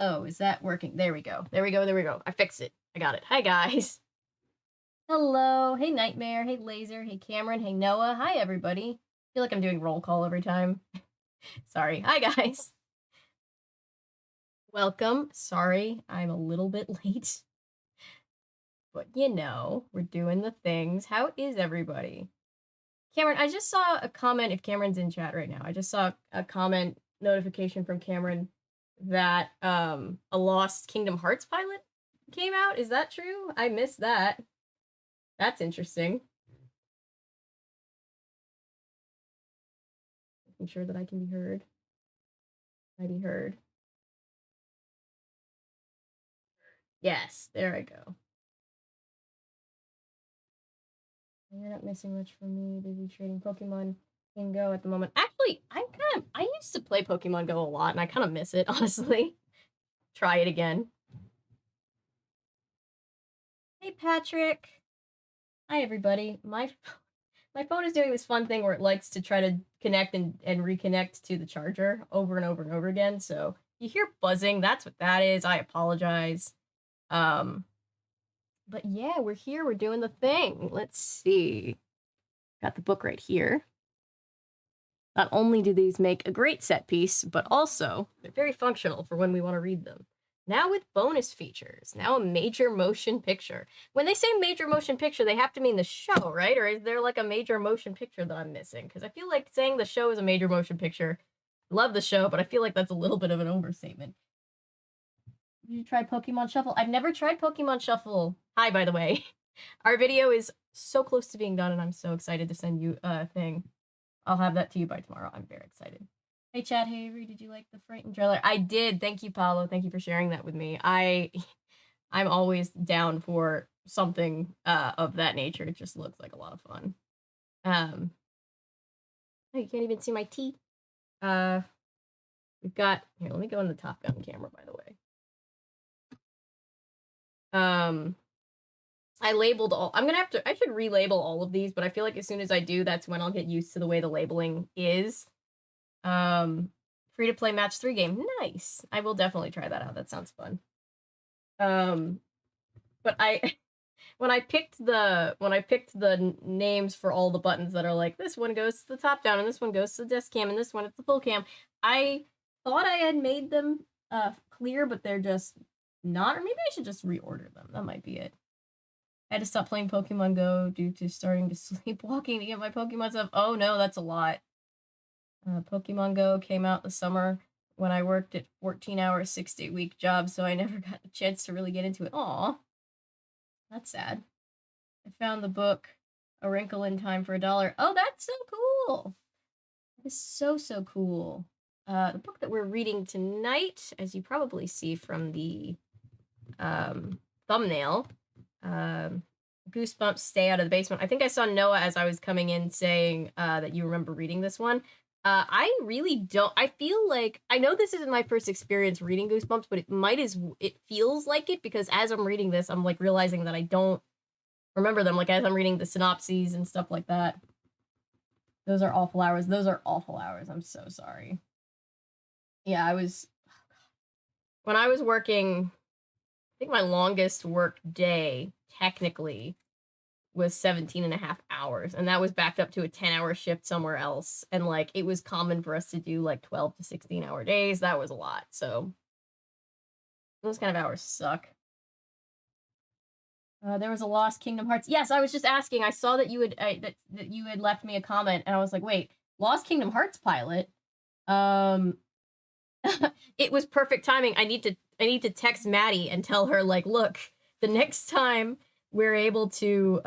Oh, is that working? There we go. There we go. There we go. I fixed it. I got it. Hi, guys. Hello. Hey, Nightmare. Hey, Laser. Hey, Cameron. Hey, Noah. Hi, everybody. I feel like I'm doing roll call every time. Sorry. Hi, guys. Welcome. Sorry, I'm a little bit late. But you know, we're doing the things. How is everybody? Cameron, I just saw a comment, if Cameron's in chat right now, I just saw a comment notification from Cameron that a Lost Kingdom Hearts pilot came out. Is that true? I missed that. That's interesting. Making sure that I can be heard. I be heard. Yes, there I go. You're not missing much from me. Busy trading Pokemon Go at the moment. Actually, I used to play Pokemon Go a lot, and I kind of miss it, honestly. Try it again. Hey, Patrick. Hi, everybody. My phone is doing this fun thing where it likes to try to connect and reconnect to the charger over and over and over again. So you hear buzzing. That's what that is. I apologize. But yeah, we're here. We're doing the thing. Let's see. Got the book right here. Not only do these make a great set piece, but also they're very functional for when we want to read them. Now with bonus features, now a major motion picture. When they say major motion picture, they have to mean the show, right? Or is there like a major motion picture that I'm missing? Because I feel like saying the show is a major motion picture. Love the show, but I feel like that's a little bit of an overstatement. Did you try Pokemon Shuffle? I've never tried Pokemon Shuffle. Hi, by the way. Our video is so close to being done, and I'm so excited to send you a thing. I'll have that to you by tomorrow. I'm very excited. Hey, Chad. Hey, Avery. Did you like the Frightened trailer? I did. Thank you, Paulo. Thank you for sharing that with me. I'm always down for something of that nature. It just looks like a lot of fun. Oh, you can't even see my teeth. We've got here. Let me go on the Top Gun camera, by the way. I labeled all. I should relabel all of these, but I feel like as soon as I do, that's when I'll get used to the way the labeling is. Free to play match 3 game. Nice. I will definitely try that out. That sounds fun. But when I picked the names for all the buttons that are like, this one goes to the top down and this one goes to the desk cam and this one it's the full cam, I thought I had made them clear, but they're just not. Or maybe I should just reorder them. That might be it. I had to stop playing Pokemon Go due to starting to sleepwalking to get my Pokemon stuff. Oh no, that's a lot. Pokemon Go came out this summer when I worked at 14-hour, 6-day-week jobs, so I never got a chance to really get into it. Aw, that's sad. I found the book, A Wrinkle in Time for $1. Oh, that's so cool. That is so, so cool. The book that we're reading tonight, as you probably see from the thumbnail, Goosebumps, Stay Out of the Basement. I think I saw Noah as I was coming in saying that you remember reading this one. I really don't. I feel like, I know this isn't my first experience reading Goosebumps, but it feels like it, because as I'm reading this, I'm like realizing that I don't remember them, like as I'm reading the synopses and stuff like that. Those are awful hours. Those are awful hours. I'm so sorry. Yeah, when I was working, I think my longest work day, technically, was 17.5 hours, and that was backed up to a 10-hour shift somewhere else, and like it was common for us to do like 12 to 16-hour days. That was a lot, so those kind of hours suck. There was a Lost Kingdom Hearts. Yes, I was just asking. I saw that you had that you had left me a comment, and I was like, wait, Lost Kingdom Hearts pilot. It was perfect timing. I need to text Maddie and tell her, like, look, the next time we're able to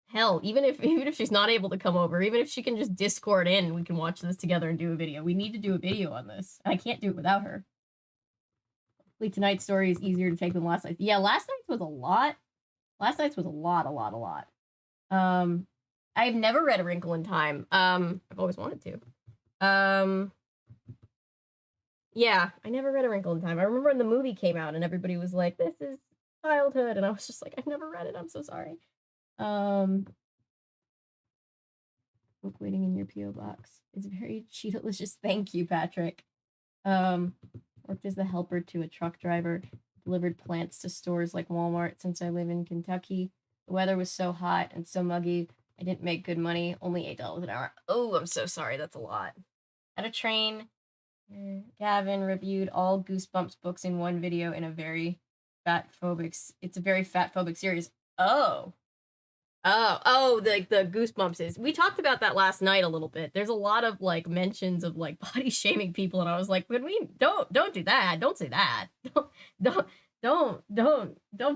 hell, even if she's not able to come over, even if she can just Discord in and we can watch this together and do a video. We need to do a video on this. I can't do it without her. Hopefully tonight's story is easier to take than last night's. Yeah, last night's was a lot. Last night's was a lot. I've never read A Wrinkle in Time. I've always wanted to. Yeah, I never read A Wrinkle in Time. I remember when the movie came out and everybody was like, this is childhood, and I was just like, I've never read it. I'm so sorry. Book waiting in your PO box. It's very Cheeto-licious. Thank you, Patrick. Worked as the helper to a truck driver. Delivered plants to stores like Walmart since I live in Kentucky. The weather was so hot and so muggy. I didn't make good money, only $8 an hour. Oh, I'm so sorry. That's a lot. At a train, Gavin reviewed all Goosebumps books in one video in a very it's a very fat phobic series. Oh. The Goosebumps is. We talked about that last night a little bit. There's a lot of like mentions of like body shaming people, and I was like, when we don't do that. Don't say that. Don't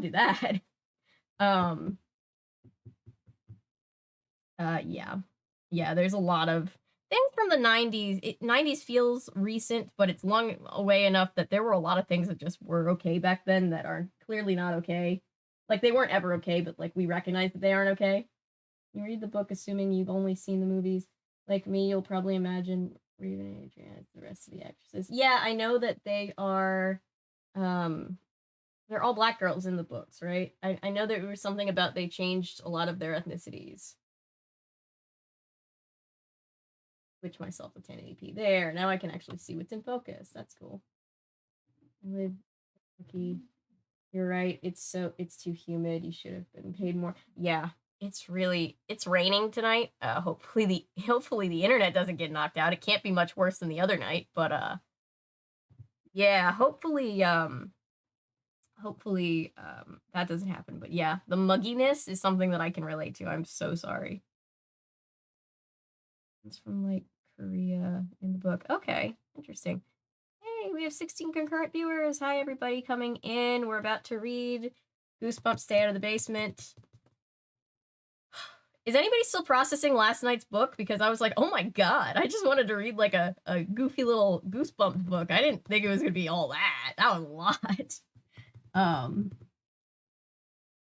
do that. Yeah, there's a lot of things from the 90s. 90s feels recent, but it's long away enough that there were a lot of things that just were okay back then that are clearly not okay. Like, they weren't ever okay, but like we recognize that they aren't okay. You read the book assuming you've only seen the movies. Like me, you'll probably imagine Raven and Adrian as the rest of the actresses. Yeah, I know that they are they're all black girls in the books, right? I know there was something about they changed a lot of their ethnicities. Switch myself to 1080p. There, now I can actually see what's in focus. That's cool. I live okay. You're right. It's too humid. You should have been paid more. Yeah, it's raining tonight. Hopefully the internet doesn't get knocked out. It can't be much worse than the other night, but yeah, hopefully that doesn't happen. But yeah, the mugginess is something that I can relate to. I'm so sorry. It's from like Korea in the book. Okay, interesting. Hey, we have 16 concurrent viewers. Hi, everybody coming in. We're about to read Goosebumps Stay Out of the Basement. Is anybody still processing last night's book? Because I was like, oh my god, I just wanted to read like a goofy little Goosebumps book. I didn't think it was going to be all that. That was a lot.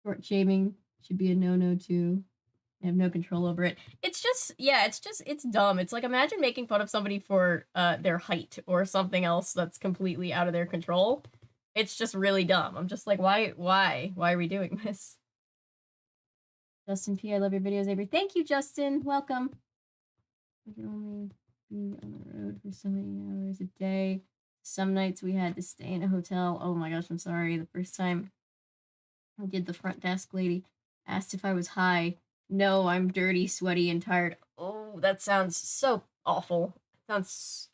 Short shaming should be a no-no too. I have no control over it. It's just, yeah, it's dumb. It's like, imagine making fun of somebody for their height or something else that's completely out of their control. It's just really dumb. I'm just like, why are we doing this? Justin P, I love your videos, Avery. Thank you, Justin. Welcome. We can only be on the road for so many hours a day. Some nights we had to stay in a hotel. Oh my gosh, I'm sorry. The first time I did, the front desk lady asked if I was high. No, I'm dirty, sweaty, and tired. Oh, that sounds so awful. Sounds.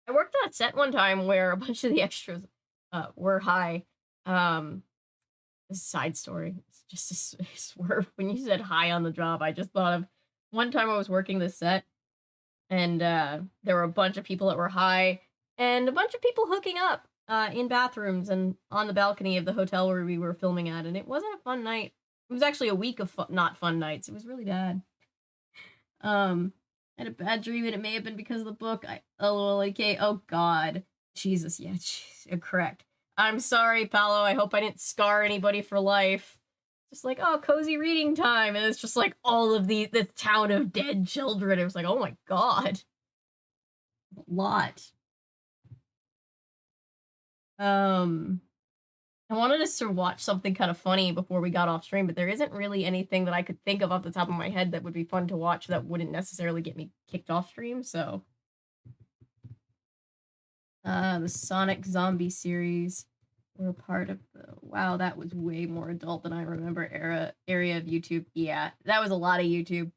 I worked on a set one time where a bunch of the extras were high. A side story. It's just a swerve. When you said high on the job, I just thought of one time I was working the set, and there were a bunch of people that were high, and a bunch of people hooking up in bathrooms and on the balcony of the hotel where we were filming at, and it wasn't a fun night. It was actually a week of not fun nights. It was really bad. I had a bad dream, and it may have been because of the book. Okay. Oh God, Jesus. Yeah, correct. I'm sorry, Paolo. I hope I didn't scar anybody for life. Just like, oh, cozy reading time, and it's just like all of this town of dead children. It was like, oh my God, a lot. I wanted us to watch something kind of funny before we got off stream, but there isn't really anything that I could think of off the top of my head that would be fun to watch that wouldn't necessarily get me kicked off stream, so. The Sonic Zombie series were part of the, wow, that was way more adult than I remember area of YouTube. Yeah, that was a lot of YouTube.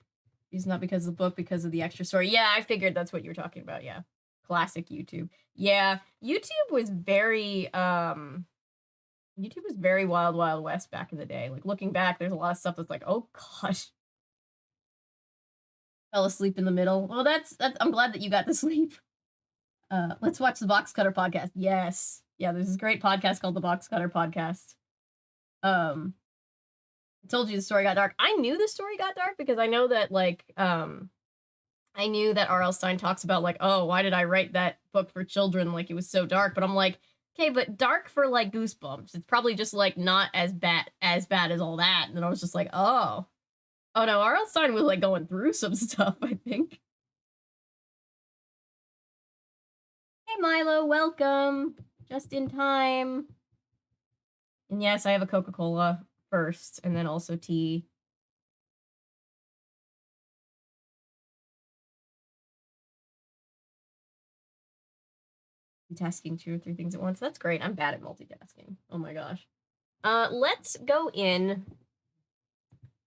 It's not because of the book, because of the extra story. Yeah, I figured that's what you were talking about, yeah. Classic YouTube. Yeah, YouTube was very Wild Wild West back in the day. Like, looking back, there's a lot of stuff that's like, oh gosh. Fell asleep in the middle. Well, that's I'm glad that you got to sleep. Let's watch the Box Cutter podcast. Yes. Yeah, there's this great podcast called the Box Cutter Podcast. I told you the story got dark. I knew the story got dark because I know that, like, I knew that R.L. Stine talks about, like, oh, why did I write that book for children? Like, it was so dark. But I'm like, okay, but dark for, like, Goosebumps. It's probably just, like, not as bad as all that. And then I was just like, oh. Oh, no, R.L. Stine was, like, going through some stuff, I think. Hey, Milo, welcome. Just in time. And yes, I have a Coca-Cola first, and then also tea. multitasking 2 or 3 things at once. That's great. I'm bad at multitasking. Oh my gosh. Let's go in.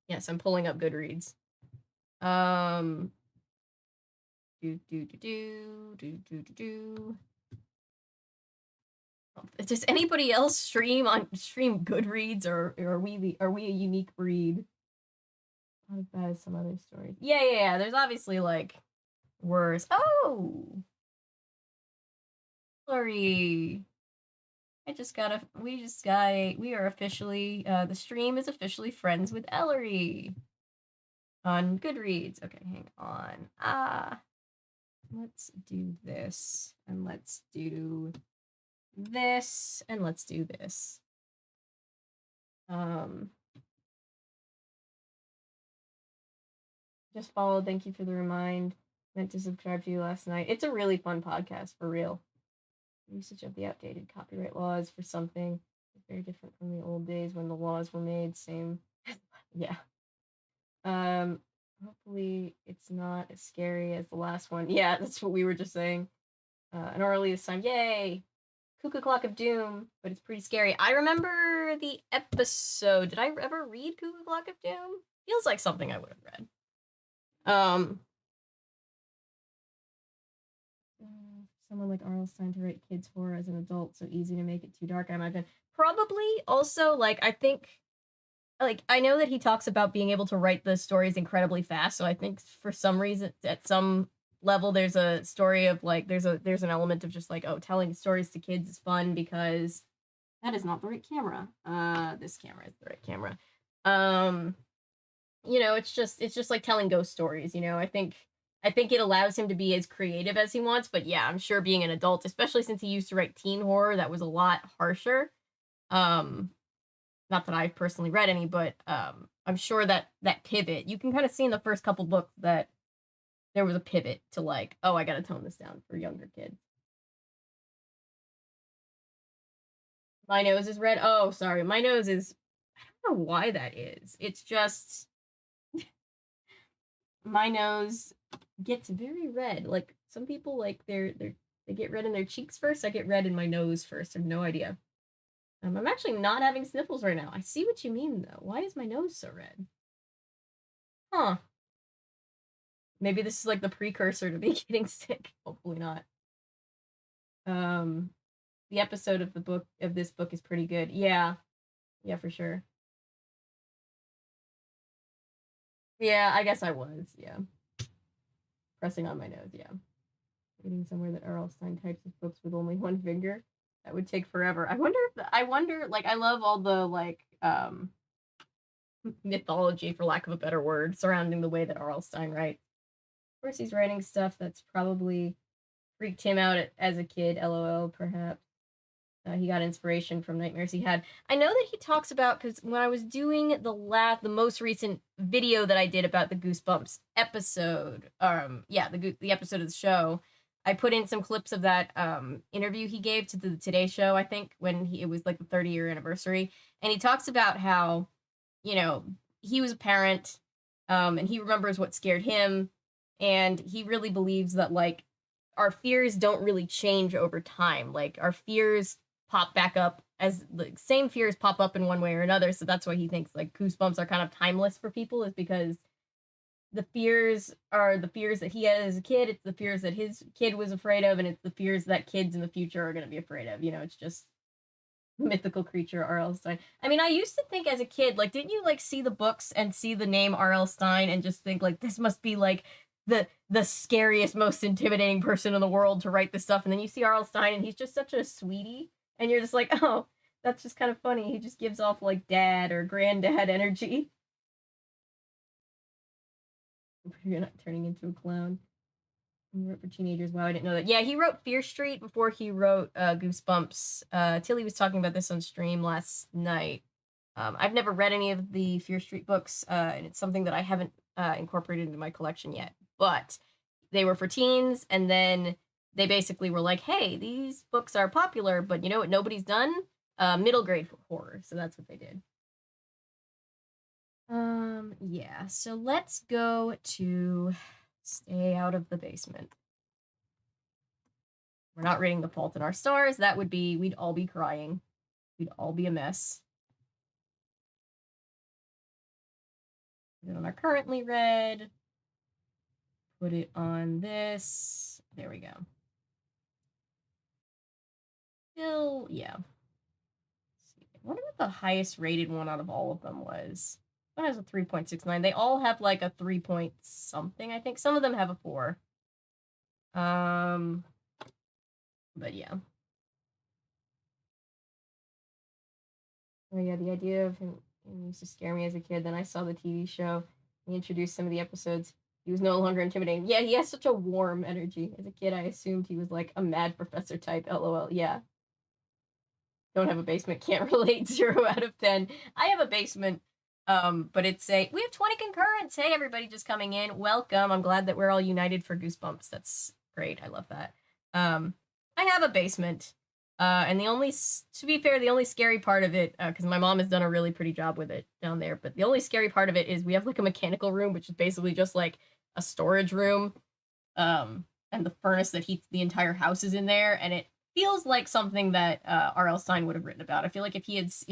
Yes, I'm pulling up Goodreads. Does anybody else stream Goodreads, or are we a unique breed? Not as bad as some other stories. Yeah. There's obviously like worse. Oh, sorry. We are officially, the stream is officially friends with Ellery on Goodreads. Okay, hang on. Let's do this, and let's do this, and let's do this. Just followed. Thank you for the remind. Meant to subscribe to you last night. It's a really fun podcast, for real. Usage of the outdated copyright laws for something very different from the old days when the laws were made. Same. Yeah. Hopefully it's not as scary as the last one. Yeah, that's what we were just saying. An early this time. Yay! Cuckoo Clock of Doom, but it's pretty scary. I remember the episode. Did I ever read Cuckoo Clock of Doom? Feels like something I would have read. Someone like Arlstein to write kids horror as an adult, so easy to make it too dark, I imagine. Probably also, like, I think, like, I know that he talks about being able to write the stories incredibly fast, so I think for some reason, at some level, there's a story of, like, there's an element of just, like, oh, telling stories to kids is fun because that is not the right camera. This camera is the right camera. You know, it's just like telling ghost stories, you know. I think it allows him to be as creative as he wants, but yeah, I'm sure being an adult, especially since he used to write teen horror, that was a lot harsher. Not that I've personally read any, but I'm sure that pivot, you can kind of see in the first couple books that there was a pivot to like, oh, I gotta tone this down for younger kids. My nose is red. Oh, sorry. My nose is, I don't know why that is. It's just my nose gets very red. Like some people, like they get red in their cheeks first. I get red in my nose first. I have no idea. I'm actually not having sniffles right now. I see what you mean though. Why is my nose so red? Huh. Maybe this is like the precursor to me getting sick. Hopefully not. The episode of this book is pretty good. Yeah. Yeah, for sure. Yeah, I guess I was. Yeah. Pressing on my nose, yeah. Reading somewhere that R.L. Stine types his books with only one finger. That would take forever. I wonder, like, I love all the, like, mythology, for lack of a better word, surrounding the way that R.L. Stine writes. Of course, he's writing stuff that's probably freaked him out as a kid, LOL, perhaps. He got inspiration from nightmares he had. I know that he talks about, because when I was doing the most recent video that I did about the Goosebumps episode, the episode of the show, I put in some clips of that interview he gave to the Today Show, I think, when it was like the 30-year anniversary, and he talks about how, you know, he was a parent, and he remembers what scared him, and he really believes that, like, our fears don't really change over time. Like, our fears pop back up as the same fears pop up in one way or another. So that's why he thinks like Goosebumps are kind of timeless for people, is because the fears are the fears that he had as a kid. It's the fears that his kid was afraid of, and it's the fears that kids in the future are going to be afraid of. You know, it's just mythical creature R.L. Stine. I mean, I used to think as a kid, like, didn't you like see the books and see the name R.L. Stine and just think like this must be like the scariest, most intimidating person in the world to write this stuff, and then you see R.L. Stine and he's just such a sweetie, and you're just like, oh, that's just kind of funny. He just gives off like dad or granddad energy. You're not turning into a clown. He wrote for teenagers. Wow, I didn't know that. Yeah, he wrote Fear Street before he wrote Goosebumps. Tilly was talking about this on stream last night. I've never read any of the Fear Street books, and it's something that I haven't incorporated into my collection yet. But they were for teens, and then they basically were like, hey, these books are popular, but you know what nobody's done? Middle grade horror. So that's what they did. Yeah, so let's go to Stay Out of the Basement. We're not reading The Fault in Our Stars. That would be, we'd all be crying. We'd all be a mess. Put it on our currently read. Put it on this. There we go. Still, yeah. I wonder what the highest rated one out of all of them was. One has a 3.69. They all have like a 3 point something, I think. Some of them have a 4. But yeah. Oh yeah, the idea of him used to scare me as a kid. Then I saw the TV show. He introduced some of the episodes. He was no longer intimidating. Yeah, he has such a warm energy. As a kid, I assumed he was like a mad professor type. LOL. Yeah. Don't have a basement. Can't relate. 0 out of 10. I have a basement. But it's we have 20 concurrents. Hey, everybody just coming in. Welcome. I'm glad that we're all united for Goosebumps. That's great. I love that. I have a basement. And to be fair, the only scary part of it, because my mom has done a really pretty job with it down there, but the only scary part of it is we have like a mechanical room, which is basically just like a storage room. And the furnace that heats the entire house is in there, and it feels like something that R.L. Stine would have written about. I feel like if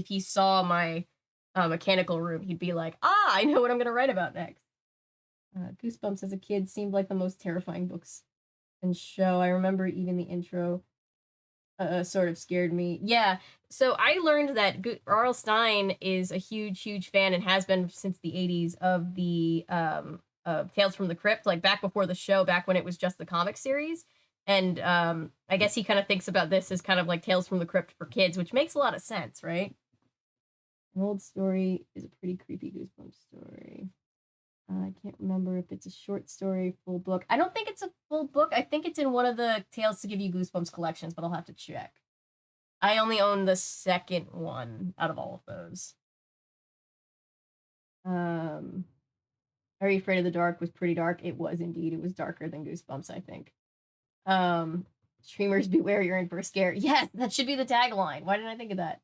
he saw my mechanical room, he'd be like, I know what I'm gonna write about next. Goosebumps as a kid seemed like the most terrifying books and show. I remember even the intro sort of scared me. Yeah, so I learned that R.L. Stine is a huge fan and has been since the 80s of the Tales from the Crypt, like back before the show, back when it was just the comic series. And I guess he kind of thinks about this as kind of like Tales from the Crypt for kids, which makes a lot of sense, right? An old story is a pretty creepy Goosebumps story. I can't remember if it's a short story, full book. I don't think it's a full book. I think it's in one of the Tales to Give You Goosebumps collections, but I'll have to check. I only own the second one out of all of those. Are You Afraid of the Dark was pretty dark. It was indeed. It was darker than Goosebumps, I think. Streamers beware, you're in for a scare. Yes, that should be the tagline. Why didn't I think of that?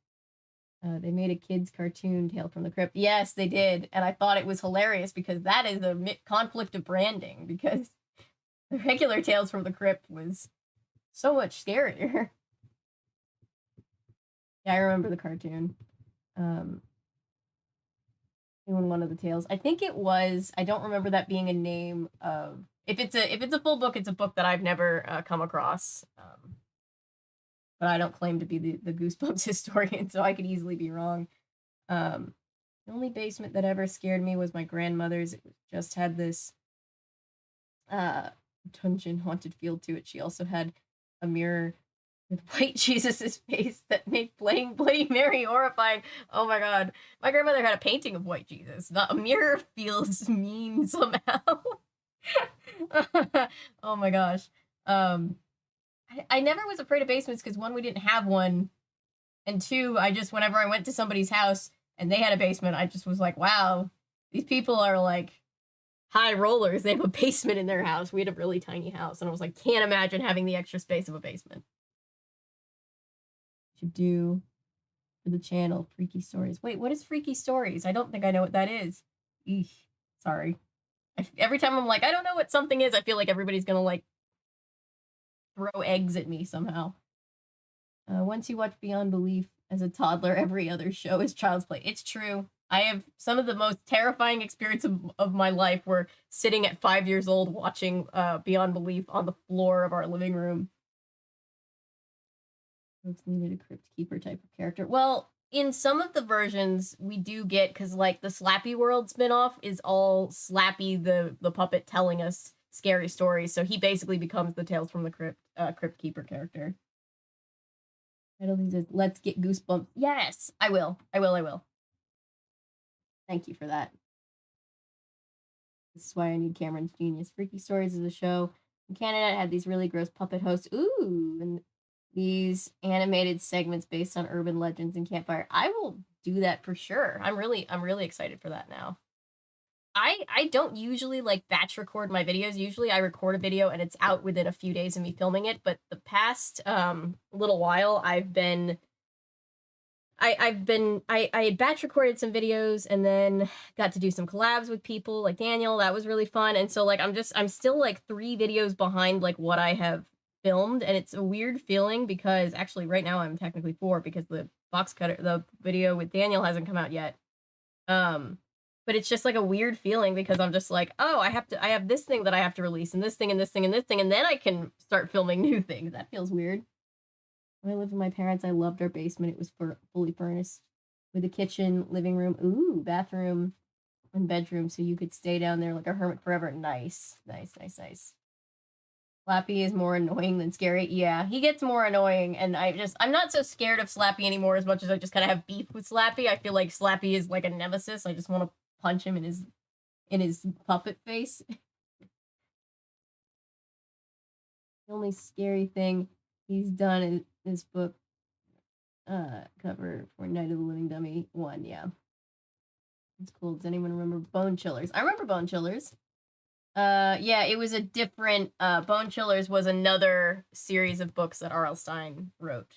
They made a kid's cartoon, Tale from the Crypt. Yes, they did. And I thought it was hilarious because that is a conflict of branding, because the regular Tales from the Crypt was so much scarier. Yeah, I remember the cartoon. Doing one of the tales. I think it was, I don't remember that being a name of, if it's a full book, it's a book that I've never come across. But I don't claim to be the Goosebumps historian, so I could easily be wrong. The only basement that ever scared me was my grandmother's. It just had this dungeon haunted feel to it. She also had a mirror with white Jesus' face that made playing Bloody Mary horrifying. Oh my god. My grandmother had a painting of white Jesus. Not a mirror feels mean somehow. Oh my gosh. I never was afraid of basements because 1, we didn't have one, and 2, whenever I went to somebody's house and they had a basement, I just was like, wow, these people are like high rollers. They have a basement in their house. We had a really tiny house, and I was like, can't imagine having the extra space of a basement. Should do for the channel, Freaky Stories. Wait, what is Freaky Stories? I don't think I know what that is. Eesh, sorry. Every time I'm like, I don't know what something is, I feel like everybody's gonna like throw eggs at me somehow. Once you watch Beyond Belief as a toddler, every other show is child's play. It's true. I have some of the most terrifying experience of my life were sitting at 5 years old watching Beyond Belief on the floor of our living room. Folks needed a Crypt Keeper type of character. Well, in some of the versions, we do get, because like the Slappy World spinoff is all Slappy, the puppet, telling us scary stories. So he basically becomes the Tales from the Crypt Keeper character. Title says, "Let's get Goosebumps." Yes, I will. Thank you for that. This is why I need Cameron's genius. Freaky Stories is a show in Canada. It had these really gross puppet hosts. Ooh, and these animated segments based on urban legends and campfire. I will do that for sure. I'm really excited for that now. I don't usually like batch record my videos. Usually I record a video and it's out within a few days of me filming it, but the past little while I had batch recorded some videos and then got to do some collabs with people like Daniel. That was really fun. And so like I'm still like 3 videos behind like what I have filmed, and it's a weird feeling because actually right now I'm technically 4 because the box cutter, the video with Daniel hasn't come out yet. But it's just like a weird feeling because I'm just like, oh, I have this thing that I have to release, and this thing, and this thing, and this thing, and then I can start filming new things. That feels weird. When I lived with my parents, I loved our basement. It was fully furnished with a kitchen, living room, bathroom, and bedroom, so you could stay down there like a hermit forever. Nice. Slappy is more annoying than scary. Yeah, he gets more annoying, and I'm not so scared of Slappy anymore as much as I just kind of have beef with Slappy. I feel like Slappy is like a nemesis. I just want to punch him in his puppet face. The only scary thing he's done in this book cover for Night of the Living Dummy 1, yeah. It's cool. Does anyone remember Bone Chillers? I remember Bone Chillers. Yeah, it was a different, Bone Chillers was another series of books that R.L. Stine wrote.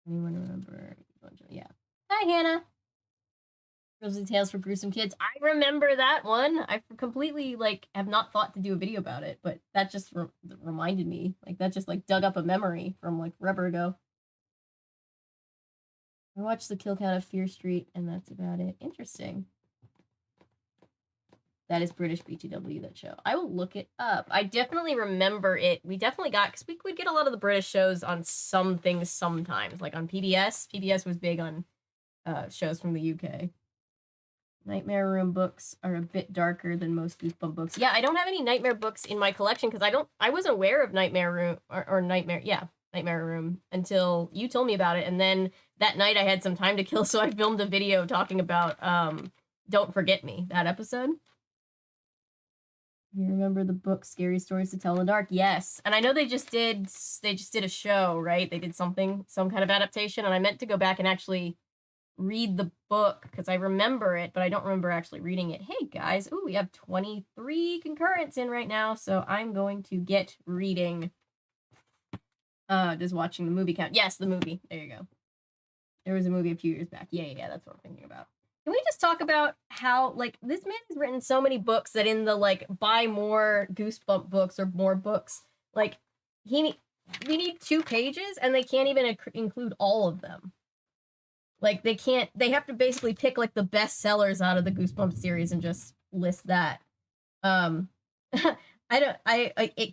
Anyone remember Bone Chillers? Yeah. Hi, Hannah. Girls and Tales for Gruesome Kids. I remember that one. I completely, like, have not thought to do a video about it, but that just reminded me. Like, that just, like, dug up a memory from, like, forever ago. I watched the kill count of Fear Street, and that's about it. Interesting. That is British BTW, that show. I will look it up. I definitely remember it. We definitely got, because we would get a lot of the British shows on some things sometimes, like on PBS. PBS was big on shows from the UK. Nightmare Room books are a bit darker than most Goosebump books. Yeah, I don't have any Nightmare books in my collection because I wasn't aware of Nightmare Room or Nightmare Room until you told me about it. And then that night I had some time to kill, so I filmed a video talking about Don't Forget Me, that episode. You remember the book Scary Stories to Tell in the Dark? Yes. And I know they just did a show, right? They did some kind of adaptation, and I meant to go back and actually read the book because I remember it, but I don't remember actually reading it. Hey guys, ooh, we have 23 concurrents in right now, so I'm going to get reading. Just watching the movie count. Yes, the movie. There you go. There was a movie a few years back. Yeah, that's what I'm thinking about. Can we just talk about how, like, this man has written so many books that in the, like, buy more Goosebump books or more books, like, we need 2 pages and they can't even include all of them. Like, they have to basically pick, like, the best sellers out of the Goosebumps series and just list that. It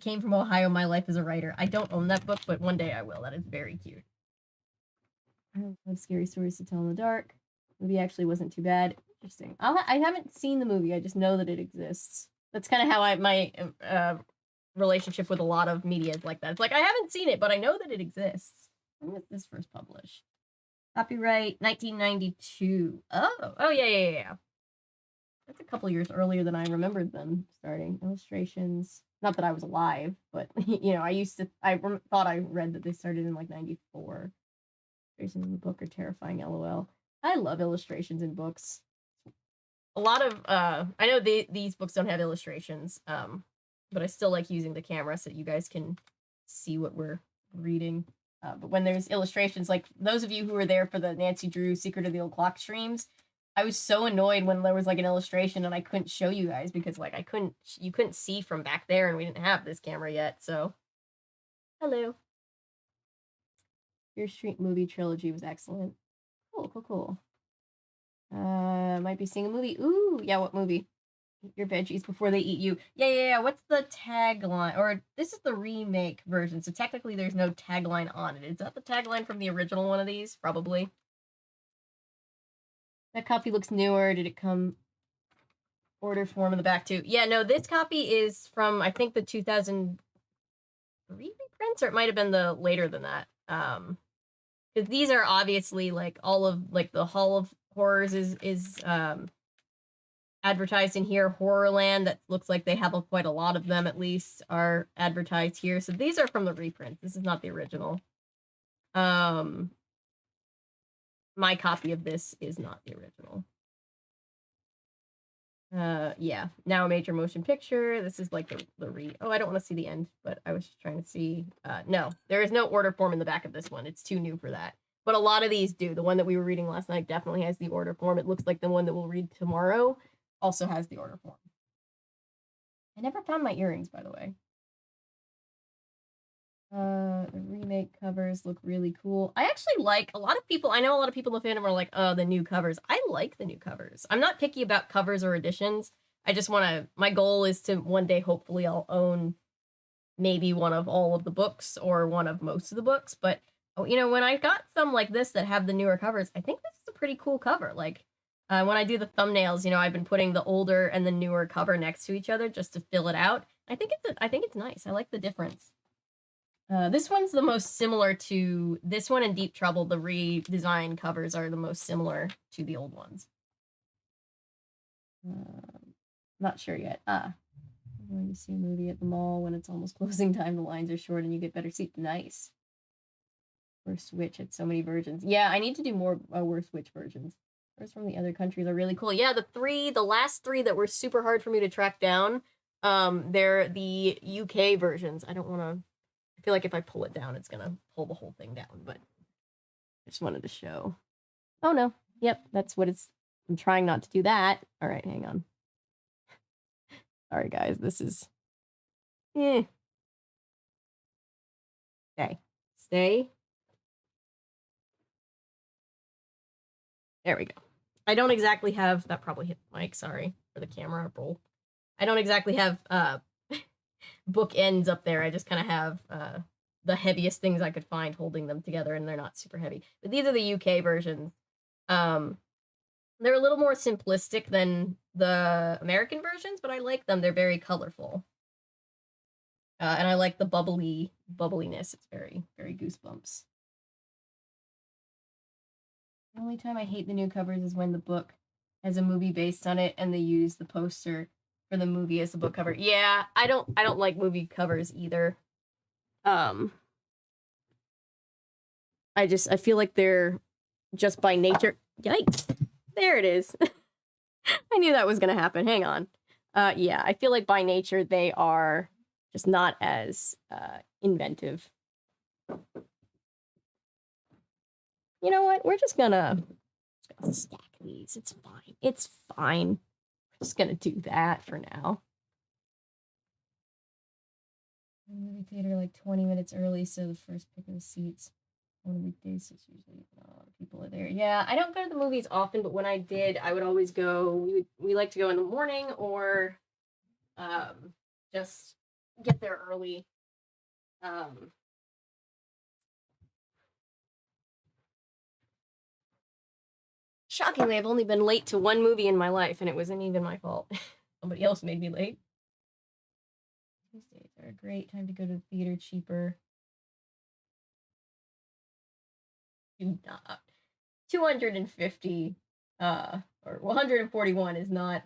came from Ohio, My Life as a Writer. I don't own that book, but one day I will. That is very cute. I love Scary Stories to Tell in the Dark. The movie actually wasn't too bad. Interesting. I haven't seen the movie. I just know that it exists. That's kind of how my relationship with a lot of media is like that. It's like, I haven't seen it, but I know that it exists. When was this first published? Copyright 1992. Oh, yeah. That's a couple years earlier than I remembered them starting. Illustrations. Not that I was alive, but, you know, I thought I read that they started in, like, 94. Illustrations in the book are terrifying, LOL. I love illustrations in books. A lot of, I know these books don't have illustrations, but I still like using the camera so you guys can see what we're reading. But when there's illustrations, like those of you who were there for the Nancy Drew Secret of the Old Clock streams, I was so annoyed when there was like an illustration and I couldn't show you guys because like you couldn't see from back there and we didn't have this camera yet, so. Hello. Your Street movie trilogy was excellent. Cool. Might be seeing a movie. Ooh, yeah, what movie? Eat your veggies before they eat you. Yeah. What's the tagline? Or this is the remake version, so technically there's no tagline on it. Is that the tagline from the original one of these? Probably. That copy looks newer. Did it come order form in the back too? Yeah, no, this copy is from, I think, the 2003 reprints, or it might have been the later than that. Because these are obviously like all of like the Hall of Horrors is advertised in here. Horrorland, that looks like they have quite a lot of them at least, are advertised here. So these are from the reprint. This is not the original. My copy of this is not the original. Yeah, now a major motion picture. This is like the read. Oh, I don't want to see the end, but I was just trying to see. No, there is no order form in the back of this one. It's too new for that. But a lot of these do. The one that we were reading last night definitely has the order form. It looks like the one that we'll read tomorrow also has the order form. I never found my earrings, by the way. The remake covers look really cool. I actually like a lot of people. I know a lot of people in the fandom are like, oh, the new covers. I like the new covers. I'm not picky about covers or editions. I just want to, my goal is to one day, hopefully, I'll own maybe one of all of the books or one of most of the books. But, oh, you know, when I got some like this that have the newer covers, I think this is a pretty cool cover. Like, when I do the thumbnails, you know, I've been putting the older and the newer cover next to each other just to fill it out. I think it's nice. I like the difference. This one's the most similar to this one and Deep Trouble. The redesigned covers are the most similar to the old ones. Not sure yet. I'm going to see a movie at the mall when it's almost closing time. The lines are short and you get better seats. Nice. Worst Witch had so many versions. Yeah, I need to do more Worst Witch versions. Those from the other countries are really cool. Yeah, the last three that were super hard for me to track down, they're the UK versions. I don't want to. I feel like if I pull it down, it's gonna pull the whole thing down, but I just wanted to show. Oh no. Yep, that's what it's. I'm trying not to do that. All right, hang on. Sorry, guys. This is. Stay. Stay. There we go. I don't exactly have. That probably hit the mic. Sorry for the camera roll. I don't exactly have bookends up there. I just kind of have the heaviest things I could find holding them together, and they're not super heavy. But these are the UK versions. They're a little more simplistic than the American versions, but I like them. They're very colorful. And I like the bubbliness. It's very, very Goosebumps. The only time I hate the new covers is when the book has a movie based on it and they use the poster for the movie as a book cover. Yeah, I don't like movie covers either. I feel like they're just by nature. Yikes. There it is. I knew that was gonna happen. Hang on. Yeah, I feel like by nature they are just not as inventive. You know what? We're just gonna stack these. It's fine. It's fine. We're just gonna do that for now. Movie theater like 20 minutes early, so the first pick of the seats on weekdays, it's usually not a lot of people are there. Yeah, I don't go to the movies often, but when I did, I would always go. We like to go in the morning or just get there early. Shockingly, I've only been late to one movie in my life, and it wasn't even my fault. Somebody else made me late. Tuesdays are a great time to go to the theater, cheaper. 250 or 141 is not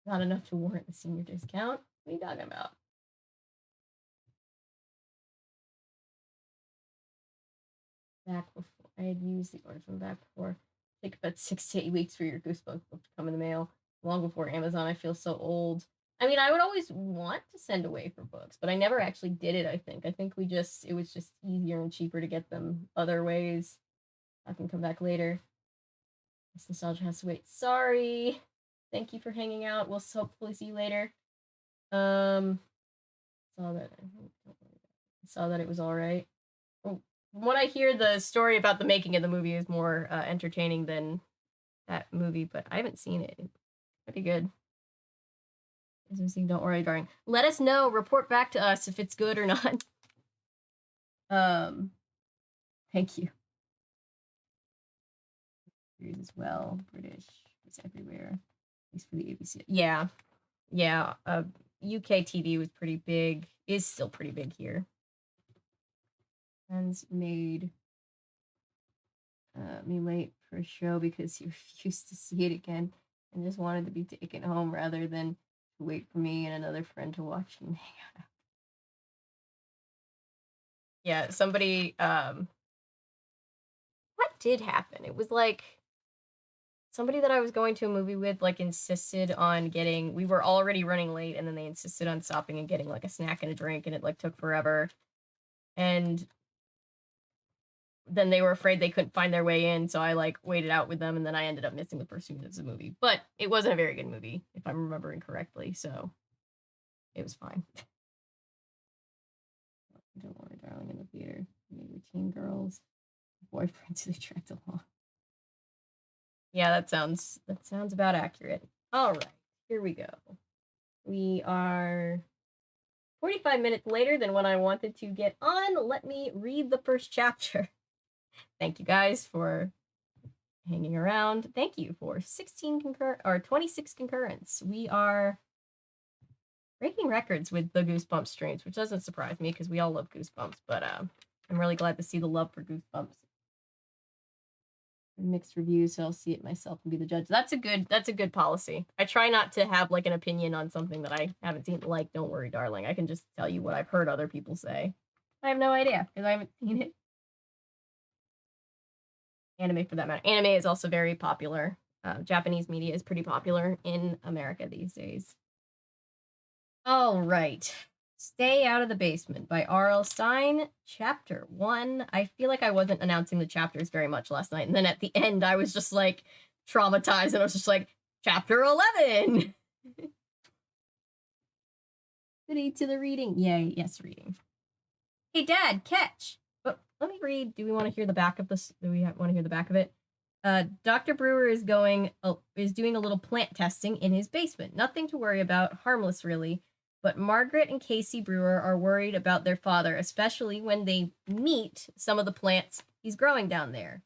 enough to warrant the senior discount. What are you talking about? Back before I had used the order from back before. Take about 6 to 8 weeks for your Goosebumps book to come in the mail. Long before Amazon. I feel so old. I mean, I would always want to send away for books, but I never actually did it. I think it was just easier and cheaper to get them other ways. I can come back later. This nostalgia has to wait. Sorry. Thank you for hanging out. We'll hopefully see you later. Saw that it was all right. From what I hear, the story about the making of the movie is more entertaining than that movie, but I haven't seen it. It's pretty good. Don't worry, darling. Let us know. Report back to us if it's good or not. Thank you. As well, British. It's everywhere. At least for the ABC. Yeah. UK TV was pretty big. Is still pretty big here. Friends made me late for a show because he refused to see it again and just wanted to be taken home rather than to wait for me and another friend to watch and hang out. Yeah, somebody what did happen? It was like somebody that I was going to a movie with like insisted on getting, we were already running late and then they insisted on stopping and getting like a snack and a drink and it like took forever. And then they were afraid they couldn't find their way in, so I like waited out with them and then I ended up missing the first 2 minutes of the movie. But it wasn't a very good movie, if I'm remembering correctly, so it was fine. Don't worry, darling, in the theater. Routine girls, boyfriends who tracked along. Yeah, that sounds about accurate. All right, here we go. We are 45 minutes later than when I wanted to get on. Let me read the first chapter. Thank you guys for hanging around. Thank you for 26 concurrents. We are breaking records with the Goosebumps streams, which doesn't surprise me because we all love Goosebumps, but I'm really glad to see the love for Goosebumps. Mixed reviews, so I'll see it myself and be the judge. That's a good policy. I try not to have like an opinion on something that I haven't seen. Like, don't worry, darling. I can just tell you what I've heard other people say. I have no idea because I haven't seen it. Anime, for that matter. Anime is also very popular. Japanese media is pretty popular in America these days. All right. Stay Out of the Basement by R.L. Stine, Chapter 1. I feel like I wasn't announcing the chapters very much last night, and then at the end I was just like traumatized, and I was just like, Chapter 11! Goodie to the reading. Yay, yes, reading. Hey, Dad, catch! But let me read. Do we want to hear the back of this? Do we want to hear the back of it? Dr. Brewer is doing a little plant testing in his basement. Nothing to worry about, harmless really. But Margaret and Casey Brewer are worried about their father, especially when they meet some of the plants he's growing down there.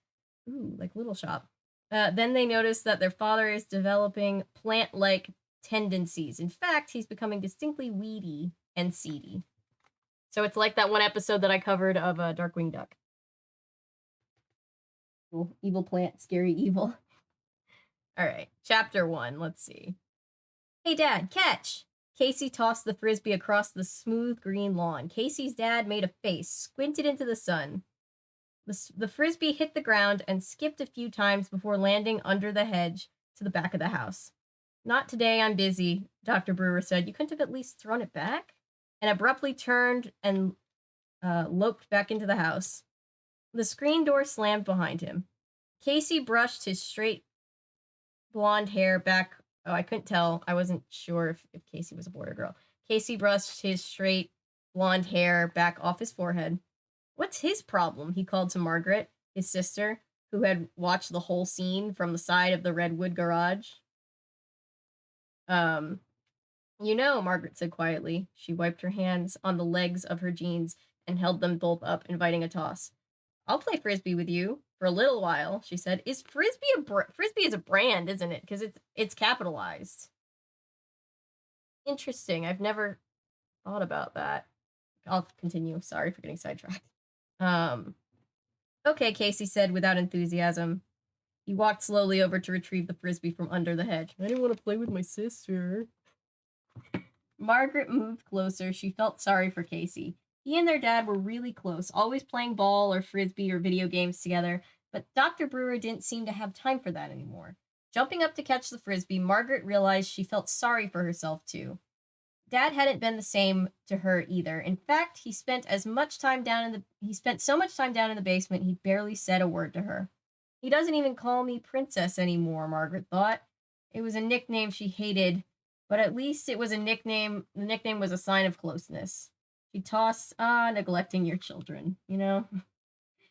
Ooh, like Little Shop. Then they notice that their father is developing plant-like tendencies. In fact, he's becoming distinctly weedy and seedy. So it's like that one episode that I covered of Darkwing Duck. Evil plant, scary evil. All right, Chapter 1, let's see. Hey, Dad, catch! Casey tossed the frisbee across the smooth green lawn. Casey's dad made a face, squinted into the sun. The frisbee hit the ground and skipped a few times before landing under the hedge to the back of the house. Not today, I'm busy, Dr. Brewer said. You couldn't have at least thrown it back? And abruptly turned and loped back into the house. The screen door slammed behind him. Casey brushed his straight blonde hair back. Oh, I couldn't tell. I wasn't sure if Casey was a boy or girl. Casey brushed his straight blonde hair back off his forehead. What's his problem? He called to Margaret, his sister, who had watched the whole scene from the side of the redwood garage. Margaret said quietly. She wiped her hands on the legs of her jeans and held them both up, inviting a toss. I'll play frisbee with you for a little while, she said. Is frisbee frisbee is a brand, isn't it? Because it's capitalized. Interesting. I've never thought about that. I'll continue. Sorry for getting sidetracked. Okay, Casey said without enthusiasm. He walked slowly over to retrieve the frisbee from under the hedge. I didn't want to play with my sister. Margaret moved closer. She felt sorry for Casey. He and their dad were really close, always playing ball or frisbee or video games together, but Dr. Brewer didn't seem to have time for that anymore. Jumping up to catch the frisbee, Margaret realized she felt sorry for herself too. Dad hadn't been the same to her either. In fact, he spent so much time down in the basement he barely said a word to her. He doesn't even call me Princess anymore, Margaret thought. It was a nickname she hated, but at least it was a nickname. The nickname was a sign of closeness. She tossed, neglecting your children, you know?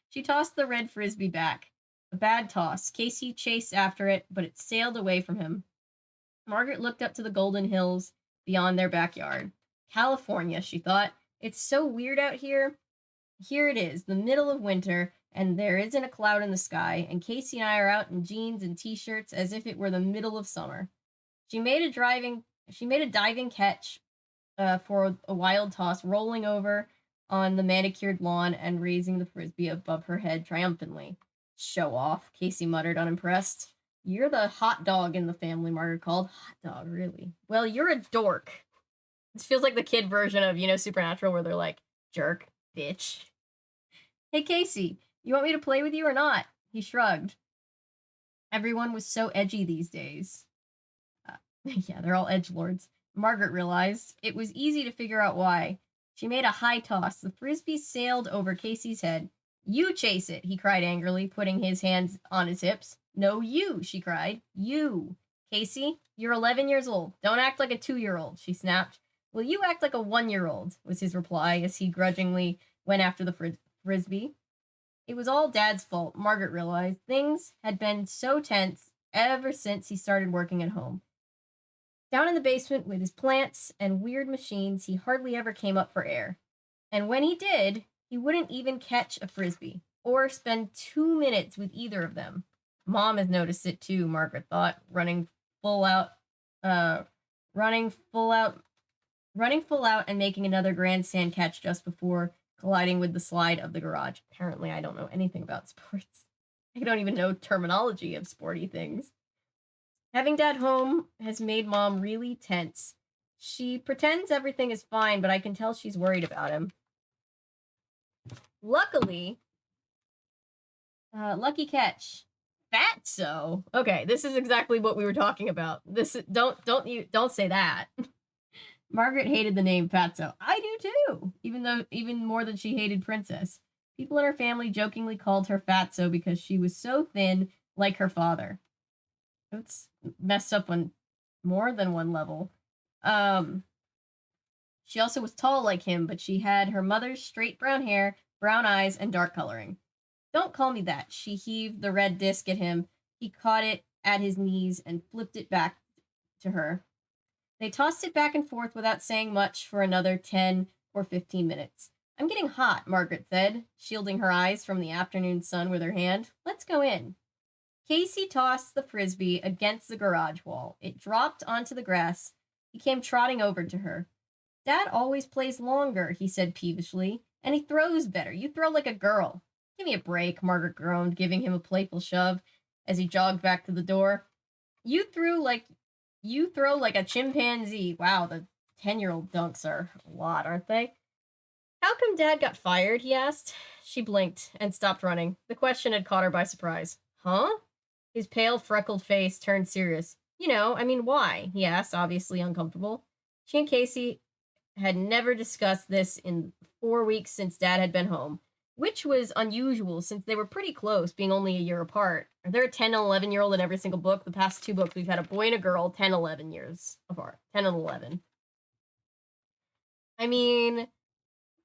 She tossed the red frisbee back. A bad toss. Casey chased after it, but it sailed away from him. Margaret looked up to the golden hills beyond their backyard. California, she thought. It's so weird out here. Here it is, the middle of winter, and there isn't a cloud in the sky, and Casey and I are out in jeans and t-shirts as if it were the middle of summer. She made a diving catch for a wild toss, rolling over on the manicured lawn and raising the frisbee above her head triumphantly. Show off, Casey muttered, unimpressed. You're the hot dog in the family, Margaret called. Hot dog, really? Well, you're a dork. This feels like the kid version of, Supernatural, where they're like, jerk, bitch. Hey, Casey, you want me to play with you or not? He shrugged. Everyone was so edgy these days. Yeah, they're all edgelords. Margaret realized. It was easy to figure out why. She made a high toss. The frisbee sailed over Casey's head. You chase it, he cried angrily, putting his hands on his hips. No, you, she cried. You. Casey, you're 11 years old. Don't act like a 2-year-old, she snapped, Will you act like a 1-year-old, was his reply as he grudgingly went after the frisbee. It was all Dad's fault, Margaret realized. Things had been so tense ever since he started working at home. Down in the basement with his plants and weird machines, he hardly ever came up for air. And when he did, he wouldn't even catch a frisbee or spend 2 minutes with either of them. Mom has noticed it too, Margaret thought, running full out and making another grandstand catch just before colliding with the slide of the garage. Apparently, I don't know anything about sports. I don't even know terminology of sporty things. Having Dad home has made Mom really tense. She pretends everything is fine, but I can tell she's worried about him. Lucky catch. Fatso. Okay, this is exactly what we were talking about. Don't say that. Margaret hated the name Fatso. I do too, even more than she hated Princess. People in her family jokingly called her Fatso because she was so thin, like her father. It's messed up on more than one level. She also was tall like him, but she had her mother's straight brown hair, brown eyes, and dark coloring. Don't call me that. She heaved the red disc at him. He caught it at his knees and flipped it back to her. They tossed it back and forth without saying much for another 10 or 15 minutes. I'm getting hot, Margaret said, shielding her eyes from the afternoon sun with her hand. Let's go in. Casey tossed the frisbee against the garage wall. It dropped onto the grass. He came trotting over to her. Dad always plays longer, he said peevishly, and he throws better. You throw like a girl. Give me a break, Margaret groaned, giving him a playful shove as he jogged back to the door. You throw like a chimpanzee. Wow, the 10-year-old dunks are a lot, aren't they? How come Dad got fired, he asked. She blinked and stopped running. The question had caught her by surprise. Huh? His pale, freckled face turned serious. Why? He asked, obviously uncomfortable. She and Casey had never discussed this in 4 weeks since Dad had been home, which was unusual since they were pretty close, being only a year apart. Are there a 10 and 11-year-old in every single book? The past 2 books, we've had a boy and a girl 10, 11 years apart. 10 and 11.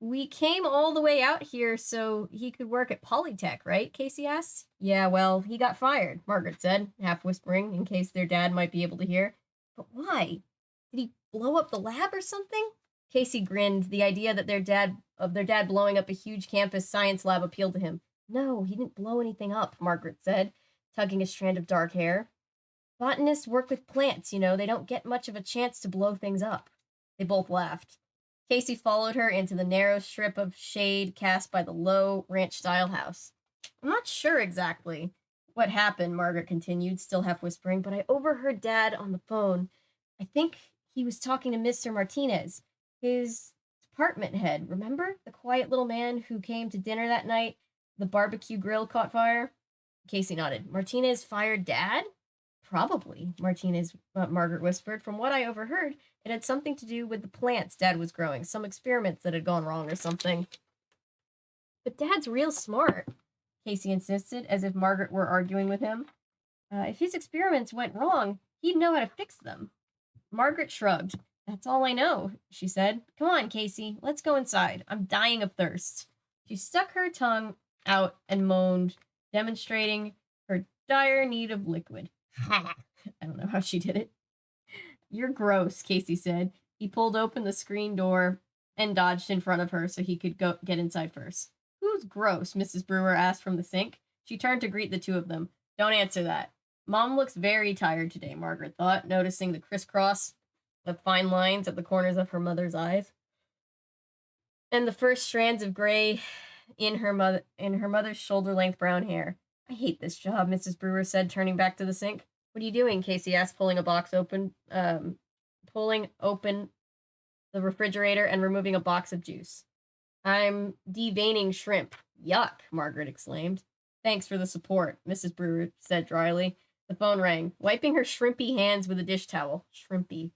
We came all the way out here so he could work at Polytech, right? Casey asked. Yeah, well, he got fired, Margaret said, half whispering, in case their dad might be able to hear. But why? Did he blow up the lab or something? Casey grinned. The idea that their dad blowing up a huge campus science lab appealed to him. No, he didn't blow anything up, Margaret said, tugging a strand of dark hair. Botanists work with plants, they don't get much of a chance to blow things up. They both laughed. Casey followed her into the narrow strip of shade cast by the low ranch-style house. I'm not sure exactly what happened, Margaret continued, still half whispering, but I overheard Dad on the phone. I think he was talking to Mr. Martinez, his department head. Remember? The quiet little man who came to dinner that night? The barbecue grill caught fire? Casey nodded. Martinez fired Dad? Probably, Margaret whispered. From what I overheard, it had something to do with the plants Dad was growing, some experiments that had gone wrong or something. But Dad's real smart, Casey insisted, as if Margaret were arguing with him. If his experiments went wrong, he'd know how to fix them. Margaret shrugged. That's all I know, she said. Come on, Casey, let's go inside. I'm dying of thirst. She stuck her tongue out and moaned, demonstrating her dire need of liquid. I don't know how she did it. You're gross, Casey said. He pulled open the screen door and dodged in front of her so he could get inside first. Who's gross? Mrs. Brewer asked from the sink. She turned to greet the two of them. Don't answer that. Mom looks very tired today, Margaret thought, noticing the crisscross of fine lines at the corners of her mother's eyes, and the first strands of gray in her mother's shoulder-length brown hair. I hate this job, Mrs. Brewer said, turning back to the sink. What are you doing? Casey asked, pulling open the refrigerator and removing a box of juice. I'm deveining shrimp. Yuck, Margaret exclaimed. Thanks for the support, Mrs. Brewer said dryly. The phone rang. Wiping her shrimpy hands with a dish towel. Shrimpy.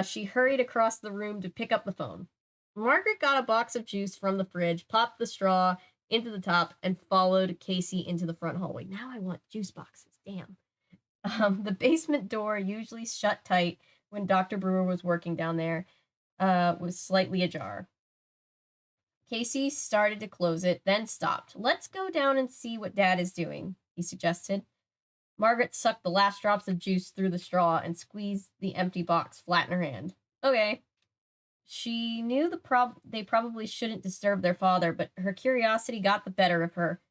She hurried across the room to pick up the phone. Margaret got a box of juice from the fridge, popped the straw into the top, and followed Casey into the front hallway. Now I want juice boxes. Damn. The basement door usually shut tight when Dr. Brewer was working down there. was slightly ajar. Casey started to close it, then stopped. Let's go down and see what Dad is doing, he suggested. Margaret sucked the last drops of juice through the straw and squeezed the empty box flat in her hand. Okay. She knew they probably shouldn't disturb their father, but her curiosity got the better of her.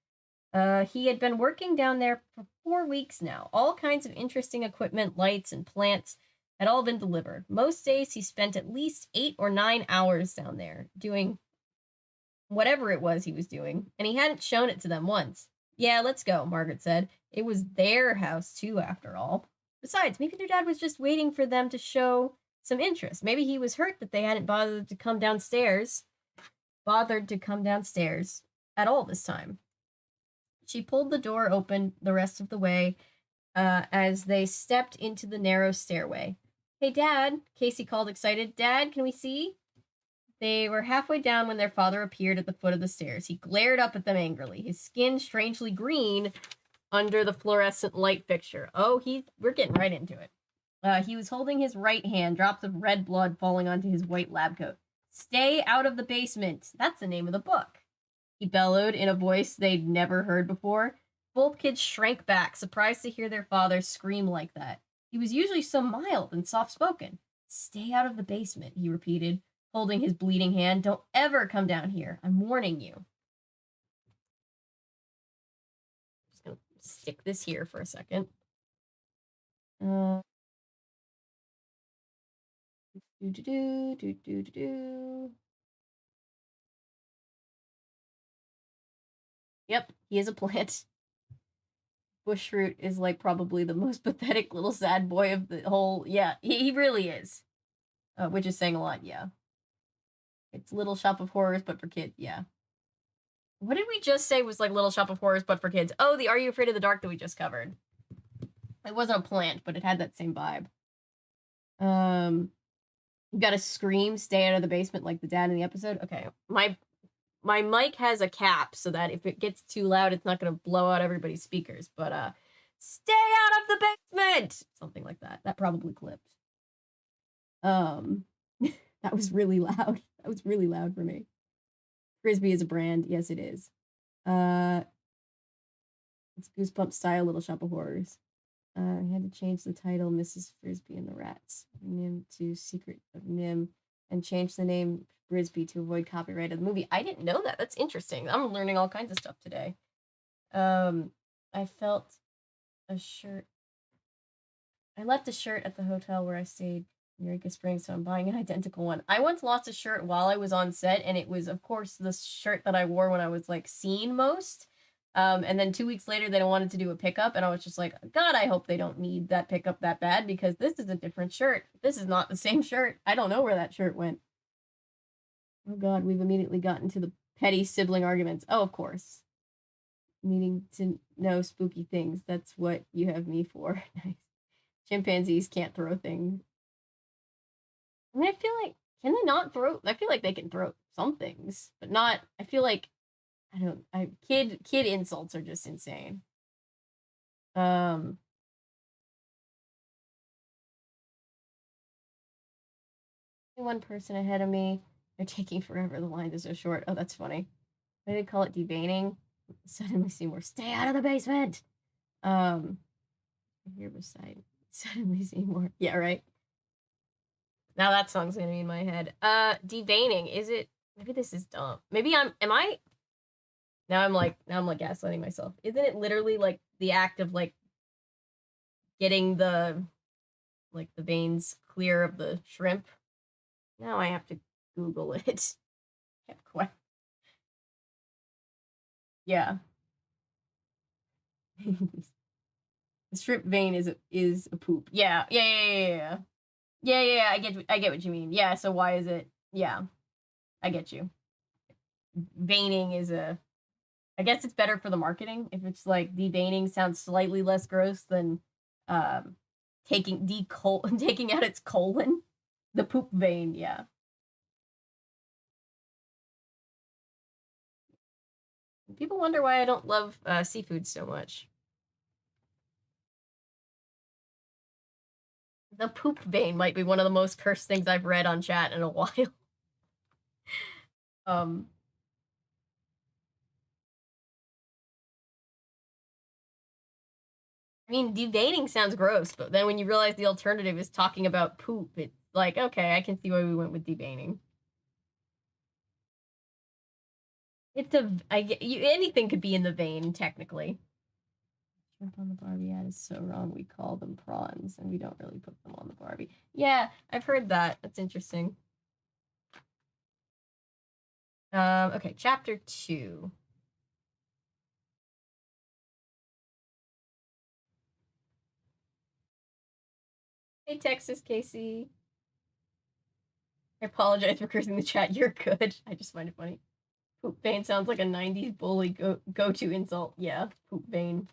He had been working down there for 4 weeks now. All kinds of interesting equipment, lights, and plants had all been delivered. Most days he spent at least 8 or 9 hours down there doing whatever it was he was doing, and he hadn't shown it to them once. Yeah, let's go, Margaret said. It was their house, too, after all. Besides, maybe their dad was just waiting for them to show some interest. Maybe he was hurt that they hadn't bothered to come downstairs at all this time. She pulled the door open the rest of the way as they stepped into the narrow stairway. Hey, Dad, Casey called excited. Dad, can we see? They were halfway down when their father appeared at the foot of the stairs. He glared up at them angrily, his skin strangely green under the fluorescent light fixture. Oh, we're getting right into it. He was holding his right hand, drops of red blood falling onto his white lab coat. Stay out of the basement. That's the name of the book, he bellowed in a voice they'd never heard before. Both kids shrank back, surprised to hear their father scream like that. He was usually so mild and soft-spoken. Stay out of the basement, he repeated, holding his bleeding hand. Don't ever come down here. I'm warning you. Just gonna stick this here for a second. Yep, he is a plant. Bushroot is like probably the most pathetic little sad boy of the whole. Yeah, he really is. Which is saying a lot, yeah. It's Little Shop of Horrors, but for kids, yeah. What did we just say was like Little Shop of Horrors, but for kids? Oh, the Are You Afraid of the Dark that we just covered. It wasn't a plant, but it had that same vibe. You gotta scream, stay out of the basement like the dad in the episode. Okay, my mic has a cap so that if it gets too loud, it's not gonna blow out everybody's speakers. But stay out of the basement, something like that. That probably clipped. That was really loud. That was really loud for me. Frisbee is a brand. Yes, it is. It's Goosebumps style Little Shop of Horrors. I had to change the title, Mrs. Frisbee and the Rats, Nim to Secret of Nim, and change the name Frisbee to avoid copyright of the movie. I didn't know that. That's interesting. I'm learning all kinds of stuff today. I felt a shirt. I left a shirt at the hotel where I stayed in Eureka Springs, so I'm buying an identical one. I once lost a shirt while I was on set, and it was, of course, the shirt that I wore when I was, like, seen most. And then 2 weeks later, they wanted to do a pickup, and I was just like, God, I hope they don't need that pickup that bad, because this is a different shirt. This is not the same shirt. I don't know where that shirt went. Oh, God, we've immediately gotten to the petty sibling arguments. Oh, of course. Needing to know spooky things. That's what you have me for. Nice. Chimpanzees can't throw things. I mean, I feel like, can they not throw? I feel like they can throw some things, but not, I feel like, kid insults are just insane. One person ahead of me. They're taking forever. The lines are so short. Oh, that's funny. Why did they call it deveining? Suddenly Seymour, stay out of the basement. Here beside Suddenly Seymour. Yeah, right. Now that song's gonna be in my head. Deveining, is it? Maybe this is dumb. Maybe am I? Now I'm like gaslighting myself. Isn't it literally like the act of like getting the veins clear of the shrimp? Now I have to Google it. Yeah. The shrimp vein is a poop. Yeah. Yeah. I get what you mean. Yeah. So why is it? Yeah, I get you. Veining is I guess it's better for the marketing. If it's like deveining sounds slightly less gross than taking out its colon. The poop vein, yeah. People wonder why I don't love seafood so much. The poop vein might be one of the most cursed things I've read on chat in a while. I mean, deveining sounds gross, but then when you realize the alternative is talking about poop, it's like, okay, I can see why we went with deveining. It's anything could be in the vein, technically. Shrimp on the Barbie ad is so wrong. We call them prawns, and we don't really put them on the Barbie. Yeah, I've heard that. That's interesting. Okay, chapter 2. Hey, Texas Casey. I apologize for cursing the chat. You're good. I just find it funny. Poop vein sounds like a 90s bully go-to insult. Yeah, poop vein.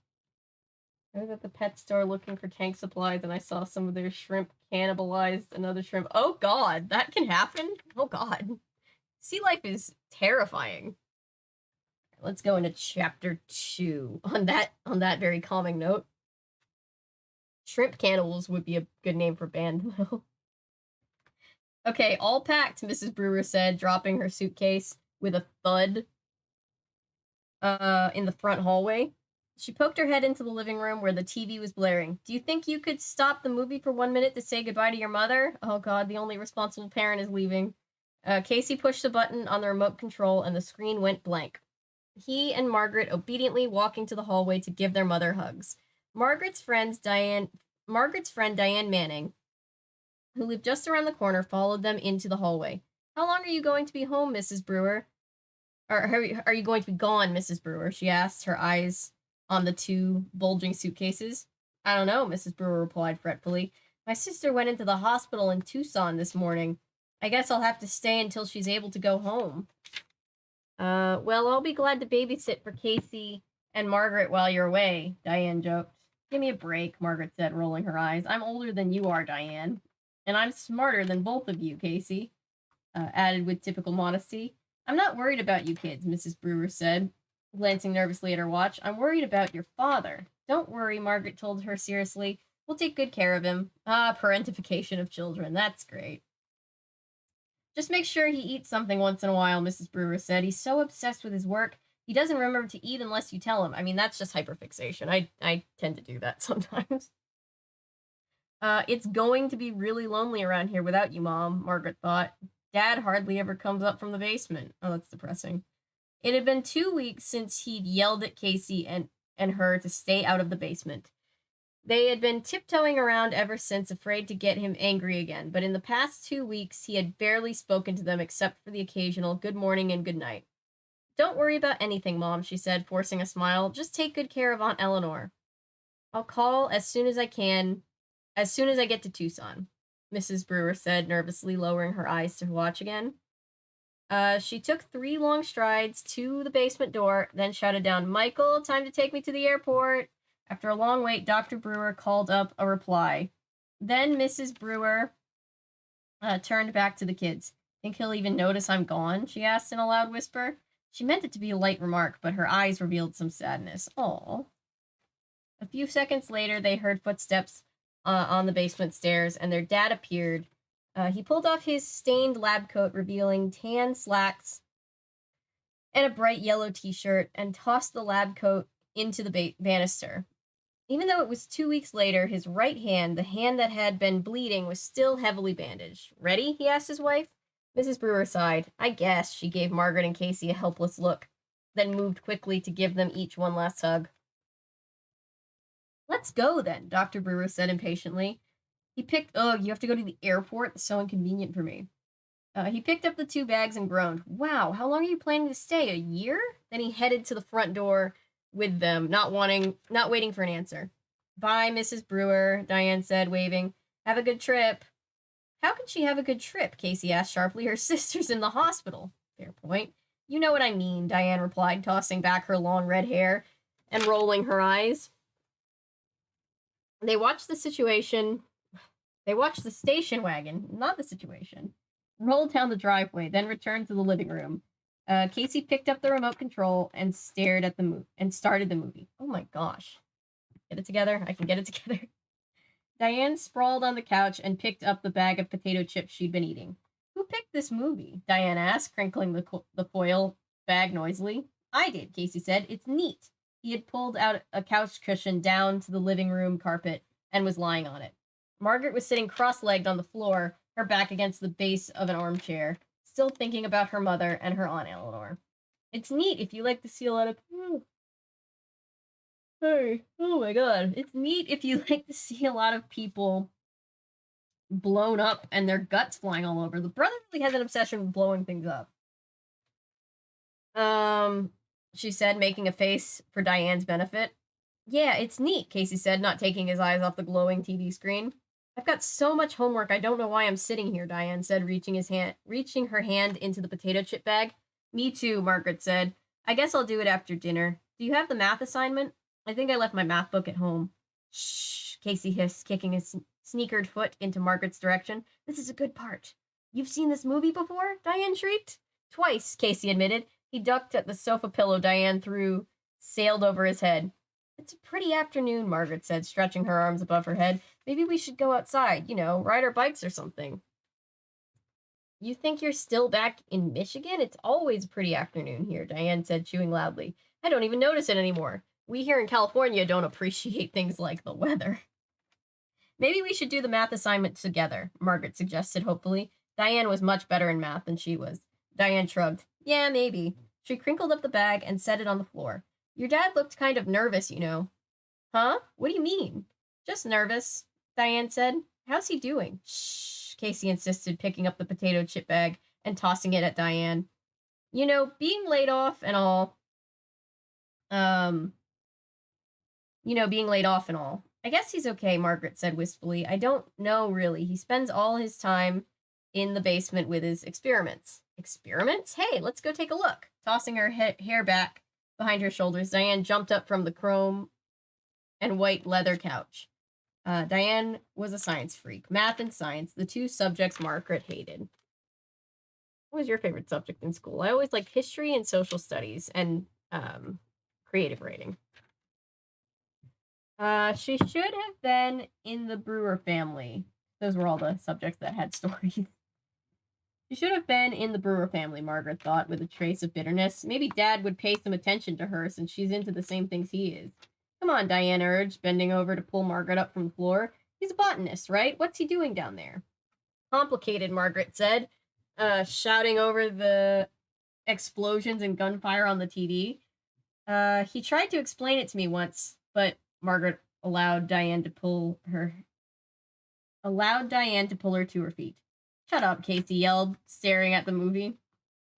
I was at the pet store looking for tank supplies and I saw some of their shrimp cannibalized another shrimp. Oh god, that can happen? Oh god. Sea life is terrifying. Let's go into chapter 2 on that very calming note. Shrimp cannibals would be a good name for band, though. Okay, all packed, Mrs. Brewer said, dropping her suitcase with a thud in the front hallway. She poked her head into the living room where the TV was blaring. Do you think you could stop the movie for 1 minute to say goodbye to your mother? Oh god, the only responsible parent is leaving. Casey pushed the button on the remote control and the screen went blank. He and Margaret obediently walking to the hallway to give their mother hugs. Margaret's friend Diane Manning, who lived just around the corner, followed them into the hallway. How long are you going to be home, Mrs. Brewer? Or are you going to be gone, Mrs. Brewer? She asked, her eyes on the 2 bulging suitcases. I don't know, Mrs. Brewer replied fretfully. My sister went into the hospital in Tucson this morning. I guess I'll have to stay until she's able to go home. Well, I'll be glad to babysit for Casey and Margaret while you're away, Diane joked. Give me a break, Margaret said, rolling her eyes. I'm older than you are, Diane. And I'm smarter than both of you, Casey, added with typical modesty. I'm not worried about you kids, Mrs. Brewer said, glancing nervously at her watch. I'm worried about your father. Don't worry, Margaret told her seriously. We'll take good care of him. Ah, parentification of children. That's great. Just make sure he eats something once in a while, Mrs. Brewer said. He's so obsessed with his work, he doesn't remember to eat unless you tell him. I mean, that's just hyperfixation. I tend to do that sometimes. It's going to be really lonely around here without you, Mom, Margaret thought. Dad hardly ever comes up from the basement. Oh, that's depressing. It had been 2 weeks since he'd yelled at Casey and her to stay out of the basement. They had been tiptoeing around ever since, afraid to get him angry again, but in the past 2 weeks, he had barely spoken to them except for the occasional good morning and good night. Don't worry about anything, Mom, she said, forcing a smile. Just take good care of Aunt Eleanor. I'll call as soon as I can, as soon as I get to Tucson, Mrs. Brewer said, nervously lowering her eyes to watch again. She took 3 long strides to the basement door, then shouted down, Michael, time to take me to the airport. After a long wait, Dr. Brewer called up a reply. Then Mrs. Brewer turned back to the kids. Think he'll even notice I'm gone? She asked in a loud whisper. She meant it to be a light remark, but her eyes revealed some sadness. Aw. A few seconds later, they heard footsteps on the basement stairs, and their dad appeared. He pulled off his stained lab coat, revealing tan slacks and a bright yellow t-shirt, and tossed the lab coat into the banister. Even though it was 2 weeks later, his right hand, the hand that had been bleeding, was still heavily bandaged. Ready? He asked his wife. Mrs. Brewer sighed. I guess. She gave Margaret and Casey a helpless look, then moved quickly to give them each one last hug. Let's go, then, Dr. Brewer said impatiently. You have to go to the airport? That's so inconvenient for me. He picked up the 2 bags and groaned. Wow, how long are you planning to stay? A year? Then he headed to the front door with them, not waiting for an answer. Bye, Mrs. Brewer, Diane said, waving. Have a good trip. How can she have a good trip? Casey asked sharply. Her sister's in the hospital. Fair point. You know what I mean, Diane replied, tossing back her long red hair and rolling her eyes. They watched the station wagon, not the situation, roll down the driveway, then returned to the living room. Casey picked up the remote control and started the movie. Oh my gosh. Get it together? I can get it together. Diane sprawled on the couch and picked up the bag of potato chips she'd been eating. Who picked this movie? Diane asked, crinkling the foil bag noisily. I did, Casey said. It's neat. He had pulled out a couch cushion down to the living room carpet and was lying on it. Margaret was sitting cross-legged on the floor, her back against the base of an armchair, still thinking about her mother and her Aunt Eleanor. It's neat if you like to see a lot of... Hey, oh my god. It's neat if you like to see a lot of people blown up and their guts flying all over. The brother really has an obsession with blowing things up. She said, making a face for Diane's benefit. Yeah, it's neat, Casey said, not taking his eyes off the glowing TV screen. I've got so much homework, I don't know why I'm sitting here, Diane said, reaching her hand into the potato chip bag. Me too, Margaret said. I guess I'll do it after dinner. Do you have the math assignment? I think I left my math book at home. Shh, Casey hissed, kicking his sneakered foot into Margaret's direction. This is a good part. You've seen this movie before? Diane shrieked. Twice, Casey admitted. He ducked at the sofa pillow Diane threw, sailed over his head. It's a pretty afternoon, Margaret said, stretching her arms above her head. Maybe we should go outside, ride our bikes or something. You think you're still back in Michigan? It's always a pretty afternoon here, Diane said, chewing loudly. I don't even notice it anymore. We here in California don't appreciate things like the weather. Maybe we should do the math assignment together, Margaret suggested hopefully. Diane was much better in math than she was. Diane shrugged. Yeah, maybe. She crinkled up the bag and set it on the floor. Your dad looked kind of nervous, Huh? What do you mean? Just nervous, Diane said. How's he doing? Shh, Casey insisted, picking up the potato chip bag and tossing it at Diane. Being laid off and all. Being laid off and all. I guess he's okay, Margaret said wistfully. I don't know, really. He spends all his time in the basement with his experiments. Experiments? Hey, let's go take a look. Tossing her hair back behind her shoulders, Diane jumped up from the chrome and white leather couch. Diane was a science freak. Math and science, the two subjects Margaret hated. What was your favorite subject in school? I always liked history and social studies and creative writing. She should have been in the Brewer family. Those were all the subjects that had stories. She should have been in the Brewer family, Margaret thought, with a trace of bitterness. Maybe Dad would pay some attention to her since she's into the same things he is. Come on, Diane urged, bending over to pull Margaret up from the floor. He's a botanist, right? What's he doing down there? Complicated, Margaret said, shouting over the explosions and gunfire on the TV. He tried to explain it to me once, but Margaret allowed Diane to pull her to her feet. Shut up, Casey yelled, staring at the movie,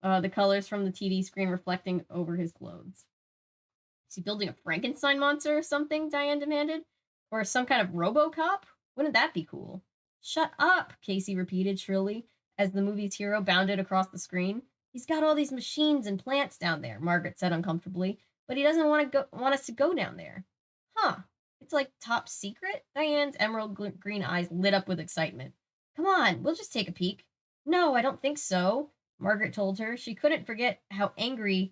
the colors from the TV screen reflecting over his clothes. Is he building a Frankenstein monster or something? Diane demanded. Or some kind of RoboCop? Wouldn't that be cool? Shut up, Casey repeated shrilly as the movie's hero bounded across the screen. He's got all these machines and plants down there, Margaret said uncomfortably, but he doesn't want us to go down there. Huh. It's like top secret? Diane's emerald green eyes lit up with excitement. Come on, we'll just take a peek. No, I don't think so, Margaret told her. She couldn't forget the angry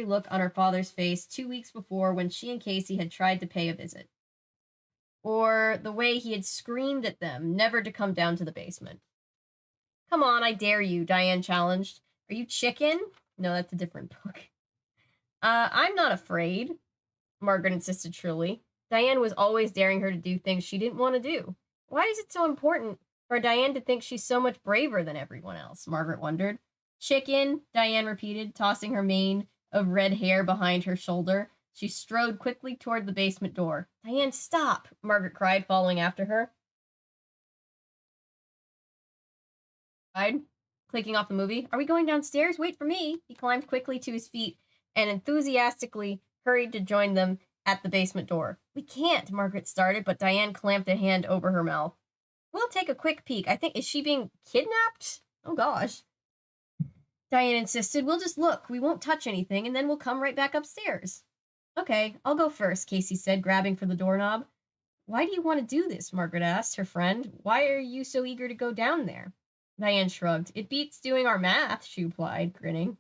look on her father's face 2 weeks before when she and Casey had tried to pay a visit. Or the way he had screamed at them never to come down to the basement. Come on, I dare you, Diane challenged. Are you chicken? No, that's a different book. I'm not afraid, Margaret insisted shrilly. Diane was always daring her to do things she didn't want to do. Why is it so important for Diane to think she's so much braver than everyone else? Margaret wondered. Chicken, Diane repeated, tossing her mane of red hair behind her shoulder. She strode quickly toward the basement door. Diane, stop, Margaret cried, following after her. Clicking off the movie. Are we going downstairs? Wait for me. He climbed quickly to his feet and enthusiastically hurried to join them at the basement door. We can't, Margaret started, but Diane clamped a hand over her mouth. We'll take a quick peek. Is she being kidnapped? Oh gosh. Diane insisted. We'll just look. We won't touch anything, and then we'll come right back upstairs. Okay, I'll go first, Casey said, grabbing for the doorknob. Why do you want to do this? Margaret asked her friend. Why are you so eager to go down there? Diane shrugged. It beats doing our math, she replied, grinning.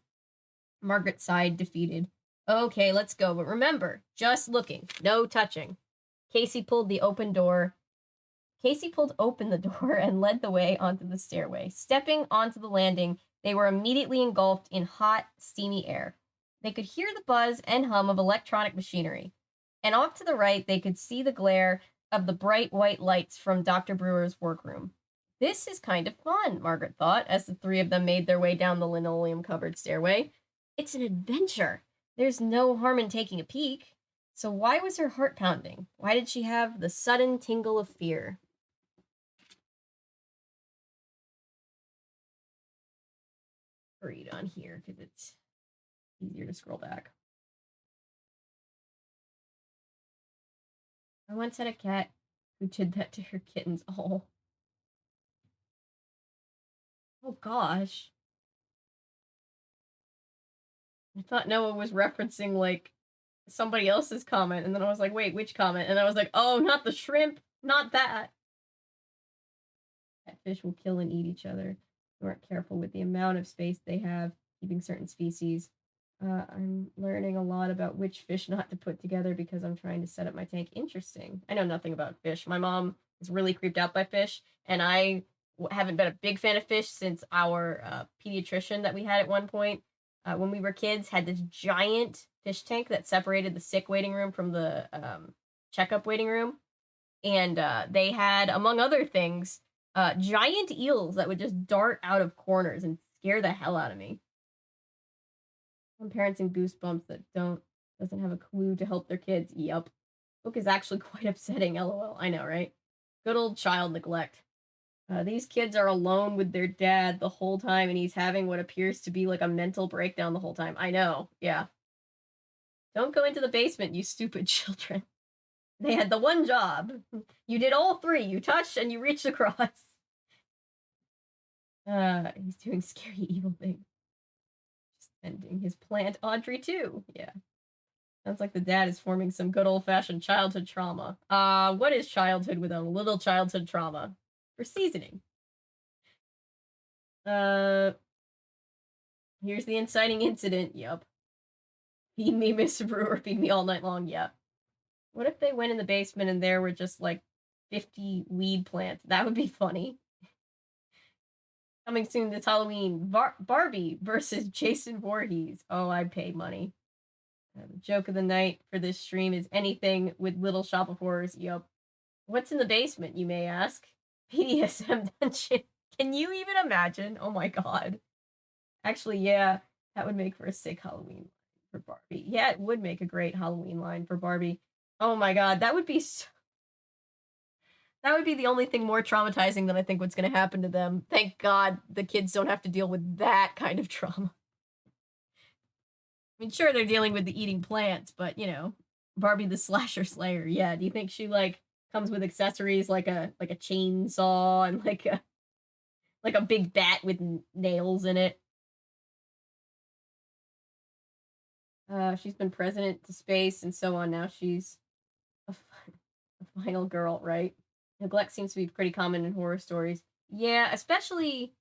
Margaret sighed, defeated. Okay, let's go, but remember, just looking, no touching. Casey pulled open the door and led the way onto the stairway. Stepping onto the landing, they were immediately engulfed in hot, steamy air. They could hear the buzz and hum of electronic machinery. And off to the right, they could see the glare of the bright white lights from Dr. Brewer's workroom. This is kind of fun, Margaret thought, as the three of them made their way down the linoleum-covered stairway. It's an adventure. There's no harm in taking a peek. So why was her heart pounding? Why did she have the sudden tingle of fear? Read on here because it's easier to scroll back. I once had a cat who did that to her kittens. Oh gosh. I thought Noah was referencing like somebody else's comment, and then I was like, wait, which comment? And I was like, oh, not the shrimp, not that. Catfish will kill and eat each other. They aren't careful with the amount of space they have, keeping certain species. I'm learning a lot about which fish not to put together because I'm trying to set up my tank. Interesting. I know nothing about fish. My mom is really creeped out by fish, and I haven't been a big fan of fish since our pediatrician that we had at one point when we were kids had this giant fish tank that separated the sick waiting room from the checkup waiting room. And they had, among other things, giant eels that would just dart out of corners and scare the hell out of me. Some parents in Goosebumps that doesn't have a clue to help their kids. Yup. Book is actually quite upsetting, lol. I know, right? Good old child neglect. These kids are alone with their dad the whole time, and he's having what appears to be like a mental breakdown the whole time. I know, yeah. Don't go into the basement, you stupid children. They had the one job. You did all three. You touched and you reached across. He's doing scary evil things. Just ending his plant Audrey too. Yeah. Sounds like the dad is forming some good old-fashioned childhood trauma. What is childhood without a little childhood trauma? For seasoning. Here's the inciting incident. Yup. Feed me, Mr. Brewer. Feed me all night long. Yeah. What if they went in the basement and there were just like 50 weed plants? That would be funny. Coming soon this Halloween, Barbie versus Jason Voorhees. Oh, I'd pay money. The joke of the night for this stream is anything with Little Shop of Horrors. Yup. What's in the basement, you may ask? BDSM dungeon. Can you even imagine? Oh my god. Actually, yeah, that would make for a sick Halloween line for Barbie. Yeah, it would make a great Halloween line for Barbie. Oh my god, that would be so... That would be the only thing more traumatizing than I think what's going to happen to them. Thank God the kids don't have to deal with that kind of trauma. I mean, sure, they're dealing with the eating plants, but, you know, Barbie the slasher slayer. Yeah, do you think she, like, comes with accessories like a chainsaw and, like a big bat with nails in it? She's been president to space and so on. Now she's a final girl, right? Neglect seems to be pretty common in horror stories. Yeah, especially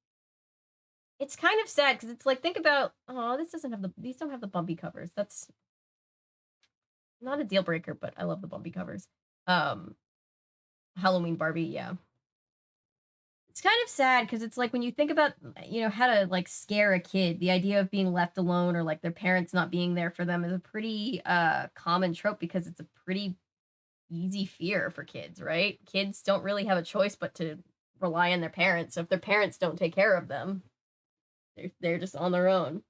it's kind of sad because it's like think about these don't have the bumpy covers. That's not a deal breaker, but I love the bumpy covers. Halloween Barbie, yeah. It's kind of sad because it's like when you think about, you know, how to like scare a kid, the idea of being left alone or like their parents not being there for them is a pretty common trope because it's a pretty easy fear for kids, right? Kids don't really have a choice but to rely on their parents. So if their parents don't take care of them, they're just on their own.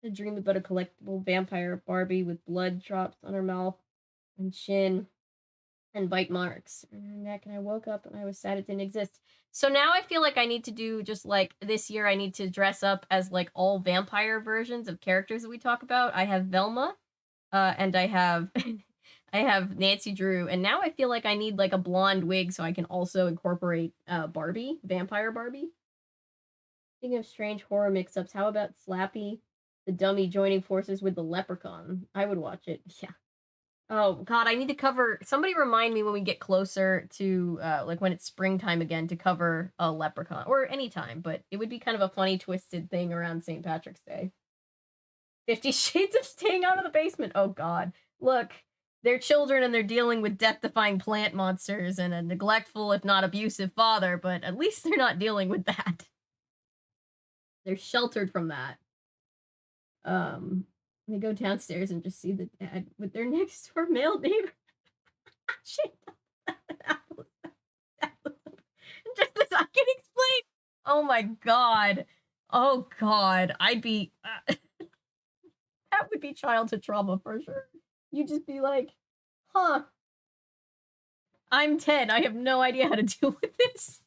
I dream about a collectible vampire Barbie with blood drops on her mouth and chin and bite marks on her neck, and I woke up and I was sad it didn't exist. So now I feel like I need to do just like this year I need to dress up as like all vampire versions of characters that we talk about. I have Velma, and I have I have Nancy Drew, and now I feel like I need like a blonde wig so I can also incorporate Barbie, vampire Barbie. Speaking of strange horror mix-ups, how about Slappy, the dummy joining forces with the leprechaun? I would watch it. Yeah. Oh god, I need to cover. Somebody remind me when we get closer to like when it's springtime again to cover a leprechaun or any time, but it would be kind of a funny twisted thing around St. Patrick's Day. 50 Shades of Staying Out of the Basement. Oh god. Look, They're children and they're dealing with death-defying plant monsters and a neglectful, if not abusive, father, but at least they're not dealing with that. They're sheltered from that. They go downstairs and just see the dad with their next door male neighbor. Shit. Just as I can explain. Oh my god. Oh god. I'd be that would be childhood trauma for sure. You'd just be like, huh. I'm 10. I have no idea how to deal with this.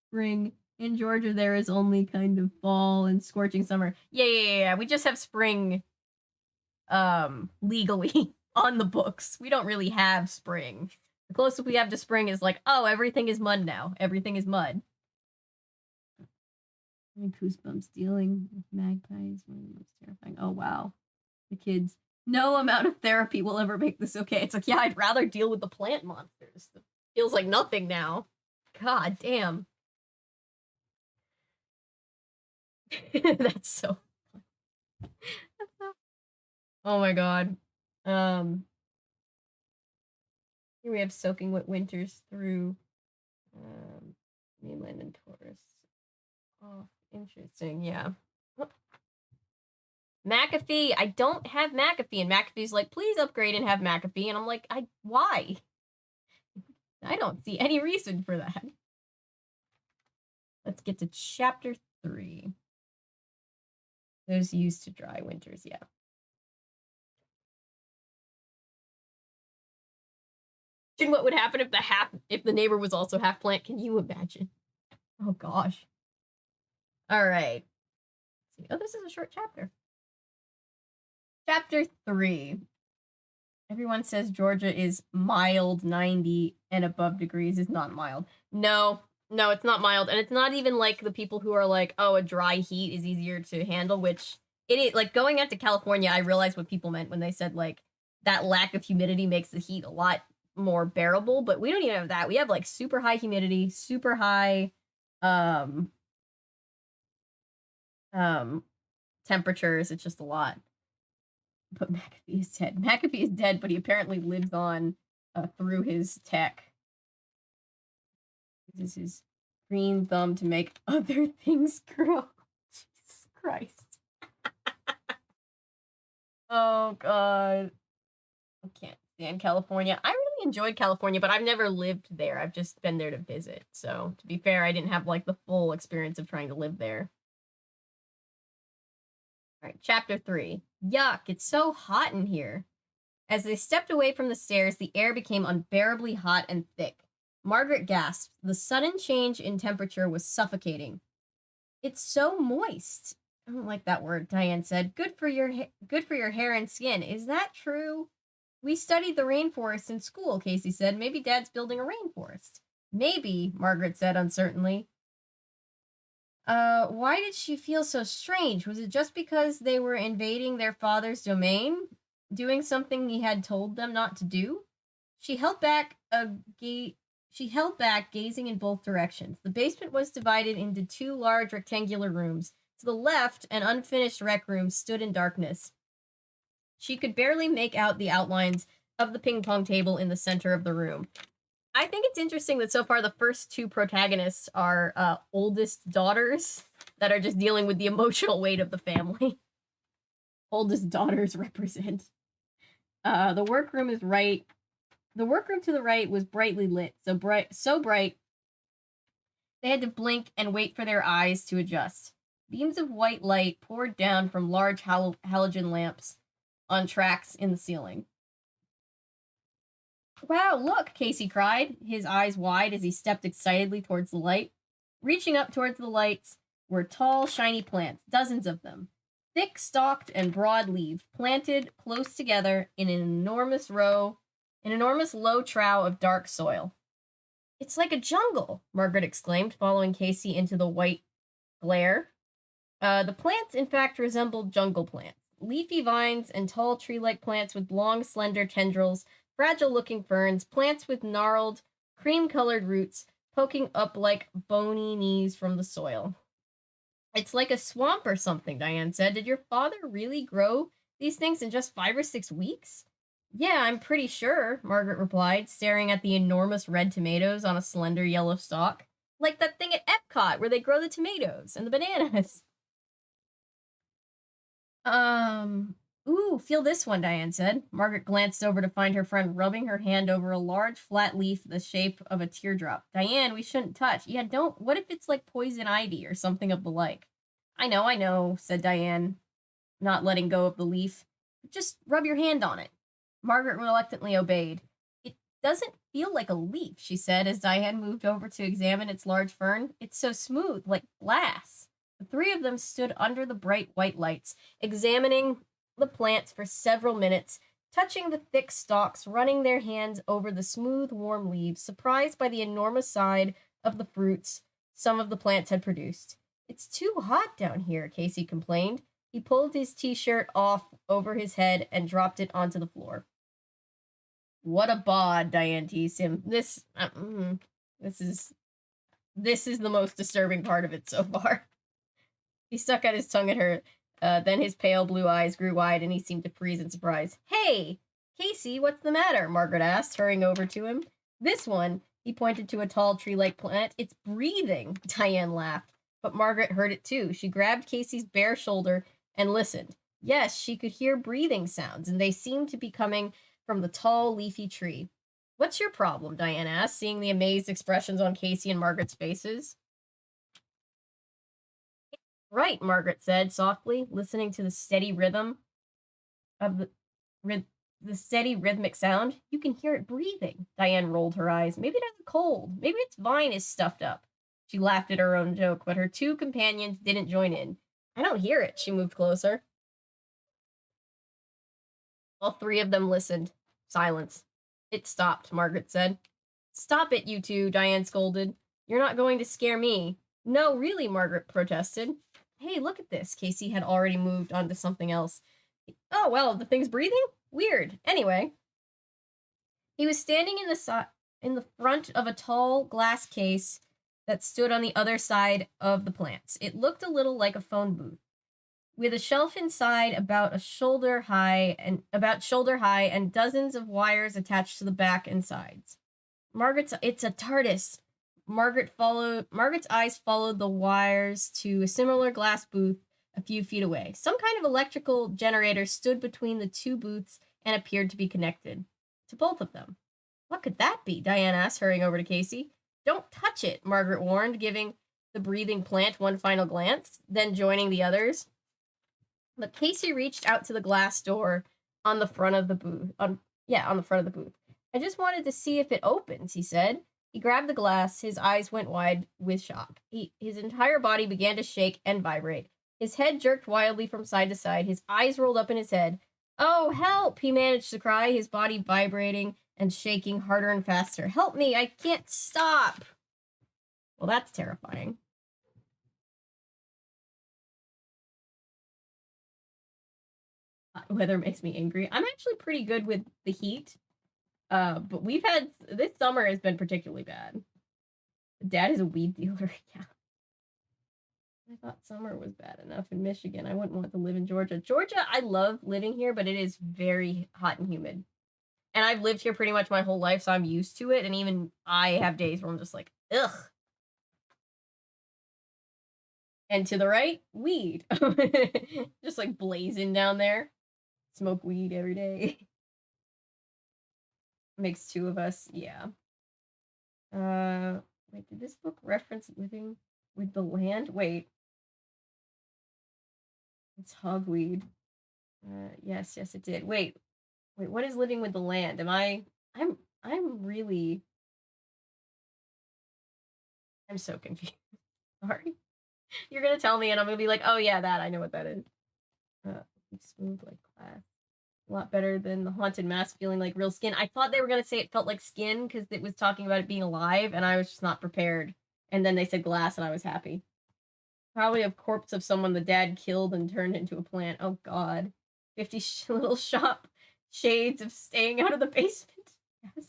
Spring. In Georgia, there is only kind of fall and scorching summer. Yeah. We just have spring legally on the books. We don't really have spring. The closest we have to spring is like, oh, everything is mud now. Everything is mud. Goosebumps dealing with magpies. One of the most terrifying. Oh, wow. The kids. No amount of therapy will ever make this okay. It's like, yeah, I'd rather deal with the plant monsters. It feels like nothing now. God damn. That's so fun. Oh my god. Here we have soaking wet winters through mainland and Taurus. Oh, interesting, yeah. McAfee, I don't have McAfee, and McAfee's like, please upgrade and have McAfee, and I'm like, why? I don't see any reason for that. Let's get to chapter 3. Those used to dry winters, yeah. What would happen if the neighbor was also half plant? Can you imagine? Oh gosh. All right. Oh, this is a short chapter. Chapter 3. Everyone says Georgia is mild 90 and above degrees is not mild. No, it's not mild. And it's not even like the people who are like, oh, a dry heat is easier to handle, which it is. Like going out to California, I realized what people meant when they said like that lack of humidity makes the heat a lot more bearable, but we don't even have that. We have like super high humidity, super high temperatures. It's just a lot. But McAfee is dead. McAfee is dead, but he apparently lives on through his tech. This is his green thumb to make other things grow. Jesus Christ. Oh god. I can't stand California. I really enjoyed California, but I've never lived there. I've just been there to visit. So, to be fair, I didn't have like the full experience of trying to live there. All right, chapter 3. Yuck, it's so hot in here. As they stepped away from the stairs, the air became unbearably hot and thick. Margaret gasped. The sudden change in temperature was suffocating. It's so moist. I don't like that word, Diane said. Good for your hair and skin. Is that true? We studied the rainforest in school, Casey said. Maybe Dad's building a rainforest. Maybe, Margaret said uncertainly. Why did she feel so strange? Was it just because they were invading their father's domain? Doing something he had told them not to do? She held back, gazing in both directions. The basement was divided into 2 large rectangular rooms. To the left, an unfinished rec room stood in darkness. She could barely make out the outlines of the ping pong table in the center of the room. I think it's interesting that so far the first 2 protagonists are oldest daughters that are just dealing with the emotional weight of the family. Oldest daughters represent. The workroom is right. The workroom to the right was brightly lit, so bright they had to blink and wait for their eyes to adjust. Beams of white light poured down from large halogen lamps on tracks in the ceiling. Wow, look, Casey cried, his eyes wide as he stepped excitedly towards the light. Reaching up towards the lights were tall, shiny plants, dozens of them. Thick-stalked and broad-leaved, planted close together in an enormous low trough of dark soil. It's like a jungle, Margaret exclaimed, following Casey into the white glare. The plants, in fact, resembled jungle plants. Leafy vines and tall tree-like plants with long, slender tendrils, fragile-looking ferns, plants with gnarled, cream-colored roots poking up like bony knees from the soil. It's like a swamp or something, Diane said. Did your father really grow these things in just 5 or 6 weeks? Yeah, I'm pretty sure, Margaret replied, staring at the enormous red tomatoes on a slender yellow stalk. Like that thing at Epcot where they grow the tomatoes and the bananas. Um, ooh, feel this one, Diane said. Margaret glanced over to find her friend rubbing her hand over a large flat leaf the shape of a teardrop. Diane, we shouldn't touch. Yeah, don't. What if it's like poison ivy or something of the like? I know, said Diane, not letting go of the leaf. Just rub your hand on it. Margaret reluctantly obeyed. It doesn't feel like a leaf, she said as Diane moved over to examine its large fern. It's so smooth, like glass. The three of them stood under the bright white lights, examining the plants for several minutes, touching the thick stalks, running their hands over the smooth, warm leaves, surprised by the enormous size of the fruits some of the plants had produced. It's too hot down here, Casey complained. He pulled his t-shirt off over his head and dropped it onto the floor. What a bod, Diane teased him. This is the most disturbing part of it so far. He stuck out his tongue at her. Then his pale blue eyes grew wide and he seemed to freeze in surprise. Hey, Casey, what's the matter? Margaret asked, hurrying over to him. This one, he pointed to a tall tree-like plant. It's breathing, Diane laughed. But Margaret heard it too. She grabbed Casey's bare shoulder and listened. Yes, she could hear breathing sounds, and they seemed to be coming from the tall, leafy tree. What's your problem? Diane asked, seeing the amazed expressions on Casey and Margaret's faces. Right, Margaret said softly, listening to the steady rhythm of the steady rhythmic sound. You can hear it breathing. Diane rolled her eyes. Maybe it has a cold. Maybe its vine is stuffed up. She laughed at her own joke, but her two companions didn't join in. I don't hear it. She moved closer. All three of them listened. Silence. It stopped, Margaret said. Stop it, you two, Diane scolded. You're not going to scare me. No, really, Margaret protested. Hey, look at this. Casey had already moved on to something else. Oh, well, the thing's breathing? Weird. Anyway, he was standing in the front of a tall glass case that stood on the other side of the plants. It looked a little like a phone booth, with a shelf inside about shoulder high and dozens of wires attached to the back and sides. It's a TARDIS. Margaret's eyes followed the wires to a similar glass booth a few feet away. Some kind of electrical generator stood between the two booths and appeared to be connected to both of them. What could that be? Diane asked, hurrying over to Casey. Don't touch it, Margaret warned, giving the breathing plant one final glance, then joining the others. But Casey reached out to the glass door on the front of the booth. On the front of the booth. I just wanted to see if it opens, he said. He grabbed the glass. His eyes went wide with shock. His entire body began to shake and vibrate. His head jerked wildly from side to side. His eyes rolled up in his head. Oh, help! He managed to cry, his body vibrating and shaking harder and faster. Help me! I can't stop! Well, that's terrifying. Weather makes me angry. I'm actually pretty good with the heat. But this summer has been particularly bad. Dad is a weed dealer. Yeah. I thought summer was bad enough in Michigan. I wouldn't want to live in Georgia. Georgia, I love living here, but it is very hot and humid. And I've lived here pretty much my whole life, so I'm used to it. And even I have days where I'm just like, ugh. And to the right, weed. Just like blazing down there. Smoke weed every day. Makes two of us, yeah. Wait, did this book reference living with the land? Wait. It's hogweed. Yes, it did. Wait, what is living with the land? I'm so confused. Sorry. You're gonna tell me and I'm gonna be like, oh yeah, I know what that is. Smooth like glass. A lot better than the haunted mask feeling like real skin. I thought they were gonna say it felt like skin because it was talking about it being alive and I was just not prepared. And then they said glass and I was happy. Probably a corpse of someone the dad killed and turned into a plant. Oh god. 50 little shop shades of staying out of the basement. Yes.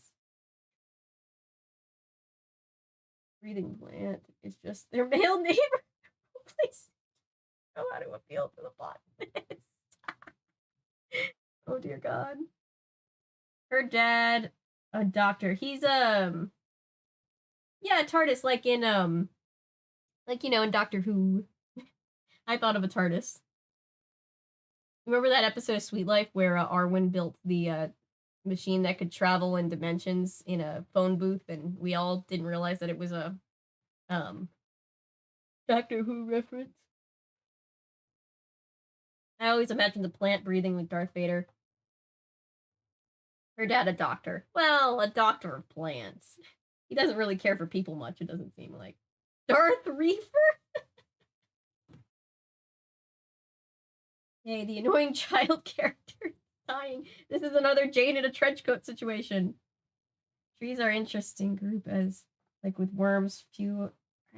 Breathing plant is just their male neighbor. Please know how to appeal to the botanist. Oh dear god. Her dad, a doctor. He's yeah, a TARDIS, like in in Doctor Who. I thought of a TARDIS. Remember that episode of Sweet Life where Arwen built the machine that could travel in dimensions in a phone booth, and we all didn't realize that it was a Doctor Who reference? I always imagine the plant breathing like Darth Vader. Her dad, a doctor. Well, a doctor of plants. He doesn't really care for people much, it doesn't seem like. Darth Reefer? Yay, the annoying child character is dying. This is another Jane in a trench coat situation. Trees are interesting group as, like with worms, few are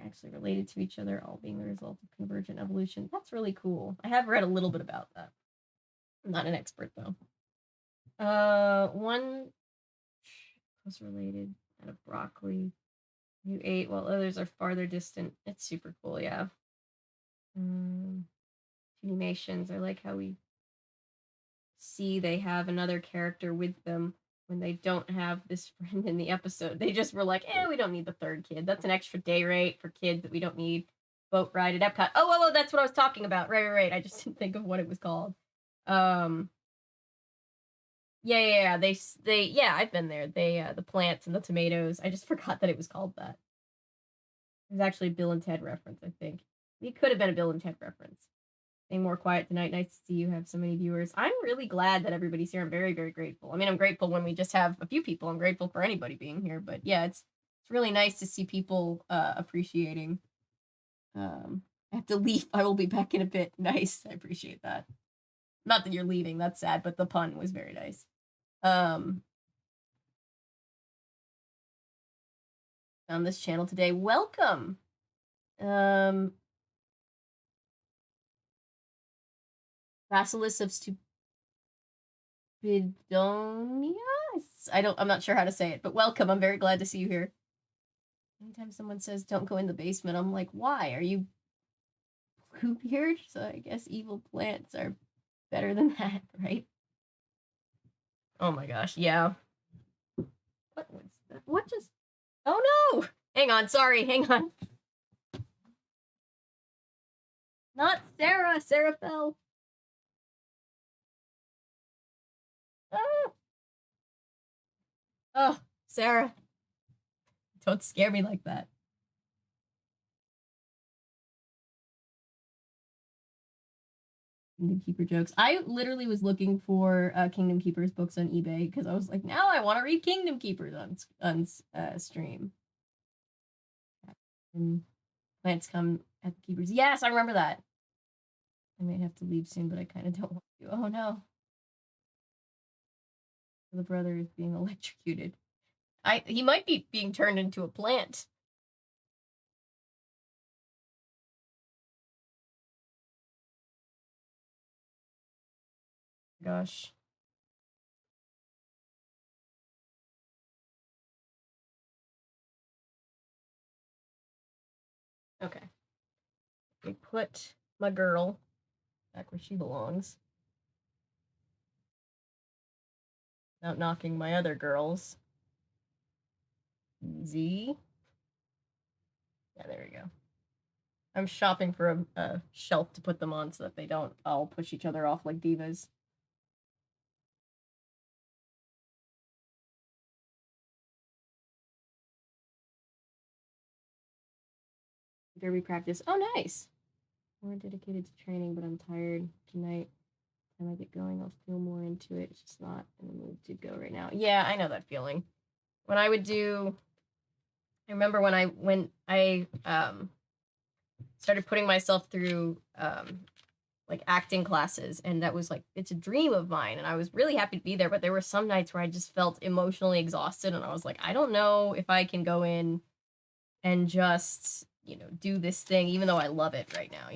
actually related to each other, all being the result of convergent evolution. That's really cool. I have read a little bit about that. I'm not an expert though. One was related out of broccoli. You ate while others are farther distant. It's super cool, yeah. Animations. I like how we see they have another character with them when they don't have this friend in the episode. They just were like, we don't need the third kid. That's an extra day rate for kids that we don't need. Boat ride at Epcot. Oh, that's what I was talking about. Right. I just didn't think of what it was called. Yeah. They I've been there. They the plants and the tomatoes. I just forgot that it was called that. It was actually a Bill and Ted reference, I think. It could have been a Bill and Ted reference. Staying more quiet tonight. Nice to see you have so many viewers. I'm really glad that everybody's here. I'm very, very grateful. I mean, I'm grateful when we just have a few people. I'm grateful for anybody being here. But yeah, it's really nice to see people appreciating. I have to leave. I will be back in a bit. Nice. I appreciate that. Not that you're leaving. That's sad, but the pun was very nice. On this channel today. Welcome. Basilisk of Stupidonia? I'm not sure how to say it, but welcome. I'm very glad to see you here. Anytime someone says don't go in the basement, I'm like, why? Are you Bluebeard? So I guess evil plants are better than that, right? Oh my gosh, yeah. What was that? What just... Oh no! Hang on, sorry, hang on. Not Sarah! Sarah fell. Ah. Oh, Sarah. Don't scare me like that. Kingdom Keeper jokes. I literally was looking for Kingdom Keepers books on eBay because I was like, now I want to read Kingdom Keepers on stream. And plants come at the keepers. Yes, I remember that. I may have to leave soon, but I kind of don't want to. Oh no. The brother is being electrocuted. He might be being turned into a plant. Gosh. Okay. We put my girl back where she belongs. Without knocking my other girls. Easy. Yeah, there we go. I'm shopping for a shelf to put them on so that they don't all push each other off like divas. Derby practice. Oh, nice. More dedicated to training, but I'm tired tonight. When I get going, I'll feel more into it. It's just not in the mood to go right now. Yeah, I know that feeling. When I would do... I remember when I started putting myself through like acting classes, and that was like, it's a dream of mine, and I was really happy to be there, but there were some nights where I just felt emotionally exhausted, and I was like, I don't know if I can go in and just, do this thing, even though I love it right now,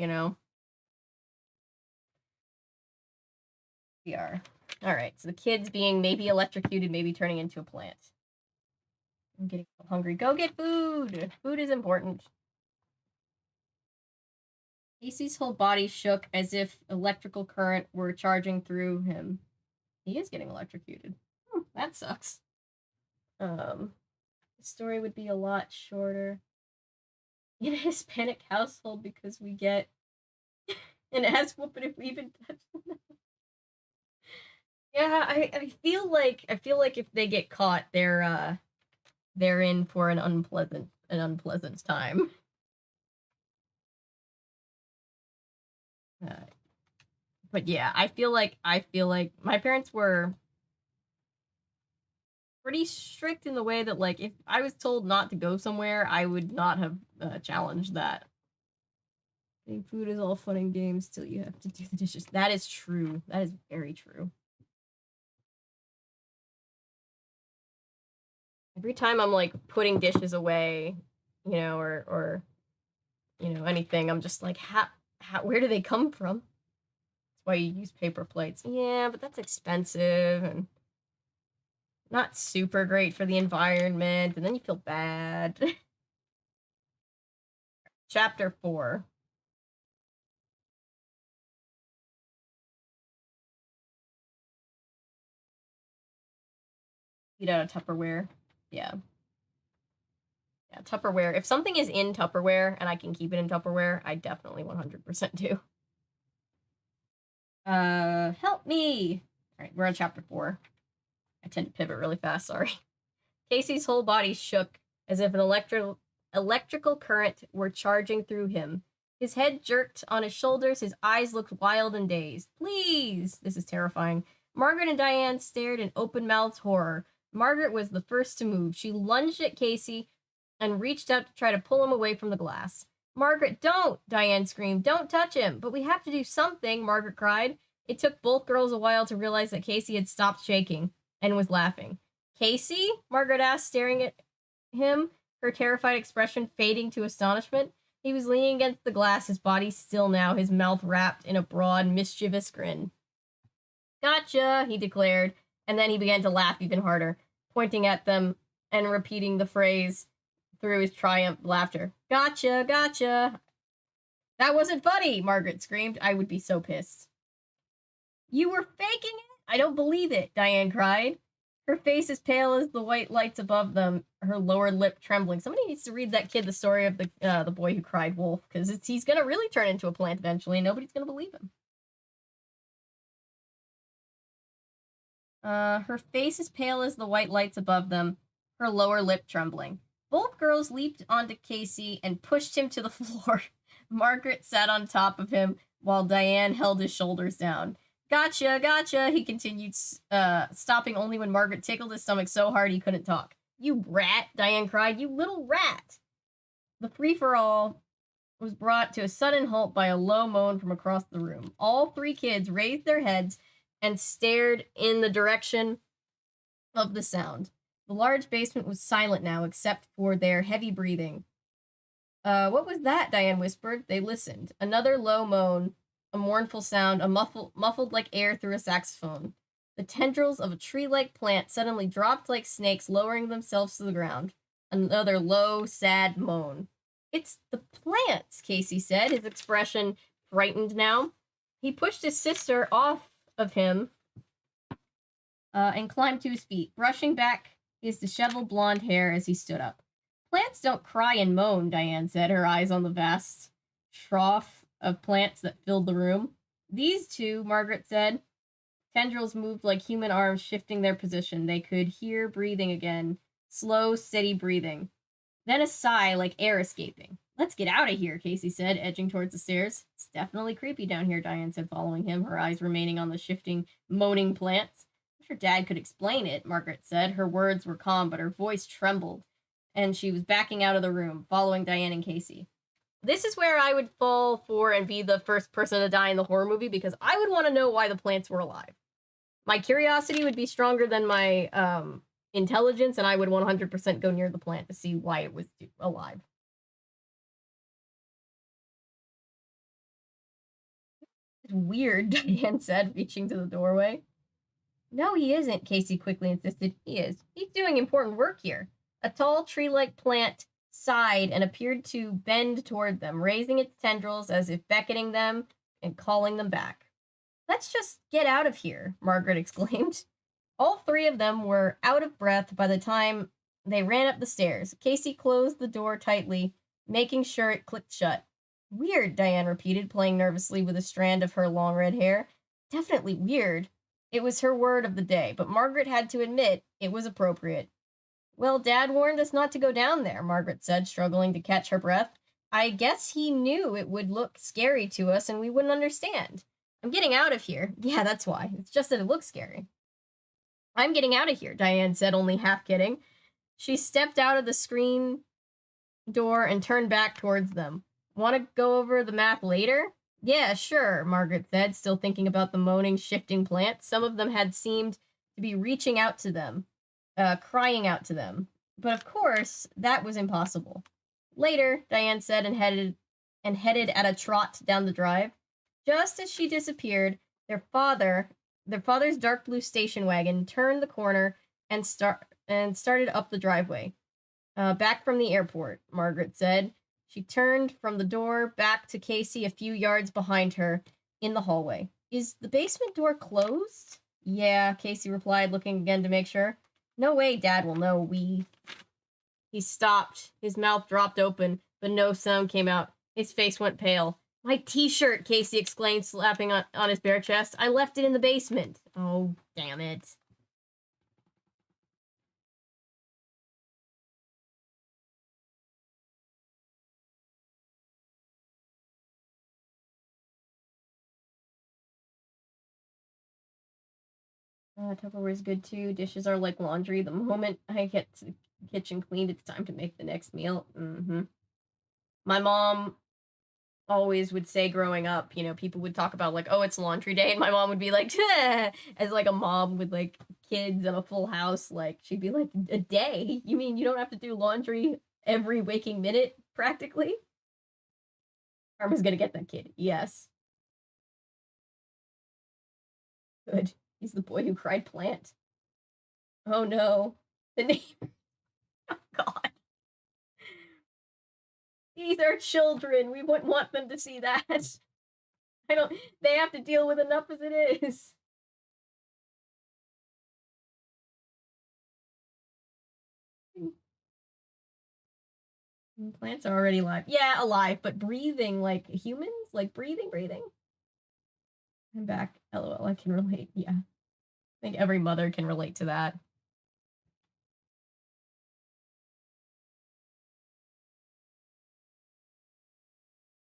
We are. All right, so the kids being maybe electrocuted, maybe turning into a plant. I'm getting hungry. Go get food! Food is important. Casey's whole body shook as if electrical current were charging through him. He is getting electrocuted. that sucks. The story would be a lot shorter. In a Hispanic household, because we get an ass whooping if we even touch them. Yeah, I feel like if they get caught, they're in for an unpleasant time. But yeah, I feel like my parents were pretty strict in the way that, like, if I was told not to go somewhere, I would not have challenged that. Getting food is all fun and games till you have to do the dishes. That is true. That is very true. Every time I'm like putting dishes away, you know, or you know, anything, I'm just like, where do they come from? That's why you use paper plates. Yeah, but that's expensive and not super great for the environment, and then you feel bad. Chapter 4. Eat out of Tupperware. Yeah. Yeah, Tupperware. If something is in Tupperware and I can keep it in Tupperware, I definitely 100% do. Help me! Alright, we're on chapter 4. I tend to pivot really fast, sorry. Casey's whole body shook as if an electrical current were charging through him. His head jerked on his shoulders, his eyes looked wild and dazed. Please! This is terrifying. Margaret and Diane stared in open-mouthed horror. Margaret was the first to move. She lunged at Casey and reached out to try to pull him away from the glass. Margaret, don't! Diane screamed. Don't touch him! But we have to do something, Margaret cried. It took both girls a while to realize that Casey had stopped shaking and was laughing. Casey? Margaret asked, staring at him, her terrified expression fading to astonishment. He was leaning against the glass, his body still now, his mouth wrapped in a broad, mischievous grin. Gotcha, he declared, and then he began to laugh even harder, pointing at them and repeating the phrase through his triumph laughter. Gotcha, gotcha. That wasn't funny, Margaret screamed. I would be so pissed. You were faking it? I don't believe it, Diane cried. Her face as pale as the white lights above them, her lower lip trembling. Somebody needs to read that kid the story of the boy who cried wolf, because he's going to really turn into a plant eventually, and nobody's going to believe him. Her face as pale as the white lights above them, her lower lip trembling. Both girls leaped onto Casey and pushed him to the floor. Margaret sat on top of him while Diane held his shoulders down. Gotcha, gotcha, he continued, stopping only when Margaret tickled his stomach so hard he couldn't talk. You rat, Diane cried, you little rat! The free-for-all was brought to a sudden halt by a low moan from across the room. All three kids raised their heads and stared in the direction of the sound. The large basement was silent now, except for their heavy breathing. What was that? Diane whispered. They listened. Another low moan, a mournful sound, a muffled like air through a saxophone. The tendrils of a tree-like plant suddenly dropped like snakes, lowering themselves to the ground. Another low, sad moan. It's the plants, Casey said, his expression frightened now. He pushed his sister off of him and climbed to his feet, brushing back his disheveled blonde hair as he stood up. Plants don't cry and moan, Diane said, her eyes on the vast trough of plants that filled the room. These two, Margaret said. Tendrils moved like human arms, shifting their position. They could hear breathing again. Slow, steady breathing. Then a sigh like air escaping. Let's get out of here, Casey said, edging towards the stairs. It's definitely creepy down here, Diane said, following him, her eyes remaining on the shifting, moaning plants. If her dad could explain it, Margaret said. Her words were calm, but her voice trembled, and she was backing out of the room, following Diane and Casey. This is where I would fall for and be the first person to die in the horror movie, because I would want to know why the plants were alive. My curiosity would be stronger than my intelligence, and I would 100% go near the plant to see why it was alive. It's weird, Diane said, reaching to the doorway. No, he isn't, Casey quickly insisted. He is. He's doing important work here. A tall tree-like plant sighed and appeared to bend toward them, raising its tendrils as if beckoning them and calling them back. Let's just get out of here, Margaret exclaimed. All three of them were out of breath by the time they ran up the stairs. Casey closed the door tightly, making sure it clicked shut. Weird, Diane repeated, playing nervously with a strand of her long red hair. Definitely weird. It was her word of the day, but Margaret had to admit it was appropriate. Well, Dad warned us not to go down there, Margaret said, struggling to catch her breath. I guess he knew it would look scary to us and we wouldn't understand. I'm getting out of here. Yeah, that's why. It's just that it looks scary. I'm getting out of here, Diane said, only half kidding. She stepped out of the screen door and turned back towards them. Want to go over the map later? Yeah, sure, Margaret said, still thinking about the moaning, shifting plants. Some of them had seemed to be reaching out to them, crying out to them. But of course, that was impossible. Later, Diane said, and headed at a trot down the drive. Just as she disappeared, their father's dark blue station wagon turned the corner and started up the driveway. Back from the airport, Margaret said. She turned from the door back to Casey a few yards behind her in the hallway. Is the basement door closed? Yeah, Casey replied, looking again to make sure. No way Dad will know He stopped. His mouth dropped open, but no sound came out. His face went pale. My t-shirt, Casey exclaimed, slapping on his bare chest. I left it in the basement. Oh, damn it. Tupperware is good too. Dishes are like laundry. The moment I get to the kitchen cleaned, it's time to make the next meal. My mom always would say growing up, you know, people would talk about like, oh, it's laundry day, and my mom would be like, as like a mom with like kids and a full house, like she'd be like, a day? You mean you don't have to do laundry every waking minute, practically? Karma's gonna get that kid. Yes. Good. He's the boy who cried plant. Oh no. The name. Oh god. These are children. We wouldn't want them to see that. They have to deal with enough as it is. Plants are already alive. Yeah, alive, but breathing like humans? Like breathing? I'm back. LOL, I can relate. Yeah. I think every mother can relate to that.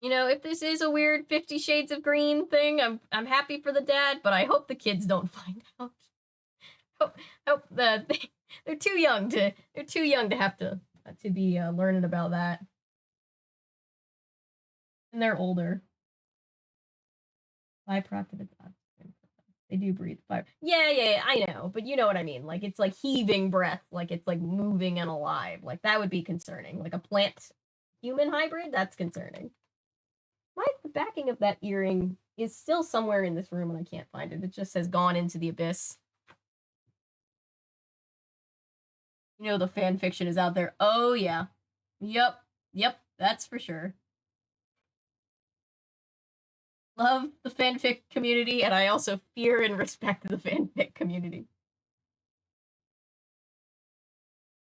You know, if this is a weird 50 Shades of Green thing, I'm happy for the dad, but I hope the kids don't find out. Hope that they're too young to have to be learning about that. And they're older. Byproduct. They do breathe fire. Yeah, I know, but you know what I mean. Like it's like heaving breath, like it's like moving and alive. Like that would be concerning. Like a plant human hybrid, that's concerning. The backing of that earring is still somewhere in this room and I can't find it. It just has gone into the abyss. You know the fan fiction is out there. Oh yeah. Yep, that's for sure. Love the fanfic community, and I also fear and respect the fanfic community.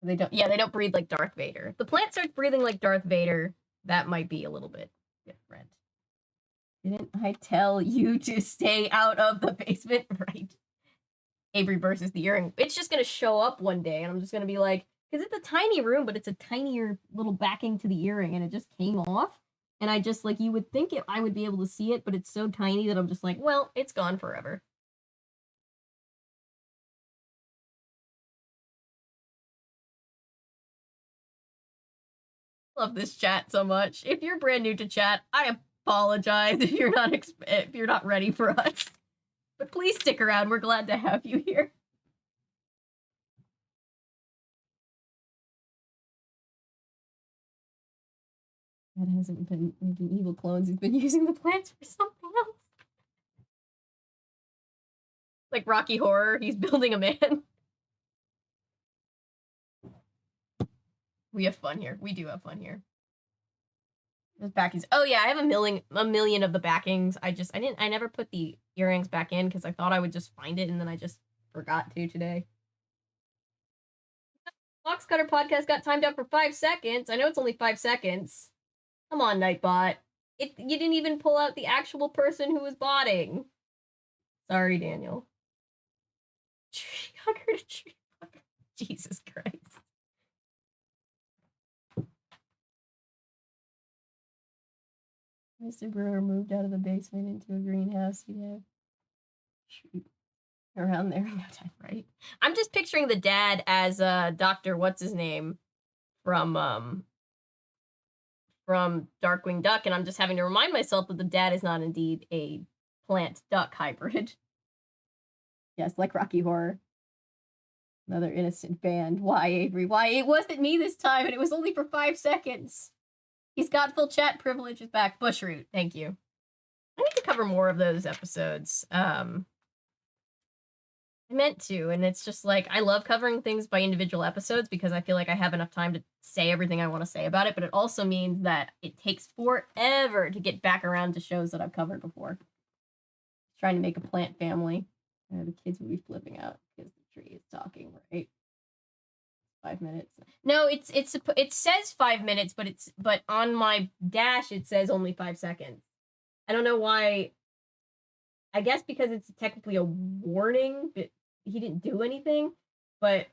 They don't breathe like Darth Vader. If the plant starts breathing like Darth Vader, that might be a little bit different. Didn't I tell you to stay out of the basement? Right. Avery versus the earring. It's just gonna show up one day, and I'm just gonna be like, because it's a tiny room, but it's a tinier little backing to the earring, and it just came off. And I just, like, you would think I would be able to see it, but it's so tiny that I'm just like, well, it's gone forever. Love this chat so much. If you're brand new to chat, I apologize if you're not ready for us. But please stick around. We're glad to have you here. That hasn't been making evil clones. He's been using the plants for something else. Like Rocky Horror, he's building a man. We have fun here. We do have fun here. Those backings. Oh yeah, I have a million of the backings. I never put the earrings back in because I thought I would just find it, and then I just Forgot to today. Box Cutter podcast got timed out for 5 seconds. I know it's only 5 seconds. Come on, Nightbot. You didn't even pull out the actual person who was botting. Sorry, Daniel. Tree hugger to tree hugger. Jesus Christ. Mr. Brewer moved out of the basement into a greenhouse. He'd have shoot around there in no time, right? I'm just picturing the dad as Dr. What's his name from Darkwing Duck, and I'm just having to remind myself that the dad is not indeed a plant duck hybrid. Yes, like Rocky Horror. Another innocent band. Why, Avery? Why? It wasn't me this time, and it was only for 5 seconds. He's got full chat privileges back. Bushroot, thank you. I need to cover more of those episodes. I meant to, and it's just like, I love covering things by individual episodes because I feel like I have enough time to say everything I want to say about it, but it also means that it takes forever to get back around to shows that I've covered before. Trying to make a plant family. The kids will be flipping out because the tree is talking, right? 5 minutes. No, it says 5 minutes, but on my dash it says only 5 seconds. I don't know why. I guess because it's technically a warning, but he didn't do anything. But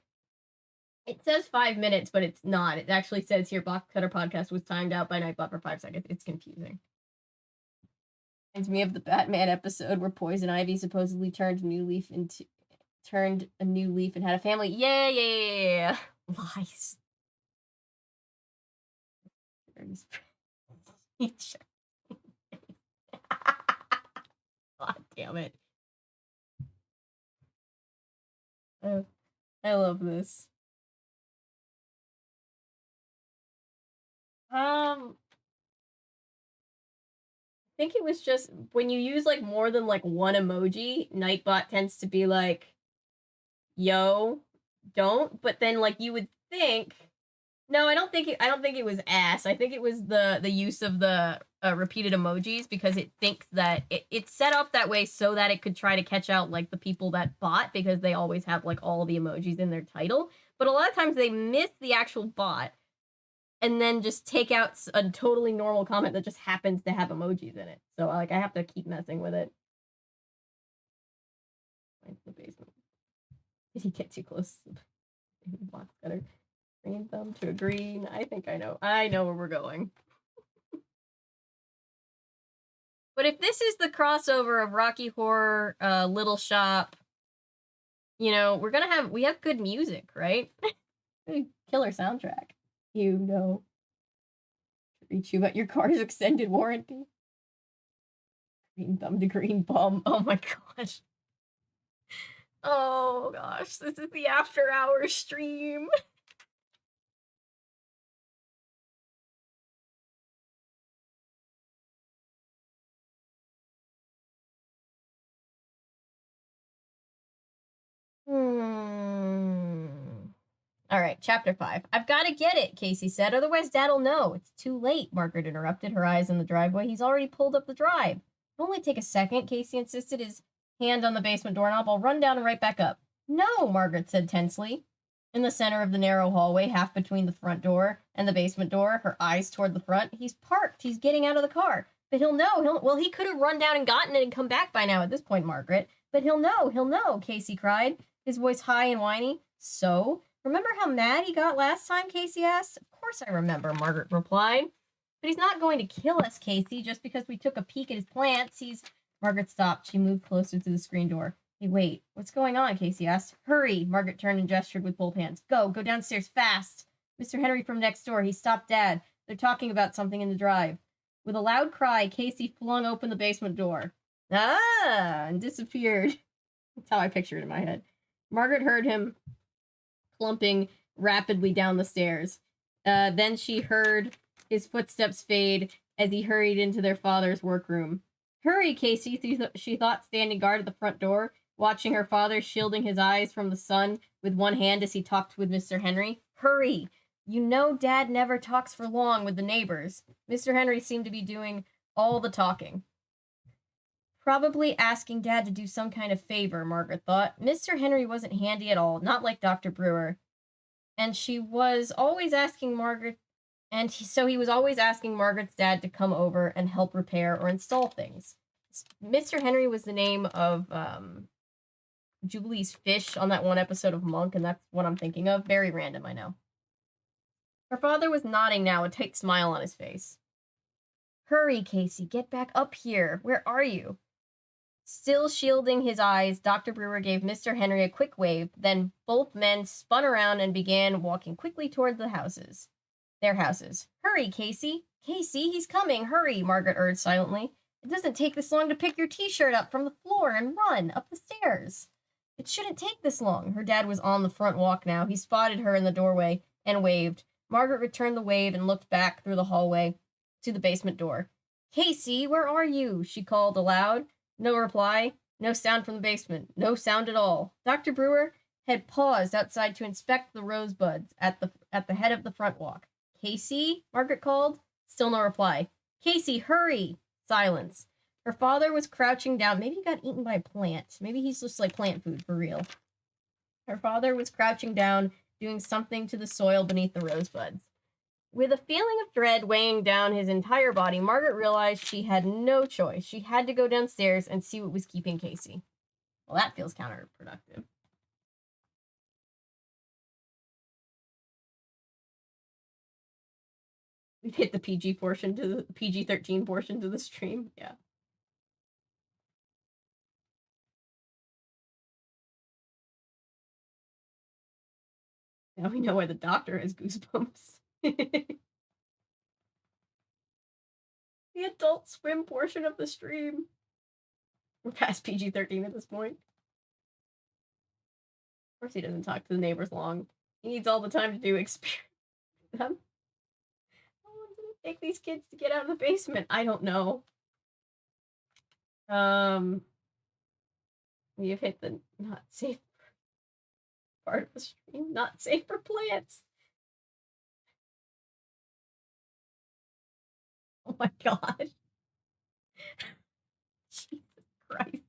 it says 5 minutes, but it's not. It actually says here, Box Cutter podcast was timed out by Nightbot for 5 seconds. It's confusing. Reminds me of the Batman episode where Poison Ivy supposedly turned a new leaf and had a family. Yeah. Lies. God damn it. Oh, I love this. I think it was just when you use like more than like one emoji, Nightbot tends to be like, yo, don't. But then like you would think, no, I don't think it was ass. I think it was the use of the repeated emojis because it thinks that it's set up that way so that it could try to catch out like the people that bot because they always have like all the emojis in their title. But a lot of times they miss the actual bot and then just take out a totally normal comment that just happens to have emojis in it. So like I have to keep messing with it. Into the basement. Did he get too close? Box Cutter. Green thumb to a green. I think I know. I know where we're going. But if this is the crossover of Rocky Horror, Little Shop, you know, we have good music, right? Killer soundtrack. You know. Reach you about your car's extended warranty. Green thumb to green bum. Oh my gosh. Oh gosh, this is the after hours stream. All right, chapter 5. I've got to get it, Casey said. Otherwise, Dad'll know. It's too late, Margaret interrupted, her eyes in the driveway. He's already pulled up the drive. It'll only take a second, Casey insisted, his hand on the basement doorknob. I'll run down and right back up. No, Margaret said tensely. In the center of the narrow hallway, half between the front door and the basement door, her eyes toward the front. He's parked. He's getting out of the car. But he'll know. Well, he could have run down and gotten it and come back by now at this point, Margaret. But he'll know, Casey cried, his voice high and whiny. So? Remember how mad he got last time, Casey asked. Of course I remember, Margaret replied. But he's not going to kill us, Casey, just because we took a peek at his plants. Margaret stopped. She moved closer to the screen door. Hey, wait. What's going on, Casey asked. Hurry, Margaret turned and gestured with both hands. Go downstairs, fast. Mr. Henry from next door. He stopped Dad. They're talking about something in the drive. With a loud cry, Casey flung open the basement door. And disappeared. That's how I picture it in my head. Margaret heard him clumping rapidly down the stairs. Then she heard his footsteps fade as he hurried into their father's workroom. Hurry, Casey, she thought, standing guard at the front door, watching her father shielding his eyes from the sun with one hand as he talked with Mr. Henry. Hurry! You know Dad never talks for long with the neighbors. Mr. Henry seemed to be doing all the talking. Probably asking Dad to do some kind of favor, Margaret thought. Mr. Henry wasn't handy at all, not like Dr. Brewer. And she was always asking Margaret, so he was always asking Margaret's dad to come over and help repair or install things. Mr. Henry was the name of Julie's fish on that one episode of Monk, and that's what I'm thinking of. Very random, I know. Her father was nodding now, a tight smile on his face. Hurry, Casey, get back up here. Where are you? Still shielding his eyes, Dr. Brewer gave Mr. Henry a quick wave, then both men spun around and began walking quickly toward their houses. Hurry, Casey. Casey, he's coming. Hurry, Margaret urged silently. It doesn't take this long to pick your t-shirt up from the floor and run up the stairs. It shouldn't take this long. Her dad was on the front walk now. He spotted her in the doorway and waved. Margaret returned the wave and looked back through the hallway to the basement door. Casey, where are you? She called aloud. No reply. No sound from the basement. No sound at all. Dr. Brewer had paused outside to inspect the rosebuds at the head of the front walk. Casey? Margaret called. Still no reply. Casey, hurry! Silence. Her father was crouching down. Maybe he got eaten by a plant. Maybe he's just like plant food for real. Her father was crouching down, doing something to the soil beneath the rosebuds. With a feeling of dread weighing down his entire body, Margaret realized she had no choice. She had to go downstairs and see what was keeping Casey. Well, that feels counterproductive. We've hit the PG-13 portion to the stream. Yeah. Now we know why the doctor has goosebumps. The Adult Swim portion of the stream. We're past PG-13 at this point. Of course he doesn't talk to the neighbors long. He needs all the time to do experience with them. How long did it take these kids to get out of the basement? I don't know. We have hit the not safe part of the stream. Not safe for plants. Oh my god. Jesus Christ.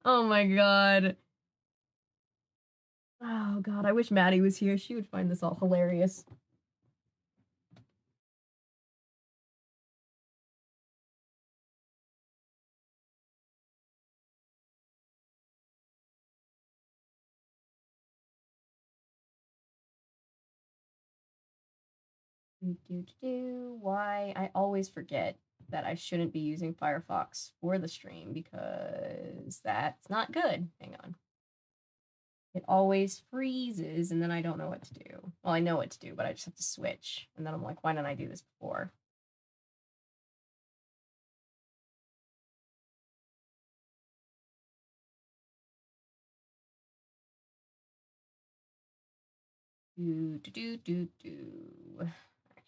Oh my god. Oh god, I wish Maddie was here. She would find this all hilarious. Why? I always forget that I shouldn't be using Firefox for the stream because that's not good. Hang on. It always freezes and then I don't know what to do. Well, I know what to do, but I just have to switch. And then I'm like, why didn't I do this before?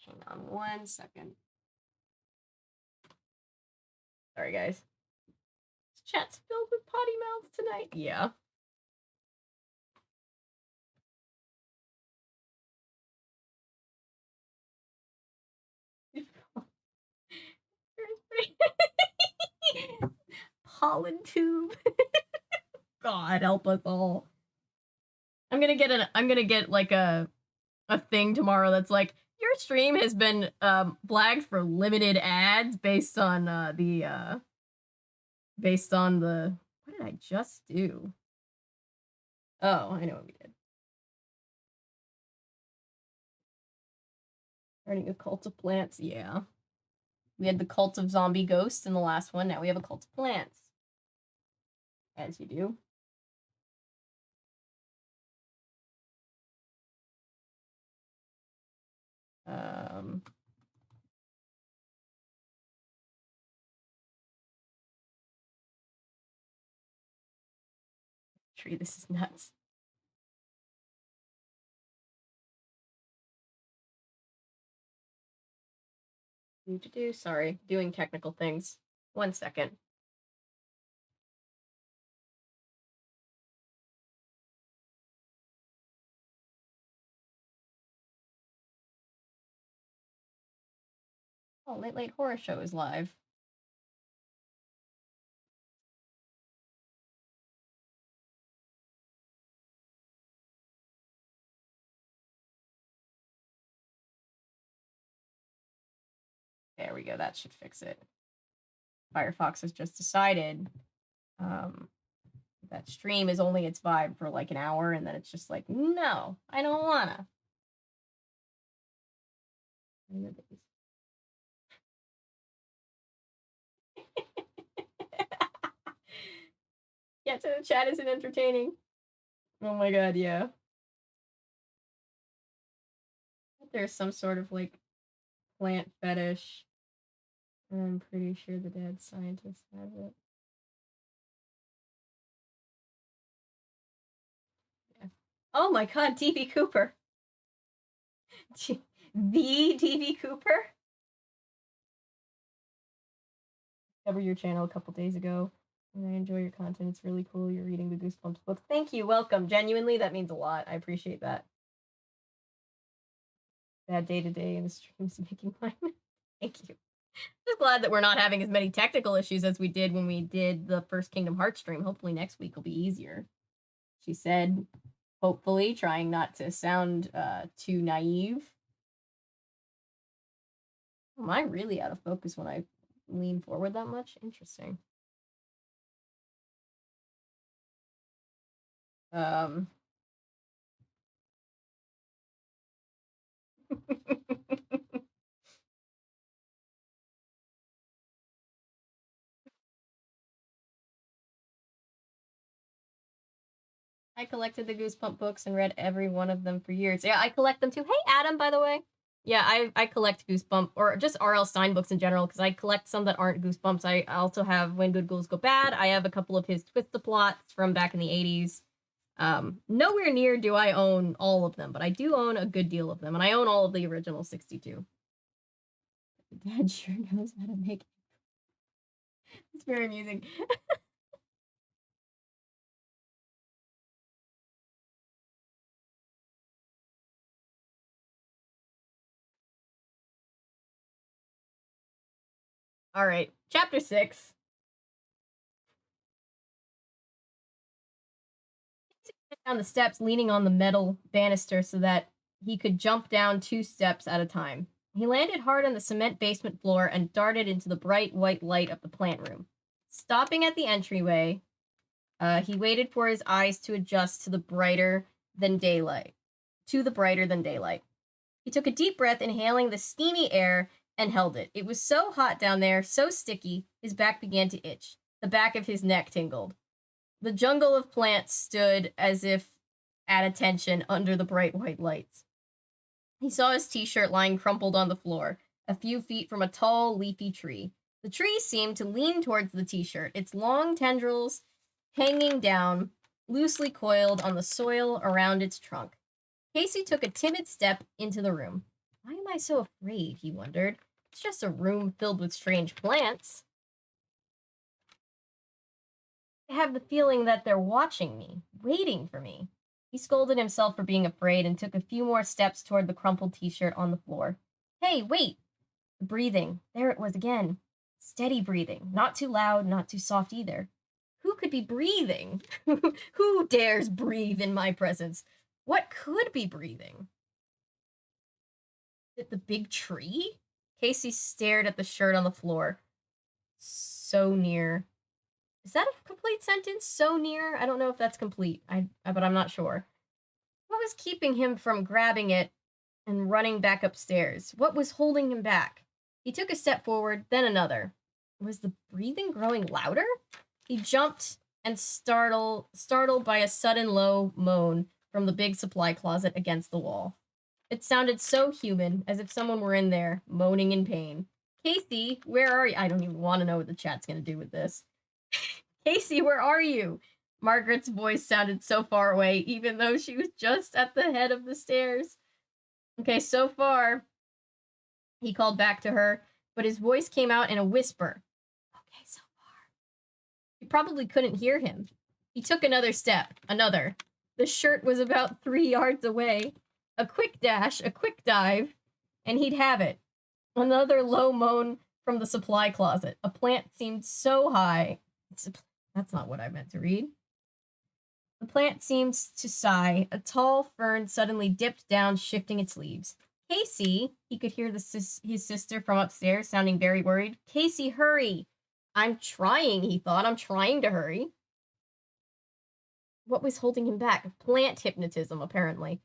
Hang on 1 second. Sorry, guys. This chat's filled with potty mouths tonight. Yeah. Pollen tube. God help us all. I'm gonna get like a thing tomorrow that's like, your stream has been flagged for limited ads based on the what did I just do? Oh, I know what we did. Starting a cult of plants, yeah. We had the cult of zombie ghosts in the last one. Now we have a cult of plants. As you do. Tree, this is nuts. Sorry, doing technical things. 1 second. Oh, Late Late Horror Show is live. There we go. That should fix it. Firefox has just decided that stream is only its vibe for like an hour, and then it's just like, no, I don't wanna. Yeah, so the chat isn't entertaining. Oh my god, yeah. There's some sort of like plant fetish. I'm pretty sure the dead scientist has it. Yeah. Oh my god, D.B. Cooper. The D.B. Cooper? Cover your channel a couple days ago, and I enjoy your content. It's really cool. You're reading the Goosebumps books. Thank you. Welcome. Genuinely, that means a lot. I appreciate that. Bad day today, and the stream's making mine. Thank you. Just glad that we're not having as many technical issues as we did when we did the first Kingdom Hearts stream. Hopefully next week will be easier. She said, hopefully, trying not to sound too naive. Am I really out of focus when I lean forward that much? Interesting. I collected the Goosebump books and read every one of them for years. Yeah, I collect them too. Hey, Adam, by the way. Yeah, I collect Goosebump, or just R.L. Stine books in general, because I collect some that aren't Goosebumps. I also have When Good Ghouls Go Bad. I have a couple of his Twist the Plots from back in the 80s. Nowhere near do I own all of them, but I do own a good deal of them, and I own all of the original 62. Dad sure knows how to make it. It's very amusing. All right, chapter 6. Down the steps, leaning on the metal banister so that he could jump down 2 steps at a time. He landed hard on the cement basement floor and darted into the bright white light of the plant room. Stopping at the entryway, he waited for his eyes to adjust to the brighter than daylight. He took a deep breath, inhaling the steamy air, and held it. It was so hot down there, so sticky, his back began to itch. The back of his neck tingled. The jungle of plants stood as if at attention under the bright white lights. He saw his t-shirt lying crumpled on the floor, a few feet from a tall, leafy tree. The tree seemed to lean towards the t-shirt, its long tendrils hanging down, loosely coiled on the soil around its trunk. Casey took a timid step into the room. Why am I so afraid, he wondered. It's just a room filled with strange plants. I have the feeling that they're watching me, waiting for me. He scolded himself for being afraid and took a few more steps toward the crumpled t-shirt on the floor. Hey, wait! The breathing. There it was again. Steady breathing. Not too loud, not too soft either. Who could be breathing? Who dares breathe in my presence? What could be breathing? Is it the big tree? Casey stared at the shirt on the floor. So near. Is that a complete sentence? So near? I don't know if that's complete, but I'm not sure. What was keeping him from grabbing it and running back upstairs? What was holding him back? He took a step forward, then another. Was the breathing growing louder? He jumped and startled by a sudden low moan from the big supply closet against the wall. It sounded so human, as if someone were in there, moaning in pain. Casey, where are you? I don't even want to know what the chat's going to do with this. Casey, where are you? Margaret's voice sounded so far away, even though she was just at the head of the stairs. Okay, so far, he called back to her, but his voice came out in a whisper. Okay, so far. She probably couldn't hear him. He took another step, another. The shirt was about 3 yards away. A quick dash, a quick dive, and he'd have it. Another low moan from the supply closet. A plant seemed so high. That's not what I meant to read. The plant seemed to sigh. A tall fern suddenly dipped down, shifting its leaves. Casey, he could hear his sister from upstairs sounding very worried. Casey, hurry. I'm trying, he thought. I'm trying to hurry. What was holding him back? Plant hypnotism, apparently.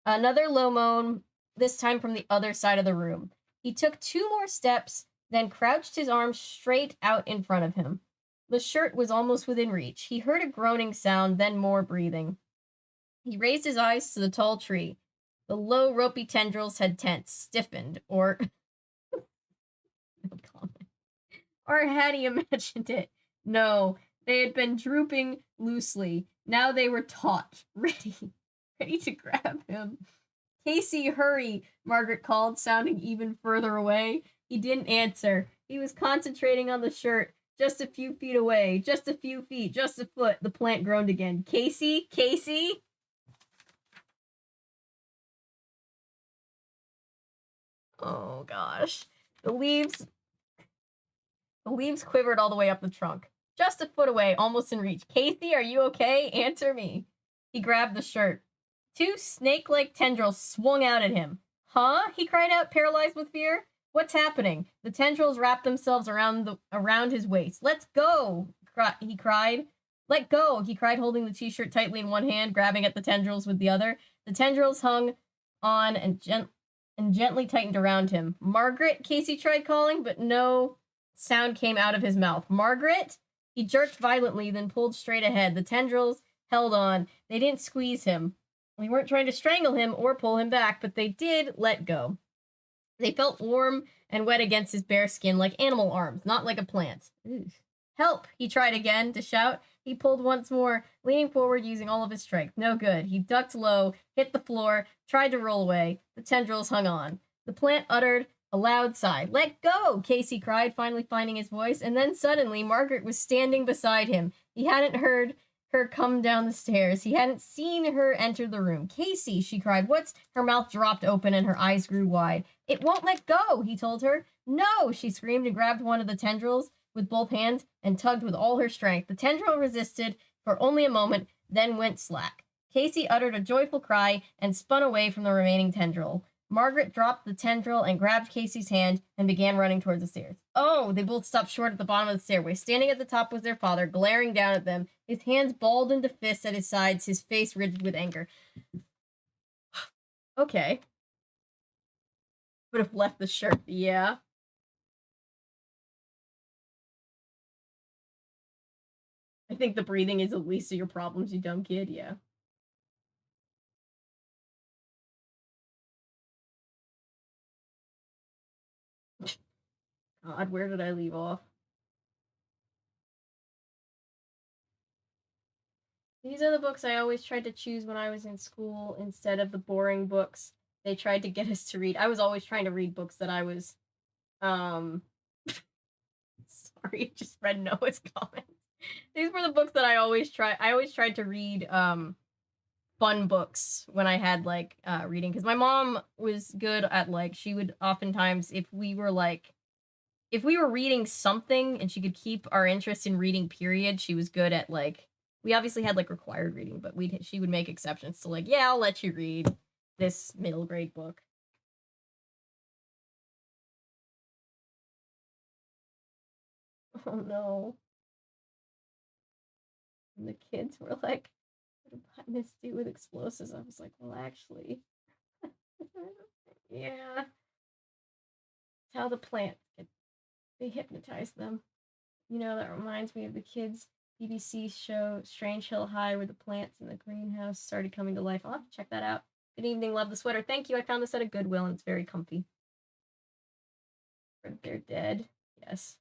Another low moan, this time from the other side of the room. He took 2 more steps, then crouched his arms straight out in front of him. The shirt was almost within reach. He heard a groaning sound, then more breathing. He raised his eyes to the tall tree. The low, ropey tendrils had tensed, stiffened, or... no comment. Or had he imagined it? No, they had been drooping loosely. Now they were taut, ready to grab him. Casey, hurry, Margaret called, sounding even further away. He didn't answer. He was concentrating on the shirt. Just a few feet away. Just a few feet. Just a foot. The plant groaned again. Casey? Casey? Oh, gosh. The leaves quivered all the way up the trunk. Just a foot away, almost in reach. Casey, are you okay? Answer me. He grabbed the shirt. 2 snake-like tendrils swung out at him. Huh? He cried out, paralyzed with fear. What's happening? The tendrils wrapped themselves around his waist. Let's go, he cried. Let go, he cried, holding the t-shirt tightly in one hand, grabbing at the tendrils with the other. The tendrils hung on and gently tightened around him. Margaret, Casey tried calling, but no sound came out of his mouth. Margaret? He jerked violently, then pulled straight ahead. The tendrils held on. They didn't squeeze him. They weren't trying to strangle him or pull him back, but they did let go. They felt warm and wet against his bare skin like animal arms, not like a plant. Oof. Help! He tried again to shout. He pulled once more, leaning forward using all of his strength. No good. He ducked low, hit the floor, tried to roll away. The tendrils hung on. The plant uttered a loud sigh. Let go! Casey cried, finally finding his voice, and then suddenly Margaret was standing beside him. He hadn't heard her come down the stairs. He hadn't seen her enter the room. Casey, she cried. What's... Her mouth dropped open and her eyes grew wide. It won't let go, he told her. No, she screamed and grabbed one of the tendrils with both hands and tugged with all her strength. The tendril resisted for only a moment, then went slack. Casey uttered a joyful cry and spun away from the remaining tendril. Margaret dropped the tendril and grabbed Casey's hand and began running towards the stairs. Oh, they both stopped short at the bottom of the stairway. Standing at the top was their father, glaring down at them, his hands balled into fists at his sides, his face rigid with anger. Okay. Would have left the shirt, yeah. I think the breathing is the least of your problems, you dumb kid, yeah. God, where did I leave off? These are the books I always tried to choose when I was in school instead of the boring books they tried to get us to read. I was always trying to read books that I was, sorry, I just read Noah's comments. These were the books that I always tried to read, fun books when I had, like, reading. Because my mom was good at, like, she would oftentimes, if we were reading something and she could keep our interest in reading, period, she was good at, like, we obviously had, like, required reading, but she would make exceptions to, like, yeah, I'll let you read this middle grade book. Oh, no. And the kids were like, what did botanists do with explosives? I was like, well, actually, yeah. That's how the plants they hypnotize them. You know, that reminds me of the kids' BBC show Strange Hill High, where the plants in the greenhouse started coming to life. I'll have to check that out. Good evening, love the sweater. Thank you. I found this at a Goodwill and it's very comfy. They're dead. Yes.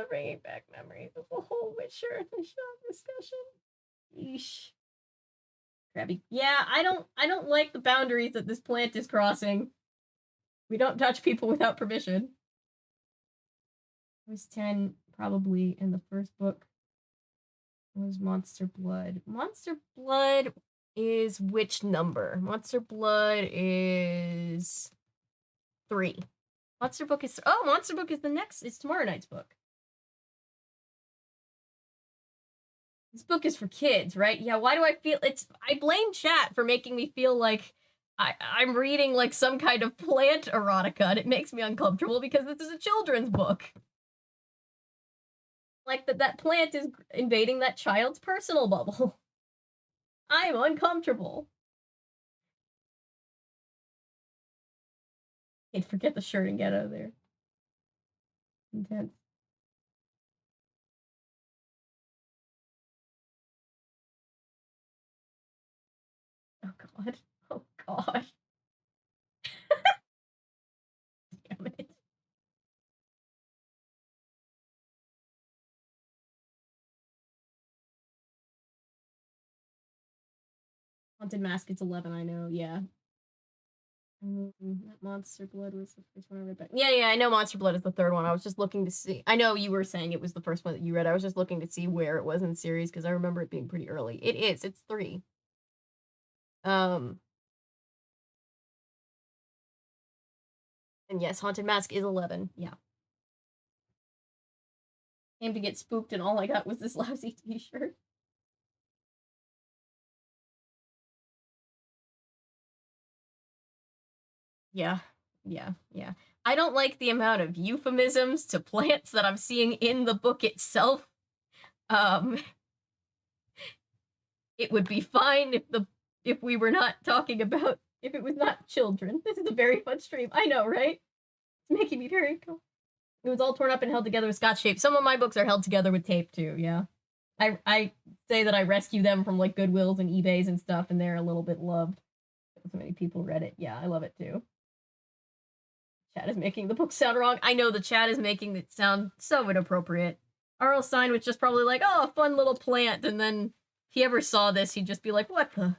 Bringing back memories of the whole Witcher and the shop discussion. Yeesh. Crabby. Yeah, I don't like the boundaries that this plant is crossing. We don't touch people without permission. I was 10, probably, in the first book was Monster Blood. Monster Blood is which number? Monster Blood is 3. Monster Book is... Oh, Monster Book is the next... It's tomorrow night's book. This book is for kids, right? Yeah, why do I feel I blame chat for making me feel like I'm reading like some kind of plant erotica, and it makes me uncomfortable because this is a children's book. Like that plant is invading that child's personal bubble. I'm uncomfortable. Can't forget the shirt and get out of there. Intense. Oh god. Oh god. Damn it. Haunted Mask, it's 11, I know, yeah. That Monster Blood was the first one I read back. Yeah, I know Monster Blood is the third one. I was just looking to see. I know you were saying it was the first one that you read. I was just looking to see where it was in the series because I remember it being pretty early. It is. It's 3. And yes, Haunted Mask is 11. Yeah. Came to get spooked, and all I got was this lousy T-shirt. Yeah. I don't like the amount of euphemisms to plants that I'm seeing in the book itself. It would be fine if we were not talking about if it was not children. This is a very fun stream. I know, right? It's making me very cool. It was all torn up and held together with scotch tape. Some of my books are held together with tape too, yeah. I say that I rescue them from like Goodwills and eBays and stuff, and they're a little bit loved. So many people read it. Yeah, I love it too. Chat is making the book sound wrong. I know the chat is making it sound so inappropriate. R.L. Stein was just probably like, oh, a fun little plant, and then if he ever saw this, he'd just be like, what the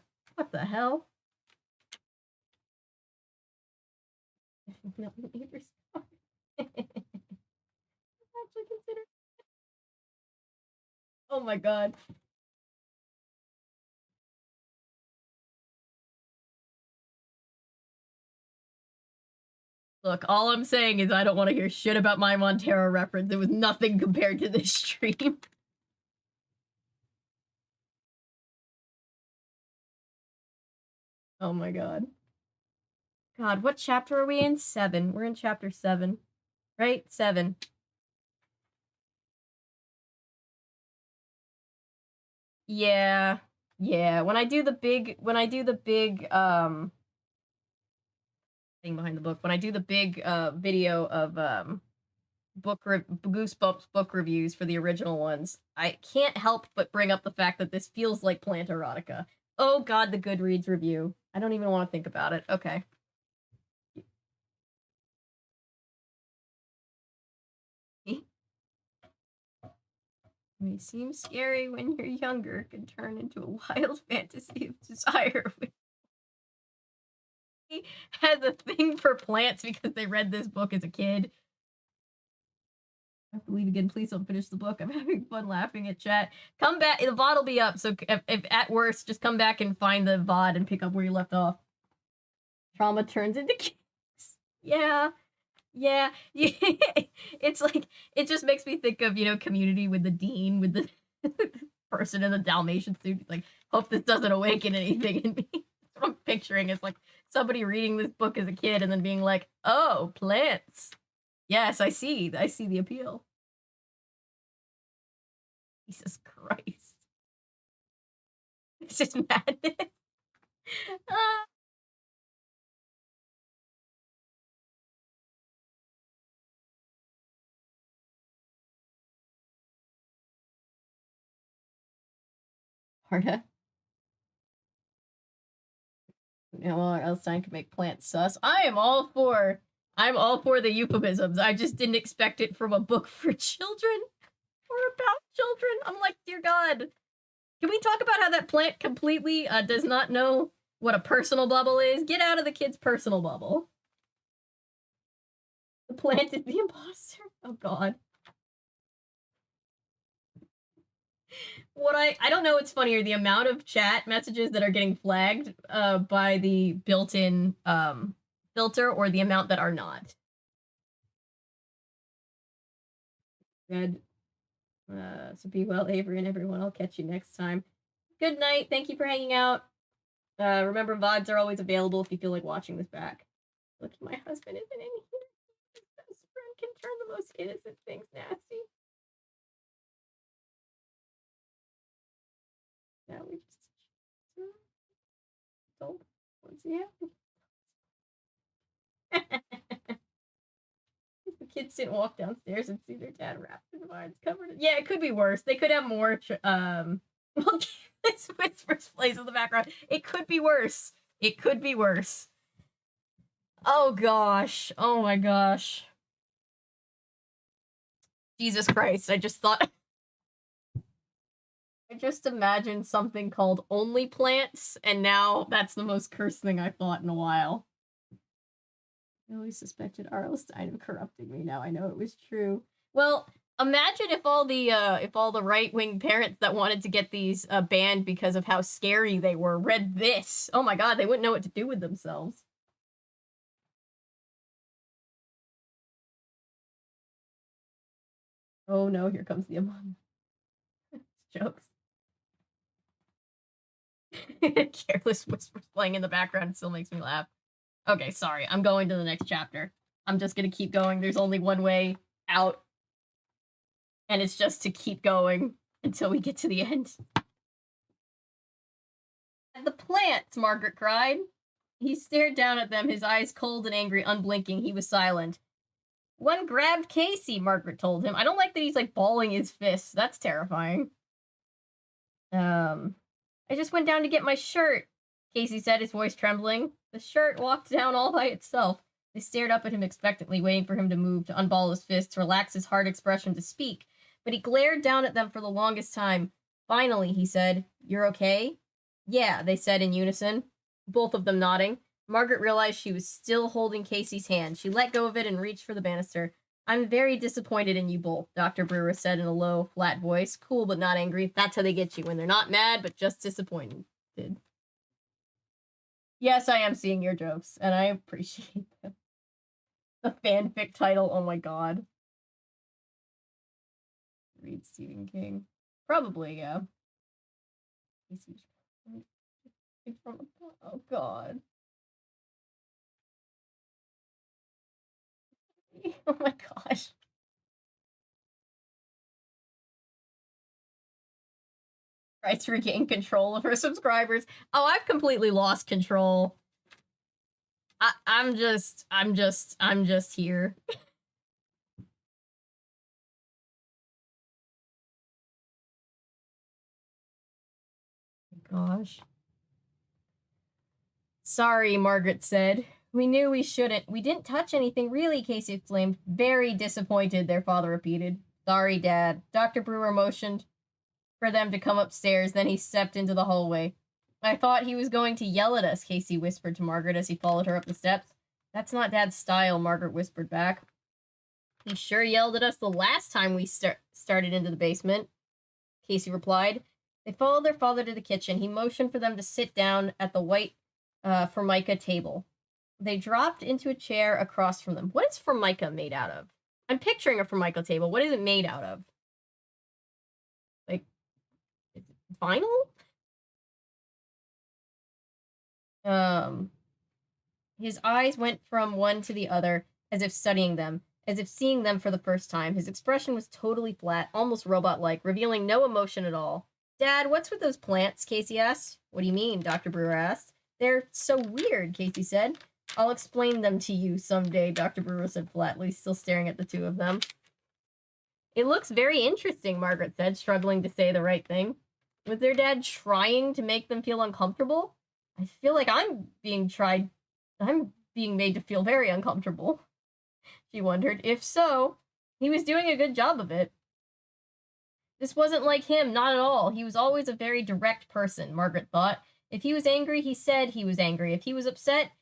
hell? No, actually consider. Oh my god. Look, all I'm saying is I don't want to hear shit about my Montero reference. It was nothing compared to this stream. Oh my god. God, what chapter are we in? 7. We're in chapter 7. Right? 7. Yeah. When I do the big thing behind the book, when I do the big video of Goosebumps book reviews for the original ones, I can't help but bring up the fact that this feels like plant erotica. Oh god, the Goodreads review. I don't even want to think about it. Okay. May seem scary when you're younger, can turn into a wild fantasy of desire. He has a thing for plants because they read this book as a kid. I have to leave again. Please don't finish the book. I'm having fun laughing at chat. Come back. The VOD will be up. So if at worst, just come back and find the VOD and pick up where you left off. Trauma turns into kids. Yeah. It's like, it just makes me think of, Community with the dean, with the person in the Dalmatian suit. It's like, hope this doesn't awaken anything in me. That's what I'm picturing. It's like somebody reading this book as a kid and then being like, oh, plants. Yes, I see the appeal. Jesus Christ. It's just madness. Harda. Else time can make plants sus. I'm all for the euphemisms. I just didn't expect it from a book for children or about children. I'm like, dear God. Can we talk about how that plant completely does not know what a personal bubble is? Get out of the kid's personal bubble. The plant is the imposter. Oh God. I don't know what's funnier, the amount of chat messages that are getting flagged by the built-in filter, or the amount that are not. Good. So be well, Avery and everyone. I'll catch you next time. Good night. Thank you for hanging out. Remember, VODs are always available if you feel like watching this back. Look, my husband isn't in here. His best friend can turn the most innocent things nasty. Now we just told once the kids didn't walk downstairs and see their dad wrapped in vines covered in... Yeah, it could be worse. They could have more well, this whispers plays in the background. It could be worse. It could be worse. Oh gosh. Oh my gosh. Jesus Christ. I just thought... I just imagined something called Only Plants, and now that's the most cursed thing I've thought in a while. I always suspected R.L. Stein of corrupting me. Now I know it was true. Well, imagine if all the right-wing parents that wanted to get these banned because of how scary they were read this. Oh my god, they wouldn't know what to do with themselves. Oh no, here comes the Amon. Jokes. Careless whispers playing in the background still makes me laugh. Okay, sorry. I'm going to the next chapter. I'm just gonna keep going. There's only one way out. And it's just to keep going until we get to the end. The plants, Margaret cried. He stared down at them, his eyes cold and angry, unblinking. He was silent. One grabbed Casey, Margaret told him. I don't like that he's, like, balling his fists. That's terrifying. I just went down to get my shirt, Casey said, his voice trembling. The shirt walked down all by itself. They stared up at him expectantly, waiting for him to move, to unball his fist, to relax his hard expression, to speak. But he glared down at them for the longest time. Finally, he said, "You're okay?" "Yeah," they said in unison, both of them nodding. Margaret realized she was still holding Casey's hand. She let go of it and reached for the banister. "I'm very disappointed in you both," Dr. Brewer said in a low, flat voice. Cool, but not angry. That's how they get you, when they're not mad, but just disappointed. Yes, I am seeing your jokes, and I appreciate them. The fanfic title, oh my god. Read Stephen King. Probably, yeah. Oh god. Oh my gosh. Tries to regain control of her subscribers. Oh, I've completely lost control. I'm just here. Gosh. Sorry, Margaret said. We knew we shouldn't. We didn't touch anything, really, Casey exclaimed. Very disappointed, their father repeated. Sorry, Dad. Dr. Brewer motioned for them to come upstairs, then he stepped into the hallway. I thought he was going to yell at us, Casey whispered to Margaret as he followed her up the steps. That's not Dad's style, Margaret whispered back. He sure yelled at us the last time we started into the basement, Casey replied. They followed their father to the kitchen. He motioned for them to sit down at the white Formica table. They dropped into a chair across from them. What is Formica made out of? I'm picturing a Formica table. What is it made out of? Like, vinyl? His eyes went from one to the other, as if studying them, as if seeing them for the first time. His expression was totally flat, almost robot-like, revealing no emotion at all. Dad, what's with those plants? Casey asked. What do you mean? Dr. Brewer asked. They're so weird, Casey said. I'll explain them to you someday, Dr. Brewer said flatly, still staring at the two of them. It looks very interesting, Margaret said, struggling to say the right thing. Was their dad trying to make them feel uncomfortable? I feel like I'm being made to feel very uncomfortable, she wondered. If so, he was doing a good job of it. This wasn't like him, not at all. He was always a very direct person, Margaret thought. If he was angry, he said he was angry. If he was upset,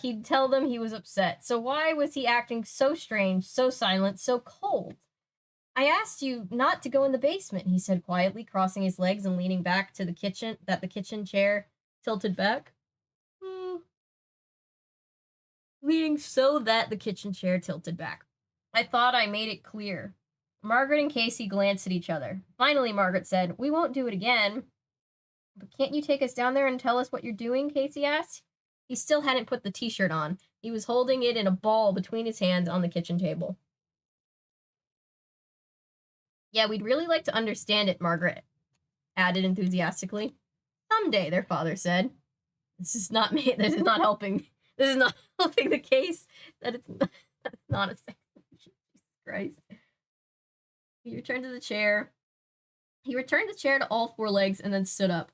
he'd tell them he was upset. So why was he acting so strange, so silent, so cold? I asked you not to go in the basement, he said quietly, crossing his legs and leaning back to the kitchen chair tilted back. Leaning so that the kitchen chair tilted back. I thought I made it clear. Margaret and Casey glanced at each other. Finally, Margaret said, "We won't do it again." "But can't you take us down there and tell us what you're doing?" Casey asked. He still hadn't put the t-shirt on. He was holding it in a ball between his hands on the kitchen table. "Yeah, we'd really like to understand it," Margaret added enthusiastically. "Someday," their father said. This is not helping. This is not helping the case that that's not a sex. Jesus Christ. He returned the chair to all four legs and then stood up.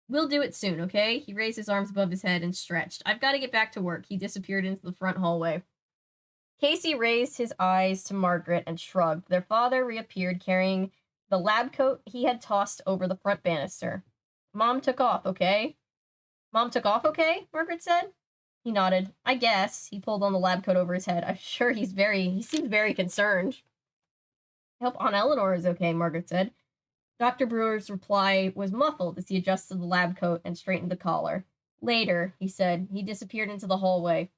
"We'll do it soon, okay?" He raised his arms above his head and stretched. "I've got to get back to work." He disappeared into the front hallway. Casey raised his eyes to Margaret and shrugged. Their father reappeared carrying the lab coat he had tossed over the front banister. Mom took off, okay?" Margaret said. He nodded. "I guess." He pulled on the lab coat over his head. I'm sure he seemed very concerned. "I hope Aunt Eleanor is okay," Margaret said. Dr. Brewer's reply was muffled as he adjusted the lab coat and straightened the collar. "Later," he said. He disappeared into the hallway.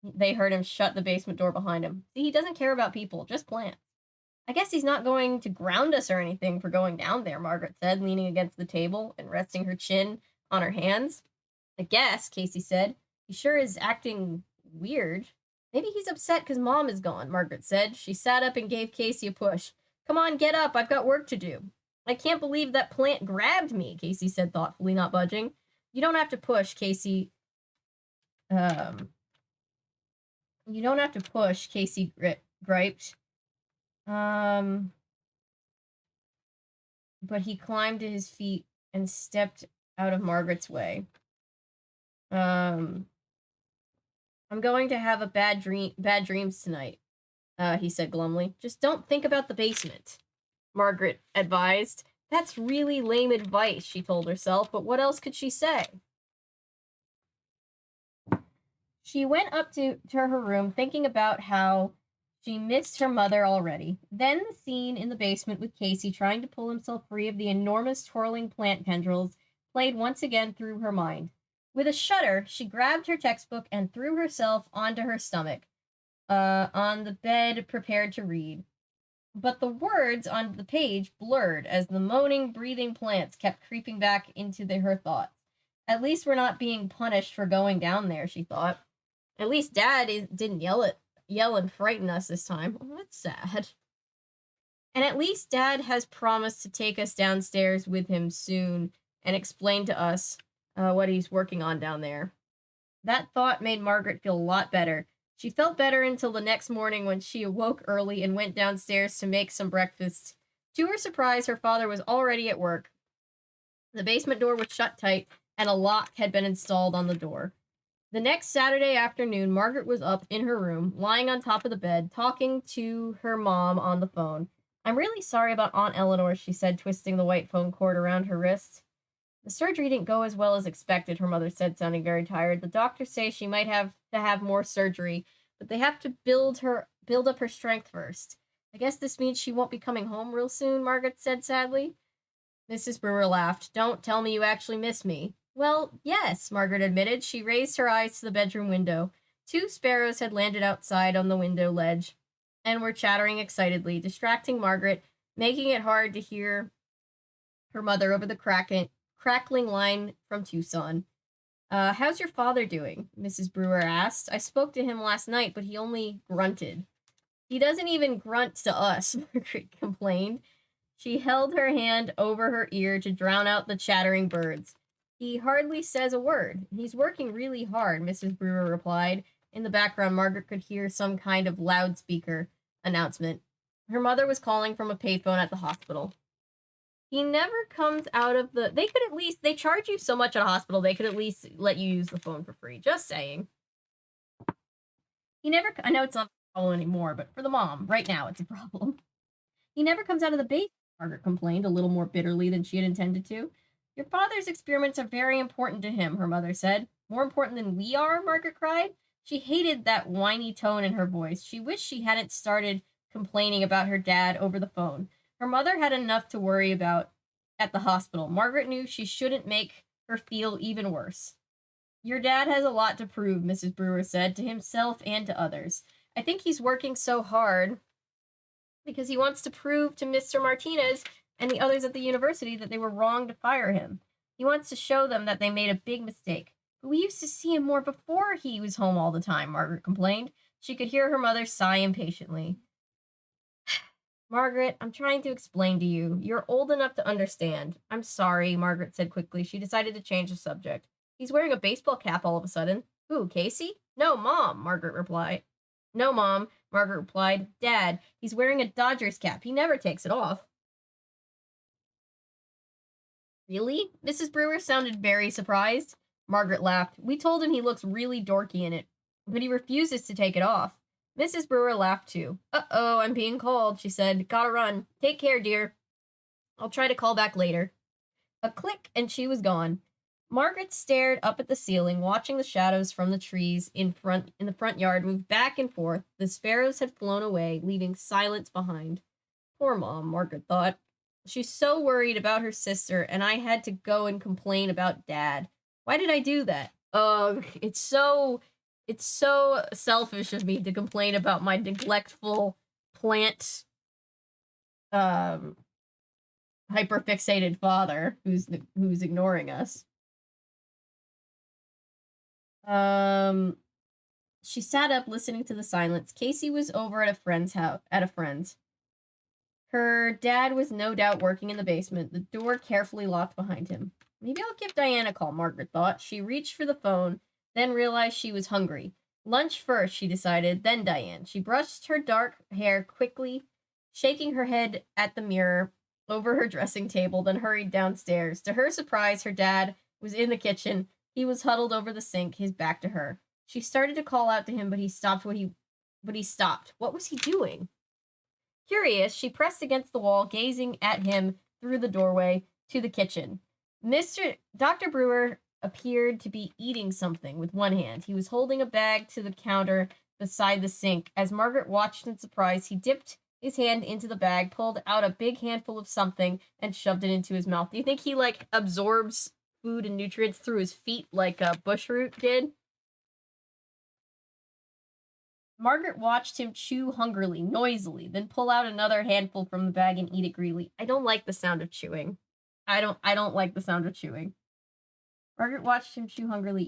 They heard him shut the basement door behind him. See, he doesn't care about people, just plants. "I guess he's not going to ground us or anything for going down there," Margaret said, leaning against the table and resting her chin on her hands. "I guess," Casey said. "He sure is acting weird." "Maybe he's upset because Mom is gone," Margaret said. She sat up and gave Casey a push. "Come on, get up. I've got work to do." "I can't believe that plant grabbed me," Casey said thoughtfully, not budging. "You don't have to push," Casey griped. But he climbed to his feet and stepped out of Margaret's way. "I'm going to have bad dreams tonight," he said glumly. "Just don't think about the basement," Margaret advised. That's really lame advice, she told herself, but what else could she say? She went up to her room, thinking about how she missed her mother already. Then the scene in the basement with Casey trying to pull himself free of the enormous twirling plant tendrils played once again through her mind. With a shudder, she grabbed her textbook and threw herself onto her stomach, on the bed, prepared to read. But the words on the page blurred as the moaning, breathing plants kept creeping back into her thoughts. At least we're not being punished for going down there, she thought. At least Dad didn't yell and frighten us this time. Oh, that's sad. And at least Dad has promised to take us downstairs with him soon and explain to us what he's working on down there. That thought made Margaret feel a lot better. She felt better until the next morning when she awoke early and went downstairs to make some breakfast. To her surprise, her father was already at work. The basement door was shut tight, and a lock had been installed on the door. The next Saturday afternoon, Margaret was up in her room, lying on top of the bed, talking to her mom on the phone. "I'm really sorry about Aunt Eleanor," she said, twisting the white phone cord around her wrist. "The surgery didn't go as well as expected," her mother said, sounding very tired. "The doctors say she might have to have more surgery, but they have to build up her strength first. I guess this means she won't be coming home real soon," Margaret said sadly. Mrs. Brewer laughed. "Don't tell me you actually miss me." "Well, yes," Margaret admitted. She raised her eyes to the bedroom window. 2 sparrows had landed outside on the window ledge and were chattering excitedly, distracting Margaret, making it hard to hear her mother over the crackling line from Tucson. How's your father doing?" Mrs. Brewer asked. "I spoke to him last night, but he only grunted." "He doesn't even grunt to us," Margaret complained. She held her hand over her ear to drown out the chattering birds. "He hardly says a word. He's working really hard," Mrs. Brewer replied. In the background, Margaret could hear some kind of loudspeaker announcement. Her mother was calling from a payphone at the hospital. "He never comes out of the..." They charge you so much at a hospital, they could at least let you use the phone for free. Just saying. I know it's not a problem anymore, but for the mom, right now, it's a problem. "He never comes out of the basement," Margaret complained, a little more bitterly than she had intended to. "Your father's experiments are very important to him," her mother said. "More important than we are?" Margaret cried. She hated that whiny tone in her voice. She wished she hadn't started complaining about her dad over the phone. Her mother had enough to worry about at the hospital. Margaret knew she shouldn't make her feel even worse. "Your dad has a lot to prove," Mrs. Brewer said, to himself and to others. "I think he's working so hard because he wants to prove to Mr. Martinez and the others at the university that they were wrong to fire him. He wants to show them that they made a big mistake. But we used to see him more before he was home all the time, Margaret complained. She could hear her mother sigh impatiently. Margaret, I'm trying to explain to you. You're old enough to understand. I'm sorry, Margaret said quickly. She decided to change the subject. He's wearing a baseball cap all of a sudden. Who, Casey? No, Mom, Margaret replied. No, Mom, Margaret replied. Dad, he's wearing a Dodgers cap. He never takes it off. Really? Mrs. Brewer sounded very surprised. Margaret laughed. We told him he looks really dorky in it, but he refuses to take it off. Mrs. Brewer laughed too. Uh-oh, I'm being called, she said. Gotta run. Take care, dear. I'll try to call back later. A click, and she was gone. Margaret stared up at the ceiling, watching the shadows from the trees in the front yard move back and forth. The sparrows had flown away, leaving silence behind. Poor Mom, Margaret thought. She's so worried about her sister, and I had to go and complain about Dad. Why did I do that? Ugh, it's so selfish of me to complain about my neglectful plant hyperfixated father who's ignoring us. She sat up listening to the silence. Casey was over at a friend's house. Her dad was no doubt working in the basement, the door carefully locked behind him. Maybe I'll give Diane a call, Margaret thought. She reached for the phone, then realized she was hungry. Lunch first, she decided, then Diane. She brushed her dark hair quickly, shaking her head at the mirror over her dressing table, then hurried downstairs. To her surprise, her dad was in the kitchen. He was huddled over the sink, his back to her. She started to call out to him, but he stopped. What was he doing? Curious, she pressed against the wall, gazing at him through the doorway to the kitchen. Dr. Brewer appeared to be eating something with one hand. He was holding a bag to the counter beside the sink. As Margaret watched in surprise, he dipped his hand into the bag, pulled out a big handful of something, and shoved it into his mouth. Do you think he, absorbs food and nutrients through his feet like a bushroot did? Margaret watched him chew hungrily, noisily, then pull out another handful from the bag and eat it greedily. I don't like the sound of chewing. I don't like the sound of chewing. Margaret watched him chew hungrily,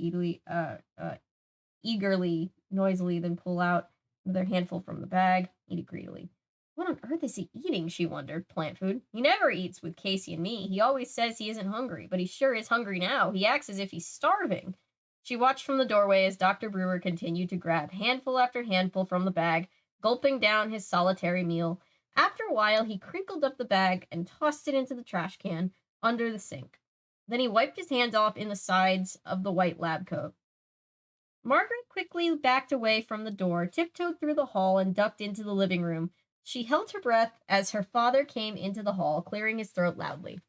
eagerly, noisily, then pull out another handful from the bag, eat it greedily. What on earth is he eating, she wondered. Plant food. He never eats with Casey and me. He always says he isn't hungry, but he sure is hungry now. He acts as if he's starving. She watched from the doorway as Dr. Brewer continued to grab handful after handful from the bag, gulping down his solitary meal. After a while, he crinkled up the bag and tossed it into the trash can under the sink. Then he wiped his hands off in the sides of the white lab coat. Margaret quickly backed away from the door, tiptoed through the hall, and ducked into the living room. She held her breath as her father came into the hall, clearing his throat loudly.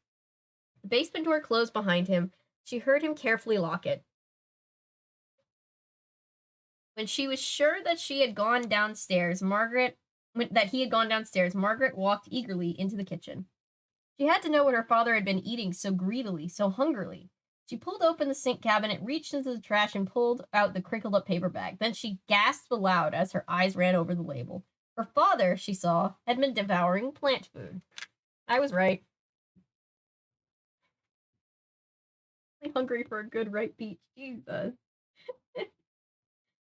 The basement door closed behind him. She heard him carefully lock it. When she was sure that he had gone downstairs, Margaret walked eagerly into the kitchen. She had to know what her father had been eating so greedily, so hungrily. She pulled open the sink cabinet, reached into the trash, and pulled out the crinkled up paper bag. Then she gasped aloud as her eyes ran over the label. Her father, she saw, had been devouring plant food. I was right. I'm hungry for a good ripe peach. Jesus.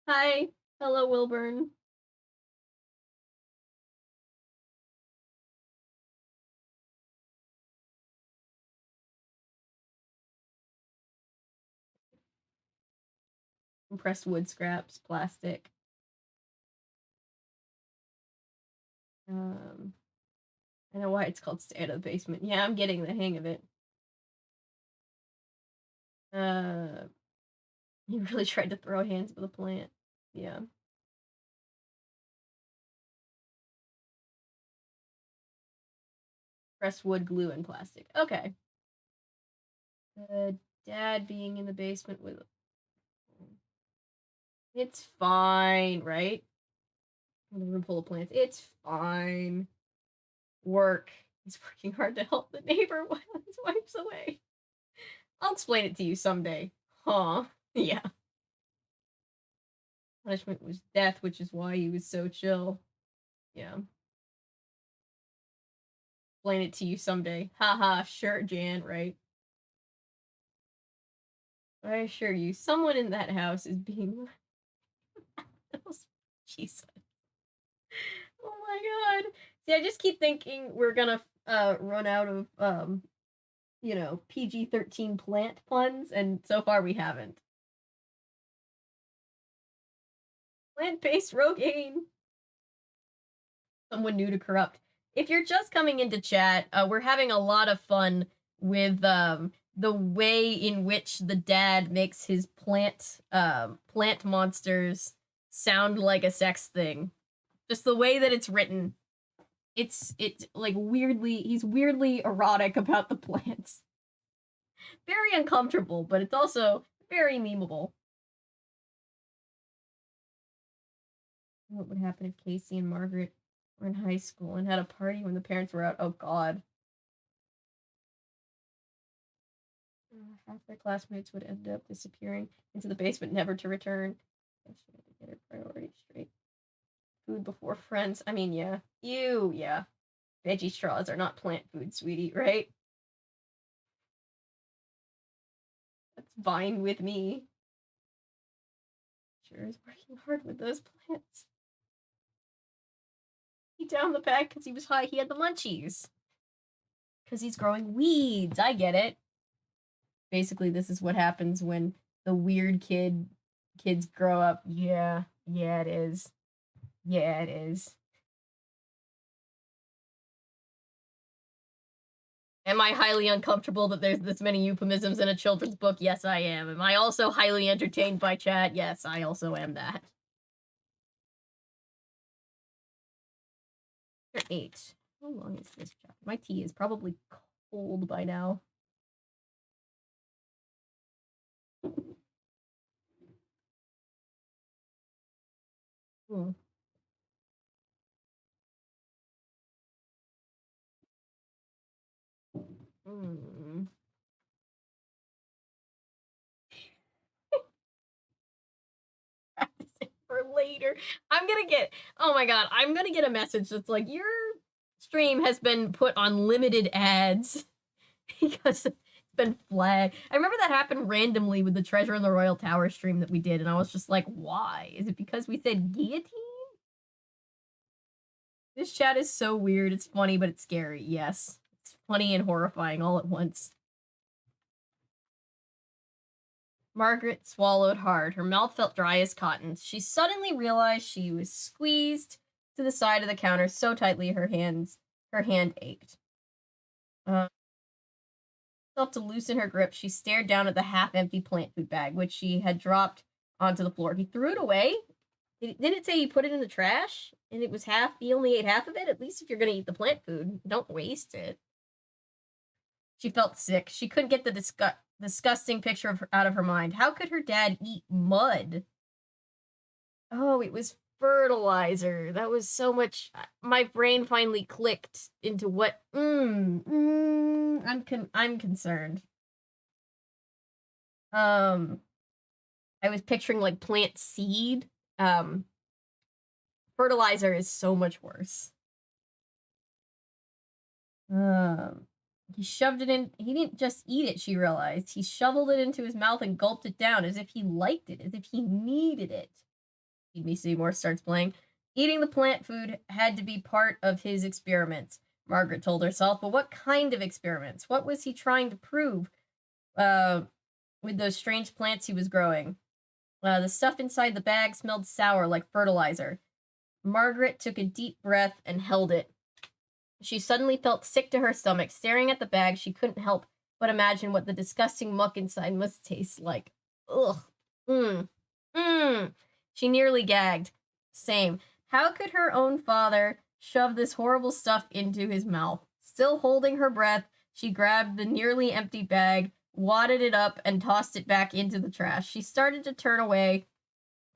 Hi. Hello, Wilburn. Compressed wood scraps, plastic. I know why it's called Stay Out of the Basement. Yeah, I'm getting the hang of it. He really tried to throw hands with a plant. Yeah. Pressed wood, glue, and plastic. Okay. Dad being in the basement with... It's fine, right? With a room full of plants. It's fine. Work. He's working hard to help the neighbor while his wife's away. I'll explain it to you someday. Huh. Yeah. Punishment was death, which is why he was so chill. Yeah. explain it to you someday. Haha, sure, Jan, right? I assure you, someone in that house is being... Jesus. Oh my god. See, I just keep thinking we're gonna run out of PG-13 plant puns, and so far we haven't. Plant-based Rogaine. Someone new to corrupt. If you're just coming into chat, we're having a lot of fun with the way in which the dad makes his plant monsters sound like a sex thing. Just the way that it's written. It's like he's weirdly erotic about the plants. Very uncomfortable, but it's also very memeable. What would happen if Casey and Margaret were in high school and had a party when the parents were out? Oh god. Half their classmates would end up disappearing into the basement, never to return. She had to get her priorities straight. Food before friends. I mean, yeah. Ew, yeah. Veggie straws are not plant food, sweetie, right? That's fine with me. Sure is working hard with those plants. He down the bag because he was high. He had the munchies. Because he's growing weeds. I get it. Basically, this is what happens when the weird kids grow up. Yeah, it is. Yeah, it is. Am I highly uncomfortable that there's this many euphemisms in a children's book? Yes, I am. Am I also highly entertained by chat? Yes, I also am that. 8. How long is this chapter? My tea is probably cold by now. Hmm. Hmm. For later. I'm gonna get, oh my god, I'm gonna get a message that's like, your stream has been put on limited ads because it's been flagged. I remember that happened randomly with the Treasure in the Royal Tower stream that we did, and I was just like, why? Is it because we said guillotine? This chat is so weird. It's funny, but it's scary. Yes. It's funny and horrifying all at once. Margaret swallowed hard. Her mouth felt dry as cotton. She suddenly realized she was squeezed to the side of the counter so tightly her hand ached. To loosen her grip, she stared down at the half-empty plant food bag, which she had dropped onto the floor. He threw it away? Didn't it say he put it in the trash? And it was he only ate half of it? At least if you're gonna eat the plant food, don't waste it. She felt sick. She couldn't get the disgusting picture out of her mind. How could her dad eat mud? Oh, it was fertilizer. That was so much. My brain finally clicked into what. I'm concerned. I was picturing like plant seed. Fertilizer is so much worse. He shoved it in. He didn't just eat it, she realized. He shoveled it into his mouth and gulped it down as if he liked it, as if he needed it. Feed Me Seymour starts playing. Eating the plant food had to be part of his experiments, Margaret told herself. But what kind of experiments? What was he trying to prove with those strange plants he was growing? The stuff inside the bag smelled sour like fertilizer. Margaret took a deep breath and held it. She suddenly felt sick to her stomach. Staring at the bag, she couldn't help but imagine what the disgusting muck inside must taste like. Ugh. She nearly gagged. Same. How could her own father shove this horrible stuff into his mouth? Still holding her breath, she grabbed the nearly empty bag, wadded it up, and tossed it back into the trash. She started to turn away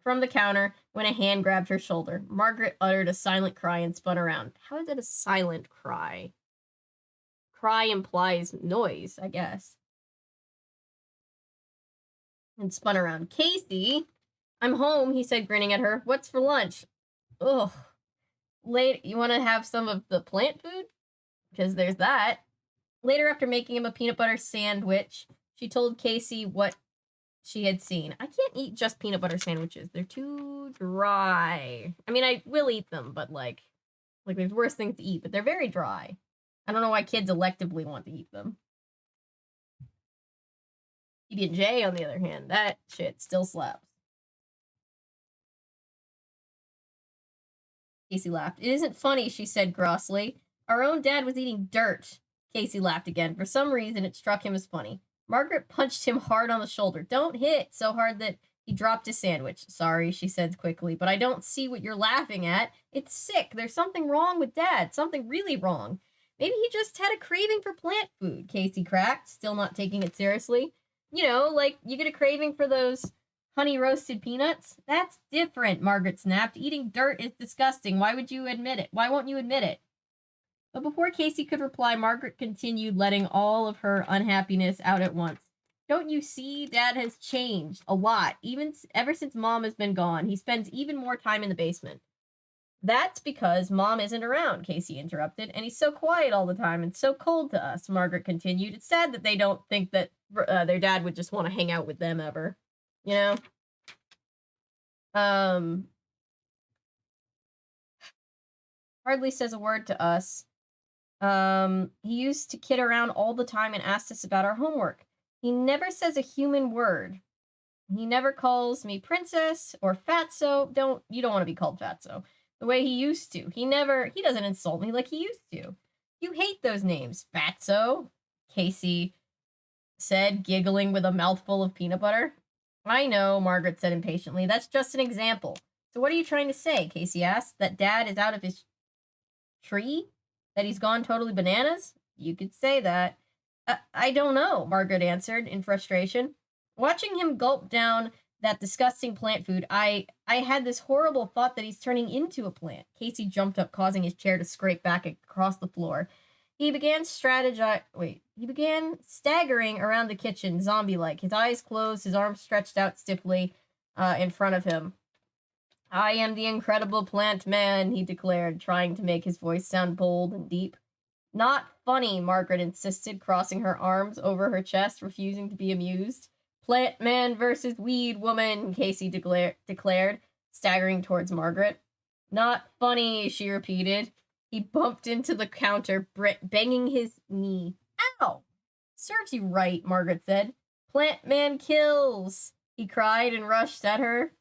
from the counter when a hand grabbed her shoulder. Margaret uttered a silent cry and spun around. How is that a silent cry? Cry implies noise, I guess. And spun around. Casey, I'm home, he said, grinning at her. What's for lunch? Ugh. Late, you want to have some of the plant food? because there's that. Later, after making him a peanut butter sandwich, she told Casey what she had seen. I can't eat just peanut butter sandwiches. They're too dry. I mean, I will eat them, but like there's worse things to eat, but they're very dry. I don't know why kids electively want to eat them. PB&J, on the other hand, that shit still slaps. Casey laughed. It isn't funny, she said grossly. Our own dad was eating dirt. Casey laughed again. For some reason, it struck him as funny. Margaret punched him hard on the shoulder. Don't hit, so hard that he dropped his sandwich. Sorry, she said quickly, but I don't see what you're laughing at. It's sick. There's something wrong with Dad. Something really wrong. Maybe he just had a craving for plant food, Casey cracked, still not taking it seriously. You know, like you get a craving for those honey roasted peanuts? That's different, Margaret snapped. Eating dirt is disgusting. Why would you admit it? Why won't you admit it? But before Casey could reply, Margaret continued, letting all of her unhappiness out at once. Don't you see? Dad has changed a lot, even ever since Mom has been gone. He spends even more time in the basement. That's because Mom isn't around, Casey interrupted, and he's so quiet all the time and so cold to us, Margaret continued. It's sad that they don't think that their dad would just want to hang out with them ever. You know? Hardly says a word to us. He used to kid around all the time and asked us about our homework. He never says a human word. He never calls me princess or fatso. You don't want to be called fatso. The way he used to. He doesn't insult me like he used to. You hate those names, fatso, Casey said, giggling with a mouthful of peanut butter. I know, Margaret said impatiently. That's just an example. So what are you trying to say? Casey asked. That Dad is out of his tree? That he's gone totally bananas? You could say that. I don't know, Margaret answered in frustration. Watching him gulp down that disgusting plant food, I had this horrible thought that he's turning into a plant. Casey jumped up, causing his chair to scrape back across the floor. He began staggering around the kitchen, zombie-like, his eyes closed, his arms stretched out stiffly in front of him. I am the incredible plant man, he declared, trying to make his voice sound bold and deep. Not funny, Margaret insisted, crossing her arms over her chest, refusing to be amused. Plant man versus weed woman, Casey declared, staggering towards Margaret. Not funny, she repeated. He bumped into the counter, banging his knee. Ow! Serves you right, Margaret said. Plant man kills, he cried and rushed at her.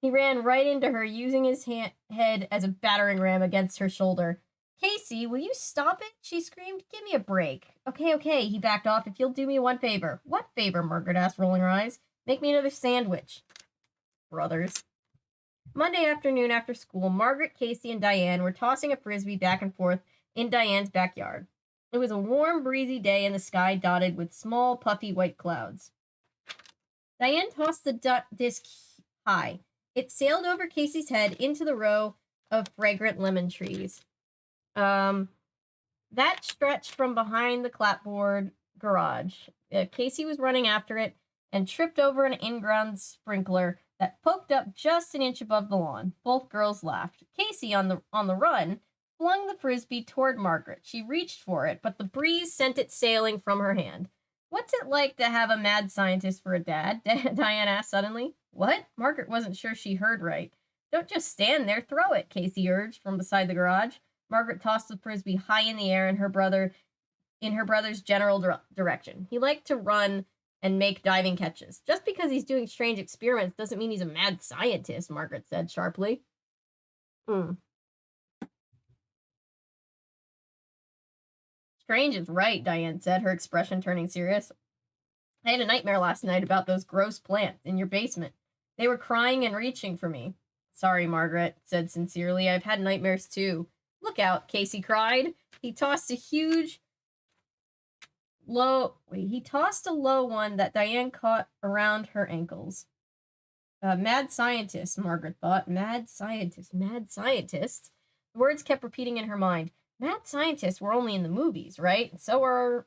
He ran right into her, using his head as a battering ram against her shoulder. Casey, will you stop it? She screamed. Give me a break. Okay, he backed off. If you'll do me one favor. What favor? Margaret asked, rolling her eyes. Make me another sandwich. Brothers. Monday afternoon after school, Margaret, Casey, and Diane were tossing a frisbee back and forth in Diane's backyard. It was a warm, breezy day and the sky dotted with small, puffy white clouds. Diane tossed the disc high. It sailed over Casey's head into the row of fragrant lemon trees. That stretched from behind the clapboard garage. Casey was running after it and tripped over an in-ground sprinkler that poked up just an inch above the lawn. Both girls laughed. Casey, on the run, flung the frisbee toward Margaret. She reached for it, but the breeze sent it sailing from her hand. What's it like to have a mad scientist for a dad? Diane asked suddenly. What? Margaret wasn't sure she heard right. Don't just stand there, throw it, Casey urged from beside the garage. Margaret tossed the frisbee high in the air in her brother's general direction. He liked to run and make diving catches. Just because he's doing strange experiments doesn't mean he's a mad scientist, Margaret said sharply. Strange is right, Diane said, her expression turning serious. I had a nightmare last night about those gross plants in your basement. They were crying and reaching for me. Sorry, Margaret said sincerely. I've had nightmares too. Look out, Casey cried. He tossed a low one that Diane caught around her ankles. Mad scientist, Margaret thought. Mad scientist. The words kept repeating in her mind. Mad scientists were only in the movies, right? So are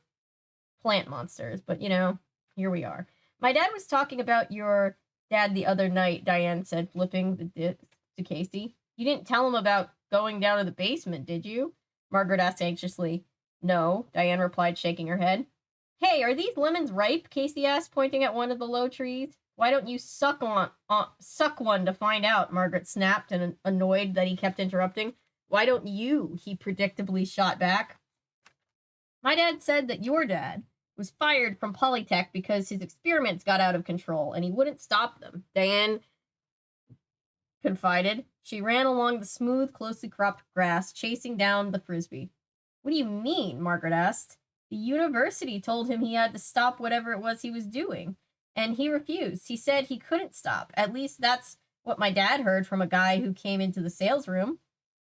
plant monsters. But, here we are. My dad was talking about your dad the other night, Diane said, flipping the disc to Casey. You didn't tell him about going down to the basement, did you? Margaret asked anxiously. No, Diane replied, shaking her head. Hey, are these lemons ripe? Casey asked, pointing at one of the low trees. Why don't you suck one to find out? Margaret snapped, and annoyed that he kept interrupting. Why don't you? He predictably shot back. My dad said that your dad was fired from Polytech because his experiments got out of control, and he wouldn't stop them, Diane confided. She ran along the smooth, closely cropped grass, chasing down the frisbee. What do you mean? Margaret asked. The university told him he had to stop whatever it was he was doing, and he refused. He said he couldn't stop. At least that's what my dad heard from a guy who came into the sales room.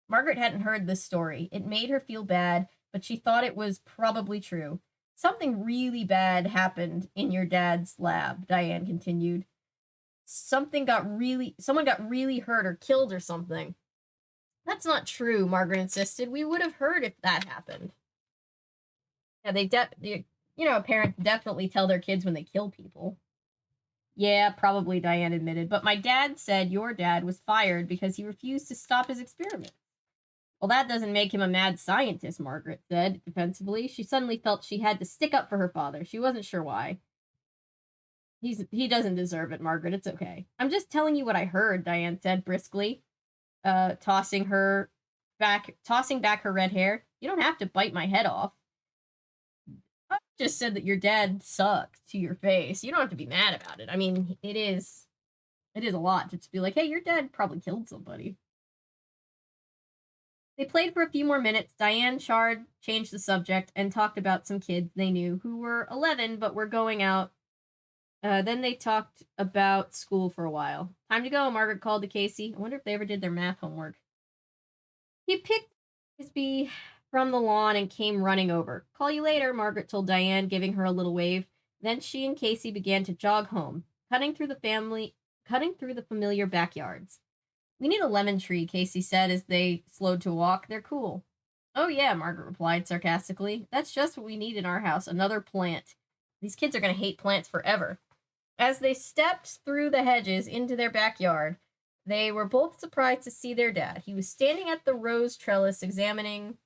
Margaret hadn't heard this story. It made her feel bad, but she thought it was probably true. Something really bad happened in your dad's lab, Diane continued. Someone got really hurt or killed or something. That's not true, Margaret insisted. We would have heard if that happened. Yeah, parents definitely tell their kids when they kill people. Yeah, probably, Diane admitted. But my dad said your dad was fired because he refused to stop his experiments. Well, that doesn't make him a mad scientist, Margaret said defensively. She suddenly felt she had to stick up for her father. She wasn't sure why. He doesn't deserve it, Margaret. It's okay. I'm just telling you what I heard, Diane said briskly, tossing back her red hair. You don't have to bite my head off. I just said that your dad sucked to your face. You don't have to be mad about it. I mean, it is a lot to just be like, hey, your dad probably killed somebody. They played for a few more minutes. Diane changed the subject and talked about some kids they knew who were 11 but were going out. Then they talked about school for a while. Time to go, Margaret called to Casey. I wonder if they ever did their math homework. He picked Frisbee from the lawn and came running over. Call you later, Margaret told Diane, giving her a little wave. Then she and Casey began to jog home, cutting through the familiar backyards. We need a lemon tree, Casey said as they slowed to a walk. They're cool. Oh yeah, Margaret replied sarcastically. That's just what we need in our house, another plant. These kids are going to hate plants forever. As they stepped through the hedges into their backyard, they were both surprised to see their dad. He was standing at the rose trellis examining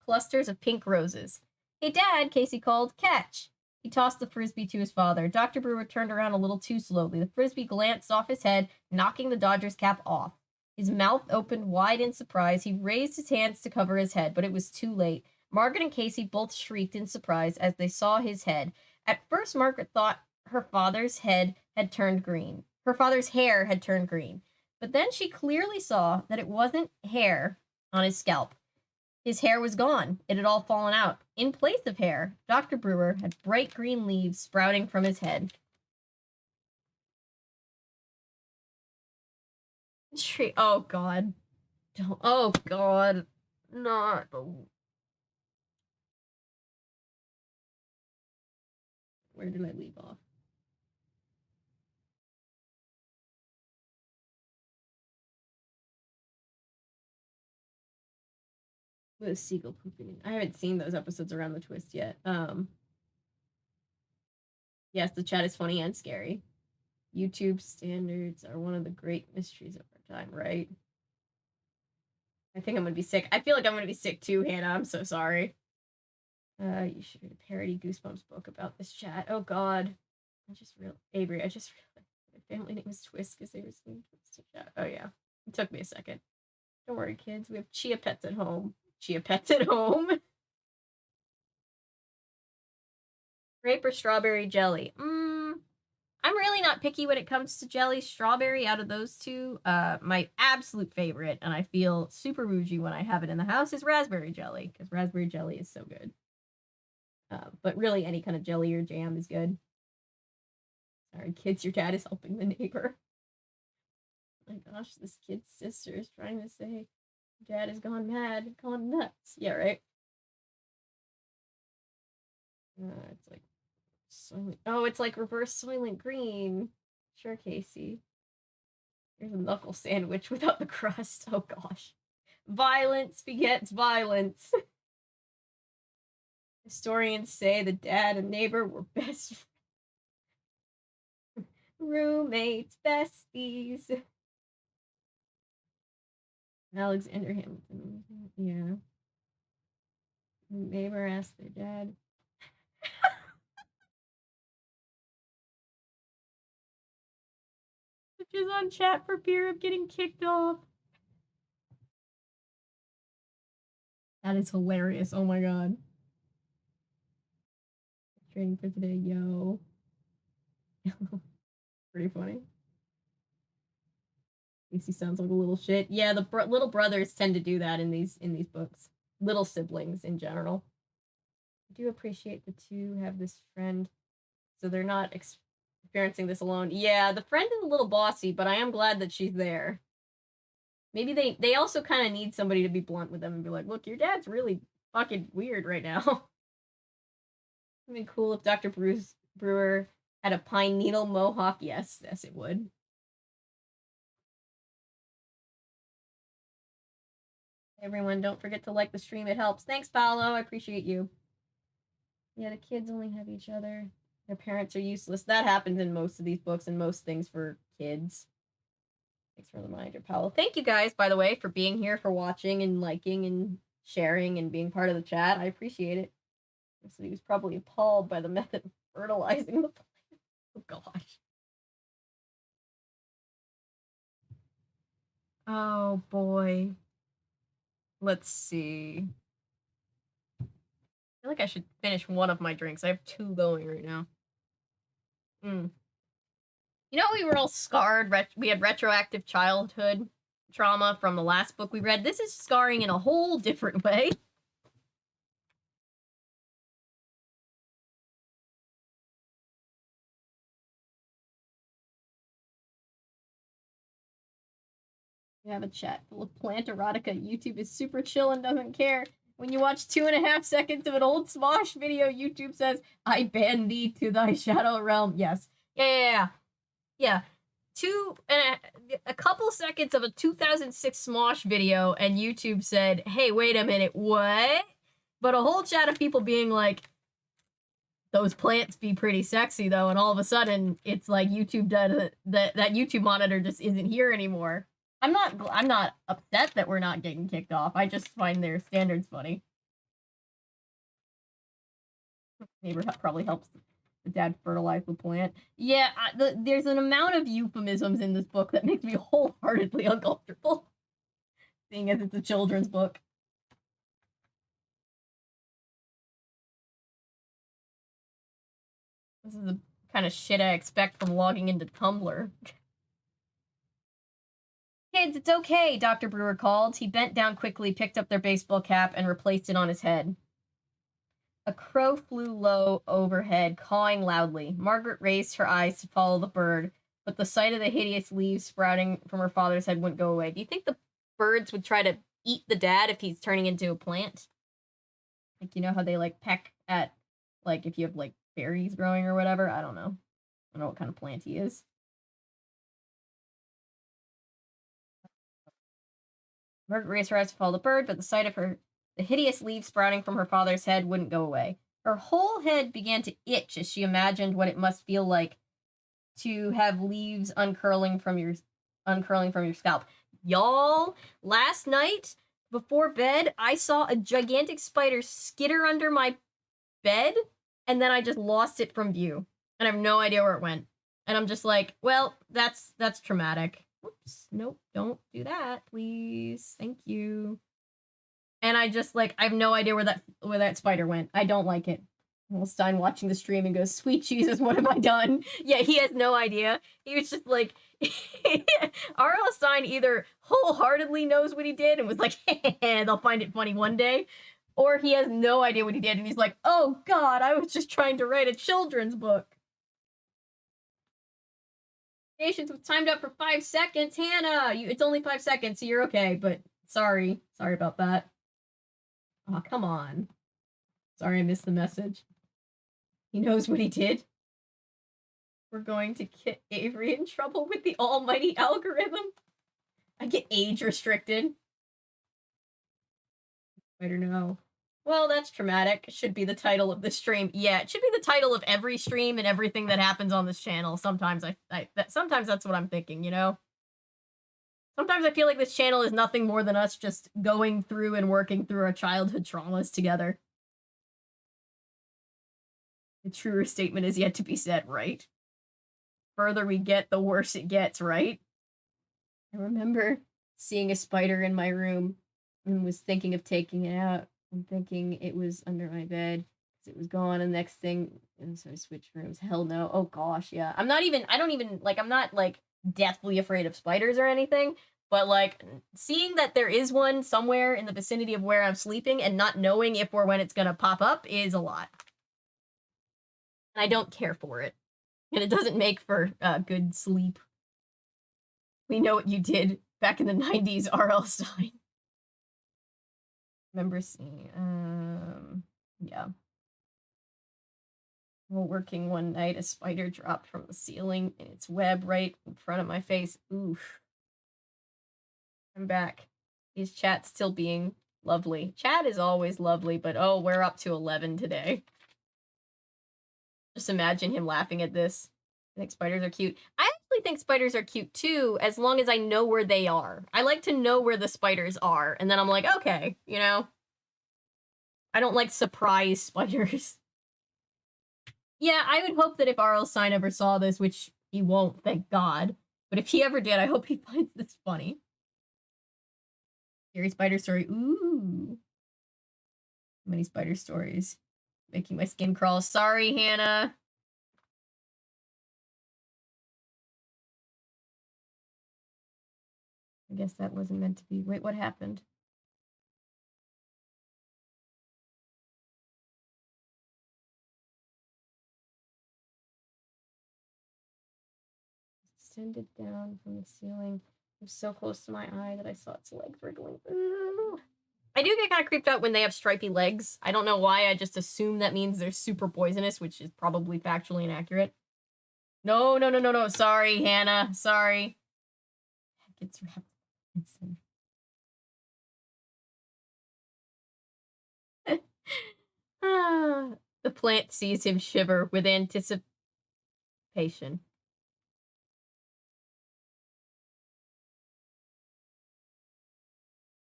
clusters of pink roses. Hey, Dad, Casey called. Catch! He tossed the frisbee to his father. Dr. Brewer turned around a little too slowly. The frisbee glanced off his head, knocking the Dodger's cap off. His mouth opened wide in surprise. He raised his hands to cover his head, but it was too late. Margaret and Casey both shrieked in surprise as they saw his head. At first, Margaret thought her father's head had turned green. Her father's hair had turned green. But then she clearly saw that it wasn't hair on his scalp. His hair was gone. It had all fallen out. In place of hair, Dr. Brewer had bright green leaves sprouting from his head. Tree. Oh, God. Don't. Oh, God. Not. Where did I leave off? With a seagull pooping. I haven't seen those episodes around the twist yet. Yes, the chat is funny and scary. YouTube standards are one of the great mysteries of our time, right? I think I'm gonna be sick. I feel like I'm gonna be sick too, Hannah. I'm so sorry. You should read a parody Goosebumps book about this chat. Oh God. Avery, I just realized my family name is Twist because they were saying Twist in chat. Oh yeah. It took me a second. Don't worry, kids. We have chia pets at home. Chia pets at home. Grape or strawberry jelly? I'm really not picky when it comes to jelly. Strawberry out of those two, my absolute favorite, and I feel super bougie when I have it in the house, is raspberry jelly, because raspberry jelly is so good. But really, any kind of jelly or jam is good. Sorry, kids, your dad is helping the neighbor. Oh my gosh, this kid's sister is trying to say, dad has gone mad, gone nuts. Yeah, right? It's like it's like reverse Soylent Green. Sure, Casey. Here's a knuckle sandwich without the crust. Oh gosh. Violence begets violence. Historians say the dad and neighbor were best roommates, besties. Alexander Hamilton. Yeah. Neighbor asked their dad. Which is on chat for fear of getting kicked off. That is hilarious. Oh my god. Training for today, yo. Pretty funny. Casey sounds like a little shit. Yeah, the little brothers tend to do that in these books. Little siblings in general. I do appreciate the two have this friend, so they're not experiencing this alone. Yeah, the friend is a little bossy, but I am glad that she's there. Maybe they also kind of need somebody to be blunt with them and be like, look, your dad's really fucking weird right now. It'd be cool if Dr. Bruce Brewer had a pine needle mohawk. Yes, it would. Everyone, don't forget to like the stream. It helps. Thanks, Paolo. I appreciate you. Yeah, the kids only have each other. Their parents are useless. That happens in most of these books and most things for kids. Thanks for the reminder, Paolo. Thank you guys, by the way, for being here, for watching and liking and sharing and being part of the chat. I appreciate it. So he was probably appalled by the method of fertilizing the plant. Oh, gosh. Oh, boy. Let's see. I feel like I should finish one of my drinks. I have two going right now. You know, we were all scarred. We had retroactive childhood trauma from the last book we read. This is scarring in a whole different way. We have a chat full of plant erotica. YouTube is super chill and doesn't care. When you watch 2.5 seconds of an old Smosh video, YouTube says, I ban thee to thy shadow realm. Yes. Yeah. A couple seconds of a 2006 Smosh video, and YouTube said, hey, wait a minute, what? But a whole chat of people being like, those plants be pretty sexy, though, and all of a sudden, it's like YouTube does that YouTube monitor just isn't here anymore. I'm not upset that we're not getting kicked off. I just find their standards funny. Neighbor probably helps the dad fertilize the plant. Yeah, there's an amount of euphemisms in this book that makes me wholeheartedly uncomfortable, seeing as it's a children's book. This is the kind of shit I expect from logging into Tumblr. Kids, it's okay, Dr. Brewer called. He bent down quickly, picked up their baseball cap, and replaced it on his head. A crow flew low overhead, cawing loudly. Margaret raised her eyes to follow the bird, but the sight of the hideous leaves sprouting from her father's head wouldn't go away. Do you think the birds would try to eat the dad if he's turning into a plant? Like, you know how they, like, peck at, like, if you have, like, berries growing or whatever? I don't know. I don't know what kind of plant he is. Margaret raised her eyes to follow the bird, but the sight of the hideous leaves sprouting from her father's head wouldn't go away. Her whole head began to itch as she imagined what it must feel like to have leaves uncurling from your scalp. Y'all, last night before bed, I saw a gigantic spider skitter under my bed, and then I just lost it from view, and I have no idea where it went. And I'm just like, well, that's traumatic. Whoops, nope, don't do that, please. Thank you. And I just, like, I have no idea where that spider went. I don't like it. Stein watching the stream and goes, sweet Jesus, what have I done? Yeah, he has no idea. He was just like, R.L. Stein either wholeheartedly knows what he did and was like, they'll find it funny one day, or he has no idea what he did and he's like, oh God, I was just trying to write a children's book. Patience was timed up for 5 seconds. Hannah, it's only 5 seconds, so you're okay, but sorry about that. Oh, come on. Sorry, I missed the message. He knows what he did. We're going to get Avery in trouble with the almighty algorithm. I get age restricted. I don't know. Well, that's traumatic. Should be the title of the stream. Yeah, it should be the title of every stream and everything that happens on this channel. Sometimes sometimes that's what I'm thinking, you know? Sometimes I feel like this channel is nothing more than us just going through and working through our childhood traumas together. The truer statement is yet to be said, right? Further we get, the worse it gets, right? I remember seeing a spider in my room and was thinking of taking it out and thinking it was under my bed because it was gone. And the next thing, and so I switched rooms. Hell no. Oh gosh, yeah. I'm not deathly afraid of spiders or anything, but like seeing that there is one somewhere in the vicinity of where I'm sleeping and not knowing if or when it's gonna pop up is a lot. And I don't care for it. And it doesn't make for good sleep. We know what you did back in the 90s, R.L. Stein. Remember seeing, yeah. While working one night, a spider dropped from the ceiling in its web right in front of my face. Oof. I'm back. Is chat still being lovely? Chat is always lovely, but oh, we're up to 11 today. Just imagine him laughing at this. I think spiders are cute. I actually think spiders are cute too, as long as I know where they are. I like to know where the spiders are, and then I'm like, okay, you know? I don't like surprise spiders. Yeah, I would hope that if R.L. Stein ever saw this, which he won't, thank God, but if he ever did, I hope he finds this funny. Scary spider story. Ooh. Many spider stories. Making my skin crawl. Sorry, Hannah. I guess that wasn't meant to be. Wait, what happened? Descended down from the ceiling. It was so close to my eye that I saw its legs wriggling. Ooh. I do get kind of creeped out when they have stripy legs. I don't know why. I just assume that means they're super poisonous, which is probably factually inaccurate. No, no, no, no, no. Sorry, Hannah. Sorry. Gets wrapped. The plant sees him shiver with anticipation.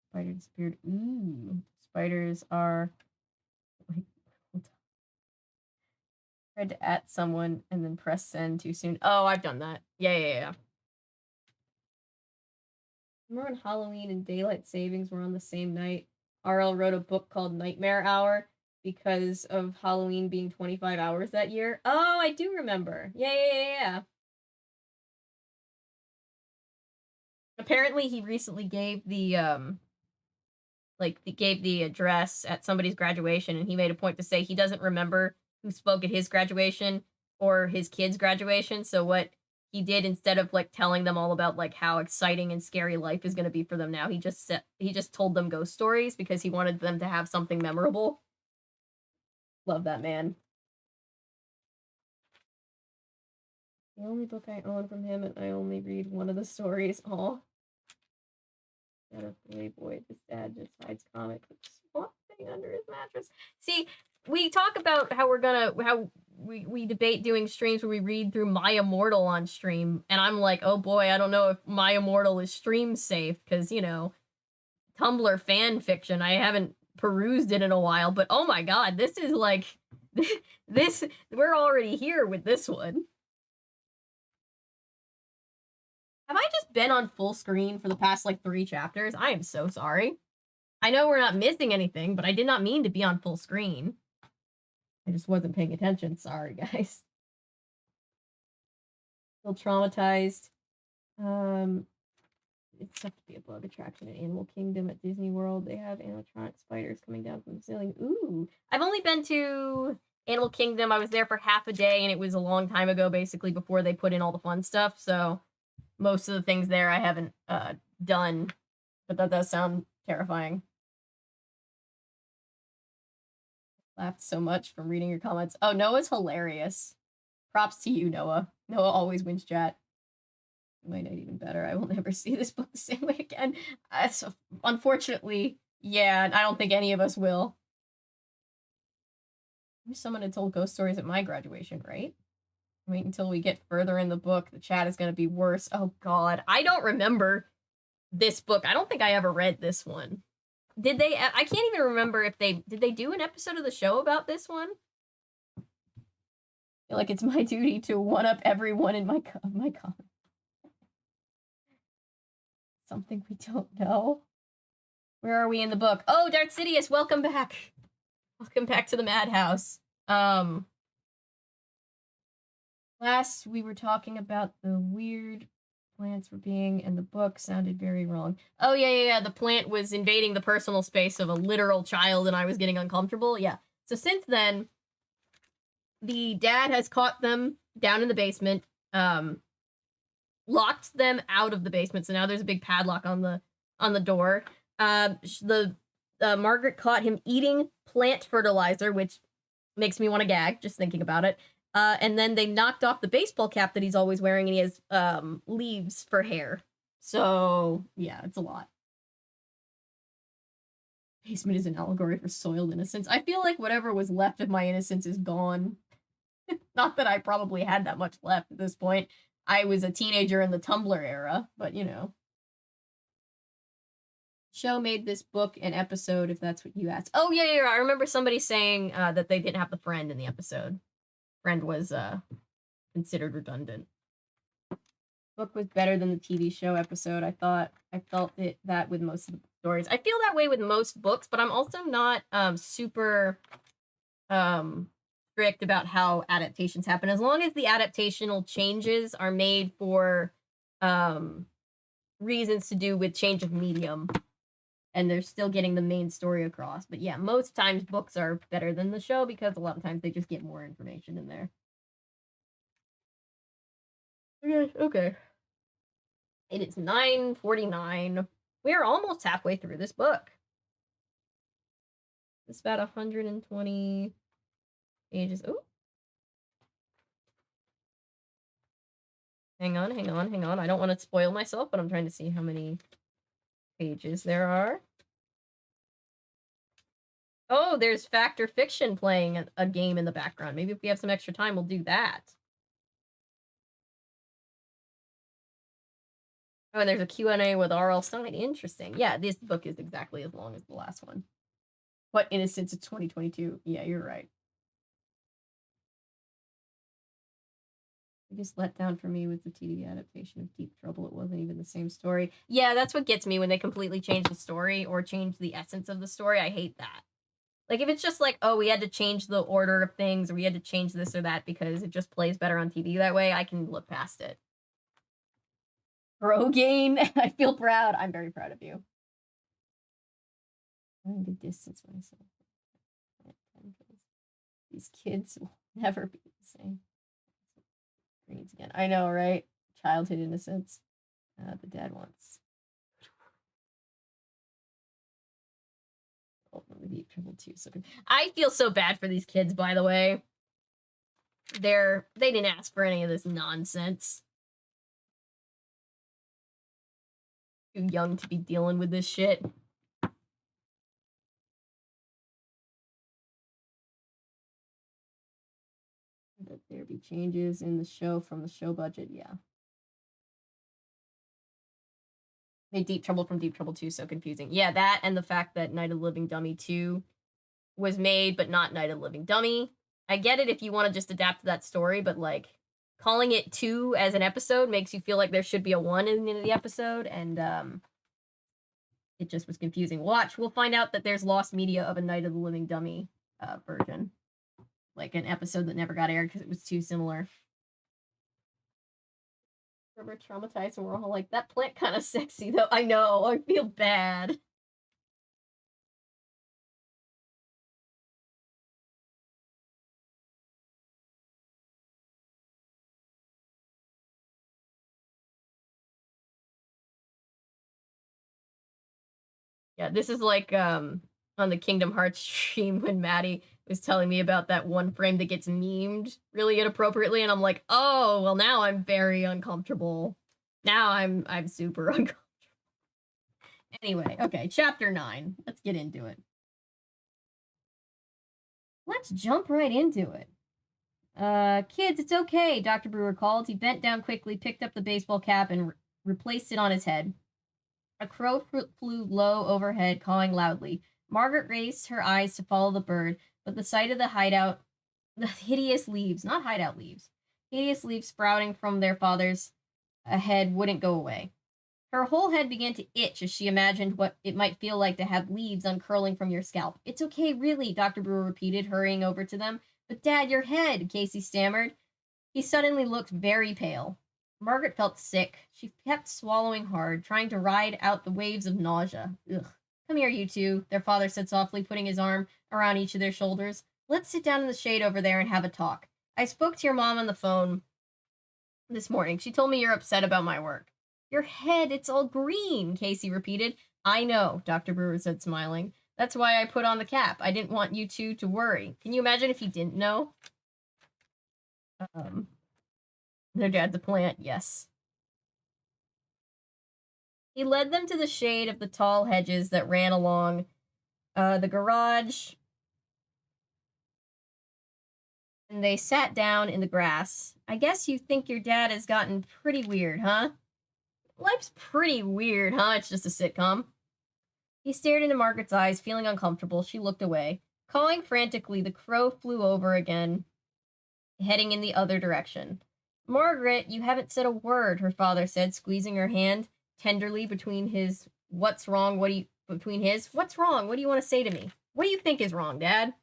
Spider disappeared. Ooh. Spiders are... Wait, hold on. Tried to at someone and then press send too soon. Oh, I've done that. Yeah. Remember when Halloween and daylight savings were on the same night? RL wrote a book called Nightmare Hour because of Halloween being 25 hours that year. Oh, I do remember. Yeah. Apparently he recently gave the gave the address at somebody's graduation, and he made a point to say he doesn't remember who spoke at his graduation or his kid's graduation. So what he did, instead of like telling them all about like how exciting and scary life is going to be for them now, he just told them ghost stories because he wanted them to have something memorable. Love that man. The only book I own from him, and I only read one of the stories. Oh, got a Playboy. This dad just hides comics with one thing under his mattress. See, we talk about how we debate doing streams where we read through My Immortal on stream, and I'm like, oh boy, I don't know if My Immortal is stream safe because, you know, Tumblr fan fiction. I haven't perused it in a while, but oh my god, this is like this. We're already here with this one. Have I just been on full screen for the past like 3 chapters? I am so sorry. I know we're not missing anything, but I did not mean to be on full screen. I just wasn't paying attention. Sorry, guys. Still traumatized. It's tough to be a bug attraction at Animal Kingdom at Disney World. They have animatronic spiders coming down from the ceiling. Ooh. I've only been to Animal Kingdom. I was there for half a day, and it was a long time ago, basically, before they put in all the fun stuff. So most of the things there I haven't done, but that does sound terrifying. Laughed so much from reading your comments. Oh, Noah's hilarious. Props to you, Noah. Noah always wins chat. Might not even better. I will never see this book the same way again. So, unfortunately, yeah, I don't think any of us will. I wish someone had told ghost stories at my graduation, right? Wait until we get further in the book. The chat is going to be worse. Oh, God. I don't remember this book. I don't think I ever read this one. Did they? I can't even remember if did they do an episode of the show about this one? feel like it's my duty to one-up everyone in my comment. Something we don't know. Where are we in the book? Oh, Darth Sidious, welcome back. Welcome back to the madhouse. Last we were talking about the weird plants were being, and the book sounded very wrong. Oh, yeah. The plant was invading the personal space of a literal child, and I was getting uncomfortable. Yeah. So since then, the dad has caught them down in the basement, locked them out of the basement. So now there's a big padlock on the door. Margaret caught him eating plant fertilizer, which makes me want to gag just thinking about it. And then they knocked off the baseball cap that he's always wearing, and he has leaves for hair. So yeah, it's a lot. Basement is an allegory for soiled innocence. I feel like whatever was left of my innocence is gone. Not that I probably had that much left at this point. I was a teenager in the Tumblr era, but you know. Show made this book an episode, if that's what you asked. Oh, yeah. I remember somebody saying that they didn't have the friend in the episode. Friend was considered redundant. Book was better than the TV show episode. I felt that with most of the stories. I feel that way with most books, but I'm also not super strict about how adaptations happen. As long as the adaptational changes are made for reasons to do with change of medium, and they're still getting the main story across. But yeah, most times books are better than the show because a lot of times they just get more information in there. Okay. It is 9:49. We are almost halfway through this book. It's about 120 pages. Oh. Hang on. I don't want to spoil myself, but I'm trying to see how many pages there are. Oh, there's Fact or Fiction playing a game in the background. Maybe if we have some extra time, we'll do that. Oh, and there's a Q&A with R.L. Stein. Interesting. Yeah, this book is exactly as long as the last one. What innocence of 2022. Yeah, you're right. Biggest letdown for me with the TV adaptation of Deep Trouble. It wasn't even the same story. Yeah, that's what gets me when they completely change the story or change the essence of the story. I hate that. Like, if it's just like, oh, we had to change the order of things, or we had to change this or that because it just plays better on TV that way, I can look past it. Rogaine, I feel proud. I'm very proud of you. Trying to distance myself. These kids will never be the same. Greens again. I know, right? Childhood innocence. The dad wants. Oh, the Deep Trouble too. So I feel so bad for these kids, by the way. They didn't ask for any of this nonsense. Too young to be dealing with this shit. That there be changes in the show from the show budget, yeah. Made Deep Trouble from Deep Trouble 2 so confusing. Yeah, that and the fact that Night of the Living Dummy 2 was made, but not Night of the Living Dummy. I get it if you want to just adapt that story, but like calling it 2 as an episode makes you feel like there should be a 1 in the episode, and it just was confusing. Watch, we'll find out that there's lost media of a Night of the Living Dummy version. Like an episode that never got aired because it was too similar. Remember traumatized, and we're all like, that plant kind of sexy though. I know, I feel bad. Yeah, this is like on the Kingdom Hearts stream when Maddie was telling me about that one frame that gets memed really inappropriately, and I'm like, oh, well, now I'm very uncomfortable. Now I'm super uncomfortable. Anyway, okay, chapter 9. Let's get into it. Let's jump right into it. Kids, it's okay, Dr. Brewer called. He bent down quickly, picked up the baseball cap, and replaced it on his head. A crow flew low overhead, cawing loudly. Margaret raised her eyes to follow the bird, but the sight of the hideout the hideous leaves, not hideout leaves, hideous leaves sprouting from their father's head wouldn't go away. Her whole head began to itch as she imagined what it might feel like to have leaves uncurling from your scalp. It's okay, really, Dr. Brewer repeated, hurrying over to them. But Dad, your head, Casey stammered. He suddenly looked very pale. Margaret felt sick. She kept swallowing hard, trying to ride out the waves of nausea. Ugh. Come here, you two, their father said softly, putting his arm around each of their shoulders. Let's sit down in the shade over there and have a talk. I spoke to your mom on the phone this morning. She told me you're upset about my work. Your head, it's all green, Casey repeated. I know, Dr. Brewer said, smiling. That's why I put on the cap. I didn't want you two to worry. Can you imagine if he didn't know? Their dad's a plant, yes. He led them to the shade of the tall hedges that ran along the garage, and they sat down in the grass. I guess you think your dad has gotten pretty weird, huh? Life's pretty weird, huh? It's just a sitcom. He stared into Margaret's eyes, feeling uncomfortable. She looked away. Cawing frantically, the crow flew over again, heading in the other direction. Margaret, you haven't said a word, her father said, squeezing her hand tenderly between his, what's wrong, what do you want to say to me? What do you think is wrong, Dad?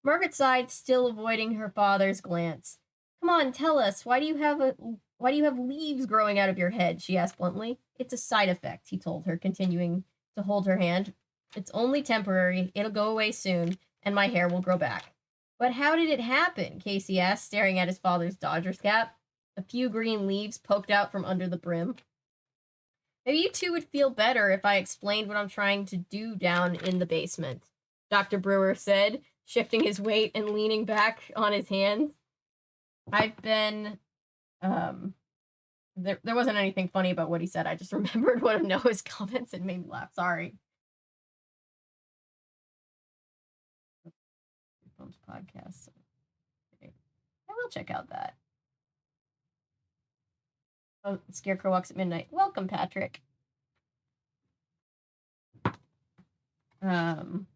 Margaret sighed, still avoiding her father's glance. Come on, tell us, why do you have leaves growing out of your head? She asked bluntly. It's a side effect, he told her, continuing to hold her hand. It's only temporary, it'll go away soon, and my hair will grow back. But how did it happen? Casey asked, staring at his father's Dodgers cap. A few green leaves poked out from under the brim. Maybe you two would feel better if I explained what I'm trying to do down in the basement, Dr. Brewer said, shifting his weight and leaning back on his hands. I've been, there wasn't anything funny about what he said. I just remembered one of Noah's comments and made me laugh. Sorry. Goosebumps podcast. Okay. I will check out that. Oh, Scarecrow Walks at Midnight. Welcome, Patrick. Wouldn't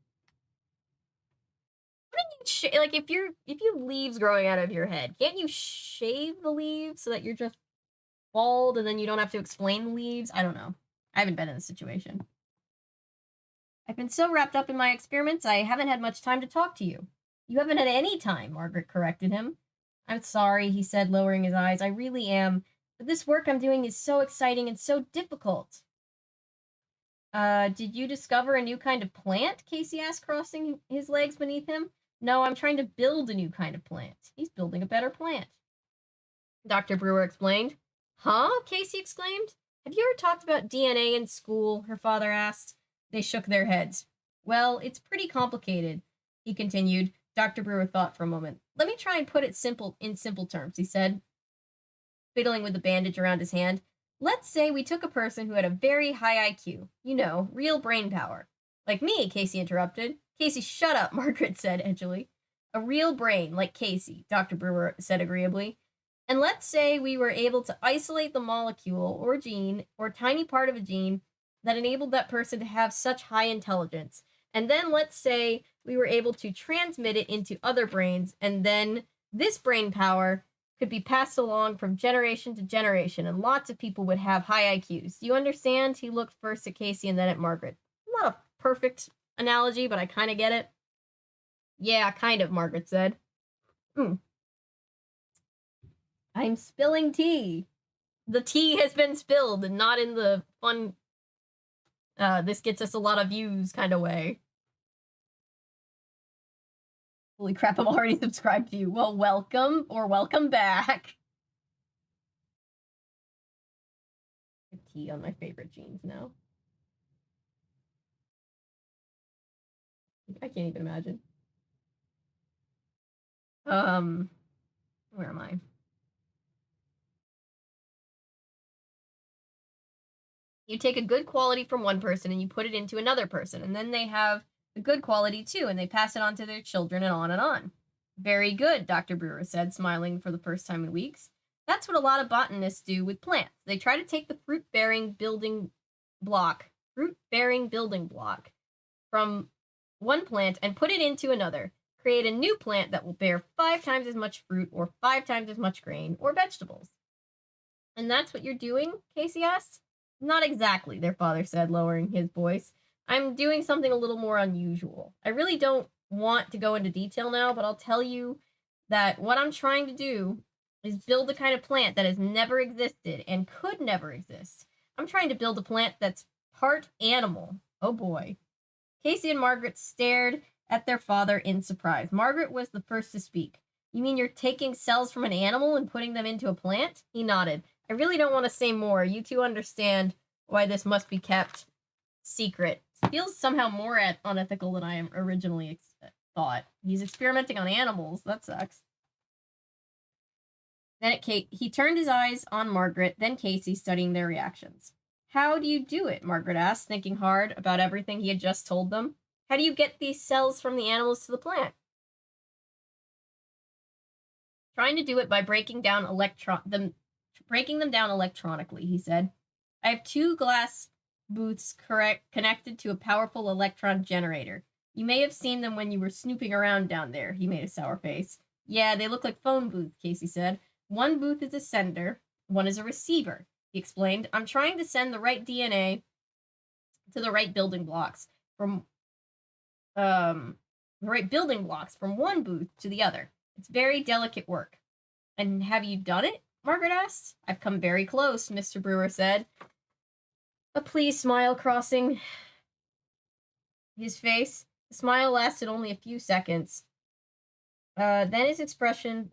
you like if you have leaves growing out of your head, can't you shave the leaves so that you're just bald and then you don't have to explain the leaves? I don't know. I haven't been in this situation. I've been so wrapped up in my experiments, I haven't had much time to talk to you. You haven't had any time, Margaret corrected him. I'm sorry, he said, lowering his eyes. I really am. But this work I'm doing is so exciting and so difficult. Did you discover a new kind of plant? Casey asked, crossing his legs beneath him. No, I'm trying to build a new kind of plant. He's building a better plant. Dr. Brewer explained. Huh? Casey exclaimed. Have you ever talked about DNA in school? Her father asked. They shook their heads. Well, it's pretty complicated, he continued. Dr. Brewer thought for a moment. Let me try and put it in simple terms, he said, fiddling with the bandage around his hand. Let's say we took a person who had a very high IQ. You know, real brain power. Like me, Casey interrupted. Casey, shut up, Margaret said edgily. A real brain, like Casey, Dr. Brewer said agreeably. And let's say we were able to isolate the molecule or gene or tiny part of a gene that enabled that person to have such high intelligence. And then let's say we were able to transmit it into other brains, and then this brain power could be passed along from generation to generation, and lots of people would have high IQs. Do you understand? He looked first at Casey and then at Margaret. Not a perfect analogy, but I kind of get it. Yeah, kind of, Margaret said. I'm spilling tea. The tea has been spilled, and not in the fun, this gets us a lot of views kind of way. Holy crap, I'm already subscribed to you. Well, welcome, or welcome back. Tea on my favorite jeans now. I can't even imagine. Where am I? You take a good quality from one person and you put it into another person, and then they have the good quality too, and they pass it on to their children and on and on. Very good, Dr. Brewer said, smiling for the first time in weeks. That's what a lot of botanists do with plants. They try to take the fruit-bearing building block from one plant and put it into another, create a new plant that will bear 5 times as much fruit or 5 times as much grain or vegetables. And that's what you're doing? Casey asked. Not exactly, their father said, lowering his voice. I'm doing something a little more unusual. I really don't want to go into detail now, but I'll tell you that what I'm trying to do is build the kind of plant that has never existed and could never exist. I'm trying to build a plant that's part animal. Oh boy. Casey and Margaret stared at their father in surprise. Margaret was the first to speak. You mean you're taking cells from an animal and putting them into a plant? He nodded. I really don't want to say more. You two understand why this must be kept secret. It feels somehow more unethical than I originally thought. He's experimenting on animals. That sucks. Then he turned his eyes on Margaret, then Casey, studying their reactions. How do you do it? Margaret asked, thinking hard about everything he had just told them. How do you get these cells from the animals to the plant? Trying to do it by breaking them down electronically, he said. I have 2 glass booths connected to a powerful electron generator. You may have seen them when you were snooping around down there. He made a sour face. Yeah, they look like phone booths, Casey said. One booth is a sender, one is a receiver, he explained. I'm trying to send the right DNA to the right building blocks from one booth to the other. It's very delicate work. And have you done it? Margaret asked. I've come very close, Mr. Brewer said, a pleased smile crossing his face. The smile lasted only a few seconds. Then his expression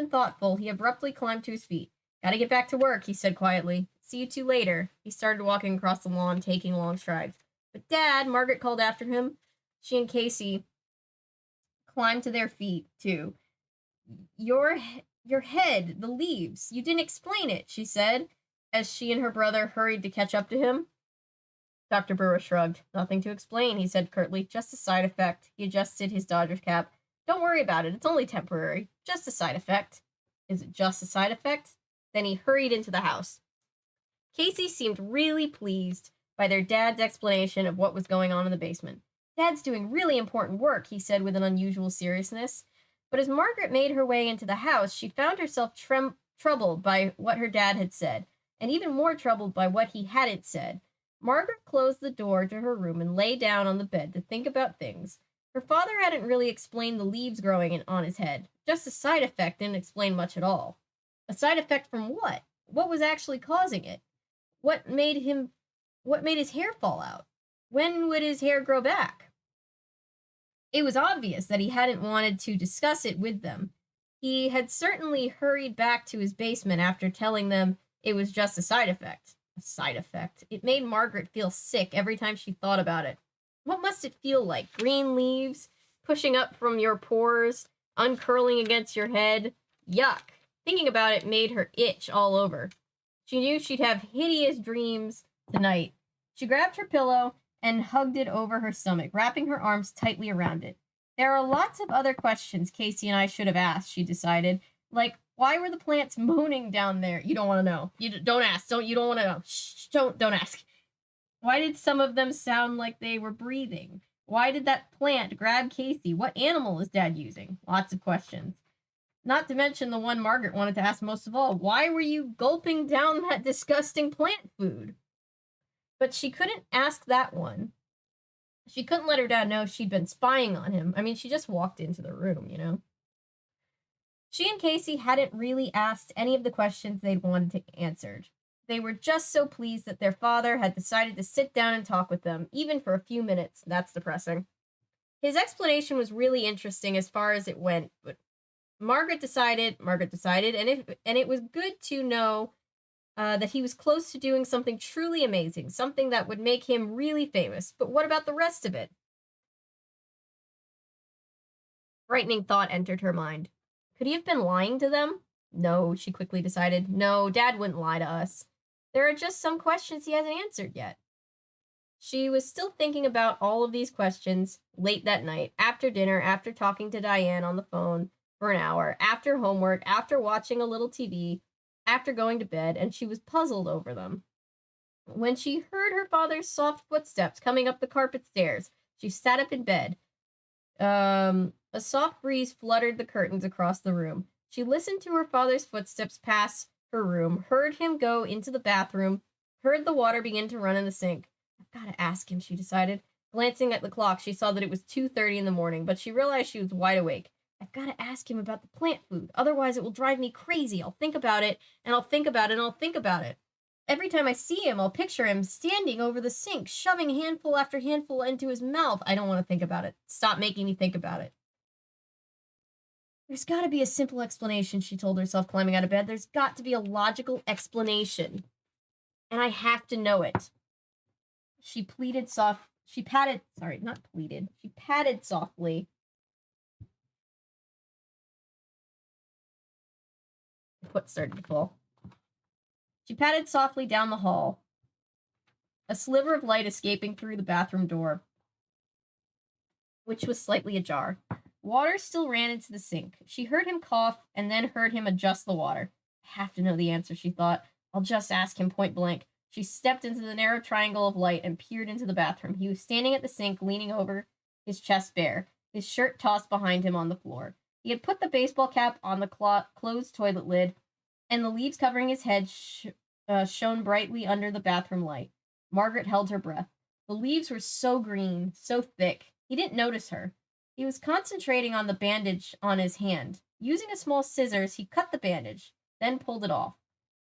thoughtful, he abruptly climbed to his feet. Gotta get back to work, he said quietly. See you two later. He started walking across the lawn, taking long strides. But Dad, Margaret called after him. She and Casey climbed to their feet, too. Your head, the leaves. You didn't explain it, she said, as she and her brother hurried to catch up to him. Dr. Brewer shrugged. Nothing to explain, he said curtly. Just a side effect. He adjusted his Dodgers cap. Don't worry about it. It's only temporary. Just a side effect. Is it just a side effect? Then he hurried into the house. Casey seemed really pleased by their dad's explanation of what was going on in the basement. Dad's doing really important work, he said with an unusual seriousness. But as Margaret made her way into the house, she found herself troubled by what her dad had said, and even more troubled by what he hadn't said. Margaret closed the door to her room and lay down on the bed to think about things. Her father hadn't really explained the leaves growing on his head. Just a side effect didn't explain much at all. A side effect from what? What was actually causing it? What made his hair fall out? When would his hair grow back? It was obvious that he hadn't wanted to discuss it with them. He had certainly hurried back to his basement after telling them it was just a side effect. A side effect. It made Margaret feel sick every time she thought about it. What must it feel like? Green leaves, pushing up from your pores, uncurling against your head. Yuck. Thinking about it made her itch all over. She knew she'd have hideous dreams tonight. She grabbed her pillow and hugged it over her stomach, wrapping her arms tightly around it. There are lots of other questions Casey and I should have asked, she decided. Like, why were the plants moaning down there? You don't want to know. You don't ask. You don't want to know. Shh, don't ask. Why did some of them sound like they were breathing? Why did that plant grab Casey? What animal is Dad using? Lots of questions. Not to mention the one Margaret wanted to ask most of all. Why were you gulping down that disgusting plant food? But she couldn't ask that one. She couldn't let her dad know she'd been spying on him. I mean, she just walked into the room, you know? She and Casey hadn't really asked any of the questions they'd wanted to answered. They were just so pleased that their father had decided to sit down and talk with them, even for a few minutes. That's depressing. His explanation was really interesting as far as it went, but Margaret decided, and it was good to know that he was close to doing something truly amazing, something that would make him really famous. But what about the rest of it? Frightening thought entered her mind. Could he have been lying to them? No, she quickly decided. No, Dad wouldn't lie to us. There are just some questions he hasn't answered yet. She was still thinking about all of these questions late that night, after dinner, after talking to Diane on the phone for an hour, after homework, after watching a little TV, after going to bed, and she was puzzled over them. When she heard her father's soft footsteps coming up the carpet stairs, she sat up in bed. A soft breeze fluttered the curtains across the room. She listened to her father's footsteps pass her room, heard him go into the bathroom, heard the water begin to run in the sink. I've got to ask him, she decided. Glancing at the clock, she saw that it was 2:30 in the morning, but she realized she was wide awake. I've got to ask him about the plant food. Otherwise, it will drive me crazy. I'll think about it, and I'll think about it, and I'll think about it. Every time I see him, I'll picture him standing over the sink, shoving handful after handful into his mouth. I don't want to think about it. Stop making me think about it. There's got to be a simple explanation, she told herself, climbing out of bed. There's got to be a logical explanation. And I have to know it. She pleaded soft. She patted, sorry, not pleaded. She patted softly. The foot started to fall. She patted softly down the hall, a sliver of light escaping through the bathroom door, which was slightly ajar. Water still ran into the sink. She heard him cough and then heard him adjust the water. I have to know the answer, she thought. I'll just ask him point blank. She stepped into the narrow triangle of light and peered into the bathroom. He was standing at the sink, leaning over, his chest bare, his shirt tossed behind him on the floor. He had put the baseball cap on the closed toilet lid, and the leaves covering his head shone brightly under the bathroom light. Margaret held her breath. The leaves were so green, so thick. He didn't notice her. He was concentrating on the bandage on his hand. Using a small scissors, he cut the bandage, then pulled it off.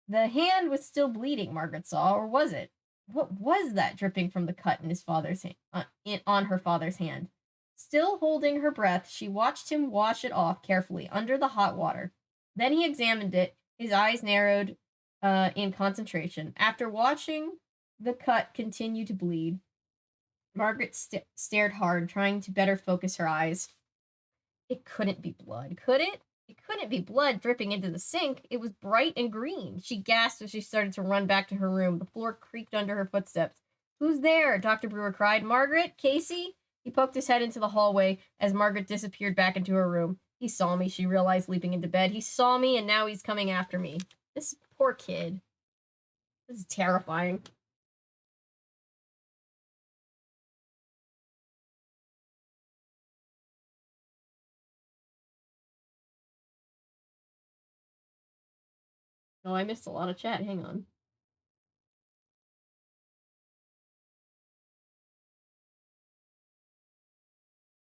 The hand was still bleeding, Margaret saw, or was it? What was that dripping from the cut in his father's hand, on her father's hand? Still holding her breath, she watched him wash it off carefully under the hot water. Then he examined it, his eyes narrowed in concentration. After watching the cut continue to bleed, Margaret stared hard, trying to better focus her eyes. It couldn't be blood, could it? It couldn't be blood dripping into the sink. It was bright and green. She gasped as she started to run back to her room. The floor creaked under her footsteps. Who's there? Dr. Brewer cried. Margaret? Casey? He poked his head into the hallway as Margaret disappeared back into her room. He saw me, she realized, leaping into bed. He saw me, and now he's coming after me. This poor kid. This is terrifying. Oh, I missed a lot of chat. Hang on.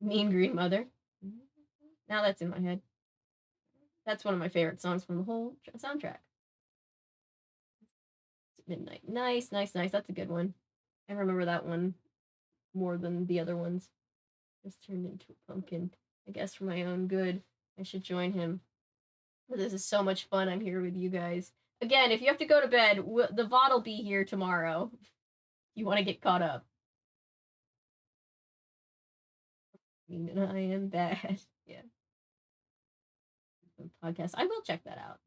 Mean Green Mother. Now that's in my head. That's one of my favorite songs from the whole soundtrack. Midnight. Nice, nice, nice. That's a good one. I remember that one more than the other ones. Just turned into a pumpkin. I guess for my own good, I should join him. This is so much fun. I'm here with you guys. Again, if you have to go to bed, the VOD will be here tomorrow. You want to get caught up. And I am bad. Yeah. Podcast. I will check that out.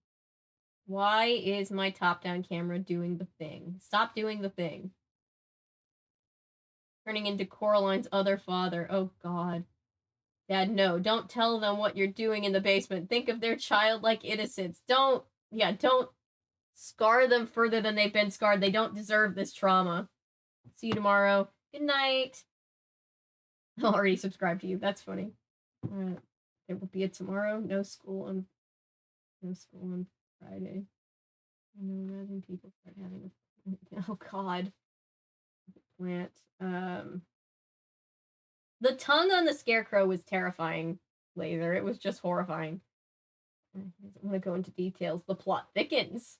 Why is my top-down camera doing the thing? Stop doing the thing. Turning into Coraline's other father. Oh, God. Dad, no. Don't tell them what you're doing in the basement. Think of their childlike innocence. Don't scar them further than they've been scarred. They don't deserve this trauma. See you tomorrow. Good night. I'll already subscribe to you. That's funny. There will be a tomorrow. No school on Friday. I know, imagine people start having a oh God. Plant. The tongue on the scarecrow was terrifying, Laser. It was just horrifying. I don't want to go into details. The plot thickens.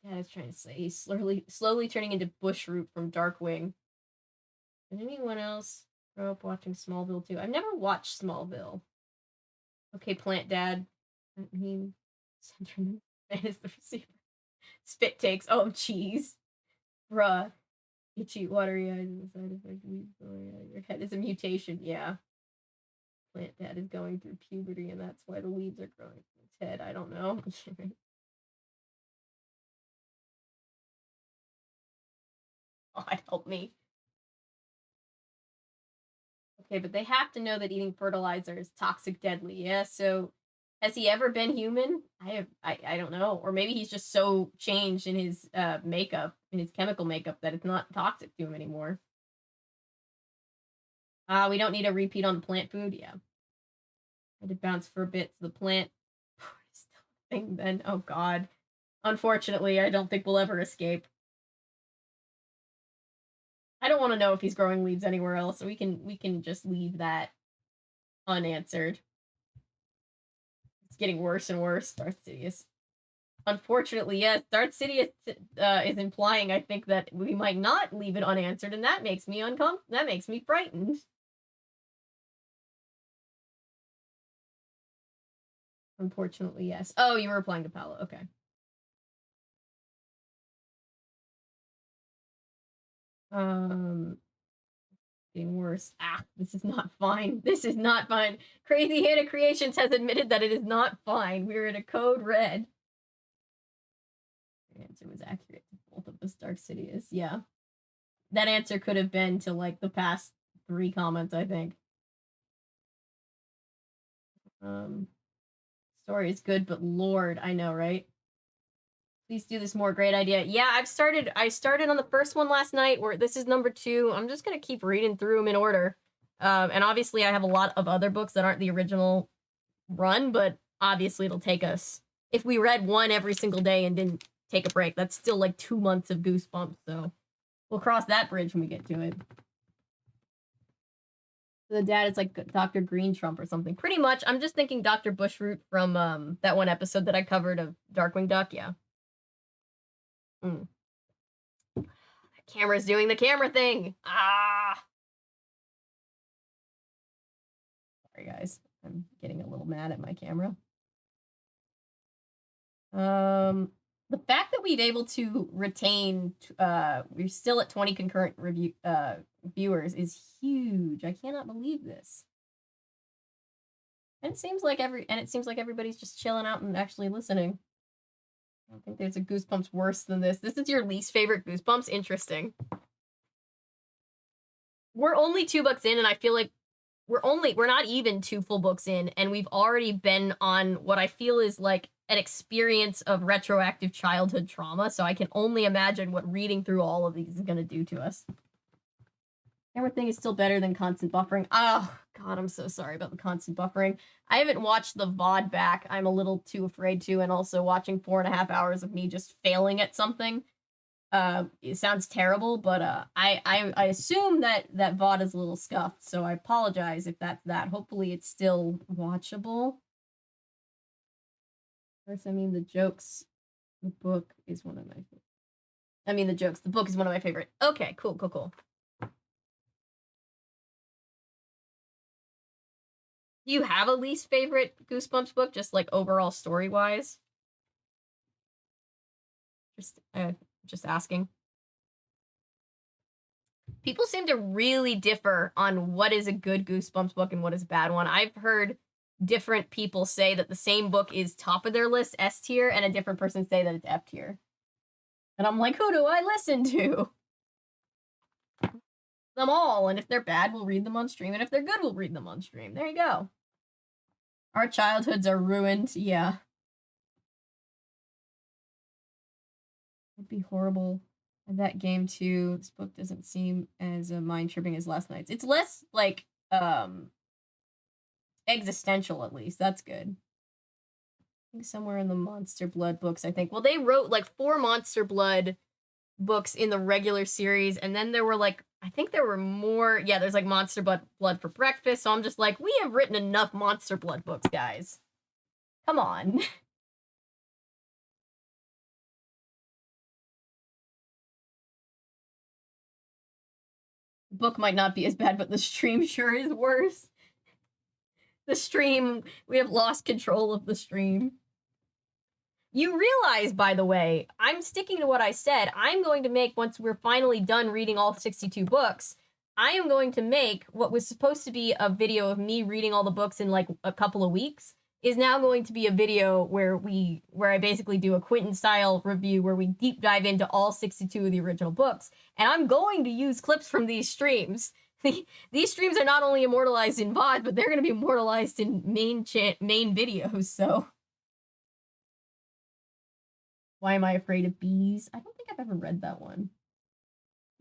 Dad is trying to say he's slowly turning into Bushroot from Darkwing. Did anyone else grow up watching Smallville too? I've never watched Smallville. Okay, Plant Dad. I mean, Centerman is the receiver. Spit takes. Oh, jeez. Bruh. Itchy, watery eyes and the side effect of your head is a mutation. Yeah. Plant Dad is going through puberty, and that's why the leaves are growing from its head. I don't know. God help me. Okay, but they have to know that eating fertilizer is toxic deadly. Yeah, so has he ever been human? I don't know. Or maybe he's just so changed in his makeup, in his chemical makeup, that it's not toxic to him anymore. We don't need a repeat on the plant food. Yeah. I had to bounce for a bit to the plant. Still a thing then. Oh god. Unfortunately, I don't think we'll ever escape. I don't want to know if he's growing leaves anywhere else, so we can just leave that unanswered. It's getting worse and worse. Darth Sidious. Unfortunately, yes, Darth Sidious is implying, I think, that we might not leave it unanswered, and that makes me uncomfortable. That makes me frightened. Unfortunately, yes. Oh, you were replying to Paolo. Okay. Getting worse. Ah, this is not fine. This is not fine. Crazy Hannah Creations has admitted that it is not fine. We're in a code red. The answer was accurate to both of us. Dark Sidious. Yeah. That answer could have been to like the past 3 comments, I think. Story is good, but Lord, I know, right? Please do this more. Great idea. Yeah, I started on the first one last night, where this is number 2. I'm just gonna keep reading through them in order. And obviously I have a lot of other books that aren't the original run, but obviously it'll take us, if we read one every single day and didn't take a break, that's still like 2 months of Goosebumps, so we'll cross that bridge when we get to it. The dad is like Dr. Green Trump or something. Pretty much. I'm just thinking Dr. Bushroot from that one episode that I covered of Darkwing Duck. Yeah. The camera's doing the camera thing. Ah. Sorry, guys. I'm getting a little mad at my camera. The fact that we've able to retain, we're still at 20 concurrent viewers is huge. I cannot believe this. And it seems like everybody's just chilling out and actually listening. I don't think there's a Goosebumps worse than this. This is your least favorite Goosebumps? Interesting. We're only 2 books in, and I feel like we're not even 2 full books in, and we've already been on what I feel is like an experience of retroactive childhood trauma, so I can only imagine what reading through all of these is going to do to us. Everything is still better than constant buffering. Oh, God, I'm so sorry about the constant buffering. I haven't watched the VOD back. I'm a little too afraid to, and also watching 4.5 hours of me just failing at something. It sounds terrible, but I assume that VOD is a little scuffed, so I apologize if that's that. Hopefully it's still watchable. First, I mean, the jokes. The book is one of my favorite. I mean, the jokes. The book is one of my favorite. Okay, cool. Do you have a least favorite Goosebumps book, just like overall story-wise? Just asking. People seem to really differ on what is a good Goosebumps book and what is a bad one. I've heard different people say that the same book is top of their list, S tier, and a different person say that it's F tier. And I'm like, who do I listen to? Them all, and if they're bad, we'll read them on stream, and if they're good, we'll read them on stream. There you go. Our childhoods are ruined, yeah. It'd be horrible. And that game too, this book doesn't seem as mind-tripping as last night's. It's less, like, existential, at least. That's good. I think somewhere in the Monster Blood books, I think. Well, they wrote, like, 4 Monster Blood books in the regular series, and then there were, like, I think there were more. Yeah, there's, like, Monster Blood for Breakfast, so I'm just like, we have written enough Monster Blood books, guys. Come on. The book might not be as bad, but the stream sure is worse. The stream, we have lost control of the stream. You realize, by the way, I'm sticking to what I said. I'm going to make, once we're finally done reading all 62 books, I am going to make what was supposed to be a video of me reading all the books in like a couple of weeks is now going to be a video where I basically do a Quentin style review where we deep dive into all 62 of the original books. And I'm going to use clips from these streams. These streams are not only immortalized in VOD, but they're going to be immortalized in main videos, so. Why Am I Afraid of Bees? I don't think I've ever read that one.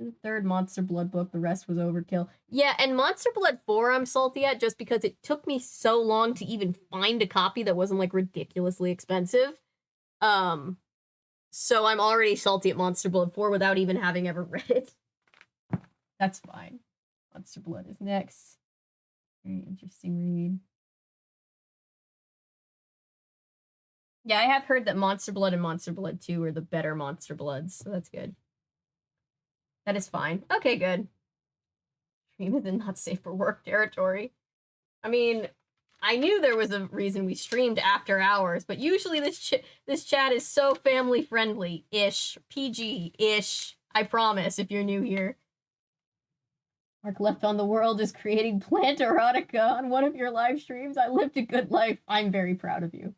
The third Monster Blood book, the rest was overkill. Yeah, and Monster Blood 4 I'm salty at just because it took me so long to even find a copy that wasn't, like, ridiculously expensive. So I'm already salty at Monster Blood 4 without even having ever read it. That's fine. Monster Blood is next. Very interesting read. Yeah, I have heard that Monster Blood and Monster Blood 2 are the better Monster Bloods, so that's good. That is fine. Okay, good. Stream is in not safe for work territory. I mean, I knew there was a reason we streamed after hours, but usually this chat is so family friendly-ish, PG-ish. I promise, if you're new here. Mark Left on the World is creating plant erotica on one of your live streams. I lived a good life. I'm very proud of you.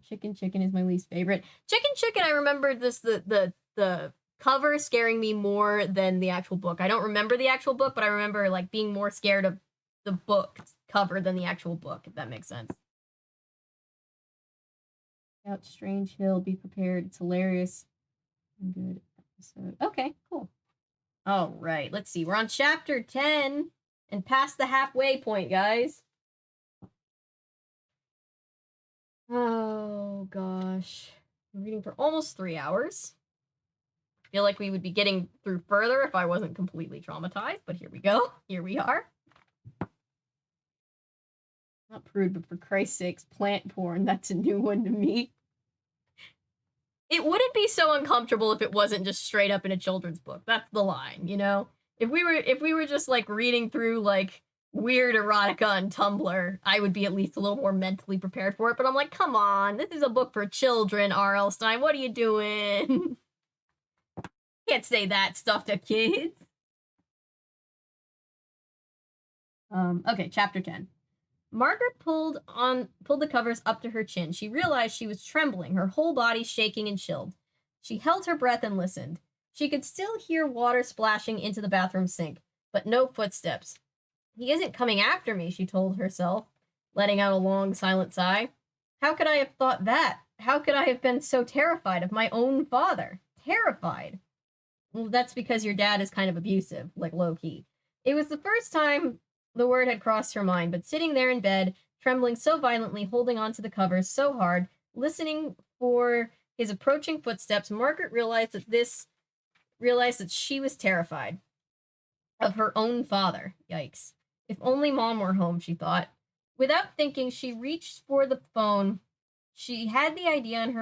Chicken is my least favorite. Chicken, I remember the cover scaring me more than the actual book. I don't remember the actual book, but I remember, like, being more scared of the book cover than the actual book, if that makes sense. Out Strange Hill, be prepared. It's hilarious. Good episode. Okay, cool. All right, let's see. We're on chapter 10 and past the halfway point, guys. Oh, gosh. I'm reading for almost 3 hours. I feel like we would be getting through further if I wasn't completely traumatized, but here we go. Here we are. Not prude, but for Christ's sakes, plant porn. That's a new one to me. It wouldn't be so uncomfortable if it wasn't just straight up in a children's book. That's the line, you know? If we were just, like, reading through, like, weird erotica on Tumblr, I would be at least a little more mentally prepared for it. But I'm like, come on, this is a book for children, R.L. Stine. What are you doing? Can't say that stuff to kids. Okay, chapter 10. Margaret pulled the covers up to her chin. She realized she was trembling, her whole body shaking and chilled. She held her breath and listened. She could still hear water splashing into the bathroom sink, but no footsteps. He isn't coming after me, she told herself, letting out a long, silent sigh. How could I have thought that? How could I have been so terrified of my own father? Terrified? Well, that's because your dad is kind of abusive, like low-key. It was the first time the word had crossed her mind, but sitting there in bed, trembling so violently, holding onto the covers so hard, listening for his approaching footsteps, Margaret realized that she was terrified of her own father. Yikes. If only Mom were home, she thought. Without thinking, she reached for the phone. She had the idea in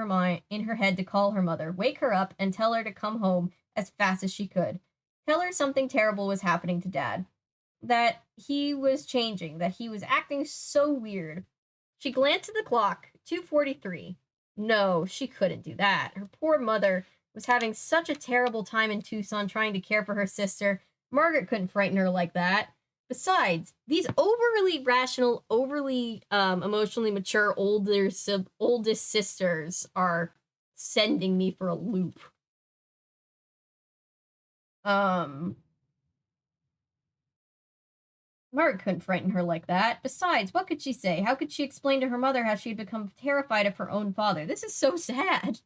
her head to call her mother, wake her up, and tell her to come home as fast as she could. Tell her something terrible was happening to Dad. That he was changing, that he was acting so weird. She glanced at the clock, 2:43. No, she couldn't do that. Her poor mother was having such a terrible time in Tucson trying to care for her sister. Margaret couldn't frighten her like that. Besides, these overly rational, overly emotionally mature oldest sisters are sending me for a loop. Margaret couldn't frighten her like that. Besides, what could she say? How could she explain to her mother how she had become terrified of her own father? This is so sad.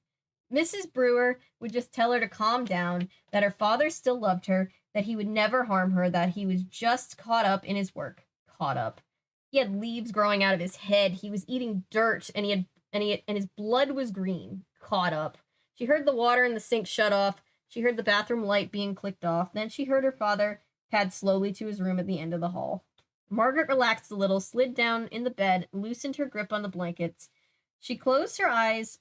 Mrs. Brewer would just tell her to calm down, that her father still loved her, that he would never harm her, that he was just caught up in his work. Caught up. He had leaves growing out of his head. He was eating dirt, and his blood was green. Caught up. She heard the water in the sink shut off. She heard the bathroom light being clicked off. Then she heard her father pad slowly to his room at the end of the hall. Margaret relaxed a little, slid down in the bed, loosened her grip on the blankets. She closed her eyes.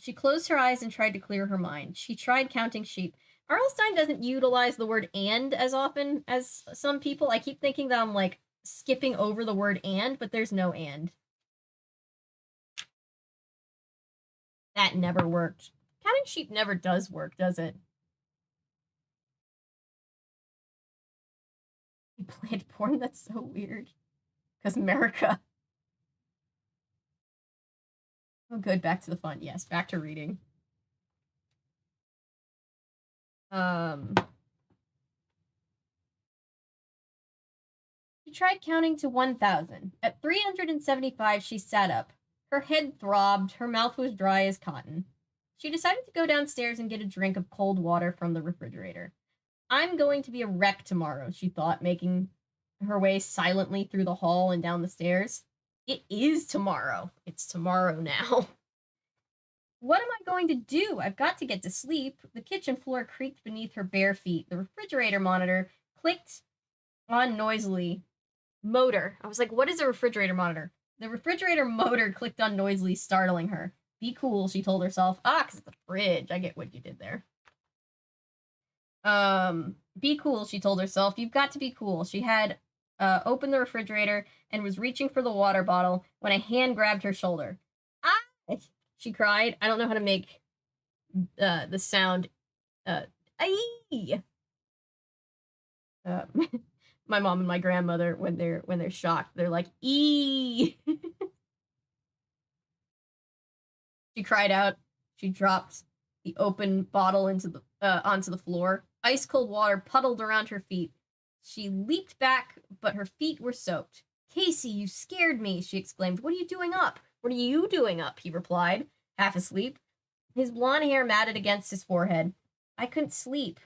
She closed her eyes and tried to clear her mind. She tried counting sheep. Arlstein doesn't utilize the word and as often as some people. I keep thinking that I'm, like, skipping over the word and, but there's no and. That never worked. Counting sheep never does work, does it? You plant porn? That's so weird. Because America. Oh, good. Back to the fun. Yes, back to reading. She tried counting to 1,000. At 375, she sat up. Her head throbbed. Her mouth was dry as cotton. She decided to go downstairs and get a drink of cold water from the refrigerator. I'm going to be a wreck tomorrow, she thought, making her way silently through the hall and down the stairs. It is tomorrow. It's tomorrow now. What am I going to do? I've got to get to sleep. The kitchen floor creaked beneath her bare feet. The refrigerator monitor clicked on noisily. Motor. I was like, what is a refrigerator monitor? The refrigerator motor clicked on noisily, startling her. Be cool, she told herself. Ah, because it's a fridge. I get what you did there. Be cool, she told herself. You've got to be cool. She had opened the refrigerator and was reaching for the water bottle when a hand grabbed her shoulder. Ah! She cried. I don't know how to make the sound. Aye! My mom and my grandmother, when they're shocked, they're like, ee! She cried out. She dropped the open bottle onto the floor. Ice cold water puddled around her feet. She leaped back, but her feet were soaked. Casey, you scared me, she exclaimed. What are you doing up? What are you doing up? He replied, half asleep. His blonde hair matted against his forehead. I couldn't sleep.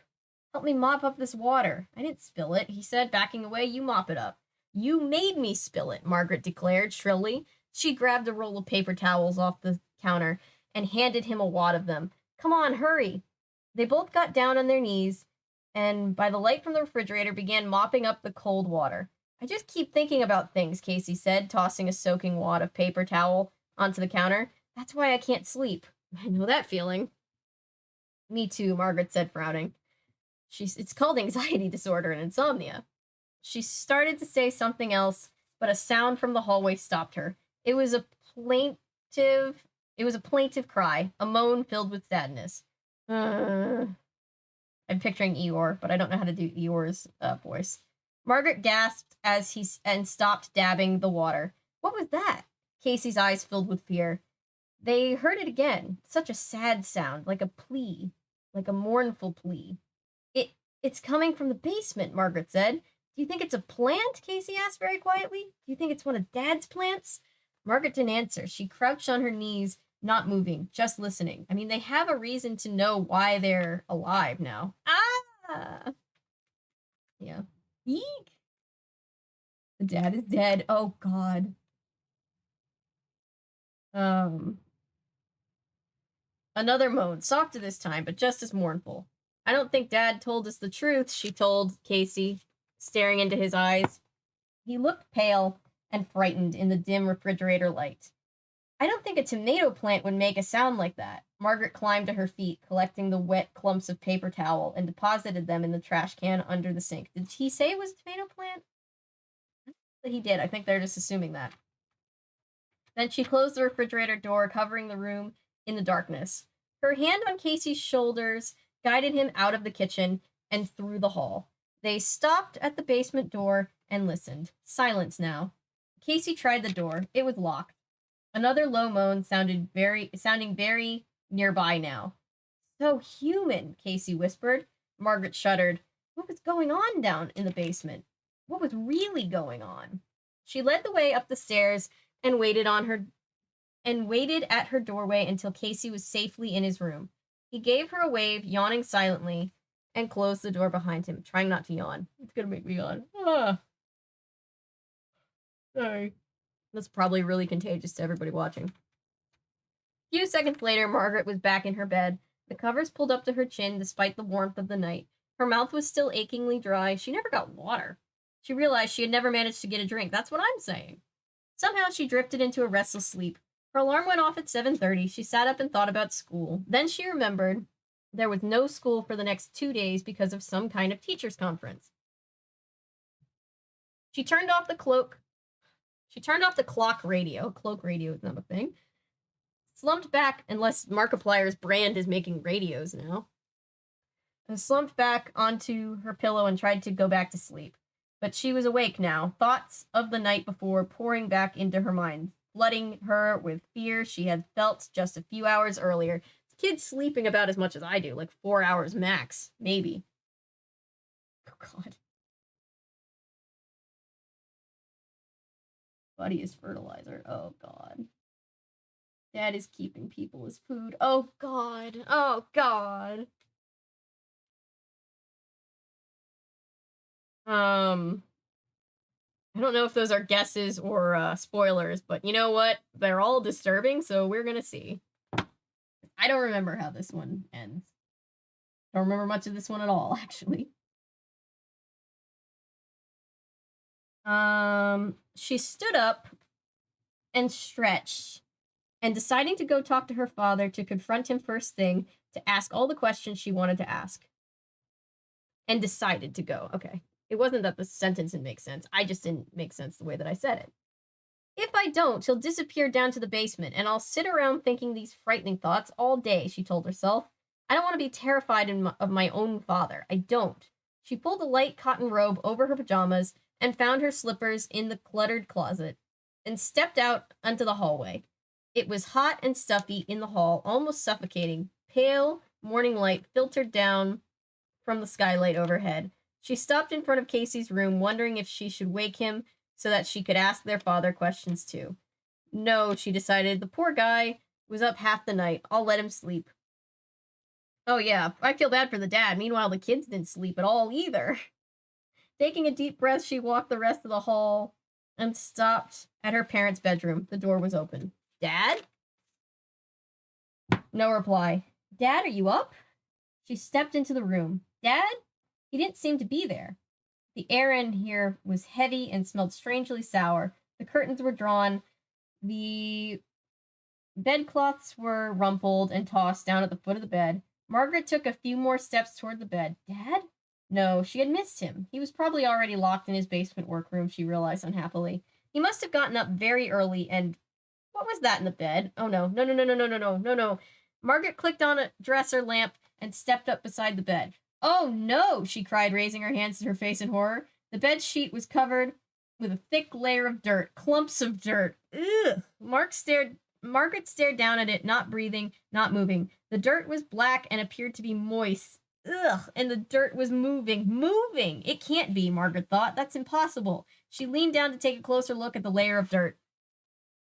Help me mop up this water. I didn't spill it, he said, backing away. You mop it up. You made me spill it, Margaret declared shrilly. She grabbed a roll of paper towels off the counter and handed him a wad of them. Come on, hurry. They both got down on their knees and by the light from the refrigerator began mopping up the cold water. I just keep thinking about things, Casey said, tossing a soaking wad of paper towel onto the counter. That's why I can't sleep. I know that feeling. Me too, Margaret said, frowning. It's called anxiety disorder and insomnia. She started to say something else, but a sound from the hallway stopped her. It was a plaintive cry, a moan filled with sadness. I'm picturing Eeyore, but I don't know how to do Eeyore's voice. Margaret gasped and stopped dabbing the water. What was that? Casey's eyes filled with fear. They heard it again. Such a sad sound, like a plea, like a mournful plea. It's coming from the basement, Margaret said. Do you think it's a plant? Casey asked very quietly. Do you think it's one of Dad's plants? Margaret didn't answer. She crouched on her knees, not moving, just listening. I mean, they have a reason to know why they're alive now. Ah! Yeah. Eek! The dad is dead. Oh, God. Another moan, softer this time, but just as mournful. I don't think Dad told us the truth, she told Casey, staring into his eyes. He looked pale and frightened in the dim refrigerator light. I don't think a tomato plant would make a sound like that. Margaret climbed to her feet, collecting the wet clumps of paper towel, and deposited them in the trash can under the sink. Did he say it was a tomato plant? He did. I think they're just assuming that. Then she closed the refrigerator door, covering the room in the darkness. Her hand on Casey's shoulders guided him out of the kitchen and through the hall. They stopped at the basement door and listened. Silence now. Casey tried the door. It was locked. Another low moan sounding very nearby now. So human, Casey whispered. Margaret shuddered. What was going on down in the basement? What was really going on? She led the way up the stairs and waited at her doorway until Casey was safely in his room. He gave her a wave, yawning silently, and closed the door behind him, trying not to yawn. It's gonna make me yawn. Sorry. That's probably really contagious to everybody watching. A few seconds later, Margaret was back in her bed, the covers pulled up to her chin despite the warmth of the night. Her mouth was still achingly dry. She never got water. She realized she had never managed to get a drink. That's what I'm saying. Somehow she drifted into a restless sleep. Her alarm went off at 7:30. She sat up and thought about school. Then she remembered there was no school for the next 2 days because of some kind of teacher's conference. She turned off the cloak radio. Cloak radio is not a thing. Slumped back, unless Markiplier's brand is making radios now. And slumped back onto her pillow and tried to go back to sleep. But she was awake now, thoughts of the night before pouring back into her mind, flooding her with fear she had felt just a few hours earlier. This kid's sleeping about as much as I do, like 4 hours max, maybe. Oh, God. Buddy is fertilizer. Oh, God. Dad is keeping people as food. Oh, God. Oh, God. I don't know if those are guesses or spoilers, but you know what? They're all disturbing, so we're gonna see. I don't remember how this one ends. Don't remember much of this one at all, actually. She stood up and stretched, and deciding to go talk to her father to confront him first thing, to ask all the questions she wanted to ask. And decided to go. Okay. It wasn't that the sentence didn't make sense. I just didn't make sense the way that I said it. If I don't, he'll disappear down to the basement, and I'll sit around thinking these frightening thoughts all day, she told herself. I don't want to be terrified of my own father. I don't. She pulled a light cotton robe over her pajamas and found her slippers in the cluttered closet and stepped out onto the hallway. It was hot and stuffy in the hall, almost suffocating. Pale morning light filtered down from the skylight overhead. She stopped in front of Casey's room, wondering if she should wake him so that she could ask their father questions too. No, she decided, the poor guy was up half the night. I'll let him sleep. Oh yeah, I feel bad for the dad. Meanwhile, the kids didn't sleep at all either. Taking a deep breath, she walked the rest of the hall and stopped at her parents' bedroom. The door was open. Dad? No reply. Dad, are you up? She stepped into the room. Dad? He didn't seem to be there. The air in here was heavy and smelled strangely sour. The curtains were drawn. The bedcloths were rumpled and tossed down at the foot of the bed. Margaret took a few more steps toward the bed. Dad? No, she had missed him. He was probably already locked in his basement workroom, she realized unhappily. He must have gotten up very early and... What was that in the bed? Oh no. No. Margaret clicked on a dresser lamp and stepped up beside the bed. Oh no, she cried, raising her hands to her face in horror. The bed sheet was covered with a thick layer of dirt, clumps of dirt. Ugh. Margaret stared down at it, not breathing, not moving. The dirt was black and appeared to be moist. Ugh, and the dirt was moving. Moving! It can't be, Margaret thought. That's impossible. She leaned down to take a closer look at the layer of dirt.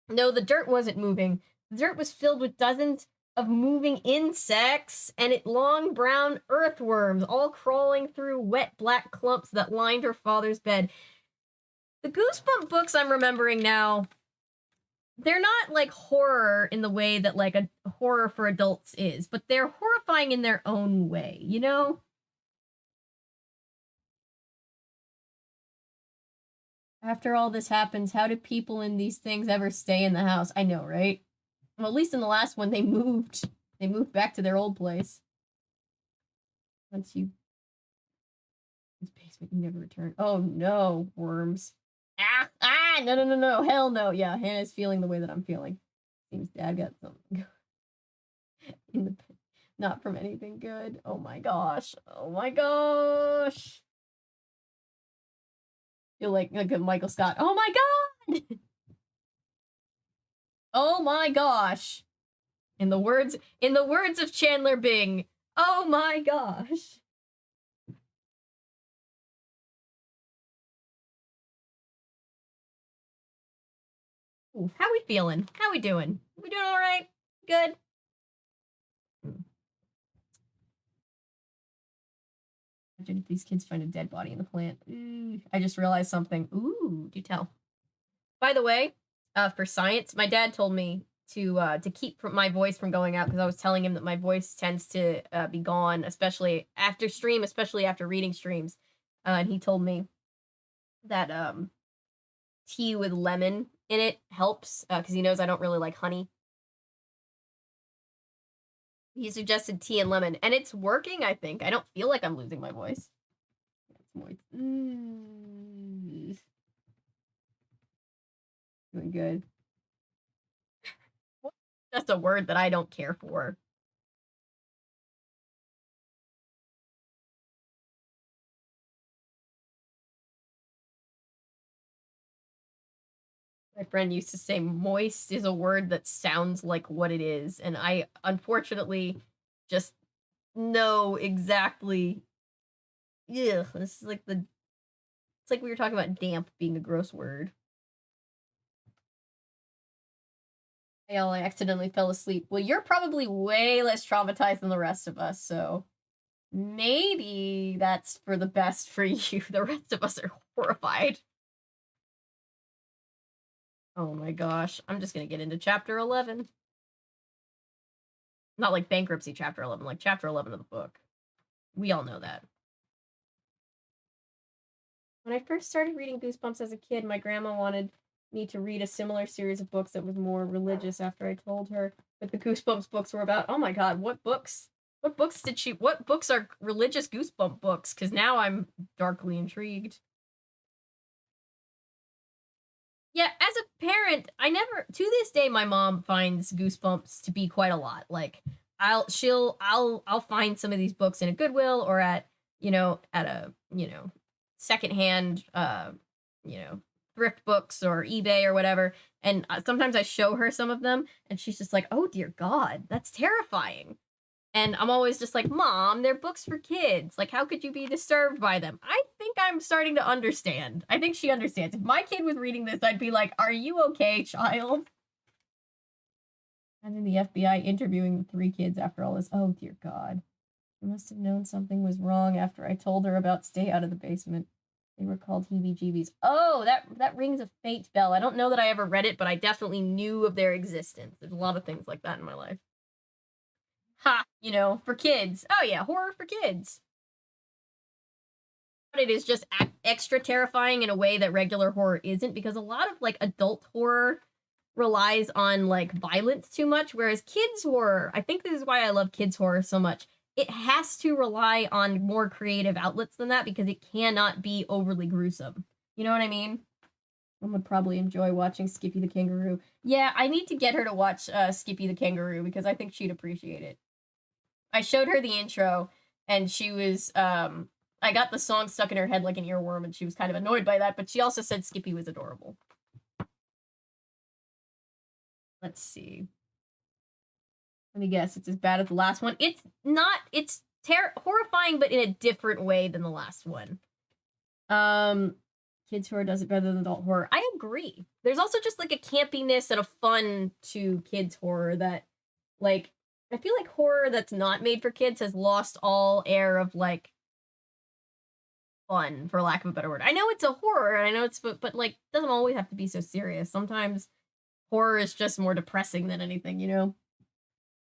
No, the dirt wasn't moving. The dirt was filled with dozens of moving insects and long brown earthworms, all crawling through wet black clumps that lined her father's bed. The Goosebump books I'm remembering now, they're not like horror in the way that like a horror for adults is, but they're horrifying in their own way, you know? After all this happens, how do people in these things ever stay in the house? I know, right? Well, at least in the last one, they moved. They moved back to their old place. Once you... This basement, you never return. Oh, no, worms. No. Hell no. Yeah, Hannah's feeling the way that I'm feeling. Seems Dad got something in the... Not from anything good. Oh my gosh. Oh my gosh. Feel like a Michael Scott. Oh my god! Oh my gosh. In the words of Chandler Bing, oh my gosh. Ooh, how we feeling? How we doing? We doing all right? Good. Imagine if these kids find a dead body in the plant. Ooh, I just realized something. Ooh, do tell. By the way, for science, my dad told me to keep my voice from going out because I was telling him that my voice tends to be gone, especially after stream, especially after reading streams. And he told me that tea with lemon in it helps because he knows I don't really like honey. He suggested tea and lemon, and it's working, I think. I don't feel like I'm losing my voice. It's moist. Doing good. Just a word that I don't care for. My friend used to say moist is a word that sounds like what it is, and I unfortunately just know exactly. Yeah, this is like it's like we were talking about damp being a gross word. I accidentally fell asleep. Well, you're probably way less traumatized than the rest of us, so maybe that's for the best for you. The rest of us are horrified. Oh my gosh. I'm just gonna get into chapter 11. Not like bankruptcy chapter 11, like chapter 11 of the book. We all know that. When I first started reading Goosebumps as a kid, my grandma wanted me to read a similar series of books that was more religious after I told her what the Goosebumps books were about. Oh my god, what books? What books are religious Goosebump books? Because now I'm darkly intrigued. Yeah, as a parent, to this day, my mom finds Goosebumps to be quite a lot. Like, I'll find some of these books in a Goodwill or at a, secondhand, thrift books or eBay or whatever. And sometimes I show her some of them and she's just like, oh dear God, that's terrifying. And I'm always just like, Mom, they're books for kids. Like, how could you be disturbed by them? I think I'm starting to understand. I think she understands. If my kid was reading this, I'd be like, are you okay, child? And then the FBI interviewing the 3 kids after all this. Oh, dear God. I must have known something was wrong after I told her about Stay Out of the Basement. They were called heebie-jeebies. Oh, that rings a faint bell. I don't know that I ever read it, but I definitely knew of their existence. There's a lot of things like that in my life. Ha, for kids. Oh yeah, horror for kids. But it is just extra terrifying in a way that regular horror isn't, because a lot of like adult horror relies on like violence too much, whereas kids horror, I think this is why I love kids horror so much. It has to rely on more creative outlets than that because it cannot be overly gruesome. You know what I mean? Mom would probably enjoy watching Skippy the Kangaroo. Yeah, I need to get her to watch Skippy the Kangaroo because I think she'd appreciate it. I showed her the intro, and she was, I got the song stuck in her head like an earworm, and she was kind of annoyed by that, but she also said Skippy was adorable. Let's see. Let me guess, it's as bad as the last one. It's not, it's horrifying, but in a different way than the last one. Kids horror does it better than adult horror. I agree. There's also just like a campiness and a fun to kids horror that, like, I feel like horror that's not made for kids has lost all air of, like, fun, for lack of a better word. I know it's a horror, and I know it's, but like, it doesn't always have to be so serious. Sometimes horror is just more depressing than anything,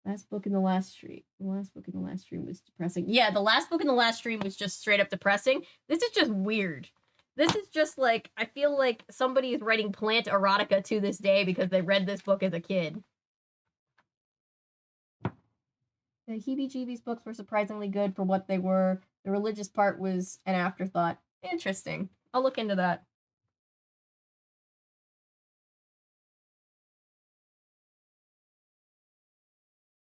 Last book in the last stream. The last book in the last stream was depressing. Yeah, the last book in the last stream was just straight up depressing. This is just weird. This is just like, I feel like somebody is writing plant erotica to this day because they read this book as a kid. The heebie-jeebies books were surprisingly good for what they were. The religious part was an afterthought. Interesting. I'll look into that.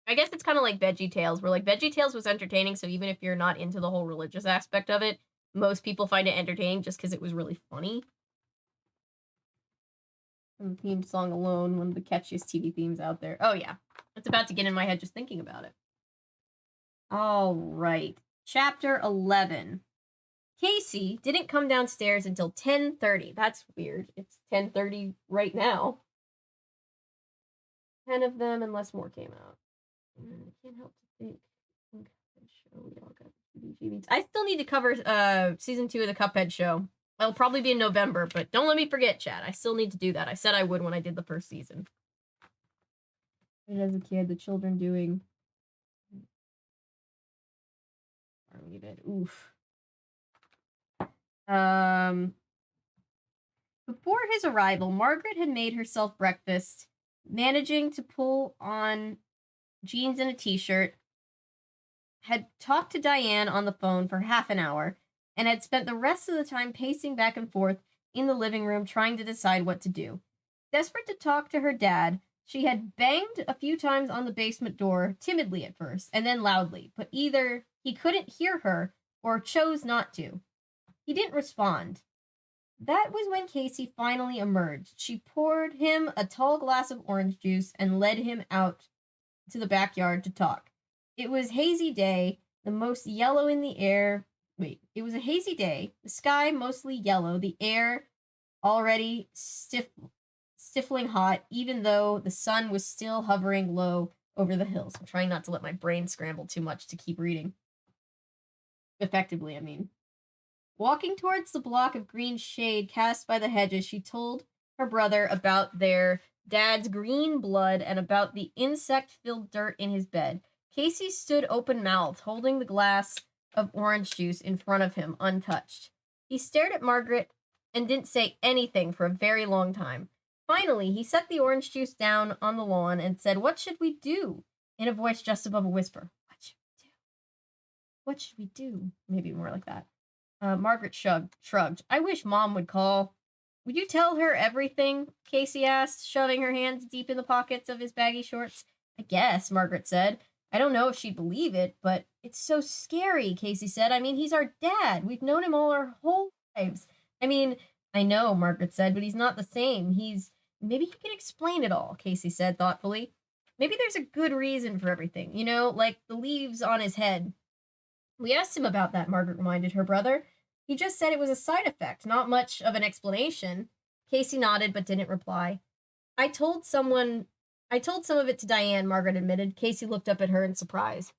I guess it's kind of like Veggie Tales, where like Veggie Tales was entertaining, so even if you're not into the whole religious aspect of it, most people find it entertaining just because it was really funny. And the theme song alone, one of the catchiest TV themes out there. Oh yeah, it's about to get in my head just thinking about it. All right, chapter 11. Casey didn't come downstairs until 10:30. That's weird. It's 10:30 right now. 10 of them, unless more came out. I can't help to think. We all got I still need to cover season 2 of the Cuphead show. It'll probably be in November, but don't let me forget, chat. I still need to do that. I said I would when I did the first season. As a kid, the children doing. Oof. Before his arrival, Margaret had made herself breakfast, managing to pull on jeans and a t-shirt, had talked to Diane on the phone for half an hour, and had spent the rest of the time pacing back and forth in the living room trying to decide what to do. Desperate to talk to her dad, she had banged a few times on the basement door, timidly at first, and then loudly, but either he couldn't hear her or chose not to. He didn't respond. That was when Casey finally emerged. She poured him a tall glass of orange juice and led him out to the backyard to talk. It was hazy day, the most yellow in the air. It was a hazy day, the sky mostly yellow, the air already stifling hot, even though the sun was still hovering low over the hills. I'm trying not to let my brain scramble too much to keep reading. Effectively, I mean. Walking towards the block of green shade cast by the hedges, she told her brother about their dad's green blood and about the insect-filled dirt in his bed. Casey stood open-mouthed, holding the glass of orange juice in front of him, untouched. He stared at Margaret and didn't say anything for a very long time. Finally, he set the orange juice down on the lawn and said, "What should we do?" in a voice just above a whisper. What should we do? What should we do? Maybe more like that. Margaret shrugged. I wish Mom would call. Would you tell her everything? Casey asked, shoving her hands deep in the pockets of his baggy shorts. I guess, Margaret said. I don't know if she'd believe it, but it's so scary, Casey said. I mean, he's our dad. We've known him all our whole lives. I mean, I know, Margaret said, but he's not the same. Maybe he can explain it all, Casey said thoughtfully. Maybe there's a good reason for everything, like the leaves on his head. We asked him about that, Margaret reminded her brother. He just said it was a side effect, not much of an explanation. Casey nodded but didn't reply. I told some of it to Diane, Margaret admitted. Casey looked up at her in surprise.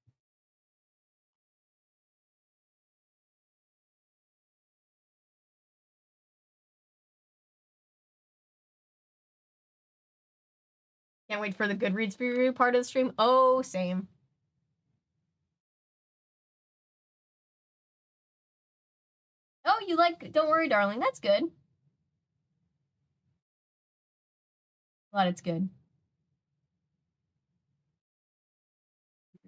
Can't wait for the Goodreads review part of the stream. Oh, same. Oh, you like Don't Worry, Darling. That's good. Glad it's good.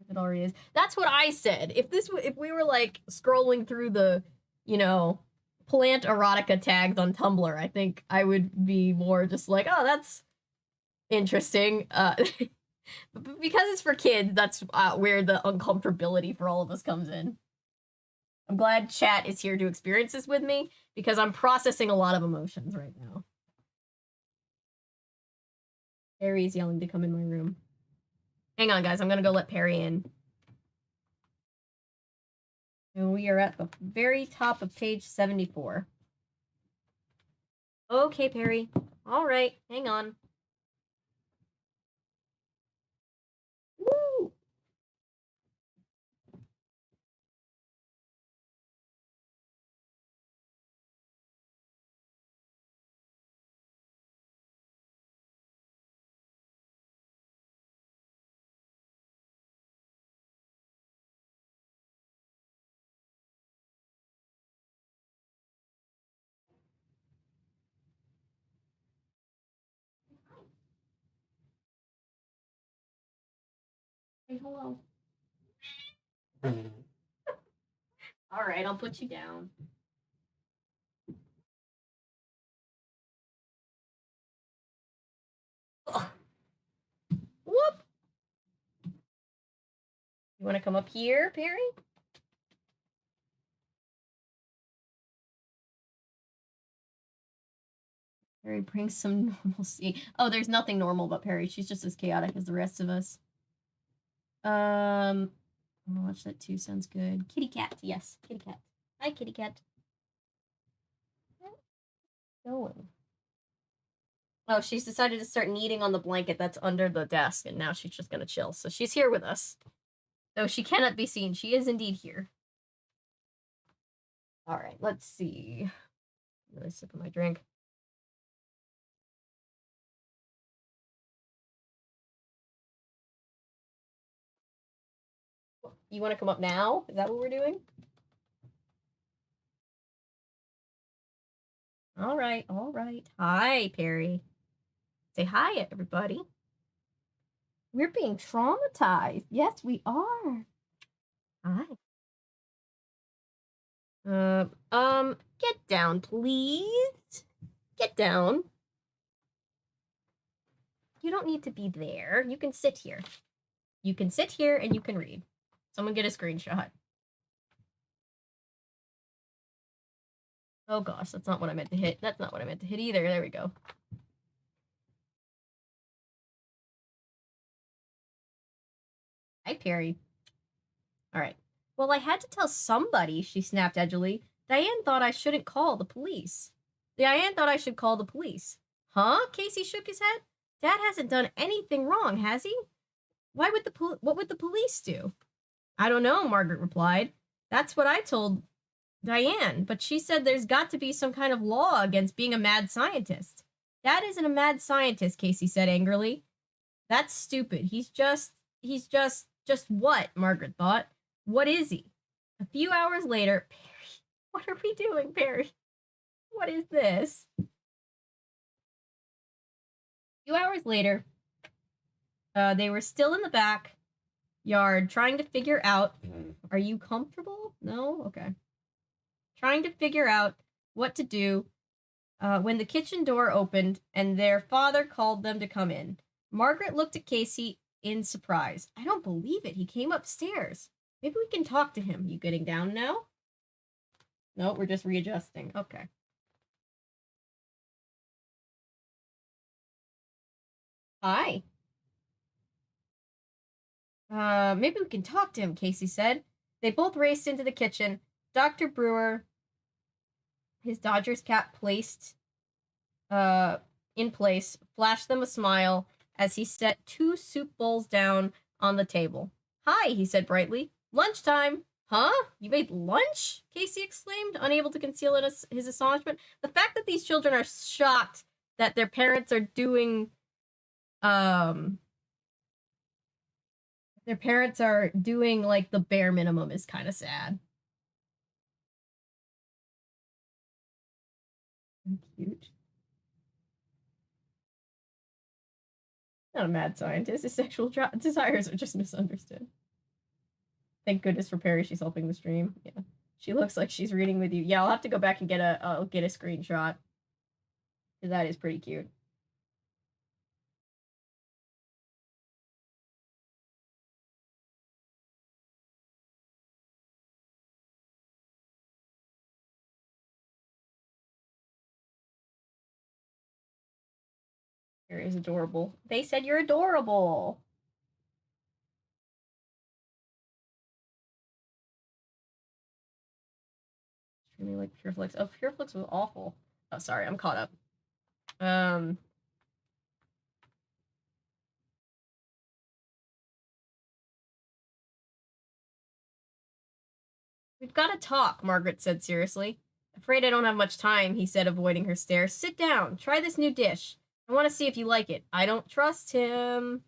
It already is. That's what I said. If we were like scrolling through the, plant erotica tags on Tumblr, I think I would be more just like, oh, that's interesting. Because it's for kids, that's where the uncomfortability for all of us comes in. I'm glad chat is here to experience this with me because I'm processing a lot of emotions right now. Perry's yelling to come in my room. Hang on, guys. I'm going to go let Perry in. And we are at the very top of page 74. Okay, Perry. All right. Hang on. Woo! Hey, hello. All right, I'll put you down. Ugh. Whoop. You want to come up here, Perry? Perry brings some normalcy. Oh, there's nothing normal about Perry. She's just as chaotic as the rest of us. I'm gonna watch that too. Sounds good. Kitty cat. Yes, kitty cat. Hi, kitty cat. Going. Oh, she's decided to start kneading on the blanket that's under the desk, and now she's just gonna chill. So she's here with us. Though she cannot be seen, she is indeed here. All right, let's see. Really sip of my drink. You want to come up now? Is that what we're doing? All right, all right. Hi, Perry. Say hi, everybody. We're being traumatized. Yes, we are. Hi. Get down, please. Get down. You don't need to be there. You can sit here. You can sit here and you can read. Someone get a screenshot. Oh gosh, that's not what I meant to hit. That's not what I meant to hit either. There we go. Hi, Perry. All right. Well, I had to tell somebody, she snapped edgily. Diane thought I shouldn't call the police. Diane thought I should call the police. Huh? Casey shook his head. Dad hasn't done anything wrong, has he? What would the police do? I don't know, Margaret replied. That's what I told Diane, but she said there's got to be some kind of law against being a mad scientist. Dad isn't a mad scientist, Casey said angrily. That's stupid. He's just what? Margaret thought. What is he? A few hours later, Perry, what are we doing, Perry? What is this? A few hours later, they were still in the backyard trying to figure out. Are you comfortable? No? Okay. Trying to figure out what to do when the kitchen door opened and their father called them to come in. Margaret looked at Casey in surprise. I don't believe it. He came upstairs. Maybe we can talk to him. You getting down now? No, we're just readjusting. Okay. Hi. Maybe we can talk to him, Casey said. They both raced into the kitchen. Dr. Brewer, his Dodgers cap placed in place, flashed them a smile as he set 2 soup bowls down on the table. Hi, he said brightly. Lunchtime. Huh? You made lunch? Casey exclaimed, unable to conceal his astonishment. The fact that these children are shocked that their parents are doing like the bare minimum is kind of sad. Cute. Not a mad scientist. His sexual desires are just misunderstood. Thank goodness for Perry. She's helping the stream. Yeah, she looks like she's reading with you. Yeah, I'll have to go back and get a screenshot because that is pretty cute. Perry is adorable. They said you're adorable. Extremely like Pureflix. Oh, Pureflix was awful. Oh, sorry, I'm caught up. We've got to talk, Margaret said seriously. Afraid I don't have much time, he said, avoiding her stare. Sit down. Try this new dish. I want to see if you like it. I don't trust him.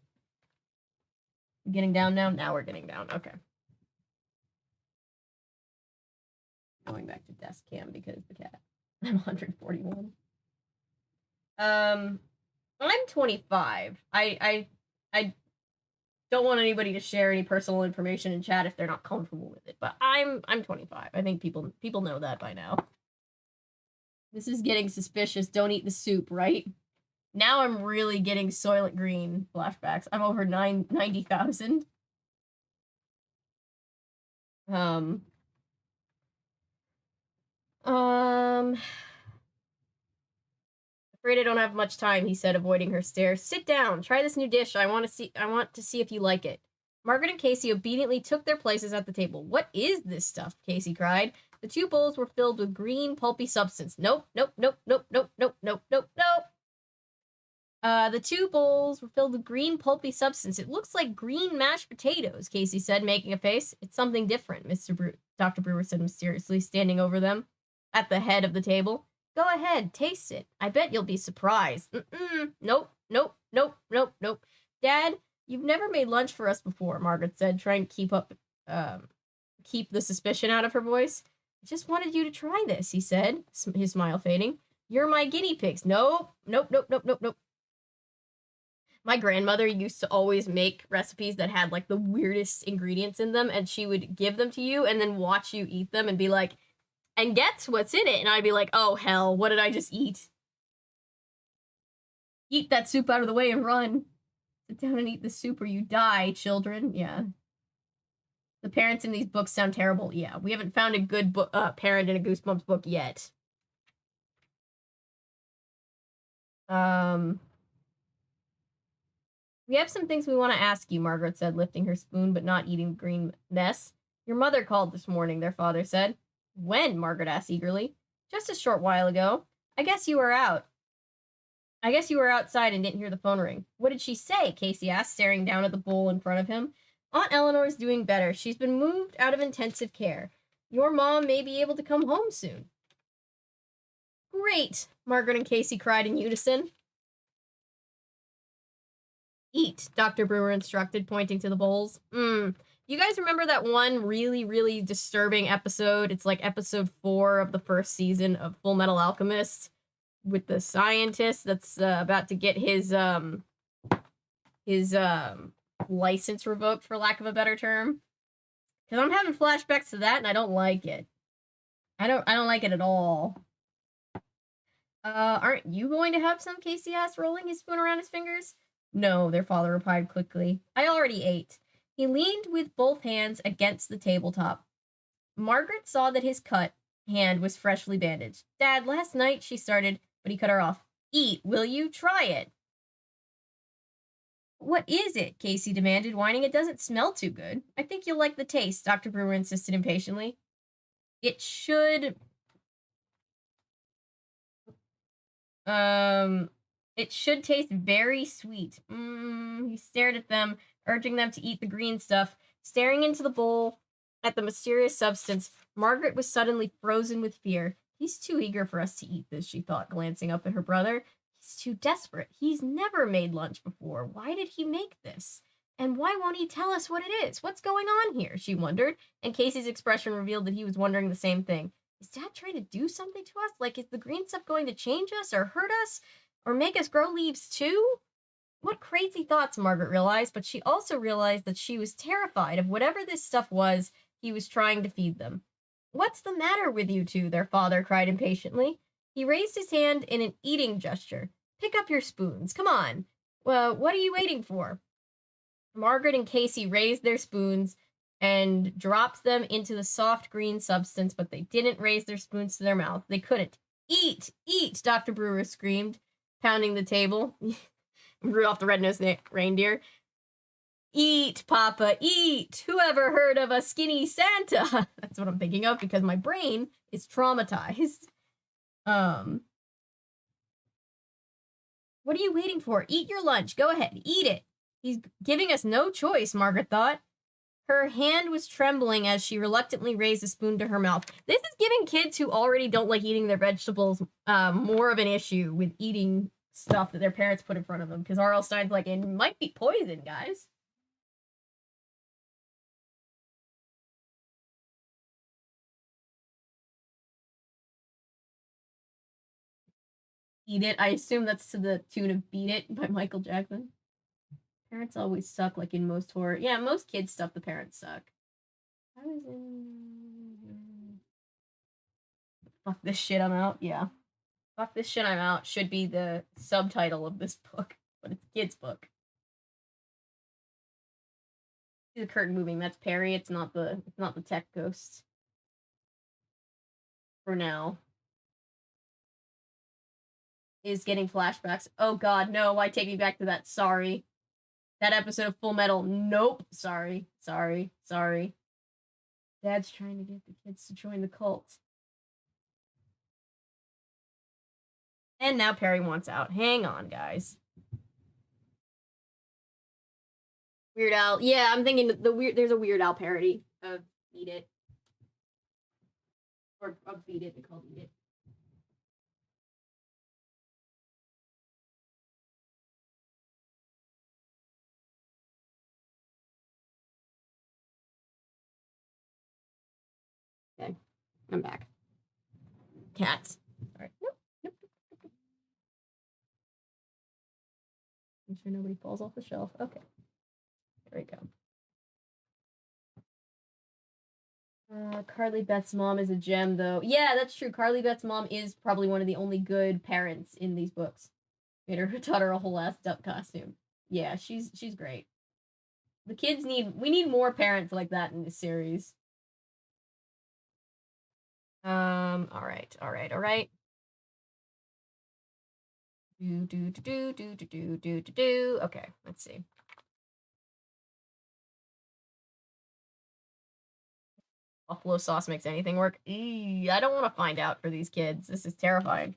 Getting down now? Now we're getting down. Okay. Going back to desk cam because the cat. I'm 141. I'm 25. I don't want anybody to share any personal information in chat if they're not comfortable with it. But I'm 25. I think people know that by now. This is getting suspicious. Don't eat the soup, right? Now I'm really getting Soylent Green flashbacks. I'm over 90,000. Afraid I don't have much time, he said, avoiding her stare. Sit down. Try this new dish. I want to see if you like it. Margaret and Casey obediently took their places at the table. What is this stuff? Casey cried. The 2 bowls were filled with green, pulpy substance. Nope, nope, nope, nope, nope, nope, nope, nope, nope. The 2 bowls were filled with green, pulpy substance. It looks like green mashed potatoes, Casey said, making a face. It's something different, Dr. Brewer said mysteriously, standing over them at the head of the table. Go ahead, taste it. I bet you'll be surprised. Nope, nope, nope, nope, nope. Dad, you've never made lunch for us before, Margaret said, trying to keep the suspicion out of her voice. I just wanted you to try this, he said, his smile fading. You're my guinea pigs. Nope, nope, nope, nope, nope, nope. My grandmother used to always make recipes that had like the weirdest ingredients in them, and she would give them to you and then watch you eat them and be like, and guess what's in it? And I'd be like, oh, hell, what did I just eat? Eat that soup out of the way and run. Sit down and eat the soup or you die, children. Yeah. The parents in these books sound terrible. Yeah, we haven't found a good parent in a Goosebumps book yet. We have some things we want to ask you, Margaret said, lifting her spoon but not eating the green mess. Your mother called this morning, their father said. When? Margaret asked eagerly. Just a short while ago. I guess you were out. I guess you were outside and didn't hear the phone ring. What did she say? Casey asked, staring down at the bowl in front of him. Aunt Eleanor's doing better. She's been moved out of intensive care. Your mom may be able to come home soon. Great, Margaret and Casey cried in unison. Eat, Dr. Brewer instructed, pointing to the bowls. You guys remember that one really, really disturbing episode? It's like episode 4 of the first season of Full Metal Alchemist with the scientist that's about to get his license revoked, for lack of a better term. Because I'm having flashbacks to that and I don't like it. I don't like it at all. Aren't you going to have some? Casey asked, rolling his spoon around his fingers. No, their father replied quickly. I already ate. He leaned with both hands against the tabletop. Margaret saw that his cut hand was freshly bandaged. Dad, last night, she started, but he cut her off. Eat, will you? Try it. What is it? Casey demanded, whining. It doesn't smell too good. I think you'll like the taste, Dr. Brewer insisted impatiently. It should... It should taste very sweet. He stared at them, urging them to eat the green stuff. Staring into the bowl at the mysterious substance, Margaret was suddenly frozen with fear. He's too eager for us to eat this, she thought, glancing up at her brother. He's too desperate. He's never made lunch before. Why did he make this? And why won't he tell us what it is? What's going on here? She wondered, and Casey's expression revealed that he was wondering the same thing. Is Dad trying to do something to us? Like, is the green stuff going to change us or hurt us? Or make us grow leaves too? What crazy thoughts, Margaret realized, but she also realized that she was terrified of whatever this stuff was he was trying to feed them. What's the matter with you two? Their father cried impatiently. He raised his hand in an eating gesture. Pick up your spoons. Come on. Well, what are you waiting for? Margaret and Casey raised their spoons and dropped them into the soft green substance, but they didn't raise their spoons to their mouth. They couldn't. Eat, eat, Dr. Brewer screamed, pounding the table. Rudolph the Red-Nosed Reindeer. Eat, Papa, eat. Whoever heard of a skinny Santa? That's what I'm thinking of because my brain is traumatized. What are you waiting for? Eat your lunch. Go ahead, eat it. He's giving us no choice, Margaret thought. Her hand was trembling as she reluctantly raised a spoon to her mouth. This is giving kids who already don't like eating their vegetables more of an issue with eating stuff that their parents put in front of them, because R.L. Stein's like, it might be poison, guys. Eat It. I assume that's to the tune of Beat It by Michael Jackson. Parents always suck, like in most horror. Yeah, most kids stuff, the parents suck. I was in... Fuck this shit, I'm out. Yeah. Fuck this shit, I'm out should be the subtitle of this book, but it's a kid's book. See the curtain moving. That's Perry. It's not the tech ghost. For now. Is getting flashbacks. Oh god, no, why take me back to that? Sorry. That episode of Full Metal. Nope. Sorry. Dad's trying to get the kids to join the cult. And now Perry wants out. Hang on, guys. Weird Al. Yeah, I'm thinking there's a Weird Al parody of Beat It. Or of Beat It, they call Beat It. Okay, I'm back. Cats. All right. Nope. Make sure nobody falls off the shelf. Okay. There we go. Carly Beth's mom is a gem, though. Yeah, that's true. Carly Beth's mom is probably one of the only good parents in these books. Taught her a whole ass duck costume. Yeah, she's great. The kids we need more parents like that in this series. All right. Do. Okay, let's see. Buffalo sauce makes anything work. I don't want to find out for these kids. This is terrifying.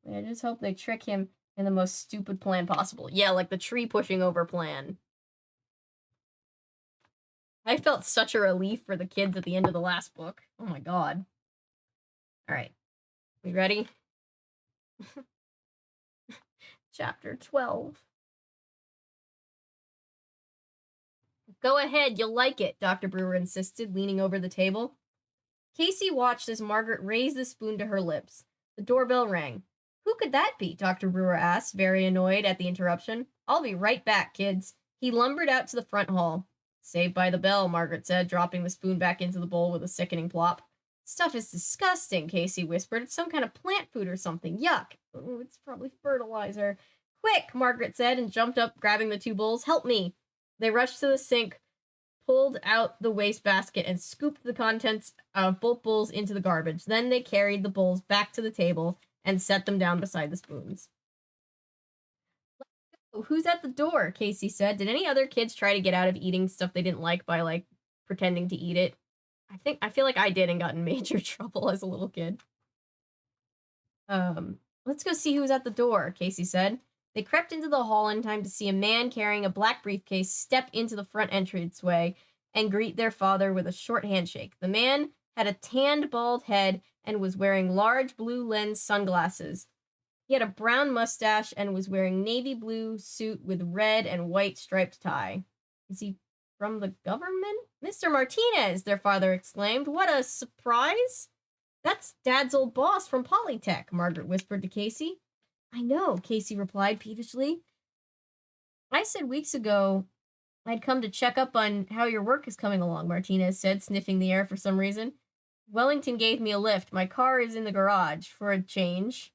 I just hope they trick him. in the most stupid plan possible. Yeah, like the tree pushing over plan. I felt such a relief for the kids at the end of the last book. Oh my god. Alright. We ready? Chapter 12. Go ahead, you'll like it, Dr. Brewer insisted, leaning over the table. Casey watched as Margaret raised the spoon to her lips. The doorbell rang. Who could that be? Dr. Brewer asked, very annoyed at the interruption. I'll be right back, kids. He lumbered out to the front hall. Saved by the bell, Margaret said, dropping the spoon back into the bowl with a sickening plop. Stuff is disgusting, Casey whispered. It's some kind of plant food or something. Yuck. Ooh, it's probably fertilizer. Quick, Margaret said, and jumped up, grabbing the two bowls. Help me. They rushed to the sink, pulled out the wastebasket, and scooped the contents of both bowls into the garbage. Then they carried the bowls back to the table and set them down beside the spoons. Who's at the door? Casey said. Did any other kids try to get out of eating stuff they didn't like by, like, pretending to eat it? I feel like I did and got in major trouble as a little kid. Let's go see who's at the door, Casey said. They crept into the hall in time to see a man carrying a black briefcase step into the front entranceway and greet their father with a short handshake. The man had a tanned, bald head and was wearing large blue lens sunglasses. He had a brown mustache and was wearing navy blue suit with red and white striped tie. Is he from the government? Mr. Martinez, their father exclaimed. What a surprise! That's Dad's old boss from Polytech, Margaret whispered to Casey. I know, Casey replied peevishly. I said weeks ago I'd come to check up on how your work is coming along, Martinez said, sniffing the air for some reason. Wellington gave me a lift. My car is in the garage for a change.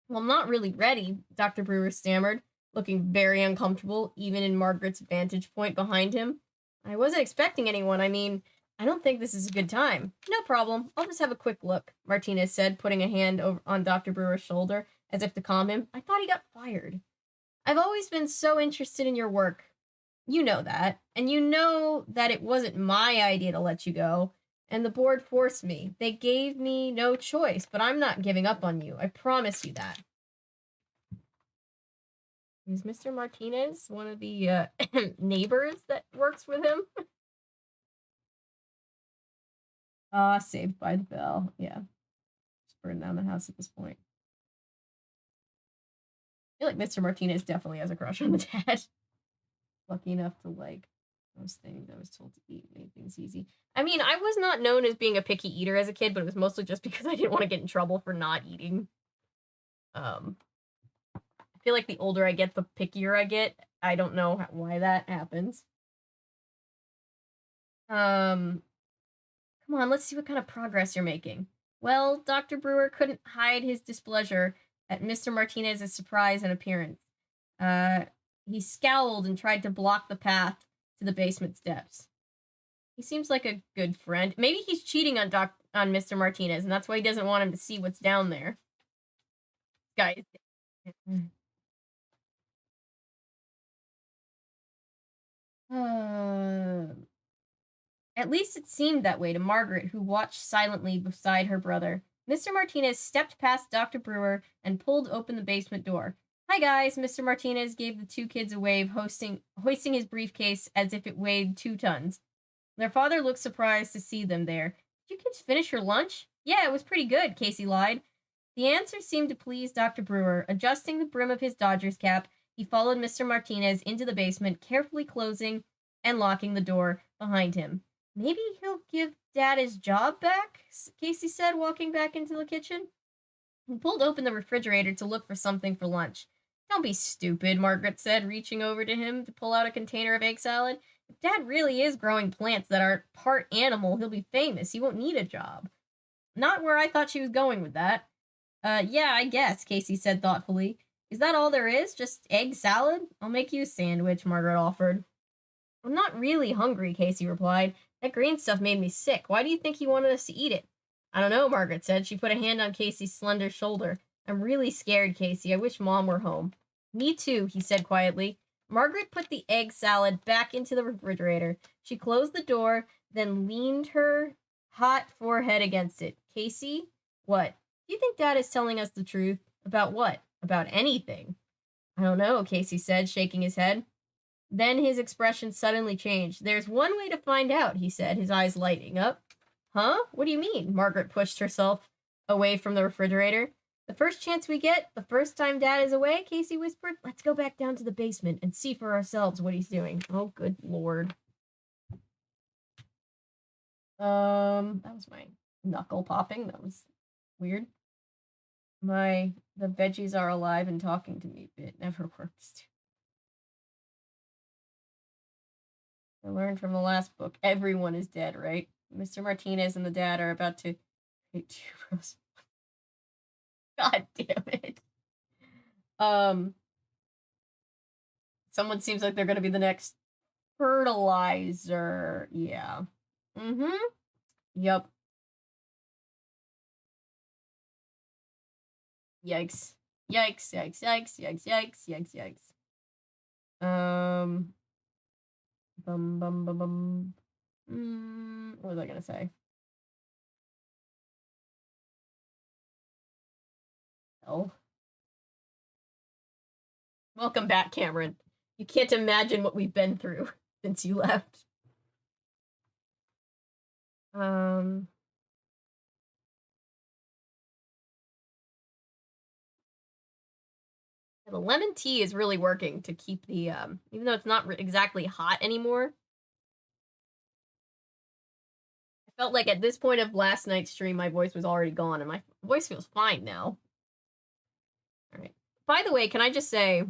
Well, I'm not really ready, Dr. Brewer stammered, looking very uncomfortable, even in Margaret's vantage point behind him. I wasn't expecting anyone. I mean, I don't think this is a good time. No problem. I'll just have a quick look, Martinez said, putting a hand over on Dr. Brewer's shoulder, as if to calm him. I thought he got fired. I've always been so interested in your work. You know that. And you know that it wasn't my idea to let you go. And the board forced me. They gave me no choice, but I'm not giving up on you. I promise you that. Is Mr. Martinez one of the neighbors that works with him? Saved by the bell. Yeah. Just burn down the house at this point. I feel like Mr. Martinez definitely has a crush on the dad. Lucky enough to like most things I was told to eat, made things easy. I mean, I was not known as being a picky eater as a kid, but it was mostly just because I didn't want to get in trouble for not eating. I feel like the older I get, the pickier I get. I don't know why that happens. Come on, let's see what kind of progress you're making. Well, Dr. Brewer couldn't hide his displeasure at Mr. Martinez's surprise and appearance. He scowled and tried to block the path to the basement steps. He seems like a good friend. Maybe he's cheating on Mr. Martinez, and that's why he doesn't want him to see what's down there. Guys. At least it seemed that way to Margaret, who watched silently beside her brother. Mr. Martinez stepped past Dr. Brewer and pulled open the basement door. Hi, guys, Mr. Martinez gave the two kids a wave, hoisting his briefcase as if it weighed 2 tons. Their father looked surprised to see them there. Did you kids finish your lunch? Yeah, it was pretty good, Casey lied. The answer seemed to please Dr. Brewer. Adjusting the brim of his Dodgers cap, he followed Mr. Martinez into the basement, carefully closing and locking the door behind him. Maybe he'll give Dad his job back, Casey said, walking back into the kitchen. He pulled open the refrigerator to look for something for lunch. Don't be stupid, Margaret said, reaching over to him to pull out a container of egg salad. If Dad really is growing plants that are part animal, he'll be famous. He won't need a job. Not where I thought she was going with that. Yeah, I guess, Casey said thoughtfully. Is that all there is? Just egg salad? I'll make you a sandwich, Margaret offered. I'm not really hungry, Casey replied. That green stuff made me sick. Why do you think he wanted us to eat it? I don't know, Margaret said. She put a hand on Casey's slender shoulder. I'm really scared, Casey. I wish Mom were home. Me too, he said quietly. Margaret put the egg salad back into the refrigerator. She closed the door, then leaned her hot forehead against it. Casey? What? Do you think Dad is telling us the truth? About what? About anything. I don't know, Casey said, shaking his head. Then his expression suddenly changed. There's one way to find out, he said, his eyes lighting up. Huh? What do you mean? Margaret pushed herself away from the refrigerator. The first chance we get, the first time Dad is away, Casey whispered. Let's go back down to the basement and see for ourselves what he's doing. Oh, good Lord. That was my knuckle popping. That was weird. The veggies are alive and talking to me bit never works. I learned from the last book, everyone is dead, right? Mr. Martinez and the dad are about to create two. God damn it. Someone seems like they're gonna be the next fertilizer. Yeah. Mm-hmm. Yup. Yikes. Yikes, yikes, yikes, yikes, yikes, yikes, yikes. Bum, bum, bum, bum. What was I gonna say? Oh. Welcome back, Cameron. You can't imagine what we've been through since you left. The lemon tea is really working to keep the, even though it's not exactly hot anymore. I felt like at this point of last night's stream, my voice was already gone, and my voice feels fine now. All right. By the way, can I just say,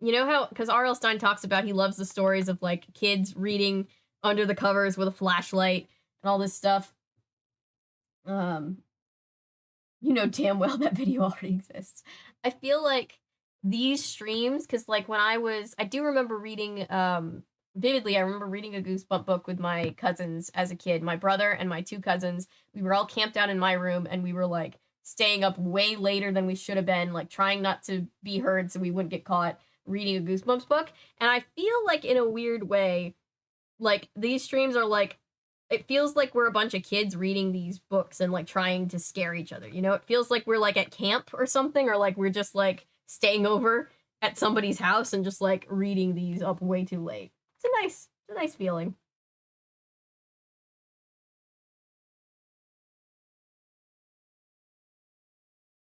you know how, because R.L. Stine talks about he loves the stories of, like, kids reading under the covers with a flashlight and all this stuff. You know damn well that video already exists. I feel like these streams, because like when I do remember reading, vividly, I remember reading a Goosebump book with my cousins as a kid. My brother and my two cousins, we were all camped out in my room, and we were like staying up way later than we should have been, like trying not to be heard so we wouldn't get caught reading a Goosebumps book. And I feel like in a weird way, like these streams are like, it feels like we're a bunch of kids reading these books and like trying to scare each other. You know, it feels like we're like at camp or something, or like we're just like staying over at somebody's house and just like reading these up way too late. It's a nice feeling.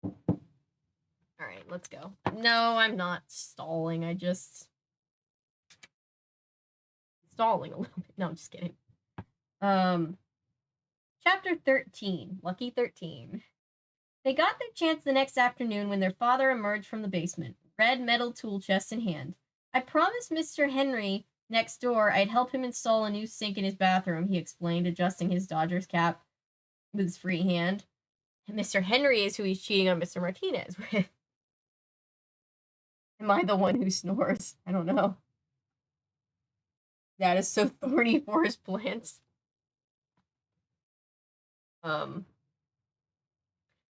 All right, let's go. No, I'm not stalling. I just stalling a little bit. No, I'm just kidding. Chapter 13, Lucky 13. They got their chance the next afternoon when their father emerged from the basement, red metal tool chest in hand. I promised Mr. Henry next door I'd help him install a new sink in his bathroom, he explained, adjusting his Dodgers cap with his free hand. And Mr. Henry is who he's cheating on Mr. Martinez with. Am I the one who snores? I don't know. That is so thorny for his plants.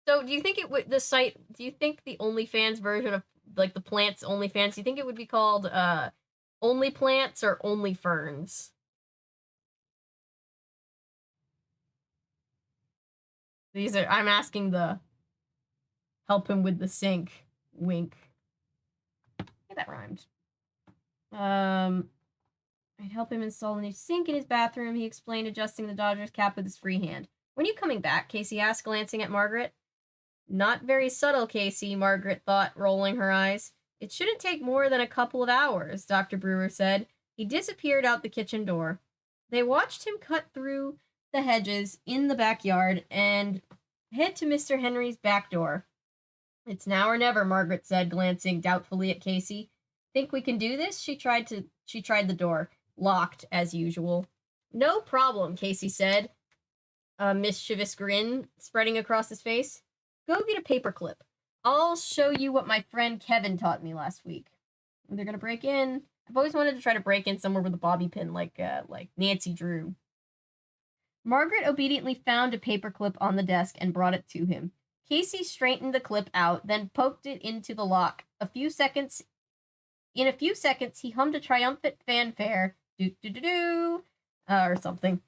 So do you think it would, do you think the OnlyFans version of like the plants OnlyFans, do you think it would be called Only Plants or Only Ferns? I'm asking the help him with the sink wink. Yeah, that rhymed. I'd help him install a new sink in his bathroom, he explained, adjusting the Dodger's cap with his free hand. When are you coming back? Casey asked, glancing at Margaret. Not very subtle, Casey, Margaret thought, rolling her eyes. It shouldn't take more than a couple of hours, Dr. Brewer said. He disappeared out the kitchen door. They watched him cut through the hedges in the backyard and head to Mr. Henry's back door. It's now or never, Margaret said, glancing doubtfully at Casey. Think we can do this? She tried the door. Locked, as usual. No problem, Casey said, a mischievous grin spreading across his face. Go get a paperclip. I'll show you what my friend Kevin taught me last week. They're gonna break in. I've always wanted to try to break in somewhere with a bobby pin, like Nancy Drew. Margaret obediently found a paperclip on the desk and brought it to him. Casey straightened the clip out, then poked it into the lock. In a few seconds, he hummed a triumphant fanfare, do-do-do-do, or something.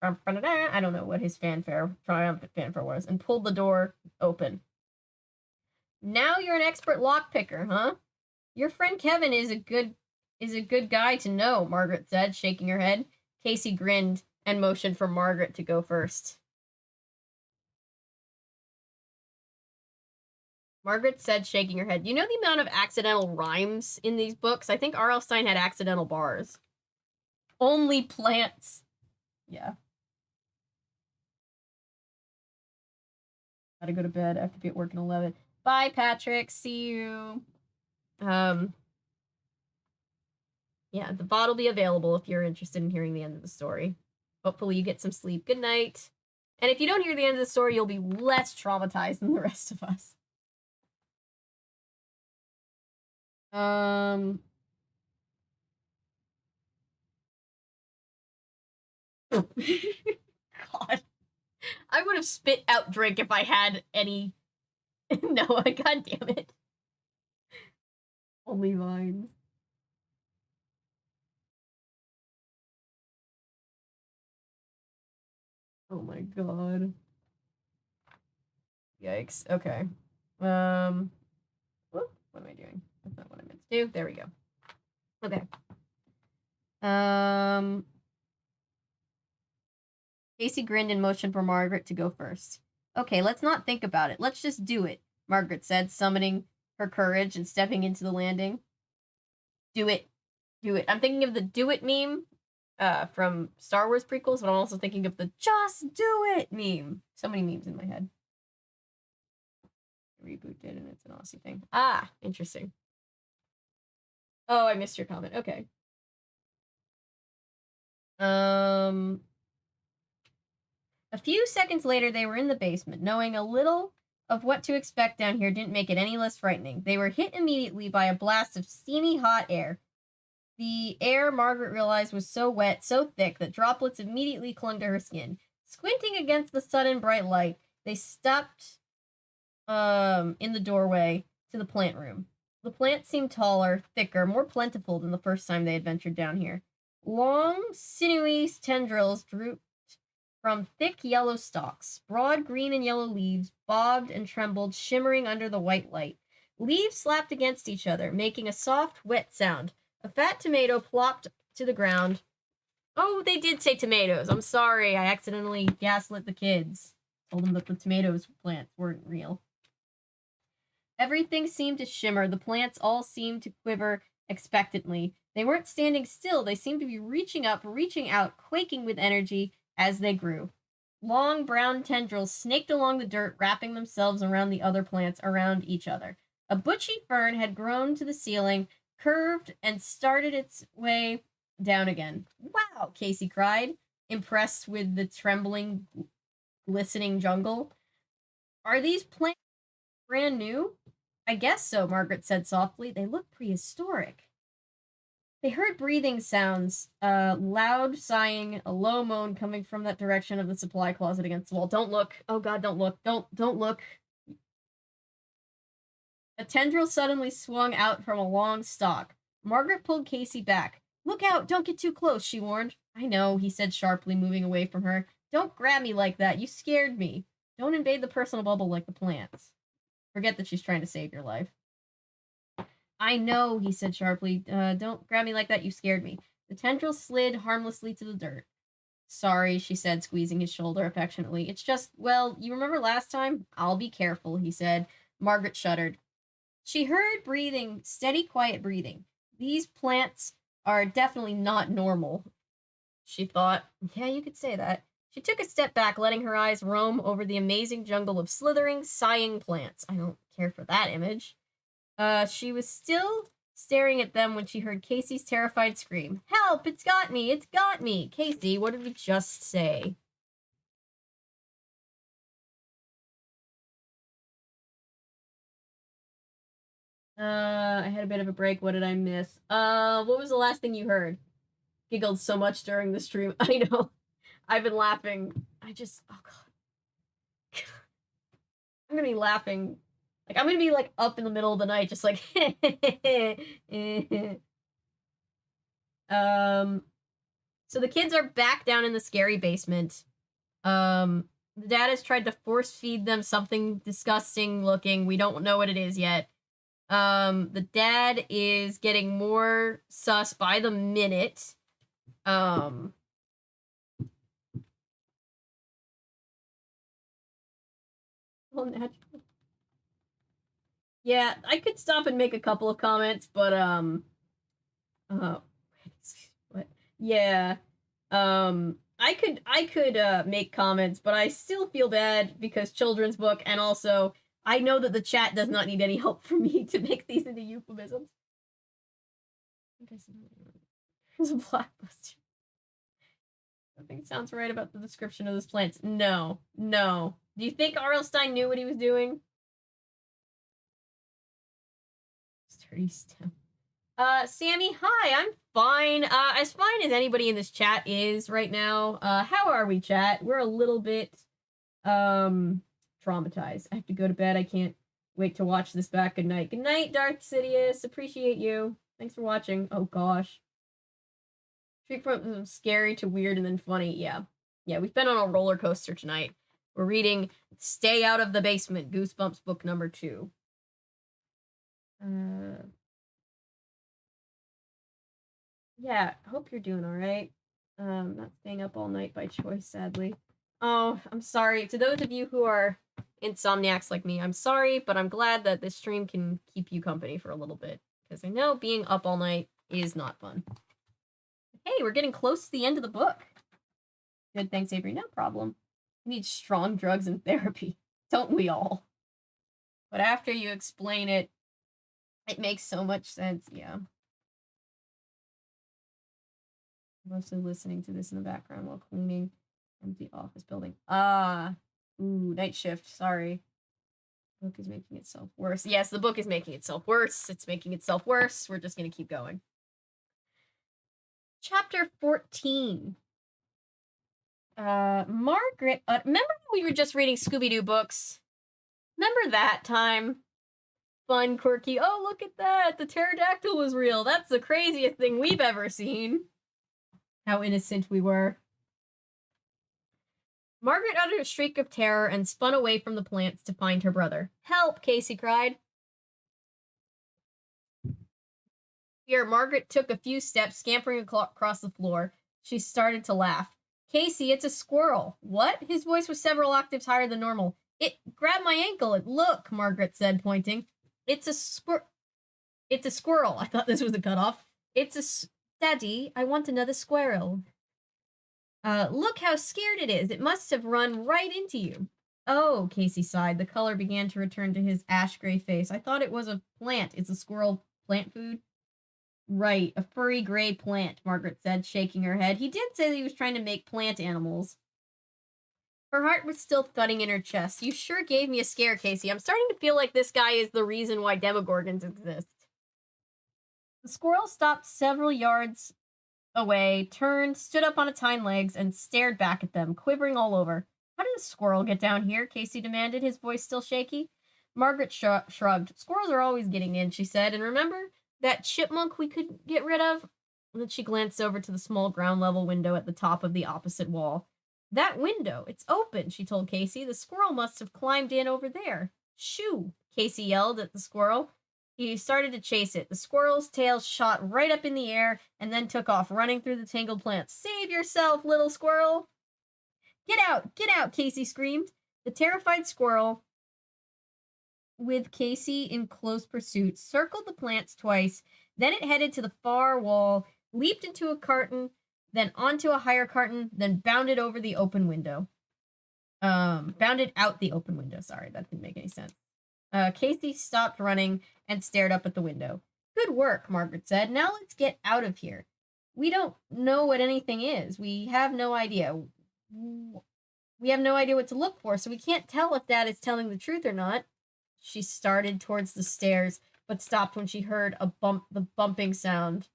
I don't know what his triumphant fanfare was, and pulled the door open. Now you're an expert lockpicker, huh? Your friend Kevin is a good guy to know, Margaret said, shaking her head. Casey grinned and motioned for Margaret to go first. Margaret said, shaking her head. You know the amount of accidental rhymes in these books? I think R.L. Stine had accidental bars. Only plants. Yeah. Gotta go to bed. I have to be at work at 11. Bye, Patrick. See you. Yeah, the VOD will be available if you're interested in hearing the end of the story. Hopefully you get some sleep. Good night. And if you don't hear the end of the story, you'll be less traumatized than the rest of us. God. I would have spit out drink if I had any. No, god damn it. Only vines. Oh my god. Yikes. Okay. What am I doing? That's not what I meant to do. There we go. Okay. Casey grinned and motioned for Margaret to go first. Okay, let's not think about it. Let's just do it, Margaret said, summoning her courage and stepping into the landing. Do it. Do it. I'm thinking of the do it meme from Star Wars prequels, but I'm also thinking of the just do it meme. So many memes in my head. Reboot did, and it's an Aussie thing. Ah, interesting. Oh, I missed your comment. Okay. A few seconds later, they were in the basement. Knowing a little of what to expect down here didn't make it any less frightening. They were hit immediately by a blast of steamy hot air. The air, Margaret realized, was so wet, so thick, that droplets immediately clung to her skin. Squinting against the sudden bright light, they stepped in the doorway to the plant room. The plants seemed taller, thicker, more plentiful than the first time they had ventured down here. Long, sinewy tendrils drooped from thick yellow stalks. Broad green and yellow leaves bobbed and trembled, shimmering under the white light. Leaves slapped against each other, making a soft, wet sound. A fat tomato plopped to the ground. Oh, they did say tomatoes. I'm sorry. I accidentally gaslit the kids. Told them that the tomatoes plants weren't real. Everything seemed to shimmer. The plants all seemed to quiver expectantly. They weren't standing still. They seemed to be reaching up, reaching out, quaking with energy as they grew. Long brown tendrils snaked along the dirt, wrapping themselves around the other plants around each other. A bushy fern had grown to the ceiling, curved, and started its way down again. Wow, Casey cried, impressed with the trembling, glistening jungle. Are these plants brand new? I guess so, Margaret said softly. They look prehistoric. They heard breathing sounds, loud sighing, a low moan coming from that direction of the supply closet against the wall. Don't look. Oh god, don't look. Don't look. A tendril suddenly swung out from a long stalk. Margaret pulled Casey back. Look out, don't get too close, she warned. I know, he said sharply, moving away from her. Don't grab me like that, you scared me. Don't invade the personal bubble like the plants. Forget that she's trying to save your life. I know, he said sharply. Don't grab me like that, you scared me. The tendril slid harmlessly to the dirt. Sorry, she said, squeezing his shoulder affectionately. It's just, well, you remember last time? I'll be careful, he said. Margaret shuddered. She heard breathing, steady, quiet breathing. These plants are definitely not normal, she thought. Yeah, you could say that. She took a step back, letting her eyes roam over the amazing jungle of slithering, sighing plants. I don't care for that image. She was still staring at them when she heard Casey's terrified scream. Help! It's got me! It's got me! Casey, what did we just say? I had a bit of a break. What did I miss? What was the last thing you heard? Giggled so much during the stream. I know. I've been laughing. Oh god. I'm gonna be laughing. Like, I'm gonna be, like, up in the middle of the night, just like, so the kids are back down in the scary basement. The dad has tried to force feed them something disgusting looking. We don't know what it is yet. The dad is getting more sus by the minute. Well, natural. Yeah, I could stop and make a couple of comments, but what? Yeah. I could make comments, but I still feel bad because children's book, and also I know that the chat does not need any help from me to make these into euphemisms. There's a blockbuster. Nothing sounds right about the description of this plant. No. Do you think R.L. Stine knew what he was doing? Sturdy stem. Sammy, hi, I'm fine. As fine as anybody in this chat is right now. How are we, chat? We're a little bit, traumatized. I have to go to bed. I can't wait to watch this back. Good night. Good night, Darth Sidious. Appreciate you. Thanks for watching. Oh, gosh. Street from scary to weird and then funny. Yeah, we've been on a roller coaster tonight. We're reading Stay Out of the Basement, Goosebumps book number 2. Yeah, hope you're doing all right. Not staying up all night by choice, sadly. Oh, I'm sorry. To those of you who are insomniacs like me, I'm sorry, but I'm glad that this stream can keep you company for a little bit, because I know being up all night is not fun. Hey, we're getting close to the end of the book. Good, thanks, Avery. No problem. We need strong drugs and therapy. Don't we all? But after you explain it, it makes so much sense, yeah. Mostly listening to this in the background while cleaning empty office building. Ooh, night shift, sorry. The book is making itself worse. Yes, the book is making itself worse. It's making itself worse. We're just gonna keep going. Chapter 14. Margaret, remember we were just reading Scooby-Doo books? Remember that time? Fun, quirky, oh, look at that! The pterodactyl was real! That's the craziest thing we've ever seen! How innocent we were. Margaret uttered a shriek of terror and spun away from the plants to find her brother. Help! Casey cried. Here, Margaret took a few steps, scampering across the floor. She started to laugh. Casey, it's a squirrel. What? His voice was several octaves higher than normal. It grabbed my ankle. Look, Margaret said, pointing. It's a squirrel. I thought this was a cutoff. Daddy, I want another squirrel. Look how scared it is. It must have run right into you. Oh, Casey sighed. The color began to return to his ash-gray face. I thought it was a plant. Is a squirrel plant food? Right, a furry gray plant, Margaret said, shaking her head. He did say that he was trying to make plant animals. Her heart was still thudding in her chest. You sure gave me a scare, Casey. I'm starting to feel like this guy is the reason why demogorgons exist. The squirrel stopped several yards away, turned, stood up on its hind legs, and stared back at them, quivering all over. How did a squirrel get down here? Casey demanded, his voice still shaky. Margaret shrugged. Squirrels are always getting in, she said, and remember that chipmunk we could get rid of? And then she glanced over to the small ground-level window at the top of the opposite wall. That window, it's open, she told Casey. The squirrel must have climbed in over there. Shoo! Casey yelled at the squirrel. He started to chase it. The squirrel's tail shot right up in the air and then took off, running through the tangled plants. Save yourself, little squirrel! Get out, Casey screamed. The terrified squirrel, with Casey in close pursuit, circled the plants twice. Then it headed to the far wall, leaped into a carton, then onto a higher carton, then bounded over the open window. Bounded out the open window. Sorry, that didn't make any sense. Casey stopped running and stared up at the window. Good work, Margaret said. Now let's get out of here. We don't know what anything is. We have no idea. We have no idea what to look for, so we can't tell if Dad is telling the truth or not. She started towards the stairs, but stopped when she heard the bumping sound.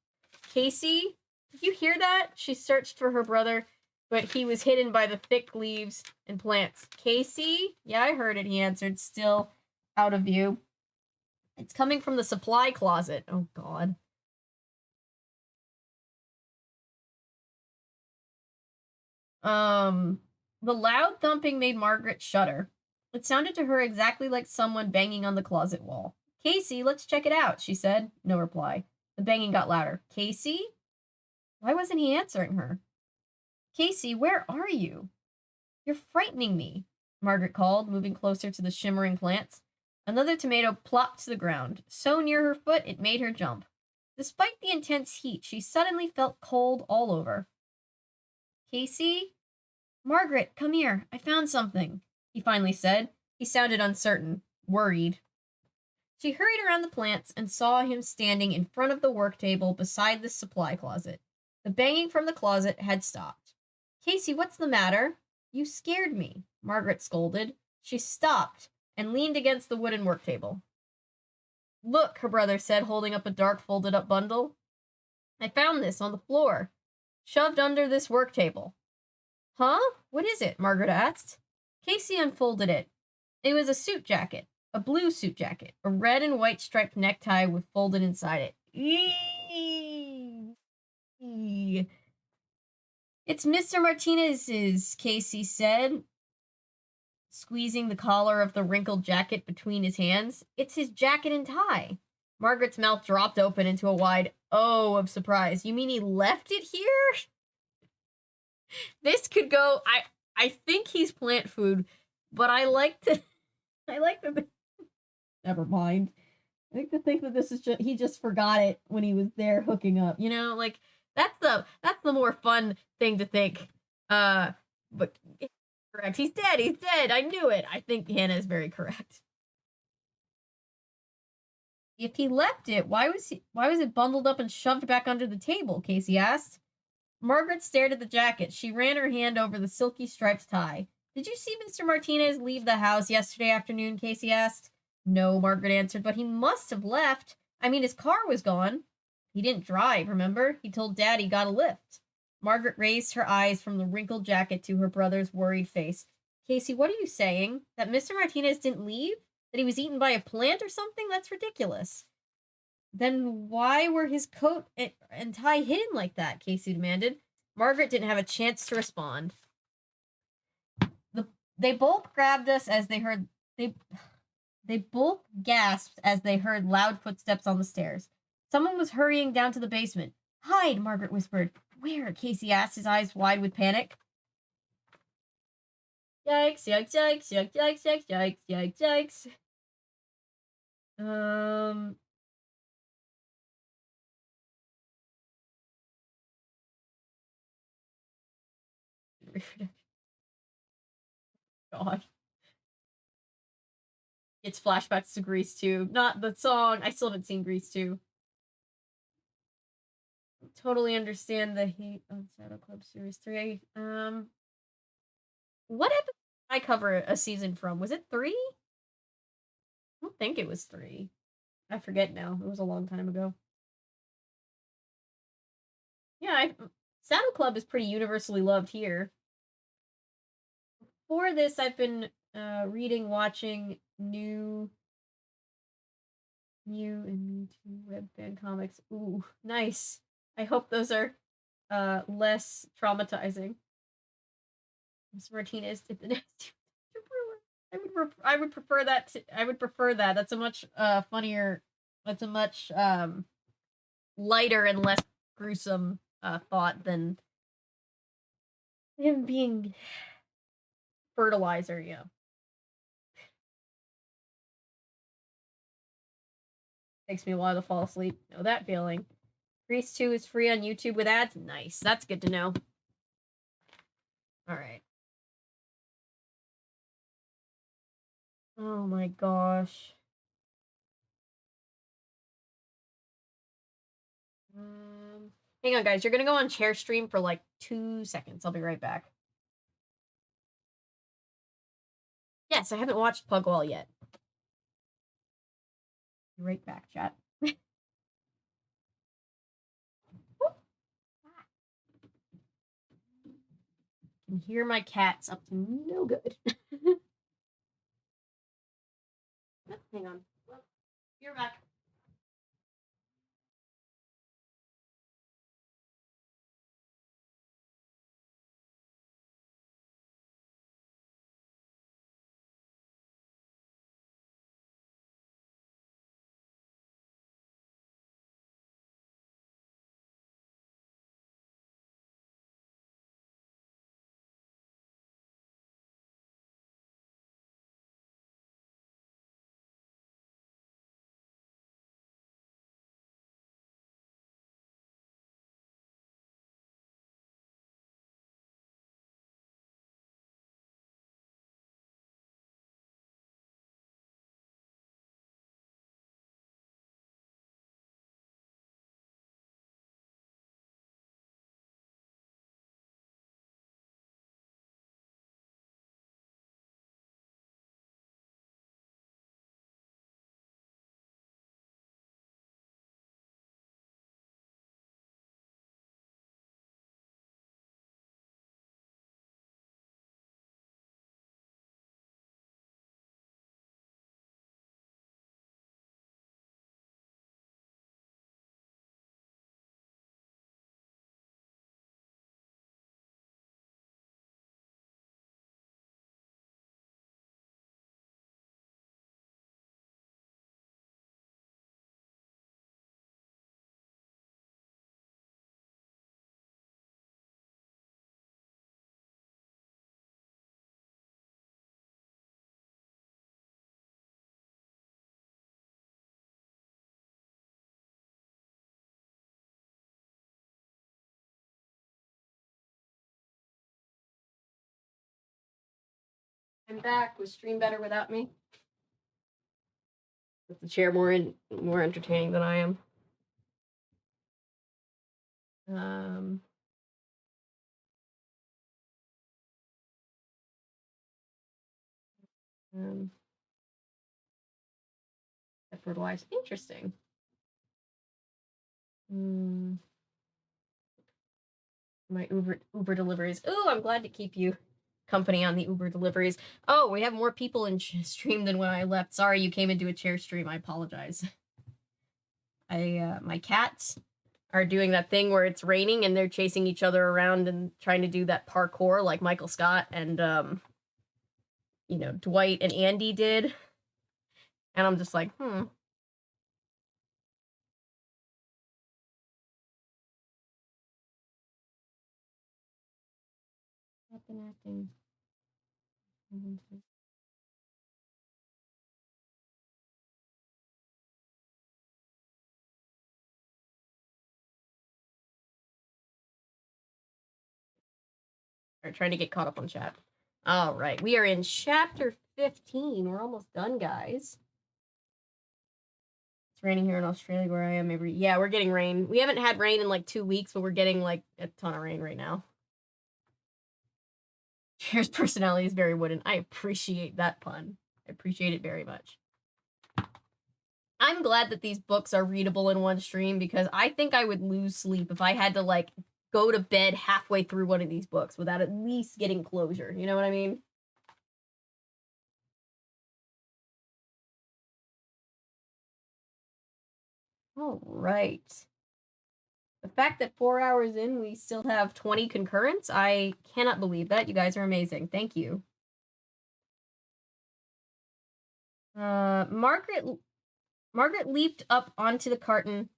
Casey, did you hear that? She searched for her brother, but he was hidden by the thick leaves and plants. Casey? Yeah, I heard it, he answered, still out of view. It's coming from the supply closet. Oh, God. The loud thumping made Margaret shudder. It sounded to her exactly like someone banging on the closet wall. Casey, let's check it out, she said. No reply. The banging got louder. Casey? Why wasn't he answering her? Casey, where are you? You're frightening me, Margaret called, moving closer to the shimmering plants. Another tomato plopped to the ground, so near her foot it made her jump. Despite the intense heat, she suddenly felt cold all over. Casey? Margaret, come here. I found something, he finally said. He sounded uncertain, worried. She hurried around the plants and saw him standing in front of the work table beside the supply closet. The banging from the closet had stopped. Casey, what's the matter? You scared me, Margaret scolded. She stopped and leaned against the wooden work table. Look, her brother said, holding up a dark folded up bundle. I found this on the floor, shoved under this work table. Huh? What is it? Margaret asked. Casey unfolded it. It was a suit jacket, a blue suit jacket, a red and white striped necktie with folded inside it. Eee. It's Mr. Martinez's, Casey said, squeezing the collar of the wrinkled jacket between his hands. It's his jacket and tie. Margaret's mouth dropped open into a wide O of surprise. You mean he left it here? This could go. I think he's plant food, but I like to never mind. I like to think that this is he just forgot it when he was there hooking up. You know, like that's the more fun thing to think. But correct. He's dead. He's dead. I knew it. I think Hannah is very correct. If he left it, why was it bundled up and shoved back under the table? Casey asked. Margaret stared at the jacket. She ran her hand over the silky striped tie. Did you see Mr. Martinez leave the house yesterday afternoon? Casey asked. No, Margaret answered, but he must have left. I mean, his car was gone. He didn't drive, remember? He told Dad he got a lift. Margaret raised her eyes from the wrinkled jacket to her brother's worried face. Casey, what are you saying? That Mr. Martinez didn't leave? That he was eaten by a plant or something? That's ridiculous. Then why were his coat and tie hidden like that? Casey demanded. Margaret didn't have a chance to respond. They both grabbed us as they heard they both gasped as they heard loud footsteps on the stairs. Someone was hurrying down to the basement. Hide, Margaret whispered. Where? Casey asked, his eyes wide with panic. Yikes, yikes, yikes, yikes, yikes, yikes, yikes, yikes, yikes. God. It's flashbacks to Grease 2. Not the song. I still haven't seen Grease 2. Totally understand the hate of Shadow Club Series 3. What episode did I cover a season from? Was it 3? I don't think it was 3. I forget now. It was a long time ago. Yeah, Saddle Club is pretty universally loved here. For this, I've been reading, watching new and Me Too webfan comics. Ooh, nice. I hope those are less traumatizing. Mr. Martinez did the nasty Brewer. I would prefer that. I would prefer that. That's a much funnier. That's a much lighter and less gruesome thought than him being fertilizer. Yeah. Takes me a while to fall asleep. Know that feeling. Grease 2 is free on YouTube with ads. Nice. That's good to know. All right. Oh my gosh. Hang on, guys. You're gonna go on chair stream for like 2 seconds. I'll be right back. Yes, I haven't watched Pugwall yet. Be right back, chat. Can hear my cats up to no good. Hang on. You're back. I'm back. Was stream better without me? Is the chair more entertaining than I am? Effort wise, interesting. My Uber deliveries. Oh, I'm glad to keep you company on the Uber deliveries. Oh, we have more people in stream than when I left. Sorry, you came into a chair stream. I apologize. My cats are doing that thing where it's raining and they're chasing each other around and trying to do that parkour like Michael Scott and Dwight and Andy did. And I'm just like, acting. Trying to get caught up on chat. All right, we are in chapter 15. We're almost done, guys. It's raining here in Australia where I am yeah, we're getting rain. We haven't had rain in like 2 weeks, but we're getting like a ton of rain right now. Chair's personality is very wooden. I appreciate that pun. I appreciate it very much. I'm glad that these books are readable in one stream because I think I would lose sleep if I had to like go to bed halfway through one of these books without at least getting closure. You know what I mean? All right. The fact that 4 hours in, we still have 20 concurrents, I cannot believe that. You guys are amazing. Thank you. Margaret leaped up onto the carton.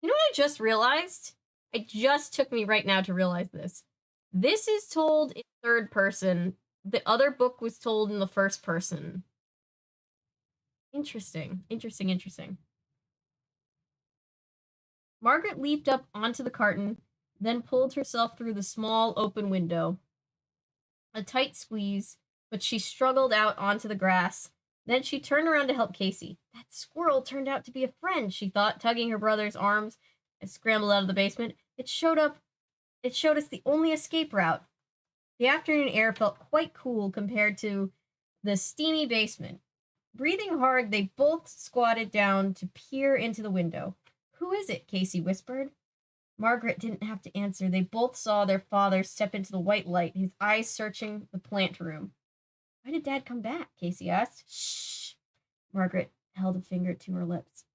You know what I just realized? It just took me right now to realize this. This is told in third person. The other book was told in the first person. Interesting. Margaret leaped up onto the carton, then pulled herself through the small open window. A tight squeeze, but she struggled out onto the grass. Then she turned around to help Casey. That squirrel turned out to be a friend, she thought, tugging her brother's arms and scrambled out of the basement. It showed us the only escape route. The afternoon air felt quite cool compared to the steamy basement. Breathing hard, they both squatted down to peer into the window. Who is it? Casey whispered. Margaret didn't have to answer. They both saw their father step into the white light, his eyes searching the plant room. Why did Dad come back? Casey asked. Shh. Margaret held a finger to her lips.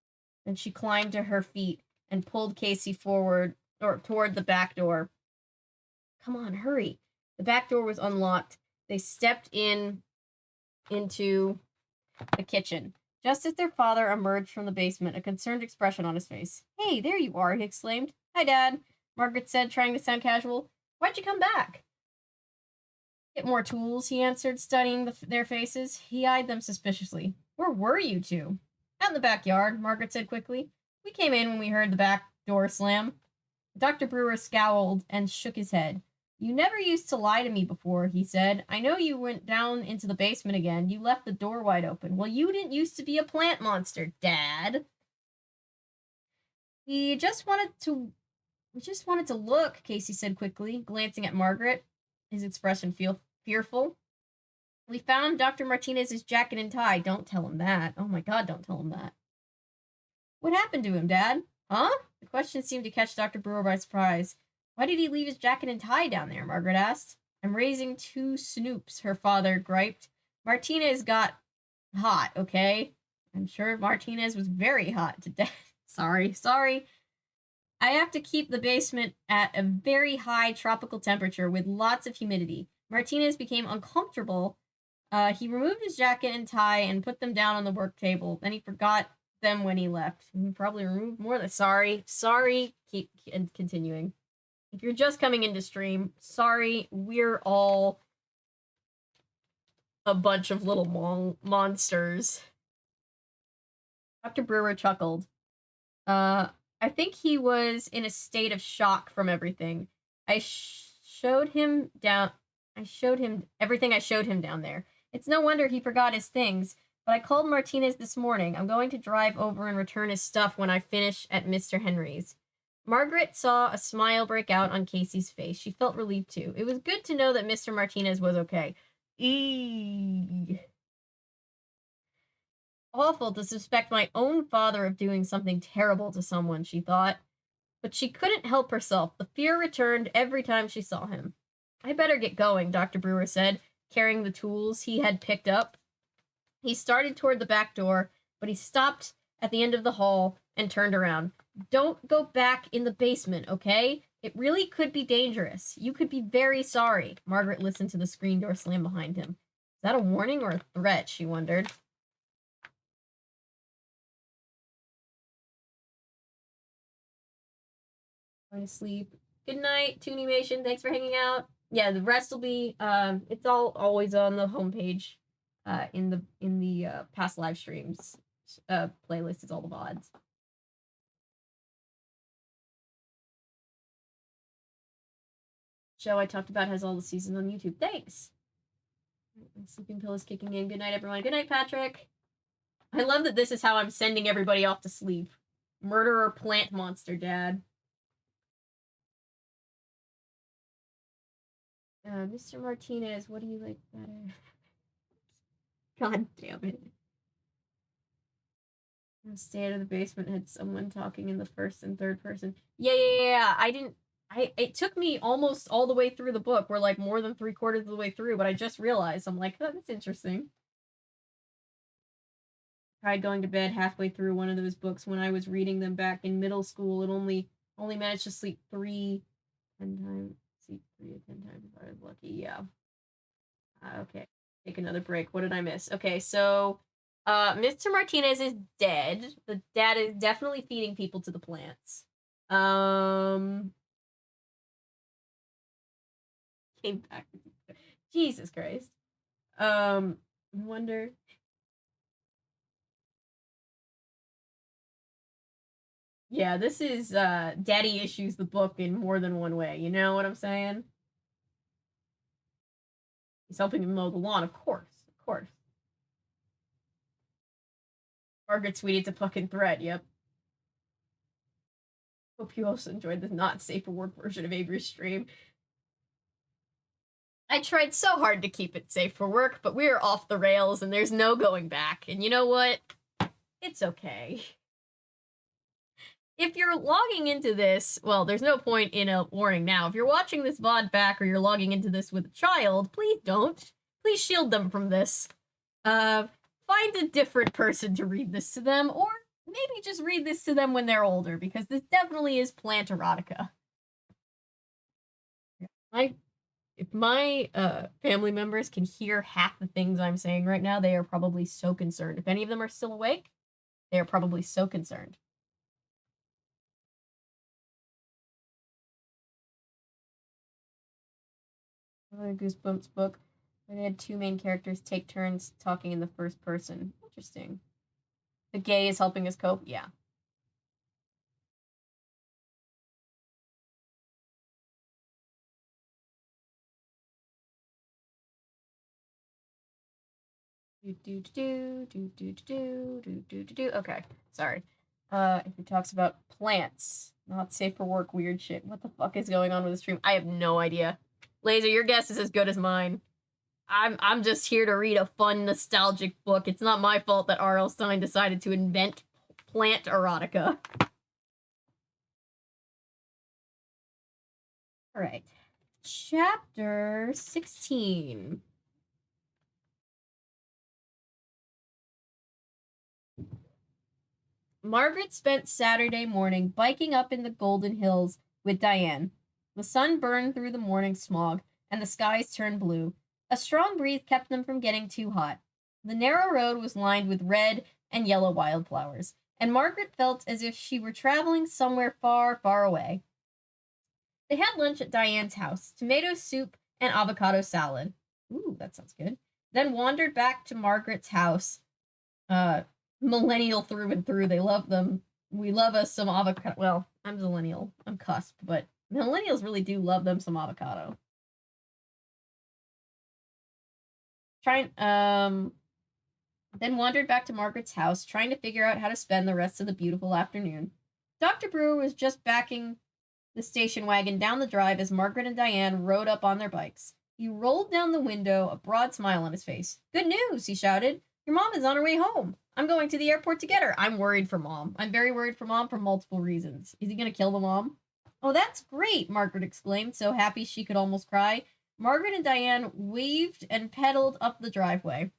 Then she climbed to her feet and pulled Casey forward or toward the back door. Come on, hurry. The back door was unlocked. They stepped into the kitchen. Just as their father emerged from the basement, a concerned expression on his face. Hey, there you are, he exclaimed. Hi, Dad, Margaret said, trying to sound casual. Why'd you come back? Get more tools, he answered, studying their faces. He eyed them suspiciously. Where were you two? Out in the backyard, Margaret said quickly. We came in when we heard the back door slam. Dr. Brewer scowled and shook his head. You never used to lie to me before, he said. I know you went down into the basement again. You left the door wide open. Well, you didn't used to be a plant monster, Dad. We just wanted to look, Casey said quickly, glancing at Margaret, his expression fearful. We found Dr. Martinez's jacket and tie. Don't tell him that. Oh my God, don't tell him that. What happened to him, Dad? Huh? The question seemed to catch Dr. Brewer by surprise. Why did he leave his jacket and tie down there? Margaret asked. I'm raising 2 snoops, her father griped. Martinez got hot, okay? I'm sure Martinez was very hot to death. Sorry. I have to keep the basement at a very high tropical temperature with lots of humidity. Martinez became uncomfortable. He removed his jacket and tie and put them down on the work table. Then he forgot them when he left. He probably removed more than sorry. Keep continuing. If you're just coming into stream, sorry, we're all a bunch of little monsters. Dr. Brewer chuckled. I think he was in a state of shock from everything. I showed him everything I showed him down there. It's no wonder he forgot his things, but I called Martinez this morning. I'm going to drive over and return his stuff when I finish at Mr. Henry's. Margaret saw a smile break out on Casey's face. She felt relieved too. It was good to know that Mr. Martinez was okay. Eee. Awful to suspect my own father of doing something terrible to someone, she thought. But she couldn't help herself. The fear returned every time she saw him. I better get going, Dr. Brewer said, carrying the tools he had picked up. He started toward the back door, but he stopped at the end of the hall and turned around. Don't go back in the basement, okay? It really could be dangerous. You could be very sorry. Margaret listened to the screen door slam behind him. Is that a warning or a threat, she wondered. Going to sleep. Good night, Toonymation. Thanks for hanging out. Yeah, the rest will be it's all always on the homepage in the past live streams playlist. It's all the VODs. Show I talked about has all the seasons on YouTube. Thanks. My sleeping pill is kicking in. Good night, everyone. Good night, Patrick. I love that this is how I'm sending everybody off to sleep. Murderer plant monster, Dad. Mr. Martinez, what do you like better? God damn it. Stay out of the basement had someone talking in the first and third person. Yeah. It took me almost all the way through the book. We're like more than 3/4 of the way through, but I just realized, I'm like, oh, that's interesting. Tried going to bed halfway through one of those books when I was reading them back in middle school. It only managed to sleep 10 times if I was lucky. Yeah. Okay. Take another break. What did I miss? Okay, so Mr. Martinez is dead. The dad is definitely feeding people to the plants. Came back. Jesus Christ. Wonder. Yeah, this is Daddy Issues the book in more than one way. You know what I'm saying? He's helping him mow the lawn, of course. Of course. Margaret Sweetie, it's a fucking threat, yep. Hope you also enjoyed the not safe for work version of Avery's stream. I tried so hard to keep it safe for work, but we are off the rails and there's no going back. And you know what? It's okay. If you're logging into this, well, there's no point in a warning now. If you're watching this VOD back or you're logging into this with a child, please don't. Please shield them from this. Find a different person to read this to them, or maybe just read this to them when they're older, because this definitely is plant erotica. If my family members can hear half the things I'm saying right now, they are probably so concerned. If any of them are still awake, they are probably so concerned. Another Goosebumps book where they had two main characters take turns talking in the first person. Interesting. The gay is helping us cope? Yeah. Okay, sorry. If he talks about plants, not safe for work, weird shit. What the fuck is going on with the stream? I have no idea. Laser, your guess is as good as mine. I'm just here to read a fun, nostalgic book. It's not my fault that R.L. Stine decided to invent plant erotica. All right. Chapter 16. Margaret spent Saturday morning biking up in the Golden Hills with Diane. The sun burned through the morning smog, and the skies turned blue. A strong breeze kept them from getting too hot. The narrow road was lined with red and yellow wildflowers, and Margaret felt as if she were traveling somewhere far, far away. They had lunch at Diane's house, tomato soup and avocado salad. Ooh, that sounds good. Then wandered back to Margaret's house. Millennial through and through. They love them. We love us some avocado. Well, I'm millennial. I'm cusp, but millennials really do love them some avocado. then wandered back to Margaret's house, trying to figure out how to spend the rest of the beautiful afternoon. Dr. Brewer was just backing the station wagon down the drive as Margaret and Diane rode up on their bikes. He rolled down the window, a broad smile on his face. "Good news," he shouted. "Your mom is on her way home. I'm going to the airport to get her." I'm worried for Mom. I'm very worried for Mom for multiple reasons. Is he going to kill the mom? "Oh, that's great," Margaret exclaimed, so happy she could almost cry. Margaret and Diane waved and pedaled up the driveway.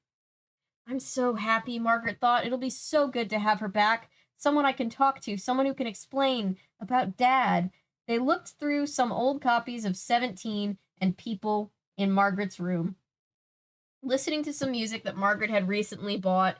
"I'm so happy," Margaret thought. "It'll be so good to have her back. Someone I can talk to, someone who can explain about Dad." They looked through some old copies of 17 and People in Margaret's room. Listening to some music that Margaret had recently bought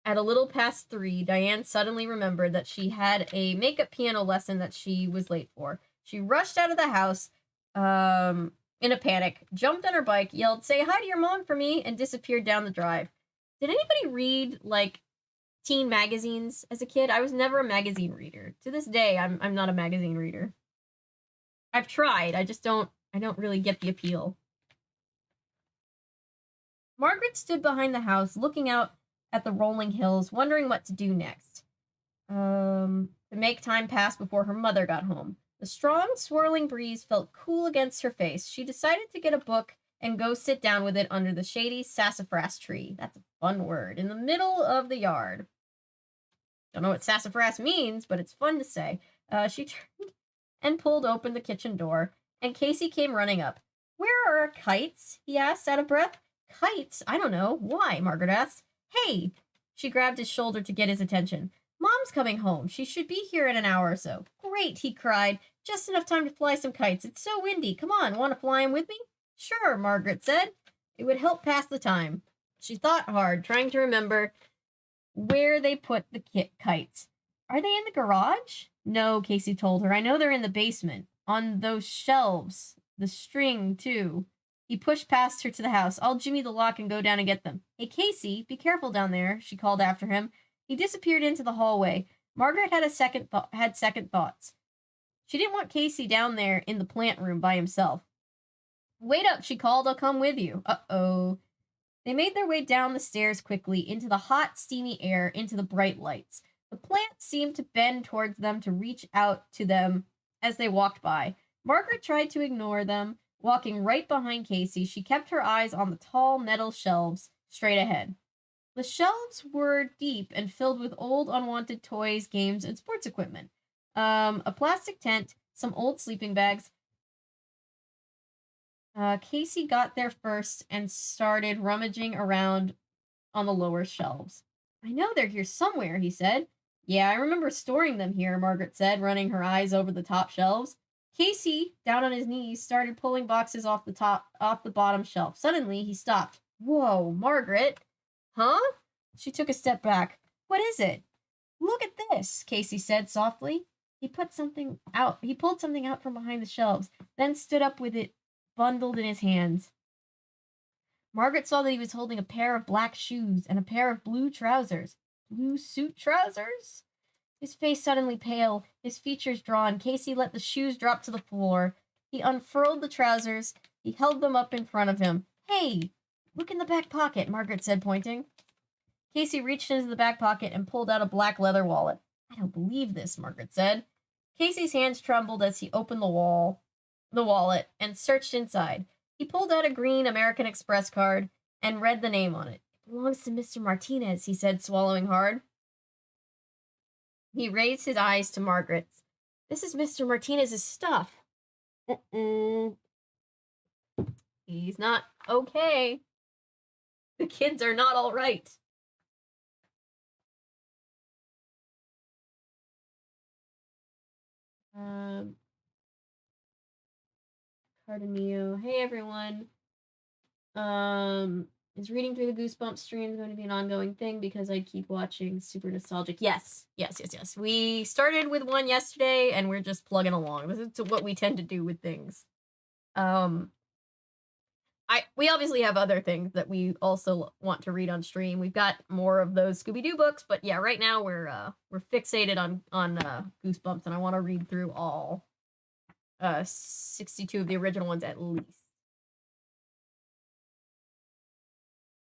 at a little past 3, Diane suddenly remembered that she had a makeup piano lesson that she was late for. She rushed out of the house in a panic, jumped on her bike, yelled, "Say hi to your mom for me," and disappeared down the drive. Did anybody read, like, teen magazines as a kid? I was never a magazine reader. To this day, I'm not a magazine reader. I've tried. I don't really get the appeal. Margaret stood behind the house, looking out at the rolling hills, wondering what to do next. To make time pass before her mother got home. The strong, swirling breeze felt cool against her face. She decided to get a book and go sit down with it under the shady sassafras tree. That's a fun word. In the middle of the yard. Don't know what sassafras means, but it's fun to say. She turned and pulled open the kitchen door, and Casey came running up. "Where are our kites?" he asked, out of breath. "Kites? I don't know. Why?" Margaret asked. "Hey!" She grabbed his shoulder to get his attention. "Mom's coming home. She should be here in an hour or so." "Great," he cried. "Just enough time to fly some kites. It's so windy. Come on, want to fly 'em with me?" "Sure," Margaret said. It would help pass the time. She thought hard, trying to remember where they put the kites. "Are they in the garage?" "No," Casey told her. "I know they're in the basement. On those shelves. The string, too." He pushed past her to the house. "I'll jimmy the lock and go down and get them." "Hey, Casey, be careful down there," she called after him. He disappeared into the hallway. Margaret had second thoughts. She didn't want Casey down there in the plant room by himself. "Wait up," she called. "I'll come with you." Uh-oh. They made their way down the stairs quickly, into the hot, steamy air, into the bright lights. The plant seemed to bend towards them, to reach out to them as they walked by. Margaret tried to ignore them. Walking right behind Casey, she kept her eyes on the tall metal shelves straight ahead. The shelves were deep and filled with old, unwanted toys, games, and sports equipment. A plastic tent, some old sleeping bags. Casey got there first and started rummaging around on the lower shelves. "I know they're here somewhere," he said. "Yeah, I remember storing them here," Margaret said, running her eyes over the top shelves. Casey, down on his knees, started pulling boxes off the bottom shelf. Suddenly, he stopped. "Whoa, Margaret." "Huh?" She took a step back. "What is it?" "Look at this," Casey said softly. He pulled something out from behind the shelves, then stood up with it bundled in his hands. Margaret saw that he was holding a pair of black shoes and a pair of blue trousers. Blue suit trousers? His face suddenly pale, his features drawn. Casey let the shoes drop to the floor. He unfurled the trousers. He held them up in front of him. "Hey, look in the back pocket," Margaret said, pointing. Casey reached into the back pocket and pulled out a black leather wallet. "I don't believe this," Margaret said. Casey's hands trembled as he opened the wallet, and searched inside. He pulled out a green American Express card and read the name on it. "It belongs to Mr. Martinez," he said, swallowing hard. He raised his eyes to Margaret's. "This is Mr. Martinez's stuff." He's not okay. The kids are not all right. Pardon me. Hey, everyone. Is reading through the Goosebumps stream going to be an ongoing thing because I keep watching Super Nostalgic? Yes. We started with one yesterday and we're just plugging along. This is what we tend to do with things. We obviously have other things that we also want to read on stream. We've got more of those Scooby-Doo books, but yeah, right now we're fixated on Goosebumps, and I want to read through all 62 of the original ones at least.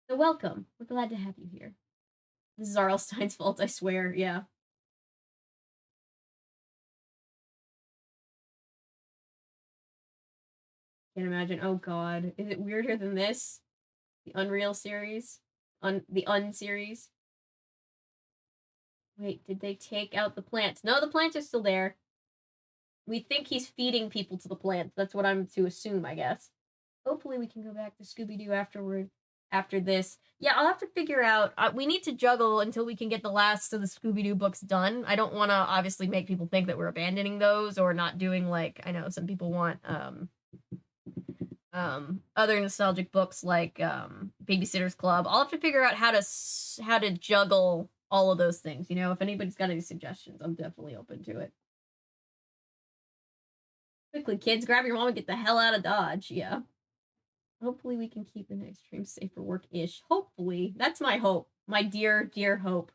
So welcome. We're glad to have you here. This is R.L. Stein's fault, I swear. Yeah. Can't imagine. Oh god. Is it weirder than this? The Unreal series? The series? Wait, did they take out the plants? No, the plants are still there. We think he's feeding people to the plants. That's what I'm to assume, I guess. Hopefully we can go back to Scooby-Doo after this. Yeah, I'll have to figure out. We need to juggle until we can get the last of the Scooby-Doo books done. I don't want to obviously make people think that we're abandoning those or not doing, like, I know some people want other nostalgic books like Babysitter's Club. I'll have to figure out how to juggle all of those things. You know, if anybody's got any suggestions, I'm definitely open to it. Quickly, kids, grab your mom and get the hell out of Dodge. Yeah. Hopefully we can keep the next stream safe for work-ish. Hopefully. That's my hope. My dear, dear hope.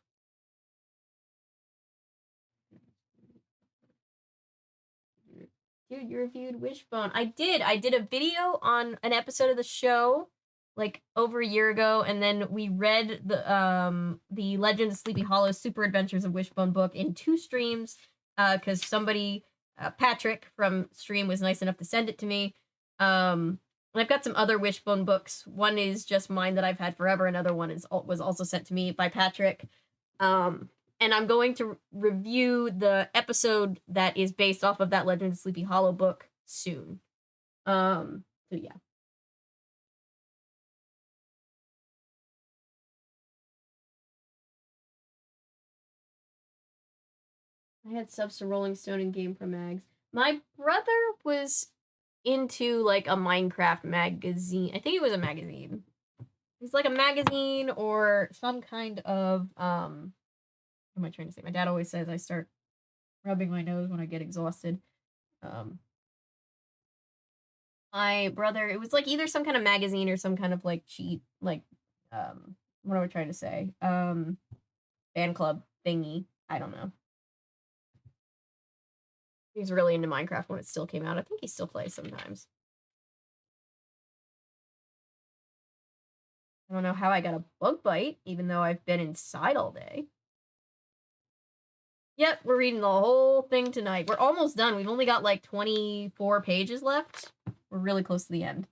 Dude, you reviewed Wishbone. I did. I did a video on an episode of the show like over a year ago, and then we read the Legend of Sleepy Hollow Super Adventures of Wishbone book in 2 streams because somebody, Patrick from stream, was nice enough to send it to me. And I've got some other Wishbone books. One is just mine that I've had forever. Another one was also sent to me by Patrick. And I'm going to review the episode that is based off of that Legend of Sleepy Hollow book soon. So yeah. I had subs to Rolling Stone and Game Pro Mags. My brother was into like a Minecraft magazine. I think it was a magazine. It's like a magazine or some kind of what am I trying to say? My dad always says I start rubbing my nose when I get exhausted. My brother, it was like either some kind of magazine or some kind of like cheat, like what am I trying to say? Fan club thingy. I don't know. He was really into Minecraft when it still came out. I think he still plays sometimes. I don't know how I got a bug bite, even though I've been inside all day. Yep, we're reading the whole thing tonight. We're almost done. We've only got like 24 pages left. We're really close to the end.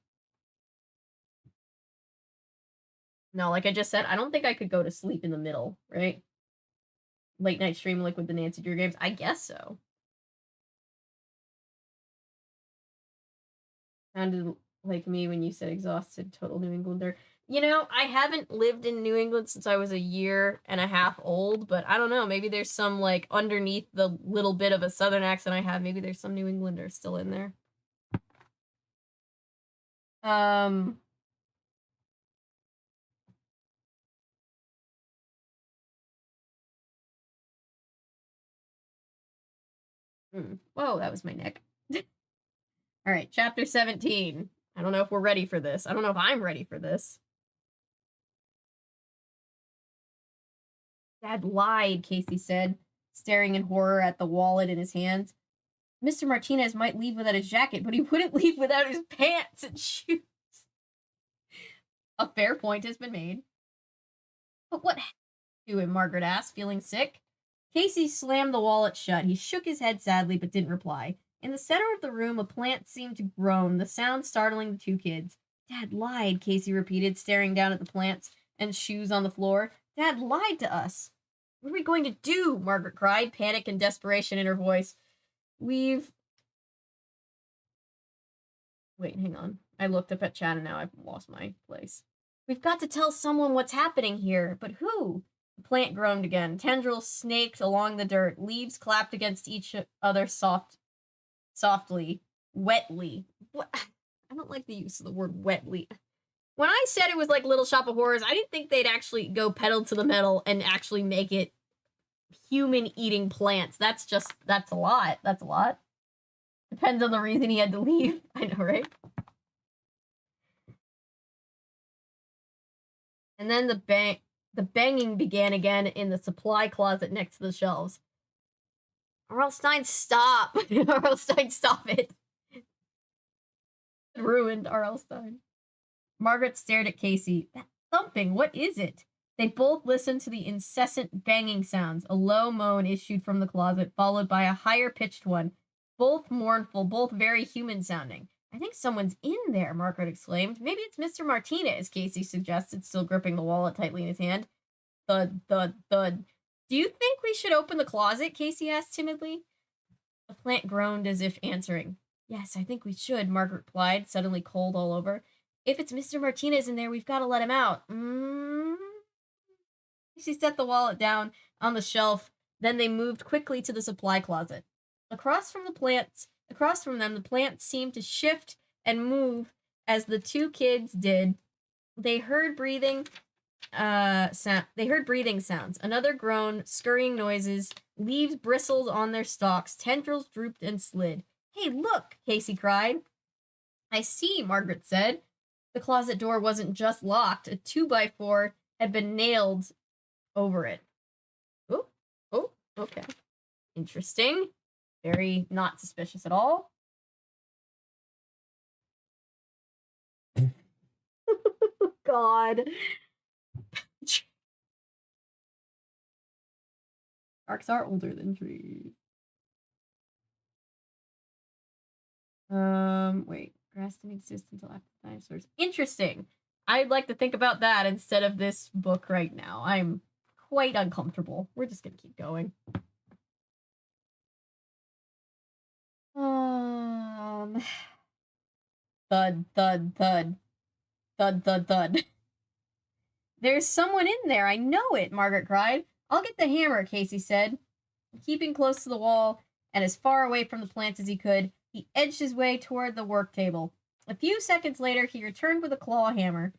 No, like I just said, I don't think I could go to sleep in the middle, right? Late night stream like with the Nancy Drew games? I guess so. Sounded like me when you said exhausted, total New Englander. You know, I haven't lived in New England since I was 1.5 years old, but I don't know. Maybe there's some, like, underneath the little bit of a southern accent I have, maybe there's some New Englanders still in there. Whoa, that was my neck. All right, chapter 17. I don't know if we're ready for this. I don't know if I'm ready for this. Dad lied, Casey said, staring in horror at the wallet in his hands. Mr. Martinez might leave without his jacket, but he wouldn't leave without his pants and shoes. A fair point has been made. But what happened to him? Margaret asked, feeling sick. Casey slammed the wallet shut. He shook his head sadly, but didn't reply. In the center of the room, a plant seemed to groan, the sound startling the 2 kids. Dad lied, Casey repeated, staring down at the plants and shoes on the floor. Dad lied to us. What are we going to do? Margaret cried, panic and desperation in her voice. Wait, hang on. I looked up at chat and now I've lost my place. We've got to tell someone what's happening here, but who? The plant groaned again. Tendrils snaked along the dirt. Leaves clapped against each other softly. Wetly. What? I don't like the use of the word wetly. When I said it was like Little Shop of Horrors, I didn't think they'd actually go pedal to the metal and actually make it human-eating plants. That's a lot. That's a lot. Depends on the reason he had to leave. I know, right? And then the banging began again in the supply closet next to the shelves. R.L. Stine, stop! R.L. Stine, stop it! Ruined R.L. Stine. Margaret stared at Casey. That thumping. What is it? They both listened to the incessant banging sounds. A low moan issued from the closet, followed by a higher-pitched one. Both mournful, both very human sounding. I think someone's in there, Margaret exclaimed. Maybe it's Mr. Martinez, Casey suggested, still gripping the wallet tightly in his hand. Thud, thud, thud. Do you think we should open the closet? Casey asked timidly. The plant groaned as if answering. Yes, I think we should, Margaret replied, suddenly cold all over. If it's Mr. Martinez in there, we've got to let him out. She set the wallet down on the shelf. Then they moved quickly to the supply closet. Across from them, the plants seemed to shift and move as the two kids did. They heard breathing sounds. Another groan, scurrying noises. Leaves bristled on their stalks. Tendrils drooped and slid. Hey, look, Casey cried. I see, Margaret said. The closet door wasn't just locked. A 2x4 had been nailed over it. Oh, okay. Interesting. Very not suspicious at all. God. Sharks are older than trees. Wait. Grass didn't exist until after dinosaurs. Interesting. I'd like to think about that instead of this book right now. I'm quite uncomfortable. We're just gonna keep going. Thud, thud, thud. Thud, thud, thud. There's someone in there. I know it, Margaret cried. I'll get the hammer, Casey said. Keeping close to the wall and as far away from the plants as he could, he edged his way toward the work table. A few seconds later, he returned with a claw hammer.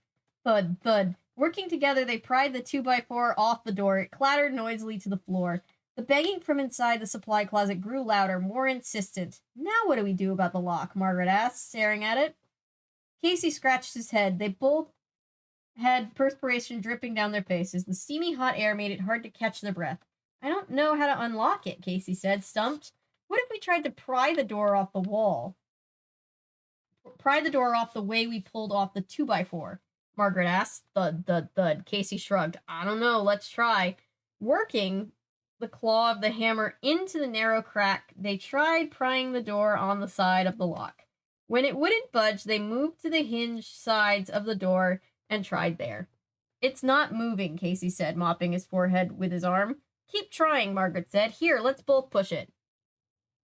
Thud, thud. Working together, they pried the 2x4 off the door. It clattered noisily to the floor. The banging from inside the supply closet grew louder, more insistent. Now what do we do about the lock? Margaret asked, staring at it. Casey scratched his head. They both had perspiration dripping down their faces. The steamy hot air made it hard to catch their breath. I don't know how to unlock it, Casey said, stumped. What if we tried to pry the door off the wall? Pry the door off the way we pulled off the 2x4? Margaret asked. Thud, thud, thud. Casey shrugged. I don't know. Let's try. Working the claw of the hammer into the narrow crack, they tried prying the door on the side of the lock. When it wouldn't budge, they moved to the hinged sides of the door and tried there. It's not moving, Casey said, mopping his forehead with his arm. Keep trying, Margaret said. Here, let's both push it.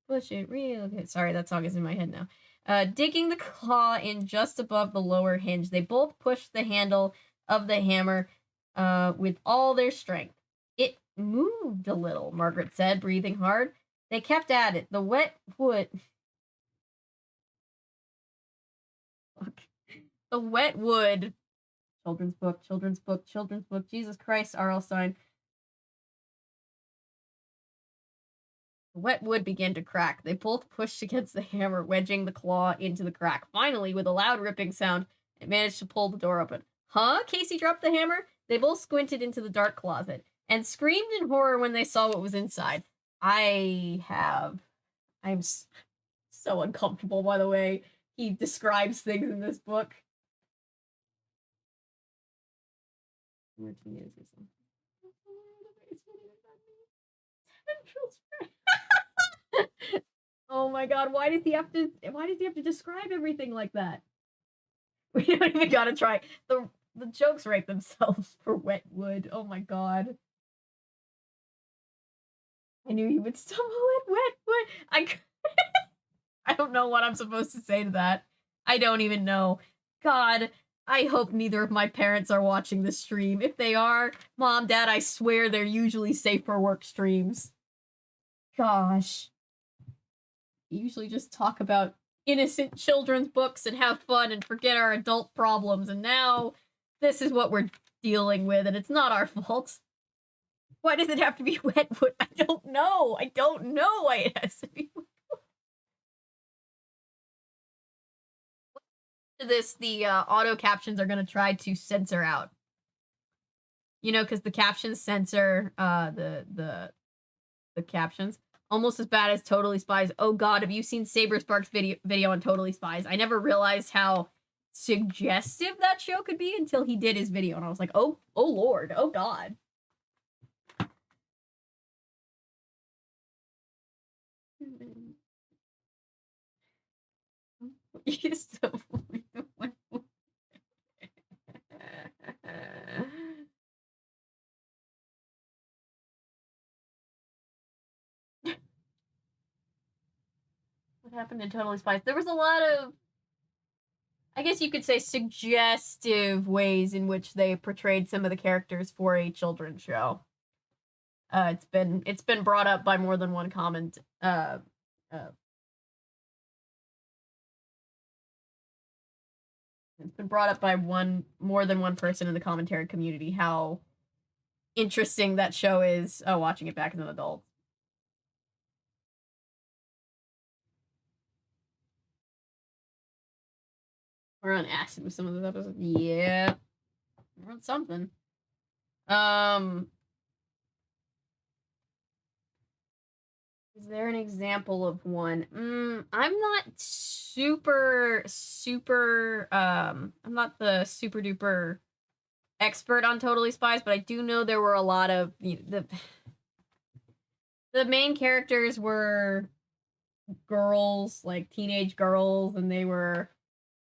Push it real good. Sorry, that song is in my head now. Digging the claw in just above the lower hinge, they both pushed the handle of the hammer with all their strength. It moved a little, Margaret said, breathing hard. They kept at it. The wet wood... The wet wood... Children's book, children's book, children's book. Jesus Christ, R.L. Stein. The wet wood began to crack. They both pushed against the hammer, wedging the claw into the crack. Finally, with a loud ripping sound, it managed to pull the door open. Huh? Casey dropped the hammer. They both squinted into the dark closet and screamed in horror when they saw what was inside. I'm so uncomfortable, by the way he describes things in this book. Martinez or something. Oh my god, why does he have to describe everything like that? We don't even gotta try. The jokes write themselves for wet wood. Oh my god. I knew he would stumble at wet wood. I don't know what I'm supposed to say to that. I don't even know. God, I hope neither of my parents are watching this stream. If they are, Mom, Dad, I swear they're usually safe for work streams. Gosh. We usually just talk about innocent children's books and have fun and forget our adult problems, and now this is what we're dealing with, and it's not our fault. Why does it have to be wet wood? I don't know. I don't know why it has to be wet wood. This, the auto captions are going to try to censor out. You know, because the captions censor the captions. Almost as bad as Totally Spies. Oh god, have you seen Saber Sparks video on Totally Spies? I never realized how suggestive that show could be until he did his video, and I was like, oh lord, oh god. What happened in Totally Spies? There was a lot of, I guess you could say, suggestive ways in which they portrayed some of the characters for a children's show. It's been brought up by more than one comment. It's been brought up by more than one person in the commentary community how interesting that show is. Oh, watching it back as an adult. We're on acid with some of those episodes. Yeah, we're on something. Is there an example of one? I'm not I'm not the super duper expert on Totally Spies, but I do know there were a lot of, the main characters were girls, like teenage girls, and they were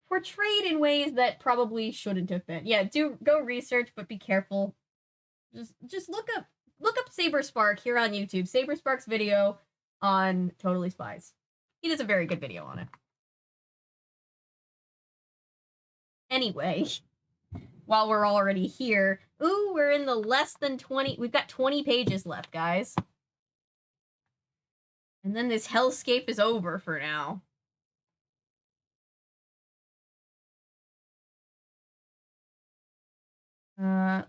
portrayed in ways that probably shouldn't have been. Yeah, do go research, but be careful. Just look up Saber Spark here on YouTube. Saber Spark's video on Totally Spies. He does a very good video on it. Anyway, while we're already here, ooh, we're in the less than 20, we've got 20 pages left, guys. And then this hellscape is over for now.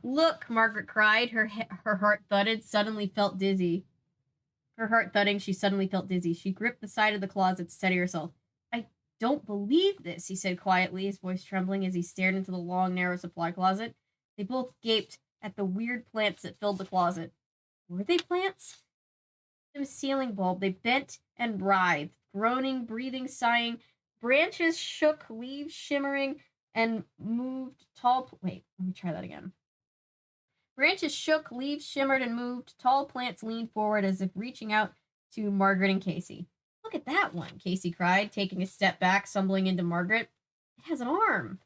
Look, Margaret cried. Her heart thudded, suddenly felt dizzy. Her heart thudding, she suddenly felt dizzy. She gripped the side of the closet to steady herself. I don't believe this, he said quietly, his voice trembling as he stared into the long, narrow supply closet. They both gaped at the weird plants that filled the closet. Were they plants? The ceiling bulb. They bent and writhed, groaning, breathing, sighing. Branches shook, leaves shimmering, and moved tall... Wait, let me try that again. Branches shook, leaves shimmered and moved. Tall plants leaned forward as if reaching out to Margaret and Casey. Look at that one, Casey cried, taking a step back, stumbling into Margaret. It has an arm.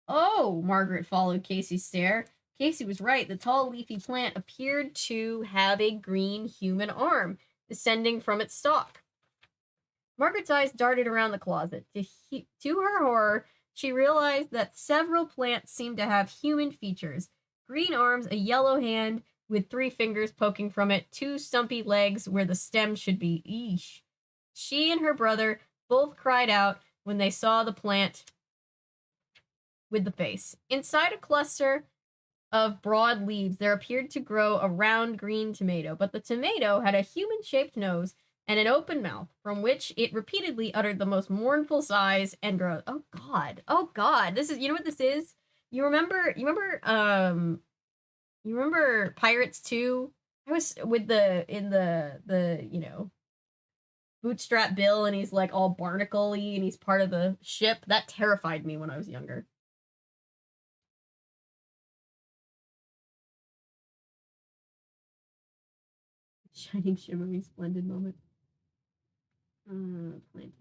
Oh, Margaret followed Casey's stare. Casey was right. The tall, leafy plant appeared to have a green human arm descending from its stalk. Margaret's eyes darted around the closet. To her horror, she realized that several plants seemed to have human features. Green arms, a yellow hand with 3 fingers poking from it, 2 stumpy legs where the stem should be. Eesh. She and her brother both cried out when they saw the plant with the face. Inside a cluster of broad leaves, there appeared to grow a round green tomato, but the tomato had a human-shaped nose and an open mouth, from which it repeatedly uttered the most mournful sighs and groaned. Oh God, this is, you know what this is? You remember Pirates 2? I was with the Bootstrap Bill, and he's like all barnacle-y and he's part of the ship. That terrified me when I was younger. Shining, shimmering, splendid moment. Planted.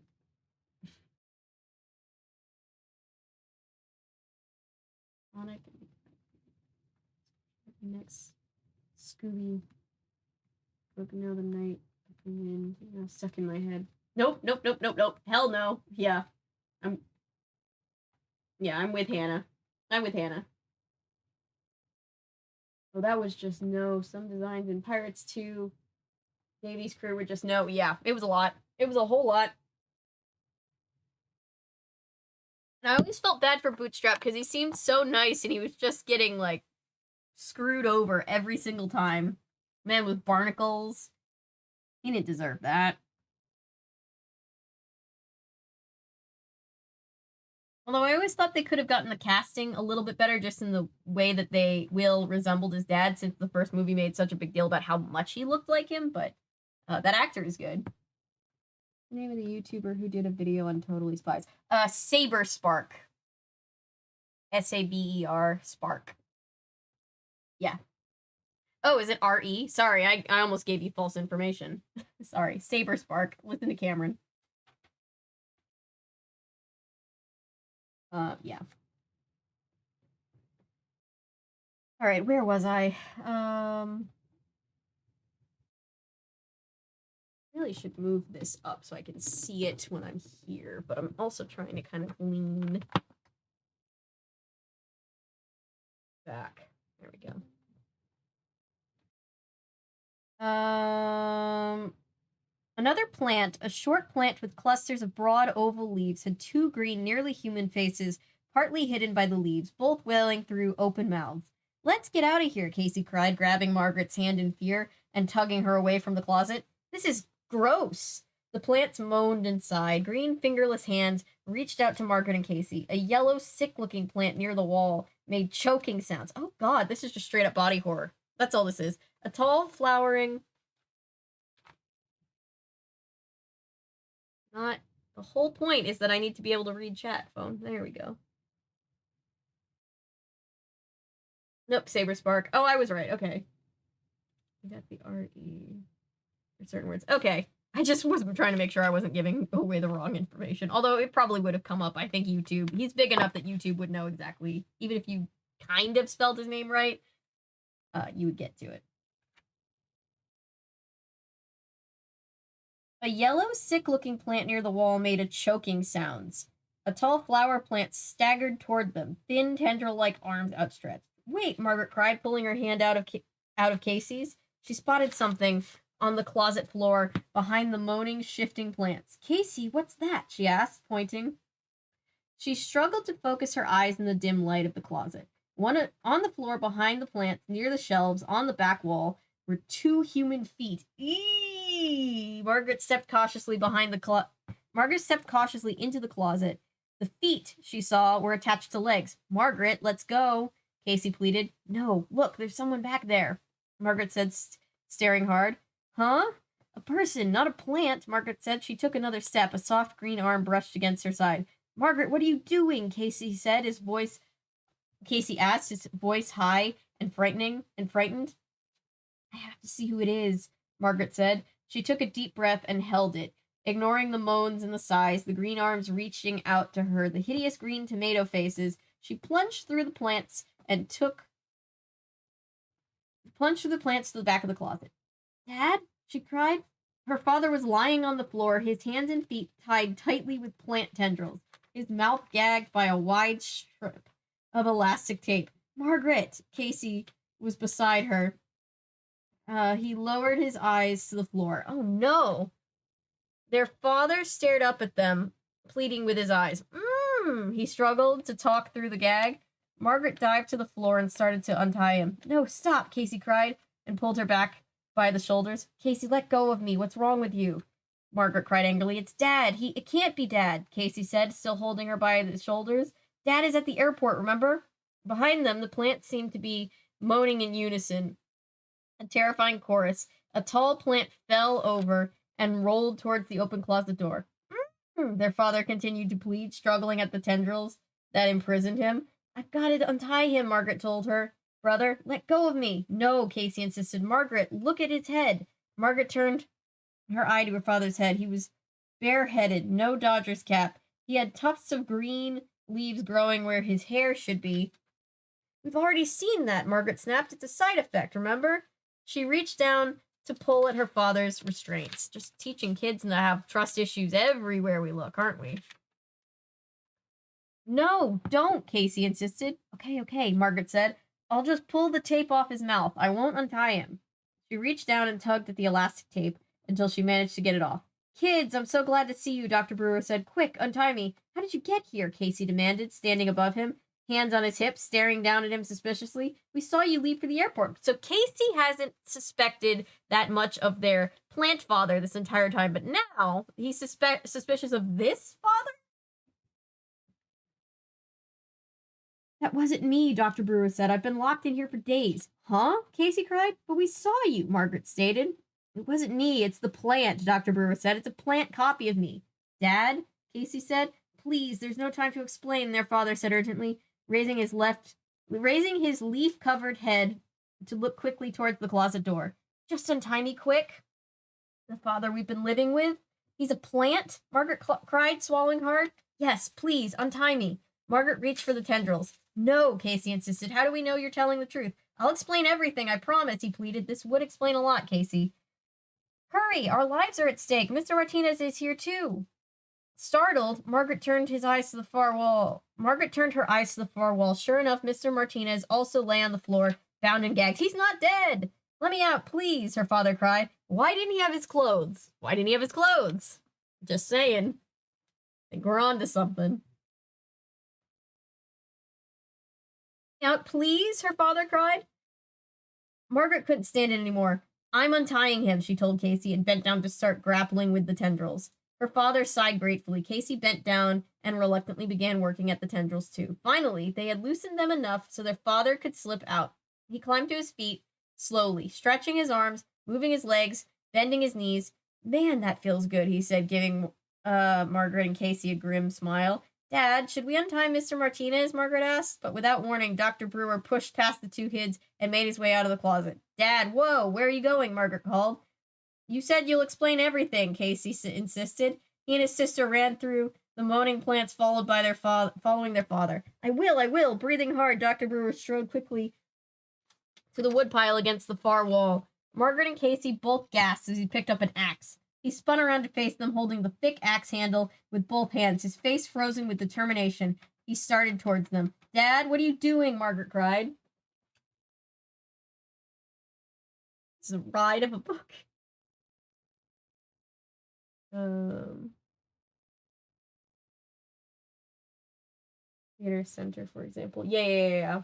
Sonic. Next. Scooby. Broken out of the night. Wind. Stuck in my head. Nope. Hell no. Yeah. I'm with Hannah. Oh, that was just no. Some designs in Pirates 2. Davy's crew were just no. Yeah, it was a lot. It was a whole lot. And I always felt bad for Bootstrap because he seemed so nice and he was just getting, like, screwed over every single time. Man with barnacles. He didn't deserve that. Although I always thought they could have gotten the casting a little bit better just in the way that Will resembled his dad, since the first movie made such a big deal about how much he looked like him, but that actor is good. The name of the YouTuber who did a video on Totally Spies. Saber Spark. S-A-B-E-R, spark. Yeah. Oh, is it R-E? Sorry, I almost gave you false information. Sorry, saber spark. Listen to Cameron. Yeah. All right, where was I? Really should move this up so I can see it when I'm here, but I'm also trying to kind of lean back. There we go. Another plant, a short plant with clusters of broad oval leaves, had two green, nearly human faces, partly hidden by the leaves, both wailing through open mouths. Let's get out of here, Casey cried, grabbing Margaret's hand in fear and tugging her away from the closet. This is gross. The plants moaned and sighed. Green, fingerless hands reached out to Margaret and Casey. A yellow, sick-looking plant near the wall made choking sounds. Oh, God, this is just straight-up body horror. That's all this is. A tall, flowering... Not... The whole point is that I need to be able to read chat, phone. There we go. Nope, Saber Spark. Oh, I was right. Okay. I got the R-E for certain words. Okay. I just was trying to make sure I wasn't giving away the wrong information. Although it probably would have come up. I think YouTube. He's big enough that YouTube would know exactly. Even if you kind of spelled his name right, you would get to it. A yellow, sick-looking plant near the wall made a choking sounds. A tall flower plant staggered toward them, thin, tendril-like arms outstretched. Wait, Margaret cried, pulling her hand out of Casey's. She spotted something on the closet floor behind the moaning, shifting plants. Casey, what's that? She asked, pointing. She struggled to focus her eyes in the dim light of the closet. On the floor behind the plants, near the shelves, on the back wall, were two human feet. Eee! Margaret stepped cautiously into the closet. The feet, she saw, were attached to legs. Margaret, let's go, Casey pleaded. No, look, there's someone back there, Margaret said, staring hard. Huh? A person, not a plant, Margaret said. She took another step. A soft green arm brushed against her side. Margaret, what are you doing? Casey asked, his voice high and frightened. I have to see who it is, Margaret said. She took a deep breath and held it, ignoring the moans and the sighs, the green arms reaching out to her, the hideous green tomato faces. She plunged through the plants to the back of the closet. Dad? She cried. Her father was lying on the floor, his hands and feet tied tightly with plant tendrils, his mouth gagged by a wide strip of elastic tape. Margaret! Casey was beside her. He lowered his eyes to the floor. Oh no! Their father stared up at them, pleading with his eyes. He struggled to talk through the gag. Margaret dived to the floor and started to untie him. No, stop, Casey cried, and pulled her back by the shoulders. Casey, let go of me. What's wrong with you? Margaret cried angrily. It's Dad. It can't be Dad, Casey said, still holding her by the shoulders. Dad is at the airport, remember? Behind them, the plants seemed to be moaning in unison. A terrifying chorus. A tall plant fell over and rolled towards the open closet door. Their father continued to plead, struggling at the tendrils that imprisoned him. I've got to untie him, Margaret told her. Brother, let go of me. No, Casey insisted. Margaret, look at his head. Margaret turned her eye to her father's head. He was bareheaded, no Dodger's cap. He had tufts of green leaves growing where his hair should be. We've already seen that, Margaret snapped. It's a side effect, remember? She reached down to pull at her father's restraints. Just teaching kids to have trust issues everywhere we look, aren't we? No, don't, Casey insisted. Okay, Margaret said. I'll just pull the tape off his mouth. I won't untie him. She reached down and tugged at the elastic tape until she managed to get it off. Kids, I'm so glad to see you, Dr. Brewer said. Quick, untie me. How did you get here? Casey demanded, standing above him, hands on his hips, staring down at him suspiciously. We saw you leave for the airport. So Casey hasn't suspected that much of their plant father this entire time, but now he's suspicious of this father? That wasn't me, Dr. Brewer said. I've been locked in here for days. Huh? Casey cried. But we saw you, Margaret stated. It wasn't me. It's the plant, Dr. Brewer said. It's a plant copy of me. Dad, Casey said. Please, there's no time to explain, their father said urgently. raising his leaf-covered head to look quickly towards the closet door. Just untie me quick. The father we've been living with? He's a plant? Margaret cried, swallowing hard. Yes, please, untie me. Margaret reached for the tendrils. No, Casey insisted. How do we know you're telling the truth? I'll explain everything, I promise, he pleaded. This would explain a lot, Casey. Hurry, our lives are at stake. Mr. Martinez is here too. Startled, Margaret turned her eyes to the far wall. Sure enough, Mr. Martinez also lay on the floor, bound and gagged. He's not dead! Let me out, please, her father cried. Why didn't he have his clothes? Just saying. I think we're on to something. Out, please, her father cried. Margaret couldn't stand it anymore. I'm untying him, she told Casey, and bent down to start grappling with the tendrils. Her father sighed gratefully. Casey bent down and reluctantly began working at the tendrils too. Finally, they had loosened them enough so their father could slip out. He climbed to his feet, slowly, stretching his arms, moving his legs, bending his knees. Man, that feels good, he said, giving Margaret and Casey a grim smile. Dad, should we untie Mr. Martinez? Margaret asked, but without warning, Dr. Brewer pushed past the two kids and made his way out of the closet. Dad, whoa, where are you going? Margaret called. You said you'll explain everything, Casey insisted. He and his sister ran through the moaning plants following their father. I will. Breathing hard, Dr. Brewer strode quickly to the woodpile against the far wall. Margaret and Casey both gasped as he picked up an axe. He spun around to face them, holding the thick axe handle with both hands, his face frozen with determination. He started towards them. Dad, what are you doing? Margaret cried. It's a ride of a book. Theater center, for example. Yeah.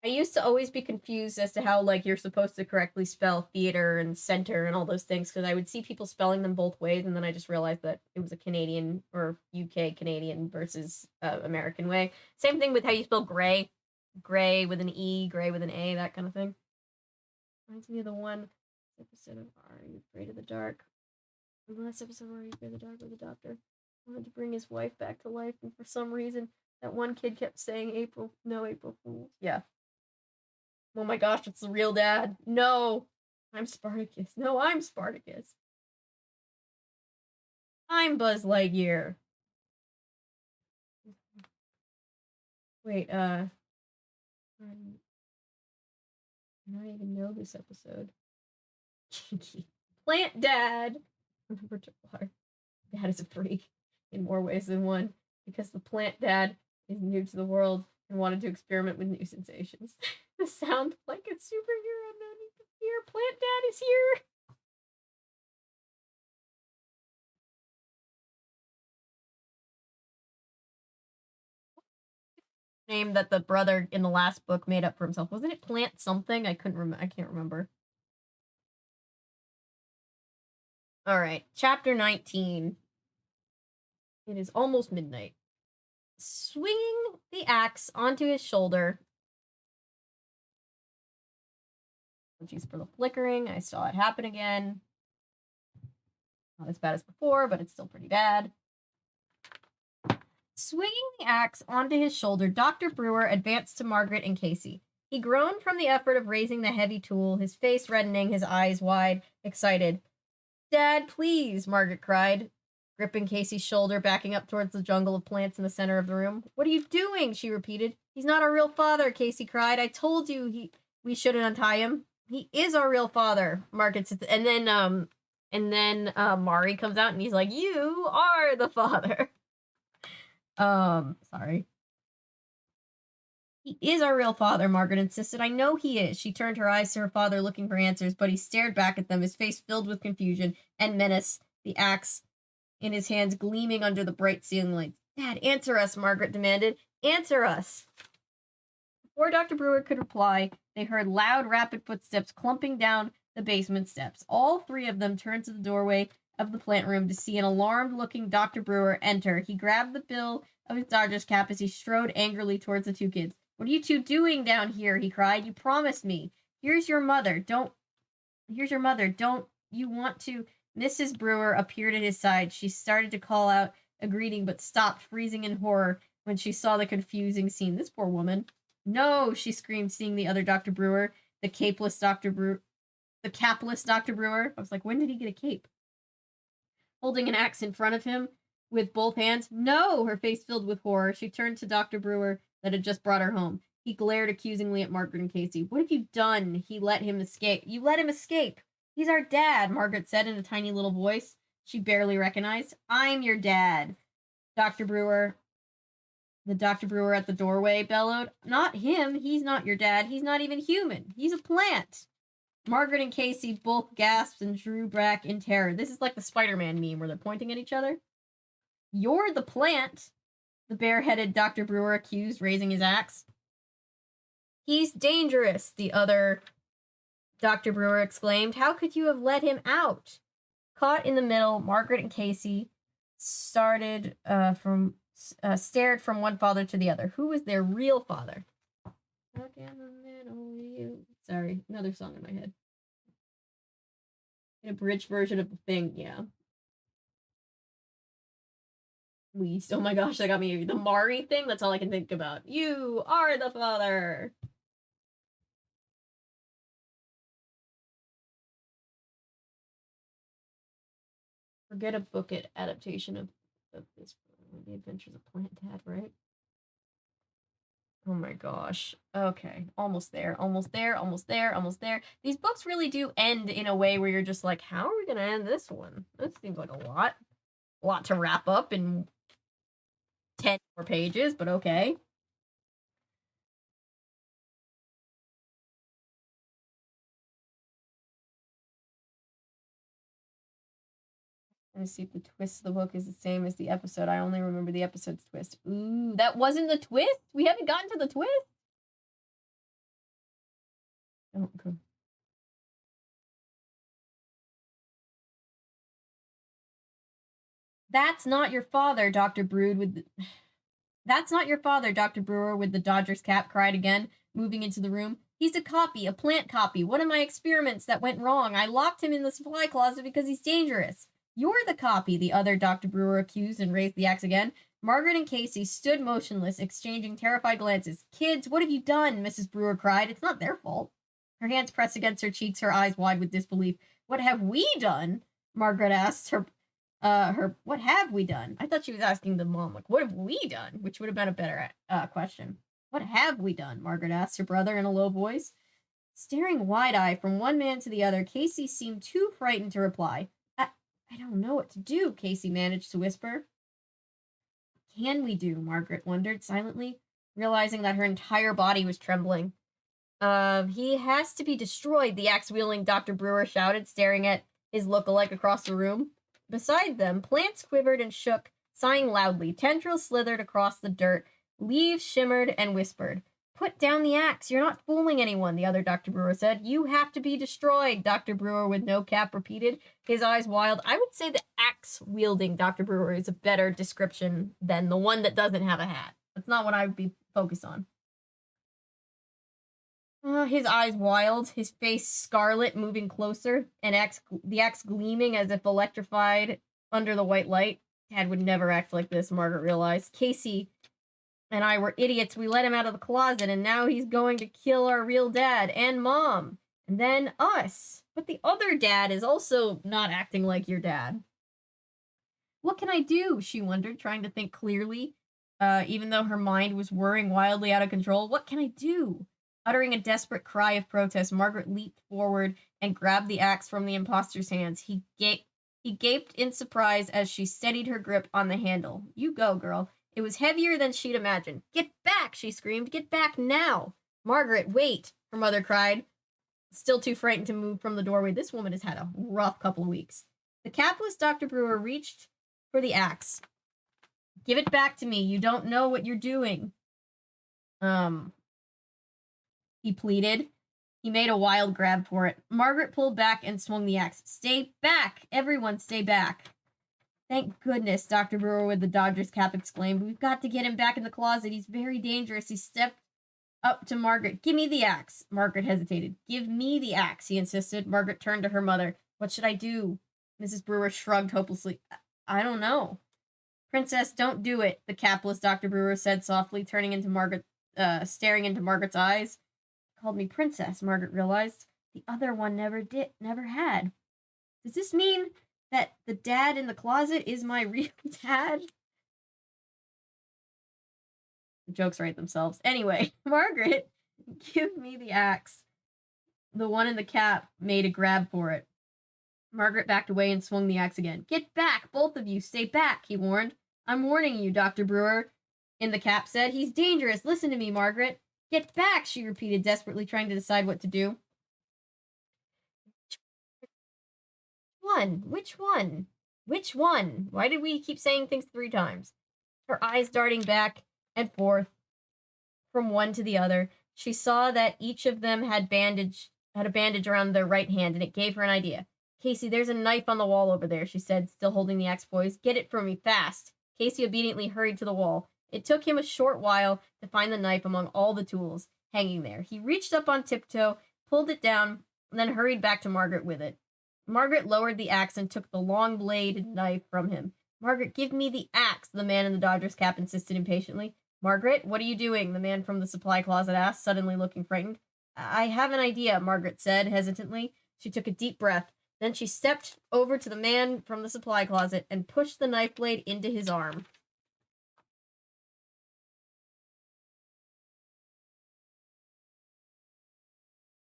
I used to always be confused as to how, like, you're supposed to correctly spell theater and center and all those things, because I would see people spelling them both ways, and then I just realized that it was a Canadian or UK Canadian versus American way. Same thing with how you spell gray. Gray with an E, gray with an A, that kind of thing. Reminds me of the one episode of Are You Afraid of the Dark? The last episode of Are You Afraid of the Dark, where the doctor wanted to bring his wife back to life, and for some reason, that one kid kept saying April Fool. Yeah. Oh my gosh, it's the real dad. No, I'm Spartacus. No, I'm Spartacus. I'm Buzz Lightyear. Wait, I don't even know this episode. Plant Dad. Remember to water. Dad is a freak in more ways than one, because the plant dad is new to the world and wanted to experiment with new sensations. The sound like a superhero. No need to fear. Plant Dad is here. Name that the brother in the last book made up for himself. Wasn't it Plant something? I can't remember. All right, chapter 19. It is almost midnight. Swinging the axe onto his shoulder. Apologies for the flickering. I saw it happen again. Not as bad as before, but it's still pretty bad. Swinging the axe onto his shoulder, Dr. Brewer advanced to Margaret and Casey. He groaned from the effort of raising the heavy tool, his face reddening, his eyes wide, excited. Dad, please, Margaret cried, gripping Casey's shoulder, backing up towards the jungle of plants in the center of the room. What are you doing? She repeated. He's not our real father, Casey cried. I told you we shouldn't untie him. He is our real father, Margaret said. And then Mari comes out and he's like, you are the father. Sorry. He is our real father, Margaret insisted. I know he is. She turned her eyes to her father, looking for answers, but he stared back at them, his face filled with confusion and menace, the axe in his hands gleaming under the bright ceiling lights. Dad, answer us, Margaret demanded. Answer us. Before Dr. Brewer could reply, they heard loud, rapid footsteps clumping down the basement steps. All three of them turned to the doorway of the plant room to see an alarmed-looking Dr. Brewer enter. He grabbed the bill of his Dodger's cap as he strode angrily towards the two kids. What are you two doing down here? He cried. You promised me. Here's your mother. Don't you want to? Mrs. Brewer appeared at his side. She started to call out a greeting, but stopped, freezing in horror when she saw the confusing scene. This poor woman. No, she screamed, seeing the other Dr. Brewer, the capless Dr. Brewer. The capless Dr. Brewer. I was like, when did he get a cape? Holding an axe in front of him with both hands. No, her face filled with horror. She turned to Dr. Brewer that had just brought her home. He glared accusingly at Margaret and Casey. What have you done? He let him escape. You let him escape. He's our dad, Margaret said in a tiny little voice she barely recognized. I'm your dad. Dr. Brewer, the Dr. Brewer at the doorway bellowed. Not him. He's not your dad. He's not even human. He's a plant. Margaret and Casey both gasped and drew back in terror. This is like the Spider-Man meme where they're pointing at each other. You're the plant, the bare-headed Dr. Brewer accused, raising his axe. He's dangerous, the other Dr. Brewer exclaimed. How could you have let him out? Caught in the middle, Margaret and Casey stared from one father to the other. Who was their real father? Stuck in the middle, you. Sorry, another song in my head. An abridged version of the thing, yeah. Oh my gosh, that got me. The Mari thing, that's all I can think about. You are the father. Forget a book adaptation of this. The Adventures of Plant Dad, right? Oh my gosh. Okay. Almost there. Almost there. Almost there. Almost there. These books really do end in a way where you're just like, how are we going to end this one? That seems like a lot. A lot to wrap up in 10 more pages, but okay. Let me see if the twist of the book is the same as the episode. I only remember the episode's twist. Ooh, that wasn't the twist? We haven't gotten to the twist? Oh, okay. That's not your father, Dr. Brood with the... That's not your father, Dr. Brewer with the Dodger's cap cried again, moving into the room. He's a copy, a plant copy, one of my experiments that went wrong. I locked him in the supply closet because he's dangerous. You're the copy, the other Dr. Brewer accused and raised the axe again. Margaret and Casey stood motionless, exchanging terrified glances. Kids, what have you done? Mrs. Brewer cried. It's not their fault. Her hands pressed against her cheeks, her eyes wide with disbelief. What have we done? Margaret asked, what have we done? I thought she was asking the mom, like, what have we done? Which would have been a better question. What have we done? Margaret asked her brother in a low voice. Staring wide-eyed from one man to the other, Casey seemed too frightened to reply. I don't know what to do, Casey managed to whisper. What can we do? Margaret wondered silently, realizing that her entire body was trembling. He has to be destroyed, the axe-wielding Dr. Brewer shouted, staring at his look-alike across the room. Beside them, plants quivered and shook, sighing loudly. Tendrils slithered across the dirt. Leaves shimmered and whispered. Put down the axe. You're not fooling anyone, the other Dr. Brewer said. You have to be destroyed, Dr. Brewer with no cap repeated, his eyes wild. I would say the axe-wielding Dr. Brewer is a better description than the one that doesn't have a hat. That's not what I would be focused on. His eyes wild, his face scarlet, moving closer, and the axe gleaming as if electrified under the white light. Dad would never act like this, Margaret realized. Casey and I were idiots. We let him out of the closet, and now he's going to kill our real dad and mom, and then us. But the other dad is also not acting like your dad. What can I do? She wondered, trying to think clearly, even though her mind was whirring wildly out of control. What can I do? Uttering a desperate cry of protest, Margaret leaped forward and grabbed the axe from the imposter's hands. He gaped in surprise as she steadied her grip on the handle. You go, girl. It was heavier than she'd imagined. Get back, she screamed. Get back now. Margaret, wait, her mother cried, still too frightened to move from the doorway. This woman has had a rough couple of weeks. The capless Dr. Brewer reached for the axe. Give it back to me. You don't know what you're doing. He pleaded. He made a wild grab for it. Margaret pulled back and swung the axe. Stay back! Everyone stay back. Thank goodness, Dr. Brewer with the Dodger's cap exclaimed. We've got to get him back in the closet. He's very dangerous. He stepped up to Margaret. Give me the axe. Margaret hesitated. Give me the axe, he insisted. Margaret turned to her mother. What should I do? Mrs. Brewer shrugged hopelessly. I don't know. Princess, don't do it, the capless Dr. Brewer said softly, staring into Margaret's eyes. Called me princess, Margaret realized. The other one never had. Does this mean that the dad in the closet is my real dad? The jokes write themselves. Anyway, Margaret, give me the axe. The one in the cap made a grab for it. Margaret backed away and swung the axe again. Get back, both of you. Stay back, he warned. I'm warning you, Dr. Brewer, in the cap said. He's dangerous. Listen to me, Margaret. Get back, she repeated, desperately trying to decide what to do. Which one? Which one? Why did we keep saying things 3 times? Her eyes darting back and forth from one to the other. She saw that each of them had a bandage around their right hand, and it gave her an idea. Casey, there's a knife on the wall over there, she said, still holding the axe poised. Get it for me, fast. Casey obediently hurried to the wall. It took him a short while to find the knife among all the tools hanging there. He reached up on tiptoe, pulled it down, and then hurried back to Margaret with it. Margaret lowered the axe and took the long-bladed knife from him. Margaret, give me the axe, the man in the Dodger's cap insisted impatiently. Margaret, what are you doing? The man from the supply closet asked, suddenly looking frightened. I have an idea, Margaret said hesitantly. She took a deep breath. Then she stepped over to the man from the supply closet and pushed the knife blade into his arm.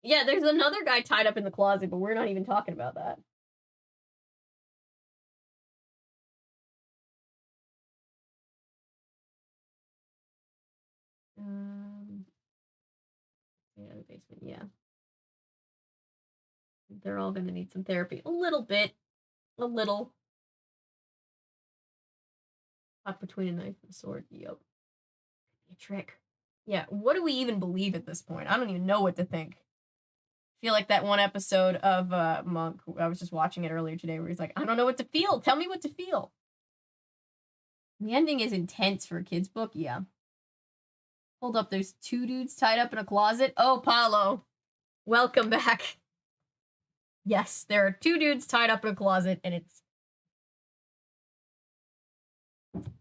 Yeah, there's another guy tied up in the closet, but we're not even talking about that. Yeah, the basement, yeah. They're all gonna need some therapy. A little bit. A little. Caught between a knife and a sword. Yep. A trick. Yeah, what do we even believe at this point? I don't even know what to think. I feel like that one episode of Monk, I was just watching it earlier today, where he's like, I don't know what to feel. Tell me what to feel. The ending is intense for a kid's book, yeah. Hold up, there's 2 dudes tied up in a closet. Oh, Paulo. Welcome back. Yes, there are 2 dudes tied up in a closet, and it's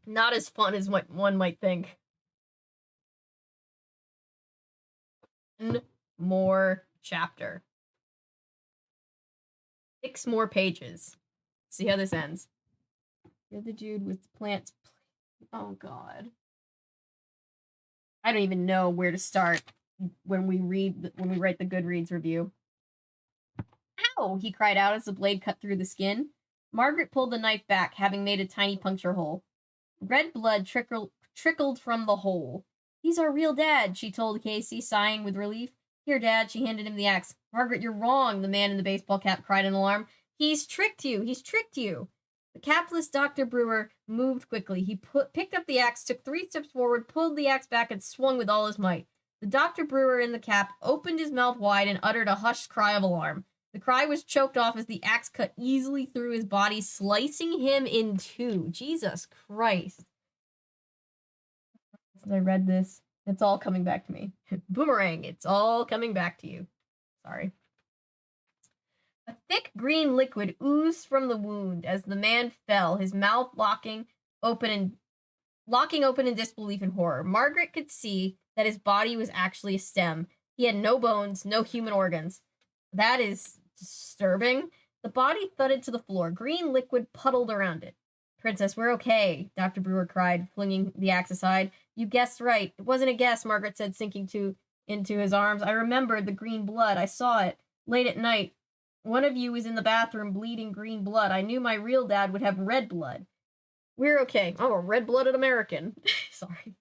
not as fun as what one might think. One more chapter. 6 more pages. See how this ends. You're the dude with the plants. Oh, God. I don't even know where to start when we write the Goodreads review. Ow! He cried out as the blade cut through the skin. Margaret pulled the knife back, having made a tiny puncture hole. Red blood trickled from the hole. He's our real dad, she told Casey, sighing with relief. Here, Dad, she handed him the axe. Margaret, you're wrong, the man in the baseball cap cried in alarm. He's tricked you! He's tricked you! The capless Dr. Brewer moved quickly. He picked up the axe, took 3 steps forward, pulled the axe back, and swung with all his might. The Dr. Brewer in the cap opened his mouth wide and uttered a hushed cry of alarm. The cry was choked off as the axe cut easily through his body, slicing him in 2. Jesus Christ. As I read this, it's all coming back to me. Boomerang, it's all coming back to you. Sorry. A thick green liquid oozed from the wound as the man fell, his mouth locking open in disbelief and horror. Margaret could see that his body was actually a stem. He had no bones, no human organs. That is disturbing. The body thudded to the floor. Green liquid puddled around it. Princess, we're okay, Dr. Brewer cried, flinging the axe aside. You guessed right. It wasn't a guess, Margaret said, sinking into his arms. I remembered the green blood. I saw it. Late at night. One of you was in the bathroom bleeding green blood. I knew my real dad would have red blood. We're okay. I'm a red-blooded American. Sorry.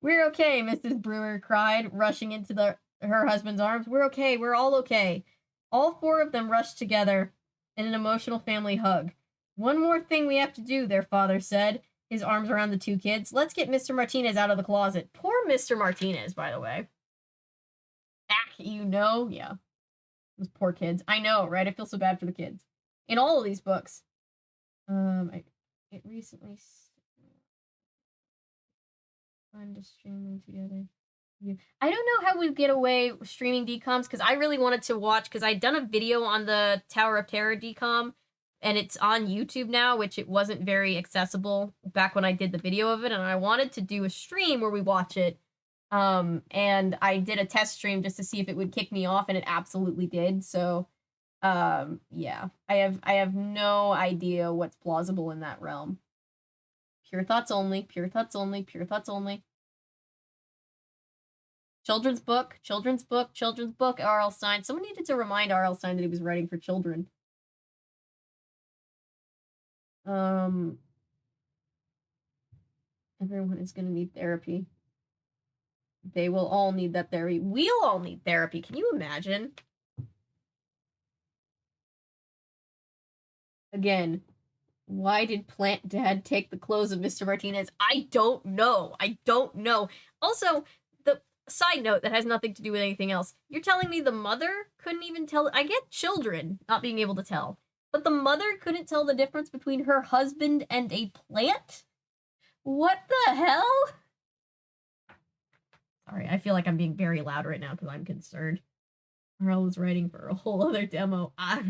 We're okay, Mrs. Brewer cried, rushing into her husband's arms. We're okay. We're all okay. All 4 of them rushed together in an emotional family hug. One more thing we have to do, their father said, his arms around the 2 kids. Let's get Mr. Martinez out of the closet. Poor Mr. Martinez, by the way. You know? Yeah. Those poor kids. I know, right? I feel so bad for the kids. In all of these books. It recently fun to streaming together. I don't know how we get away streaming DComs, because I really wanted to watch, because I'd done a video on the Tower of Terror DCom and it's on YouTube now, which it wasn't very accessible back when I did the video of it, and I wanted to do a stream where we watch it. And I did a test stream just to see if it would kick me off, and it absolutely did. So, yeah, I have no idea what's plausible in that realm. Pure thoughts only, pure thoughts only, pure thoughts only. Children's book, children's book, children's book, R.L. Stine. Someone needed to remind R.L. Stine that he was writing for children. Everyone is going to need therapy. They will all need that therapy. We'll all need therapy. Can you imagine? Again, why did Plant Dad take the clothes of Mr. Martinez? I don't know. I don't know. Also, the side note that has nothing to do with anything else. You're telling me the mother couldn't even tell? I get children not being able to tell. But the mother couldn't tell the difference between her husband and a plant? What the hell? Sorry, I feel like I'm being very loud right now because I'm concerned. Earl was writing for a whole other demo. I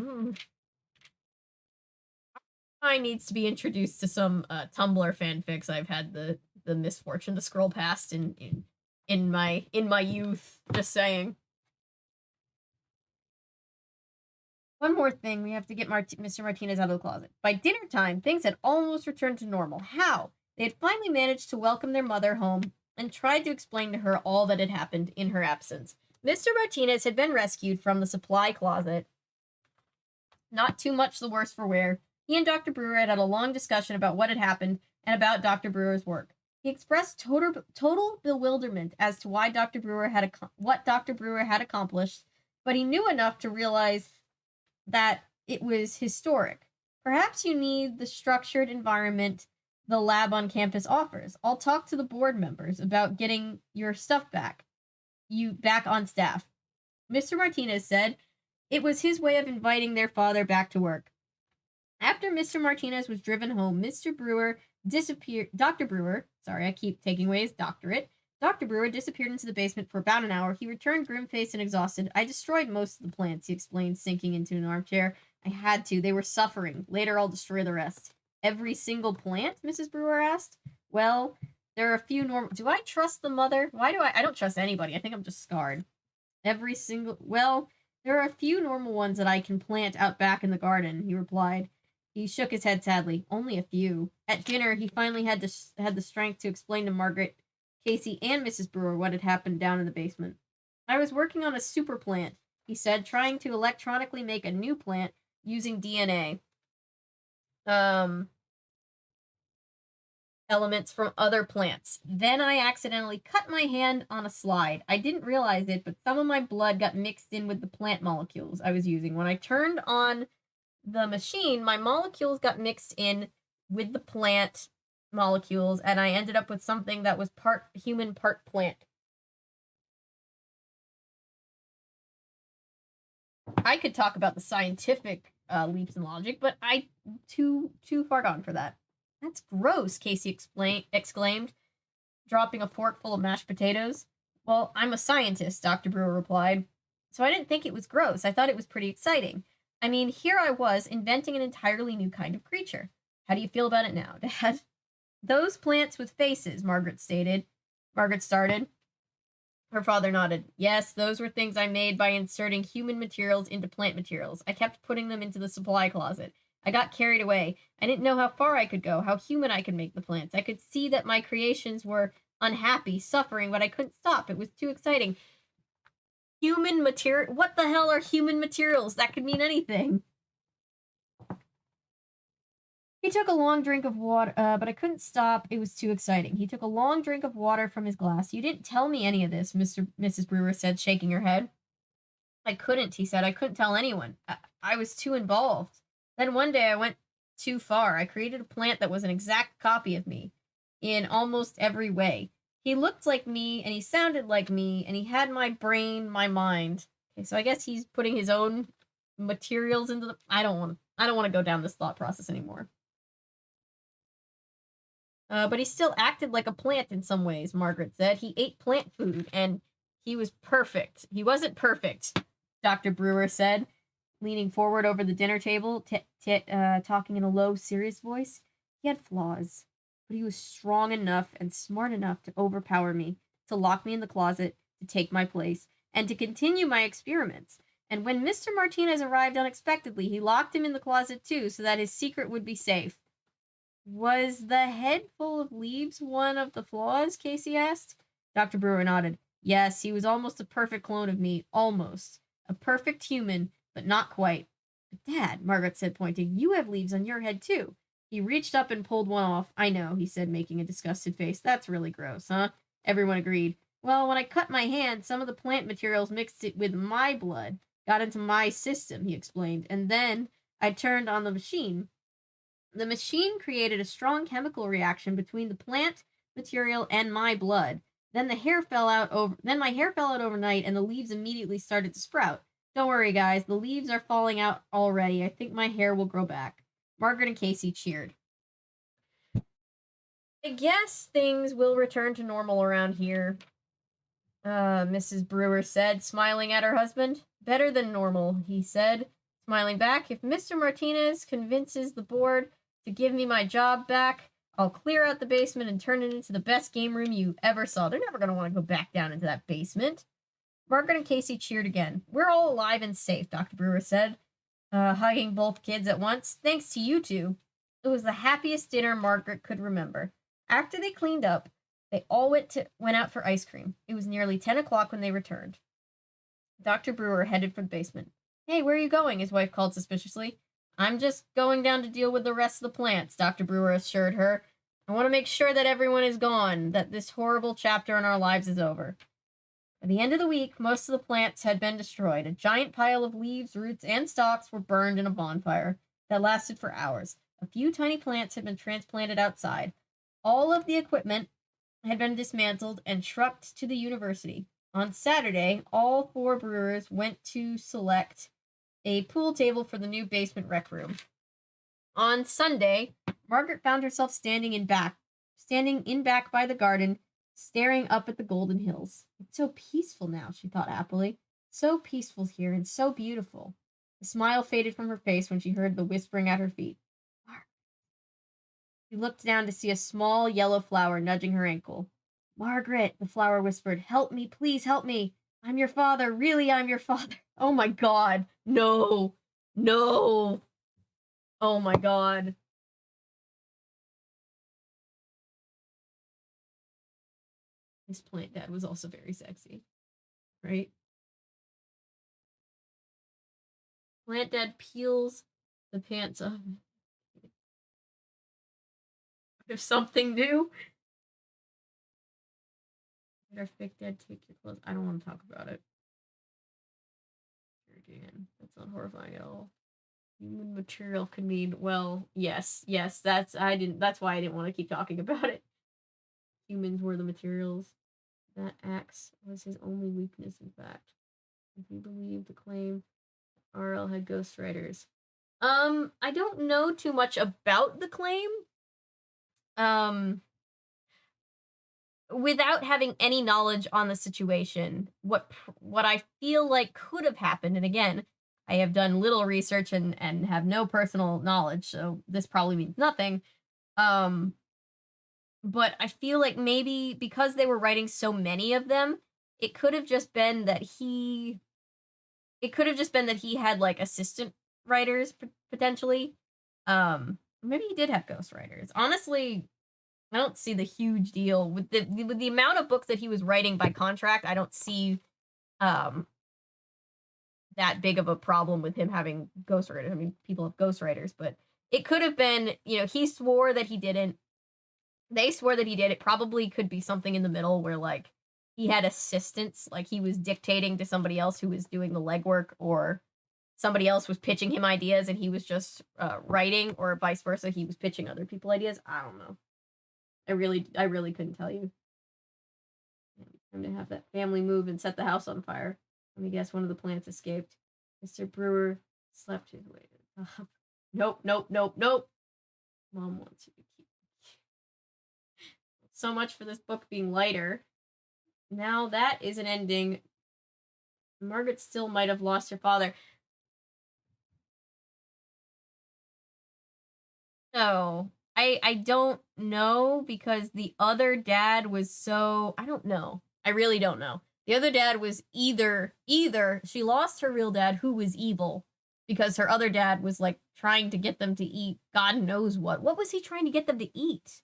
needs to be introduced to some Tumblr fanfics I've had the misfortune to scroll past in my youth. Just saying. One more thing, we have to get Mr. Martinez out of the closet. By dinner time, things had almost returned to normal. How? They had finally managed to welcome their mother home and tried to explain to her all that had happened in her absence. Mr. Martinez had been rescued from the supply closet. Not too much the worse for wear. He and Dr. Brewer had a long discussion about what had happened and about Dr. Brewer's work. He expressed total bewilderment as to why Dr. Brewer had what Dr. Brewer had accomplished, but he knew enough to realize that it was historic. Perhaps you need the structured environment the lab on campus offers. I'll talk to the board members about getting your stuff back on staff. Mr. Martinez said it was his way of inviting their father back to work. After Mr. Martinez was driven home, Dr. Brewer, sorry, I keep taking away his doctorate. Dr. Brewer disappeared into the basement for about an hour. He returned grim-faced and exhausted. I destroyed most of the plants, he explained, sinking into an armchair. I had to. They were suffering. Later, I'll destroy the rest. Every single plant? Mrs. Brewer asked. Well, there are a few normal... Do I trust the mother? Why do I don't trust anybody. I think I'm just scarred. Well, there are a few normal ones that I can plant out back in the garden, he replied. He shook his head sadly. Only a few. At dinner, he finally had the strength to explain to Margaret, Casey, and Mrs. Brewer what had happened down in the basement. I was working on a super plant, he said, trying to electronically make a new plant using DNA. Elements from other plants. Then I accidentally cut my hand on a slide. I didn't realize it, but some of my blood got mixed in with the plant molecules I was using. When I turned on the machine, my molecules got mixed in with the plant molecules, and I ended up with something that was part human, part plant. I could talk about the scientific leaps in logic, but I too far gone for that. That's gross, Casey exclaimed, dropping a fork full of mashed potatoes. Well, I'm a scientist, Dr. Brewer replied, so I didn't think it was gross. I thought it was pretty exciting. I mean, here I was inventing an entirely new kind of creature. How do you feel about it now, Dad? Those plants with faces, Margaret started. Her father nodded. Yes, those were things I made by inserting human materials into plant materials. I kept putting them into the supply closet. I got carried away. I didn't know how far I could go, how human I could make the plants. I could see that my creations were unhappy, suffering, but I couldn't stop. It was too exciting. Human material? What the hell are human materials? That could mean anything. He took a long drink of water, but I couldn't stop. It was too exciting. He took a long drink of water from his glass. You didn't tell me any of this, Mrs. Brewer said, shaking her head. I couldn't, he said. I couldn't tell anyone. I was too involved. Then one day I went too far. I created a plant that was an exact copy of me in almost every way. He looked like me, and he sounded like me, and he had my brain, my mind. Okay, so I guess he's putting his own materials into the... I don't want to go down this thought process anymore. But he still acted like a plant in some ways, Margaret said. He ate plant food, and he was perfect. He wasn't perfect, Dr. Brewer said. leaning forward over the dinner table, talking in a low, serious voice. He had flaws, but he was strong enough and smart enough to overpower me, to lock me in the closet, to take my place, and to continue my experiments. And when Mr. Martinez arrived unexpectedly, he locked him in the closet too, so that his secret would be safe. Was the head full of leaves one of the flaws? Casey asked. Dr. Brewer nodded. Yes, he was almost a perfect clone of me. Almost. A perfect human, but not quite. But Dad, Margaret said, pointing, you have leaves on your head too. He reached up and pulled one off. I know, he said, making a disgusted face. That's really gross, huh? Everyone agreed. Well, when I cut my hand, some of the plant materials mixed it with my blood, got into my system, he explained, and then I turned on the machine. The machine created a strong chemical reaction between the plant material and my blood. Then my hair fell out overnight, and the leaves immediately started to sprout. Don't worry, guys. The leaves are falling out already. I think my hair will grow back. Margaret and Casey cheered. I guess things will return to normal around here, Mrs. Brewer said, smiling at her husband. Better than normal, he said, smiling back. If Mr. Martinez convinces the board to give me my job back, I'll clear out the basement and turn it into the best game room you ever saw. They're never going to want to go back down into that basement. Margaret and Casey cheered again. We're all alive and safe, Dr. Brewer said, hugging both kids at once. Thanks to you two. It was the happiest dinner Margaret could remember. After they cleaned up, they all went out for ice cream. It was nearly 10 o'clock when they returned. Dr. Brewer headed for the basement. Hey, where are you going? His wife called suspiciously. I'm just going down to deal with the rest of the plants, Dr. Brewer assured her. I want to make sure that everyone is gone, that this horrible chapter in our lives is over. By the end of the week, most of the plants had been destroyed. A giant pile of leaves, roots, and stalks were burned in a bonfire that lasted for hours. A few tiny plants had been transplanted outside. All of the equipment had been dismantled and trucked to the university. On Saturday, all 4 brewers went to select a pool table for the new basement rec room. On Sunday, Margaret found herself standing in back by the garden, staring up at the golden hills. It's so peaceful now, she thought happily. So peaceful here and so beautiful. The smile faded from her face when she heard the whispering at her feet. She looked down to see a small yellow flower nudging her ankle. Margaret, the flower whispered, help me, please help me. I'm your father, really, I'm your father. Oh my god, no, no. Oh my god. This plant dad was also very sexy, right? Plant dad peels the pants off. There's something new. Better fake dad, take your clothes. I don't want to talk about it. Again, that's not horrifying at all. Human material could mean, well, yes, that's why I didn't want to keep talking about it. Humans were the materials. That axe was his only weakness, in fact. If you believe the claim, RL had ghostwriters. I don't know too much about the claim. Without having any knowledge on the situation, what I feel like could have happened, and again, I have done little research and have no personal knowledge, so this probably means nothing. But I feel like maybe because they were writing so many of them, it could have just been that he had like assistant writers potentially. Maybe he did have ghostwriters. Honestly, I don't see the huge deal with the amount of books that he was writing by contract. I don't see that big of a problem with him having ghostwriters. I mean, people have ghostwriters, but it could have been, he swore that he didn't. They swore that he did. It probably could be something in the middle where like he had assistants, like he was dictating to somebody else who was doing the legwork, or somebody else was pitching him ideas and he was just writing, or vice versa, he was pitching other people ideas. I don't know. I really couldn't tell you. Time to have that family move and set the house on fire. Let me guess, one of the plants escaped. Mr. Brewer slept his way to the top. Nope. Mom wants you to keep. So much for this book being lighter. Now that is an ending. Margaret still might have lost her father. No. I don't know because the other dad was so I don't know. I really don't know. The other dad was either she lost her real dad who was evil because her other dad was like trying to get them to eat God knows what. What was he trying to get them to eat?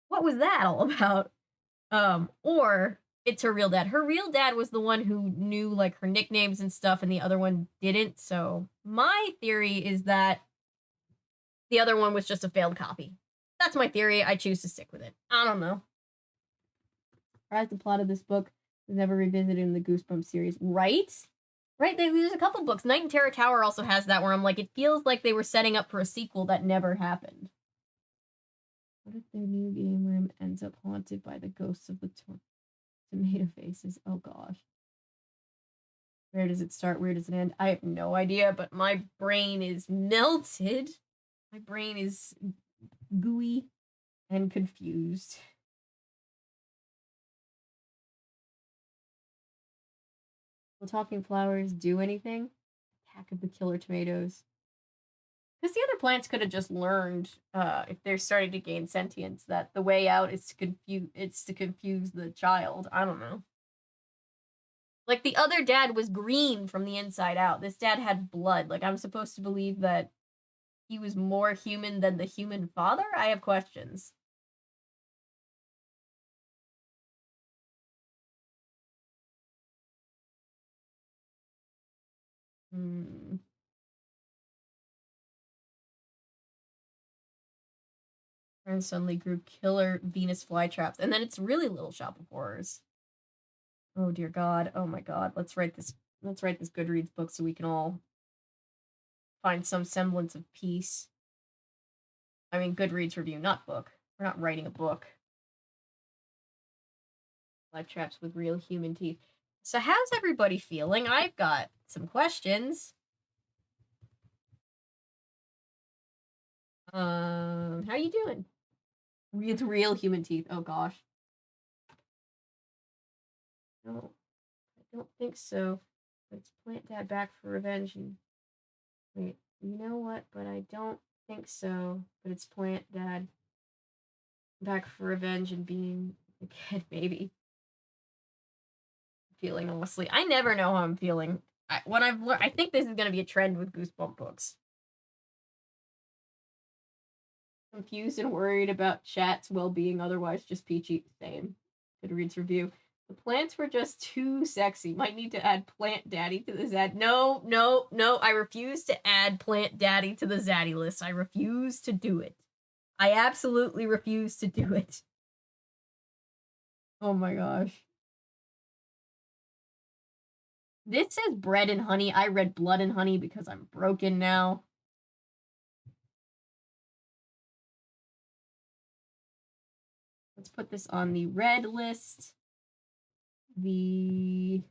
What was that all about? Or it's her real dad. Her real dad was the one who knew like her nicknames and stuff and the other one didn't. So my theory is that the other one was just a failed copy. That's my theory. I choose to stick with it. I don't know. Surprised the plot of this book was never revisited in the Goosebumps series. Right? Right? There's a couple books. Night in Terror Tower also has that where I'm like, it feels like they were setting up for a sequel that never happened. What if their new game room ends up haunted by the ghosts of the tomato faces? Oh gosh. Where does it start? Where does it end? I have no idea, but my brain is melted. My brain is gooey and confused. Will talking flowers do anything? Attack of the killer tomatoes. Because the other plants could have just learned, if they're starting to gain sentience, that the way out is to confuse the child. I don't know. Like the other dad was green from the inside out. This dad had blood. Like I'm supposed to believe that he was more human than the human father? I have questions. Hmm. And suddenly grew killer Venus flytraps. And then it's really Little Shop of Horrors. Oh dear God. Oh my God. Let's write this Goodreads book so we can all find some semblance of peace. I mean, Goodreads review, not book. We're not writing a book. Live traps with real human teeth. So how's everybody feeling? I've got some questions. How you doing? With real human teeth. Oh gosh. No, I don't think so. Let's plant dad back for revenge and wait, you know what? But I don't think so. But it's plant dad back for revenge and being a kid baby. Feeling honestly. I never know how I'm feeling. I think this is gonna be a trend with Goosebump books. Confused and worried about chat's well-being, otherwise just peachy. Same. Goodreads review. The plants were just too sexy. Might need to add Plant Daddy to the Zad. No, no, no. I refuse to add Plant Daddy to the Zaddy list. I refuse to do it. I absolutely refuse to do it. Oh my gosh. This says bread and honey. I read blood and honey because I'm broken now. Let's put this on the red list. The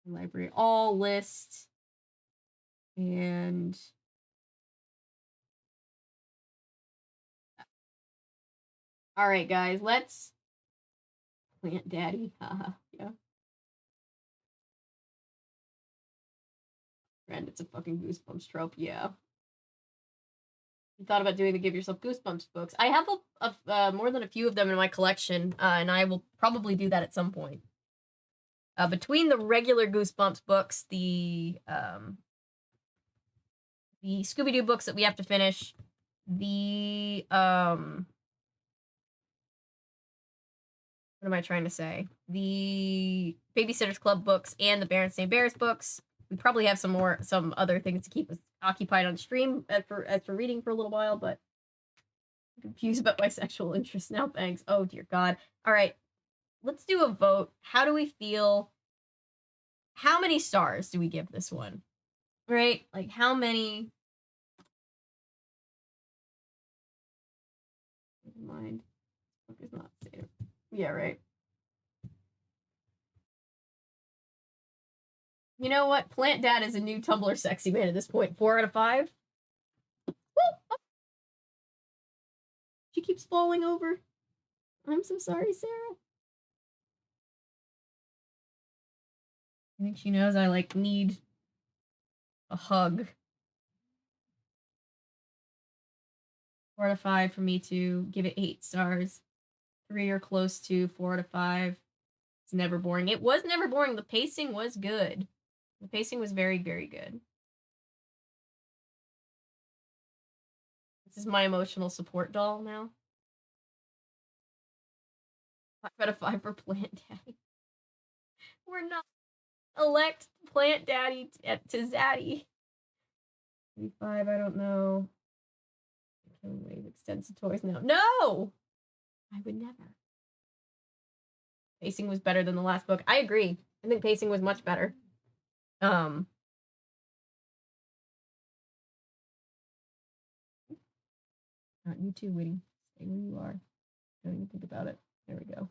library all list. And all right, guys, let's Plant Daddy. Haha, yeah. Friend, it's a fucking Goosebumps trope. Yeah. You thought about doing the Give Yourself Goosebumps books. I have more than a few of them in my collection, and I will probably do that at some point. Between the regular Goosebumps books, the Scooby-Doo books that we have to finish, the what am I trying to say? The Babysitter's Club books and the Berenstain Bears books. We probably have some other things to keep us occupied on stream as for reading for a little while, but I'm confused about my sexual interest now. Thanks. Oh dear God. All right, let's do a vote. How do we feel? How many stars do we give this one? Right? Like how many? Never mind. Book is not saved. Yeah, right. You know what? Plant Dad is a new Tumblr sexy man at this point. 4 out of 5. She keeps falling over. I'm so sorry, Sarah. I think she knows I like need a hug. 4 out of 5 for me to give it 8 stars. 3 or close to 4 out of 5. It's never boring. It was never boring. The pacing was good. The pacing was very, very good. This is my emotional support doll now. 5 out of 5 for Plant Daddy. We're not elect Plant Daddy to Zaddy. 35, I don't know. Killing Wave extends to toys now. No! I would never. Pacing was better than the last book. I agree. I think pacing was much better. Not you too, Witty. Stay where you are. Don't even think about it. There we go.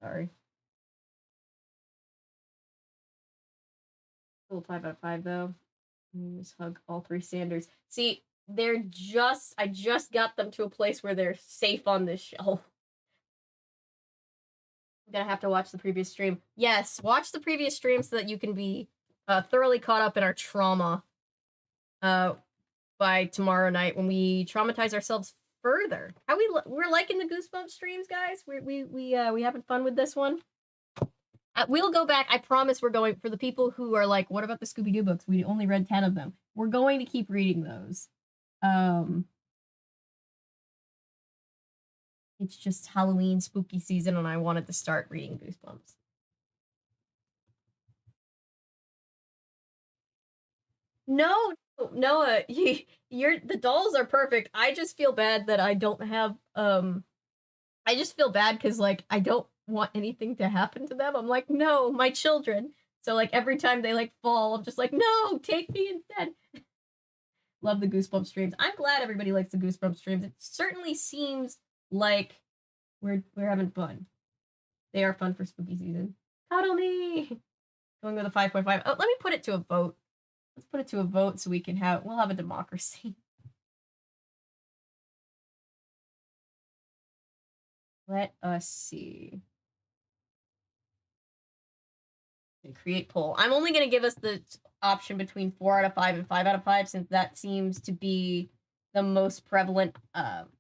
Sorry. Still 5 out of 5 though. Just hug all 3 Sanders. See, I just got them to a place where they're safe on this shelf. I'm gonna have to watch the previous stream. Yes, watch the previous stream so that you can be thoroughly caught up in our trauma by tomorrow night when we traumatize ourselves further. We're liking the Goosebumps streams, guys. We having fun with this one. We'll go back. I promise we're going, for the people who are like, what about the Scooby-Doo books? We only read 10 of them. We're going to keep reading those. It's just Halloween spooky season and I wanted to start reading Goosebumps. No, Noah, the dolls are perfect. I just feel bad that I don't have, I just feel bad because, like, I don't want anything to happen to them. I'm like, no, my children. So, like, every time they, like, fall, I'm just like, no, take me instead. Love the Goosebumps streams. I'm glad everybody likes the Goosebumps streams. It certainly seems like we're having fun. They are fun for spooky season. Cuddle me! Going with a 5.5. Oh, let me put it to a vote. Let's put it to a vote so we'll have a democracy. Let us see. Create poll. I'm only going to give us the option between 4 out of 5 and 5 out of 5 since that seems to be the most prevalent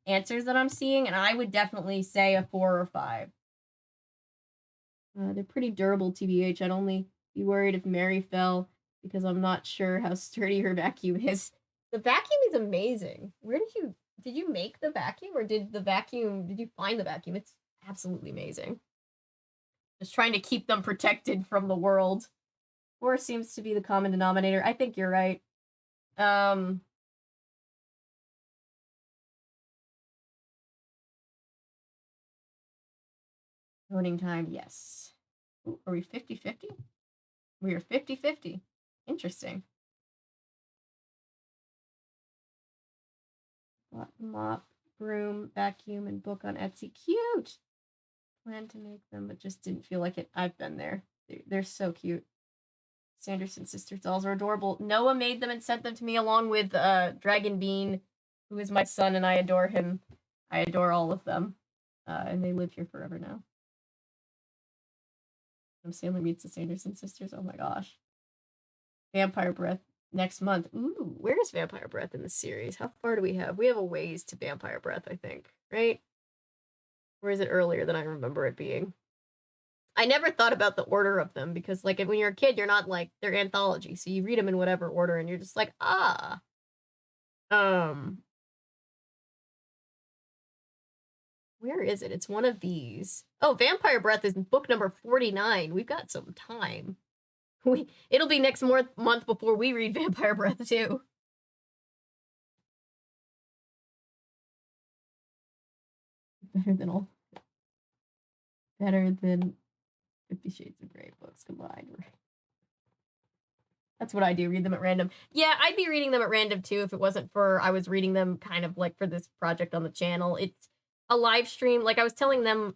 answers that I'm seeing, and I would definitely say a 4 or 5. They're pretty durable, TBH. I'd only be worried if Mary fell because I'm not sure how sturdy her vacuum is. The vacuum is amazing. Did you make the vacuum or did you find the vacuum? It's absolutely amazing. Just trying to keep them protected from the world. 4 seems to be the common denominator. I think you're right. Voting time, yes. Ooh, are we 50-50? We are 50-50. Interesting. Mop, broom, vacuum, and book on Etsy. Cute! Planned to make them, but just didn't feel like it. I've been there. They're so cute. Sanderson sisters dolls are adorable. Noah made them and sent them to me along with Dragon Bean, who is my son, and I adore him. I adore all of them. And they live here forever now. Sailor meets the Sanderson sisters. Oh my gosh. Vampire Breath next month. Ooh, where is Vampire Breath in the series? How far do we have? We have a ways to Vampire Breath, I think, right? Or is it earlier than I remember it being? I never thought about the order of them because, like, when you're a kid, you're not like, they're anthology, so you read them in whatever order, and you're just like, ah. Where is it? It's one of these. Oh, Vampire Breath is book number 49. We've got some time. It'll be next month before we read Vampire Breath, too. Better than 50 Shades of Grey books combined. That's what I do, read them at random. Yeah, I'd be reading them at random, too, if it wasn't for I was reading them kind of like for this project on the channel. It's a live stream. Like I was telling them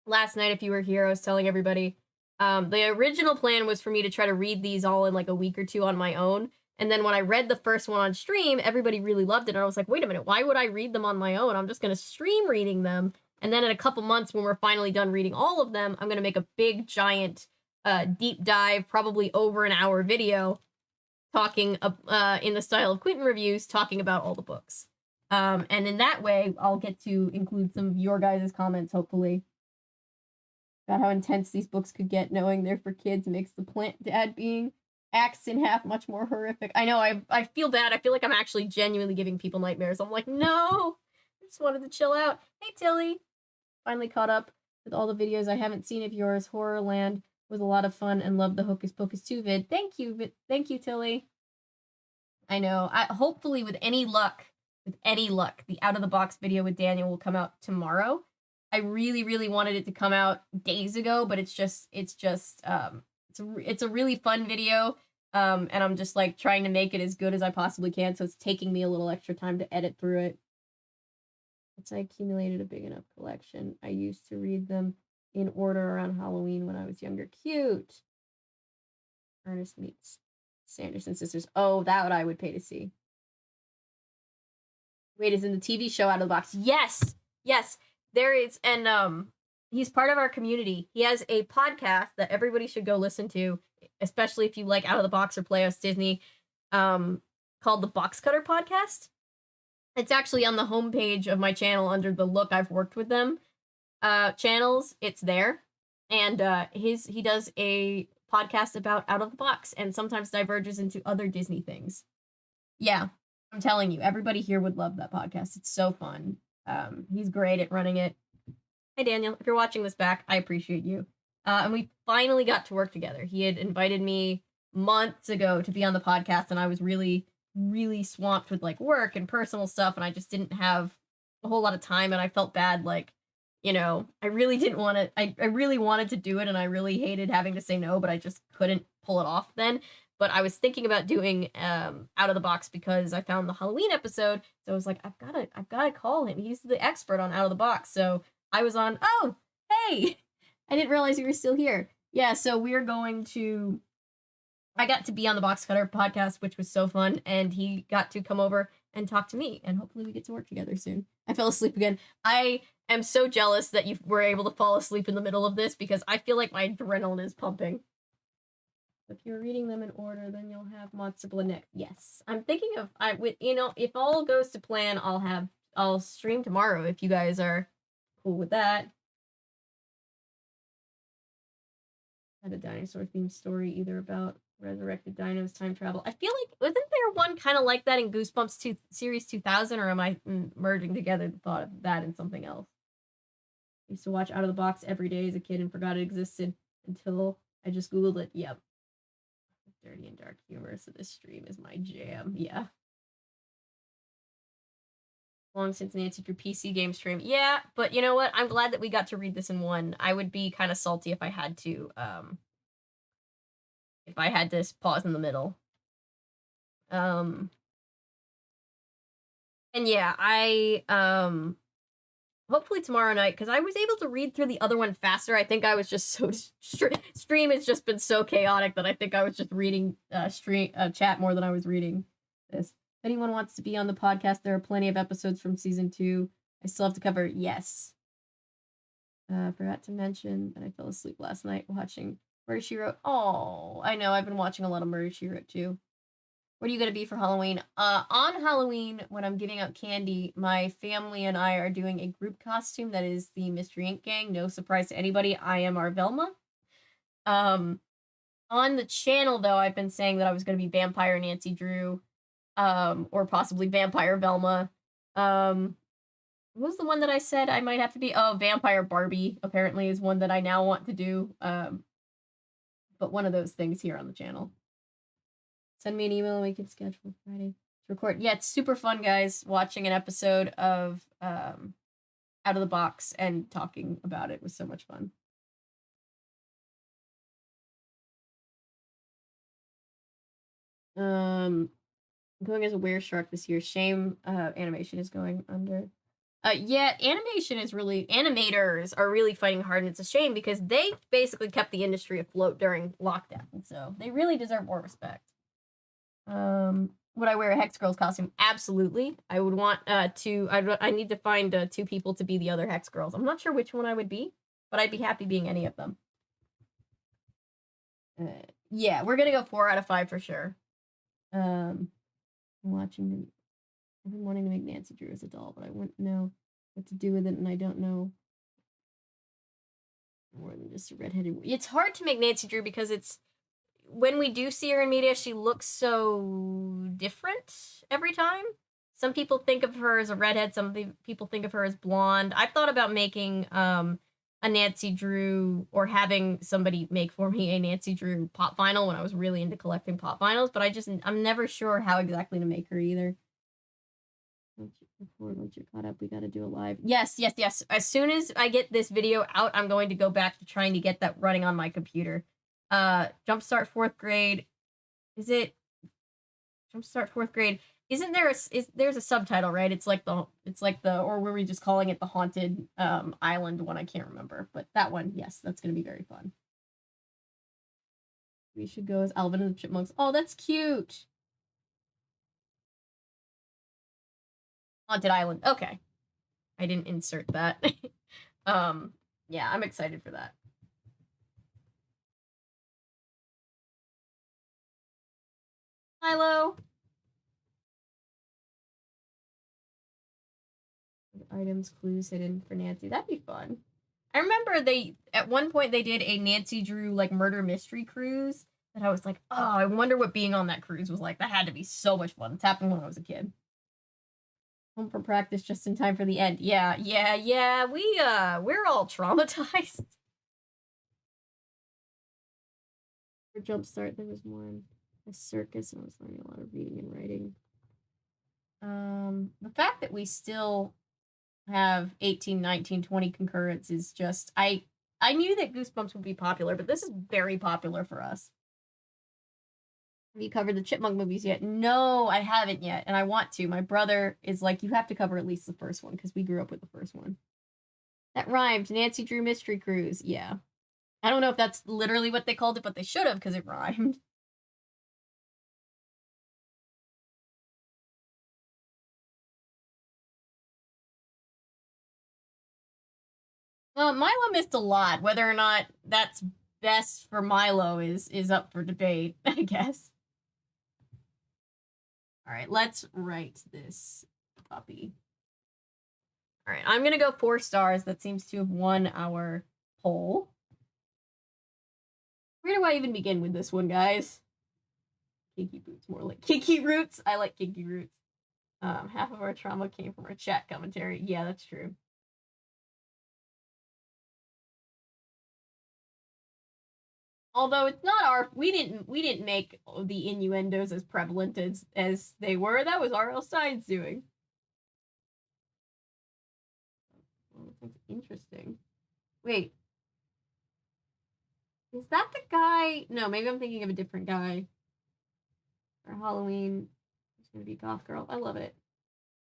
last night, if you were here, I was telling everybody, the original plan was for me to try to read these all in like a week or two on my own. And then when I read the first one on stream, everybody really loved it. And I was like, wait a minute, why would I read them on my own? I'm just going to stream reading them. And then in a couple months, when we're finally done reading all of them, I'm going to make a big, giant, deep dive, probably over an hour video, talking in the style of Quentin reviews, talking about all the books. And in that way, I'll get to include some of your guys' comments, hopefully, about how intense these books could get. Knowing they're for kids makes the plant dad being axed in half much more horrific. I know, I feel bad. I feel like I'm actually genuinely giving people nightmares. I'm like, no, I just wanted to chill out. Hey, Tilly. Finally caught up with all the videos I haven't seen of yours. Horrorland was a lot of fun and loved the Hocus Pocus 2 vid. Thank you, Tilly. I know. Hopefully, with any luck, the out of the box video with Daniel will come out tomorrow. I really, really wanted it to come out days ago, but it's a really fun video. And I'm just like trying to make it as good as I possibly can. So it's taking me a little extra time to edit through it. I accumulated a big enough collection. I used to read them in order around Halloween when I was younger. Cute. Ernest meets Sanderson sisters. Oh, that what I would pay to see. Wade is in the TV show Out of the Box. Yes, there is, and he's part of our community. He has a podcast that everybody should go listen to, especially if you like Out of the Box or Playhouse Disney, called the Box Cutter Podcast. It's actually on the homepage of my channel under the Look I've Worked With Them channels. It's there. And he does a podcast about Out of the Box and sometimes diverges into other Disney things. Yeah, I'm telling you, everybody here would love that podcast. It's so fun. He's great at running it. Hi, Daniel. If you're watching this back, I appreciate you. And we finally got to work together. He had invited me months ago to be on the podcast, and I was really swamped with like work and personal stuff, and I just didn't have a whole lot of time, and I felt bad, like, you know, I really didn't want to, I really wanted to do it, and I really hated having to say no, but I just couldn't pull it off then. But I was thinking about doing Out of the Box because I found the Halloween episode, so I was like, I've gotta call him. He's the expert on Out of the Box. So I was on, oh, hey, I didn't realize you were still here. Yeah, so we're going to, I got to be on the Box Cutter podcast, which was so fun, and he got to come over and talk to me, and hopefully we get to work together soon. I fell asleep again. I am so jealous that you were able to fall asleep in the middle of this because I feel like my adrenaline is pumping. If you're reading them in order, then you'll have Motsabla next. Yes, I'm thinking of, if all goes to plan, I'll stream tomorrow if you guys are cool with that. Had a dinosaur themed story either about resurrected dinos, time travel. I feel like, wasn't there one kind of like that in Goosebumps series 2000, or am I merging together the thought of that and something else? I used to watch Out of the Box every day as a kid and forgot it existed until I just Googled it. Yep. Dirty and dark humor, so this stream is my jam. Yeah. Long since Nancy through PC game stream. Yeah, but you know what? I'm glad that we got to read this in one. I would be kind of salty if I had to pause in the middle. And yeah, I hopefully tomorrow night, because I was able to read through the other one faster. I think I was just so stream has just been so chaotic that I think I was just reading chat more than I was reading this. If anyone wants to be on the podcast, there are plenty of episodes from season 2. I still have to cover. Yes. Forgot to mention that I fell asleep last night watching Murder, She Wrote. Oh, I know. I've been watching a lot of Murder, She Wrote too. What are you going to be for Halloween? On Halloween, when I'm giving out candy, my family and I are doing a group costume that is the Mystery Inc. gang. No surprise to anybody. I am our Velma. On the channel, though, I've been saying that I was going to be Vampire Nancy Drew, or possibly Vampire Velma. What was the one that I said I might have to be? Oh, Vampire Barbie, apparently, is one that I now want to do. But one of those things here on the channel. Send me an email and we can schedule Friday to record. Yeah, it's super fun, guys, watching an episode of Out of the Box and talking about it was so much fun. Going as a were-shark this year. Shame animation is going under. Yeah, animators are really fighting hard, and it's a shame because they basically kept the industry afloat during lockdown, so they really deserve more respect. Would I wear a Hex Girls costume? Absolutely. I would want I need to find 2 people to be the other Hex Girls. I'm not sure which one I would be, but I'd be happy being any of them. Yeah, we're gonna go 4 out of 5 for sure. I've been wanting to make Nancy Drew as a doll, but I wouldn't know what to do with it, and I don't know more than just a redheaded. It's hard to make Nancy Drew because it's when we do see her in media, she looks so different every time. Some people think of her as a redhead. Some people think of her as blonde. I've thought about making a Nancy Drew or having somebody make for me a Nancy Drew pop vinyl when I was really into collecting pop vinyls, but I'm never sure how exactly to make her either. Once you're caught up, we gotta do a live. Yes. As soon as I get this video out, I'm going to go back to trying to get that running on my computer. Jumpstart 4th grade. Is it Jumpstart 4th grade? Isn't there there's a subtitle, right? It's like the or were we just calling it the haunted island one? I can't remember, but that one, yes, that's gonna be very fun. We should go as Alvin and the Chipmunks. Oh, that's cute. Haunted Island. Okay. I didn't insert that. Yeah, I'm excited for that. Milo. Items, clues hidden for Nancy. That'd be fun. I remember at one point they did a Nancy Drew like murder mystery cruise that I was like, oh, I wonder what being on that cruise was like. That had to be so much fun. It's happened when I was a kid. Home from practice just in time for the end. Yeah. We're all traumatized. For Jumpstart, there was more in a circus, and I was learning a lot of reading and writing. The fact that we still have 18, 19, 20 concurrents is just I knew that Goosebumps would be popular, but this is very popular for us. Have you covered the Chipmunk movies yet? No, I haven't yet, and I want to. My brother is like, you have to cover at least the first one because we grew up with the first one. That rhymed. Nancy Drew Mystery Cruise. Yeah. I don't know if that's literally what they called it, but they should have because it rhymed. Milo missed a lot. Whether or not that's best for Milo is up for debate, I guess. All right, let's write this puppy. All right, I'm gonna go 4 stars. That seems to have won our poll. Where do I even begin with this one, guys? Kinky Boots, more like Kinky Roots. I like Kinky Roots. Half of our trauma came from our chat commentary. Yeah, that's true. Although it's not our, we didn't make the innuendos as prevalent as they were. That was R.L. Stein's doing. Oh, that's interesting. Wait, is that the guy? No, maybe I'm thinking of a different guy. For Halloween, it's gonna be goth girl. I love it.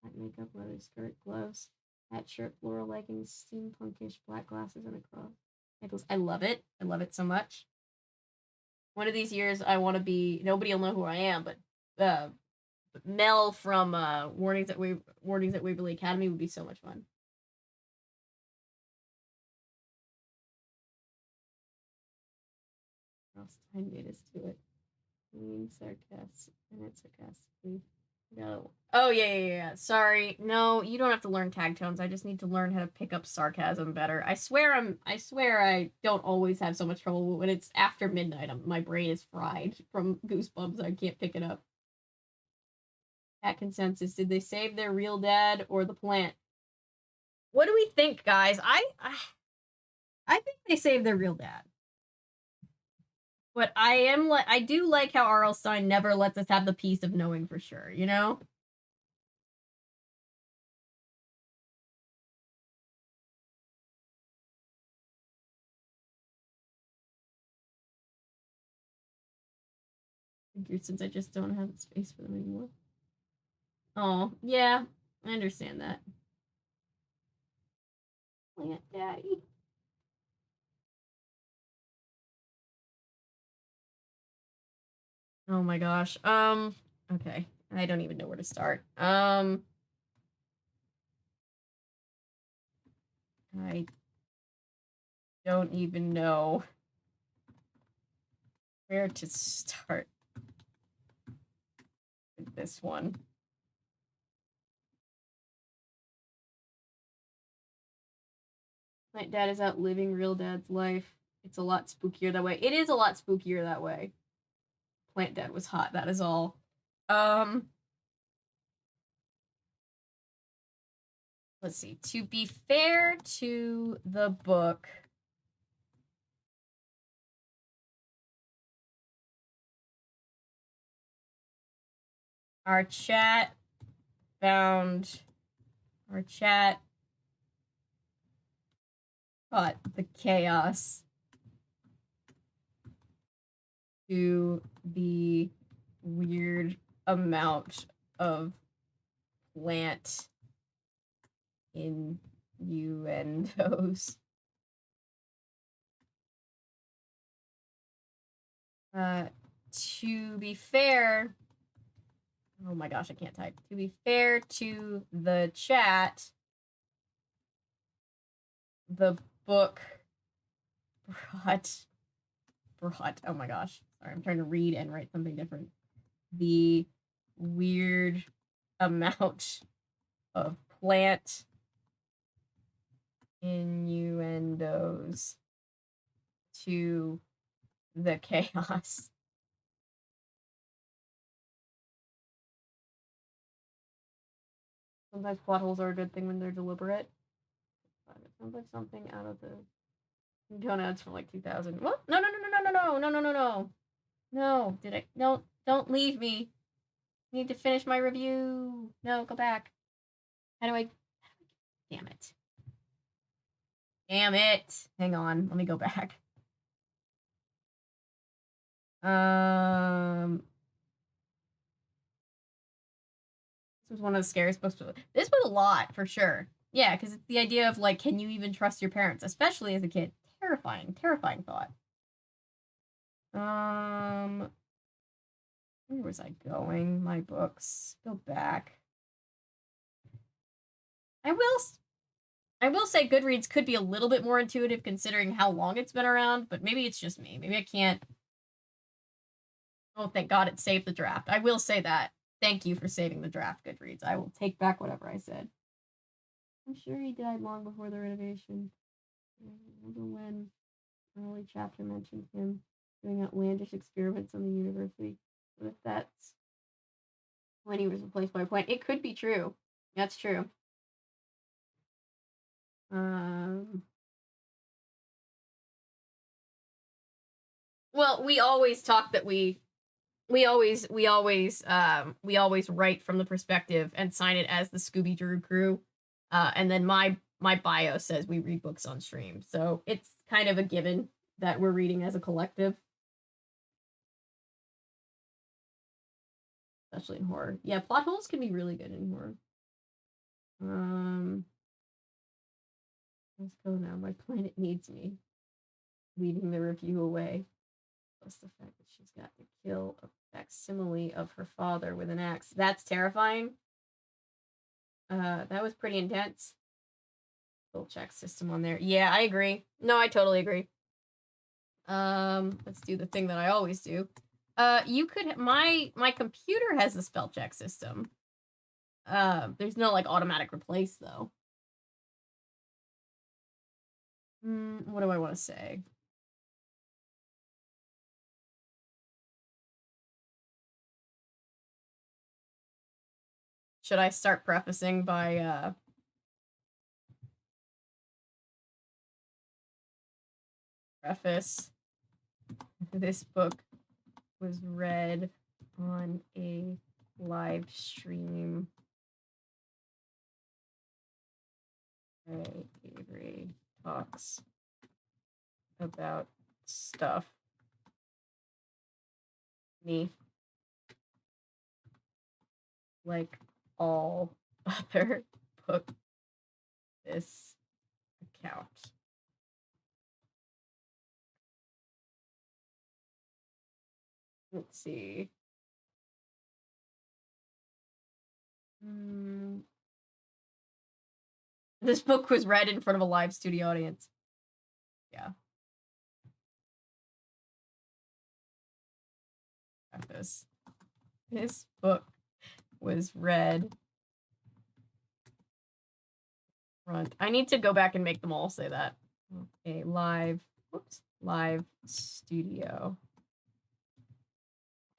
Black makeup, leather skirt, gloves, hat, shirt, floral leggings, steampunkish, black glasses, and a cross necklace. I love it. I love it so much. One of these years, I want to be. Nobody will know who I am, but Mel from Warnings at Waverly Academy would be so much fun. Time date is to it. Mean sarcastic and it's sarcastically. No. Oh yeah. Sorry. No, you don't have to learn tag tones. I just need to learn how to pick up sarcasm better. I swear I don't always have so much trouble when it's after midnight. My brain is fried from Goosebumps. I can't pick it up. At consensus, did they save their real dad or the plant? What do we think, guys? I think they saved their real dad. But I do like how R.L. Stine never lets us have the peace of knowing for sure, you know? Since I just don't have the space for them anymore. Oh, yeah, I understand that. Plant Daddy. Oh my gosh. Okay. I don't even know where to start. I don't even know where to start with this one. My dad is out living real dad's life. It's a lot spookier that way. It is a lot spookier that way. Plant dad was hot, that is all. Let's see. To be fair to the book, our chat caught the chaos to the weird amount of plant innuendos. To be fair, oh my gosh, I can't type. To be fair to the chat, the book brought, oh my gosh, sorry, I'm trying to read and write something different. The weird amount of plant innuendos to the chaos. Sometimes plot holes are a good thing when they're deliberate. But it sounds like something out of the Gonads from like 2000. What? No. No, did I? No, don't leave me. I need to finish my review. No, go back. How do I? Damn it. Damn it. Hang on. Let me go back. This was one of the scariest books. This was a lot for sure. Yeah, because it's the idea of like, can you even trust your parents, especially as a kid? Terrifying thought. Where was I going? My books. Go back. I will say Goodreads could be a little bit more intuitive considering how long it's been around, but maybe it's just me. Maybe I can't. Oh, thank God it saved the draft. I will say that. Thank you for saving the draft, Goodreads. I will take back whatever I said. I'm sure he died long before the renovation. I remember when an early chapter mentioned him doing outlandish experiments on the university. What if that's when he was replaced by a plant? It could be true. That's true. Well, we always talk that we always write from the perspective and sign it as the Scooby Drew crew. And then my bio says we read books on stream. So it's kind of a given that we're reading as a collective. Especially in horror. Yeah, plot holes can be really good in horror. Let's go now. My planet needs me. Leaving the review away. Plus the fact that she's got to kill a facsimile of her father with an axe. That's terrifying. That was pretty intense. Full check system on there. Yeah, I agree. No, I totally agree. Let's do the thing that I always do. You could my computer has the spell check system. There's no like automatic replace though. What do I want to say? Should I start prefacing by preface? This book was read on a live stream. Avery talks about stuff. Me. Like all other book this account. Let's see. This book was read in front of a live studio audience. Yeah. Got this. This book was read front. I need to go back and make them all say that. Okay, live studio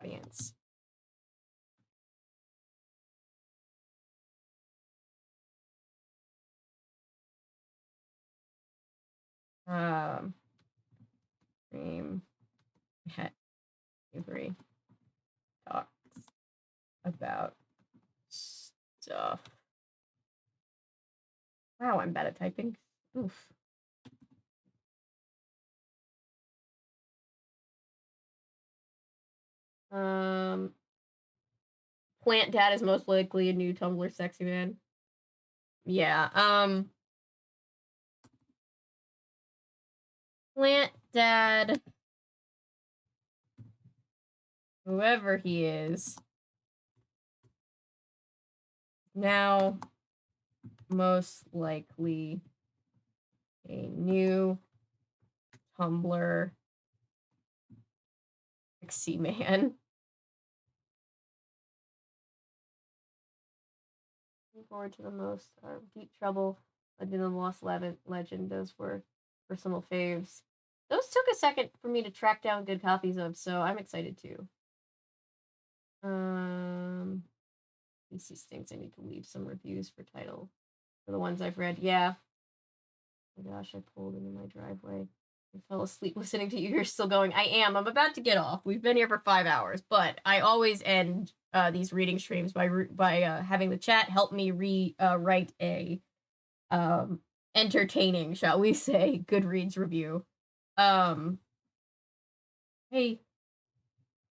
audience. Dream hat Avery talks about stuff. Wow, I'm bad at typing. Oof. Plant Dad is most likely a new Tumblr sexy man. Yeah, Plant Dad, whoever he is, now most likely a new Tumblr sexy man. Looking forward to the most are Deep Trouble, Legend of the Lost Legend. Those were personal faves. Those took a second for me to track down good copies of, so I'm excited too. These things I need to leave some reviews for title for the ones I've read. Yeah. Oh my gosh, I pulled into my driveway. I fell asleep listening to you. You're still going. I am. I'm about to get off. We've been here for 5 hours, but I always end these reading streams by having the chat help me write a entertaining, shall we say, Goodreads review. I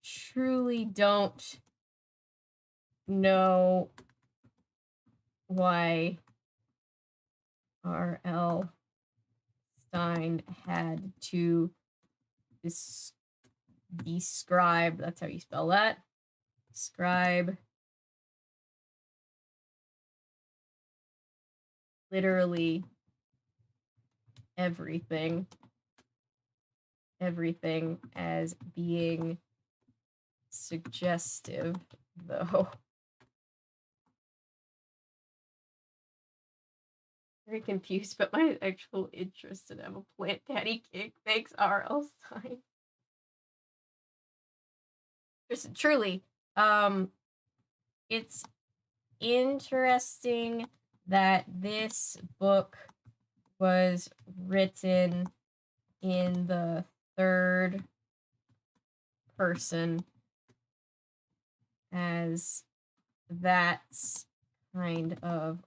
truly don't know why R.L. Stein had to describe, that's how you spell that, describe literally everything as being suggestive, though. Very confused about my actual interest in have a plant daddy kick. Thanks, R.L. Stein. Just truly, it's interesting that this book was written in the third person, as that's kind of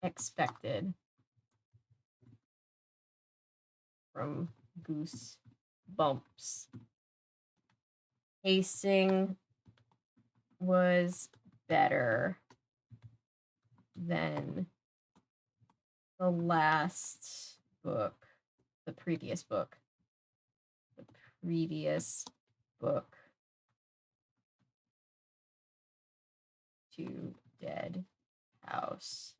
unexpected from Goosebumps. Pacing was better than the last book, the previous book to Dead House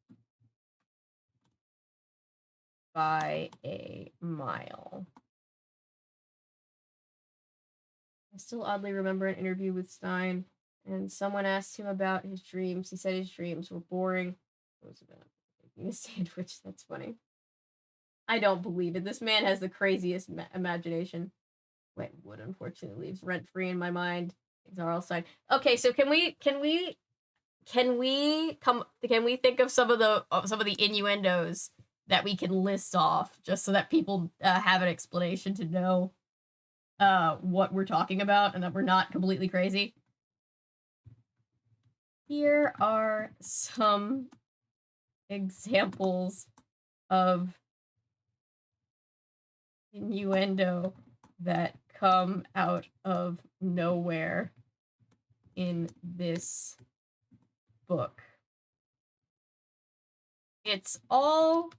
by a mile. I still oddly remember an interview with Stein, and someone asked him about his dreams. He said his dreams were boring. What was it about? Making a sandwich. That's funny. I don't believe it. This man has the craziest imagination. Wet wood, unfortunately, lives rent free in my mind. Things are all side. Okay, so can we think of some of the innuendos that we can list off, just so that people have an explanation to know what we're talking about and that we're not completely crazy? Here are some examples of innuendo that come out of nowhere in this book. It's all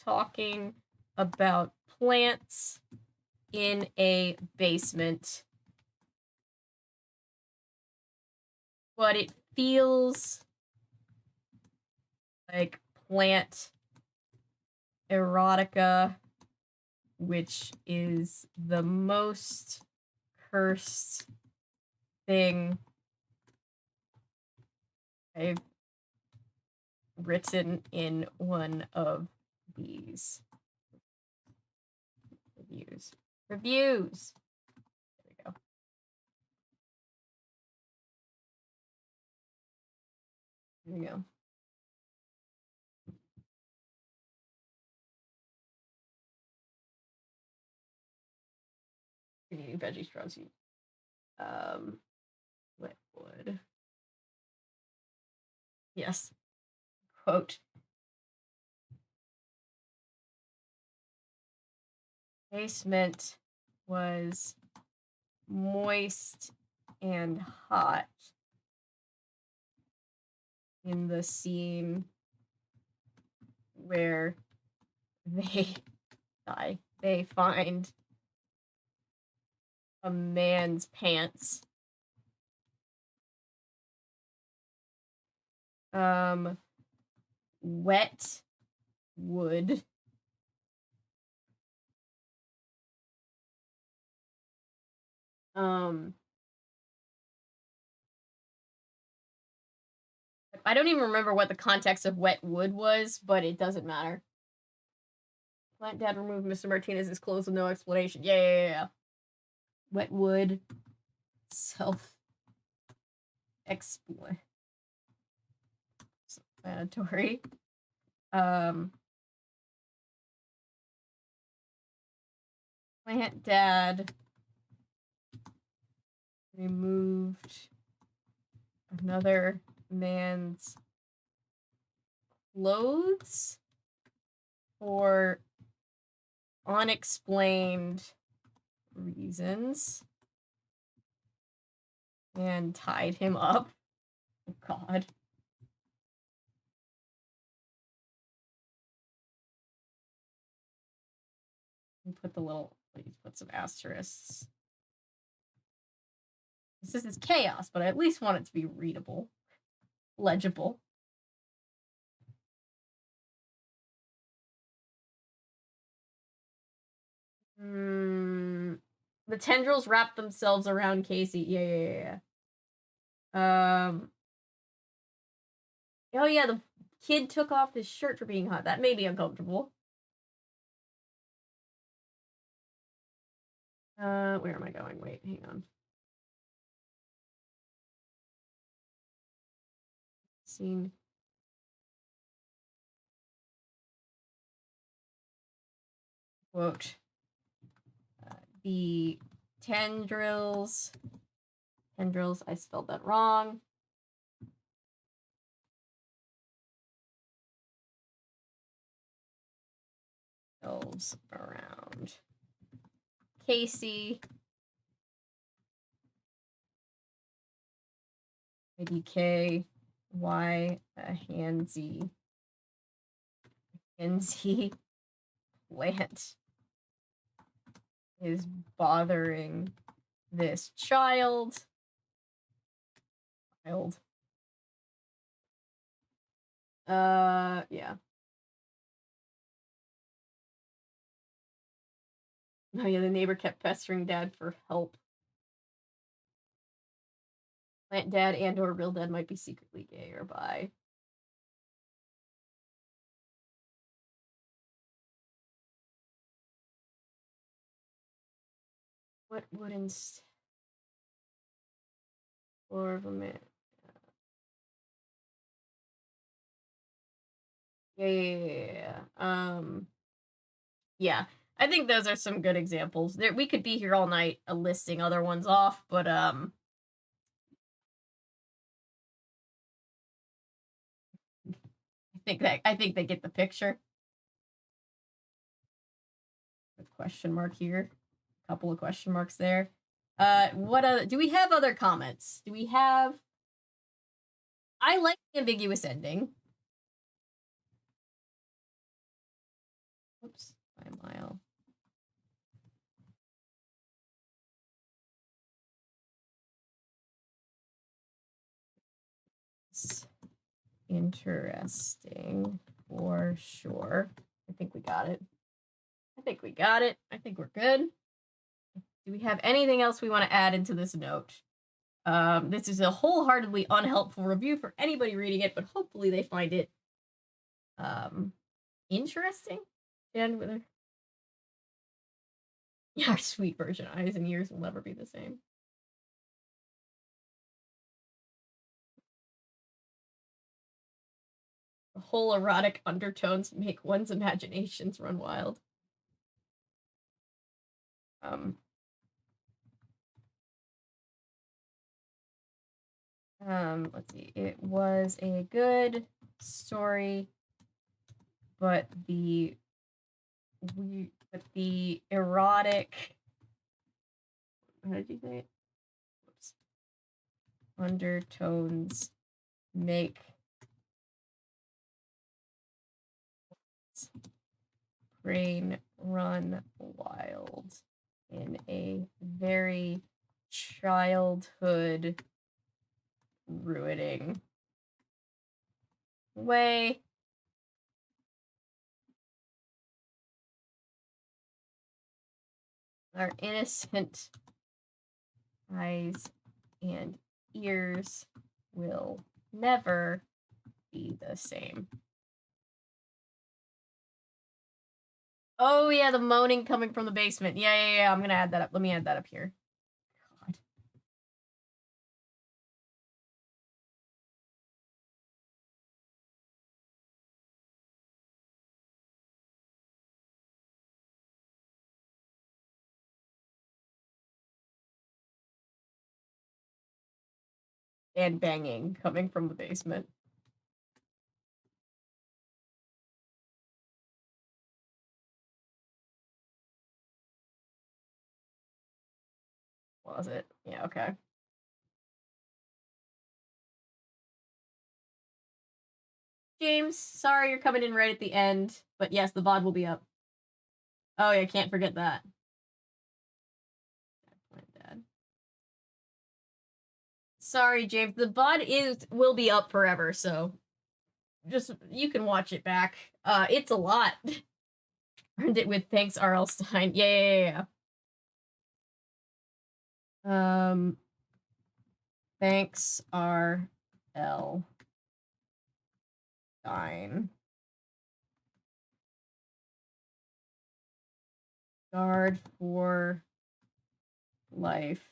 talking about plants in a basement, but it feels like plant erotica, which is the most cursed thing I've written in one of these reviews. Reviews! There we go. There we go. You're eating veggie straws. Wet wood. Yes. Quote. Basement was moist and hot in the scene where they die. They find a man's pants. Wet wood. I don't even remember what the context of wet wood was, but it doesn't matter. Plant Dad removed Mr. Martinez's clothes with no explanation. Yeah. Wet wood. Self-explanatory. Plant Dad removed another man's clothes for unexplained reasons and tied him up. Oh, God. Put the little, please put some asterisks. This is chaos, but I at least want it to be readable, legible. The tendrils wrap themselves around Casey. Yeah. Oh yeah, the kid took off his shirt for being hot. That made me uncomfortable. Where am I going? Wait, hang on. Scene. Quote. The tendrils, I spelled that wrong. Elves around Casey. IDK. Why a handsy plant is bothering this child. Yeah. Oh yeah, the neighbor kept pestering Dad for help. Plant Dad and or real Dad might be secretly gay or bi. What wouldn't or of a man? Yeah. Yeah. I think those are some good examples. We could be here all night listing other ones off, but I think they get the picture. A question mark here. A couple of question marks there. What other do we have other comments? Do we have I like the ambiguous ending. Oops, by a mile. interesting for sure. I think we got it. I think we're good. Do we have anything else we want to add into this note? This is a wholeheartedly unhelpful review for anybody reading it, but hopefully they find it interesting. And with our sweet virgin eyes and ears will never be the same. The whole erotic undertones make one's imaginations run wild. Let's see. It was a good story, but the erotic. How did you say it? Whoops. Undertones make brain run wild in a very childhood ruining way. Our innocent eyes and ears will never be the same. Oh yeah, the moaning coming from the basement. Yeah. I'm gonna add that up. Let me add that up here. God. And banging coming from the basement. Was it? Yeah, okay. James, sorry you're coming in right at the end, but yes, the VOD will be up. Oh yeah, can't forget that. Dad. Sorry, James, the VOD will be up forever, so just you can watch it back. It's a lot. Earned it with thanks R.L. Stein. Yeah. Thanks R.L. Stein. Guard for life.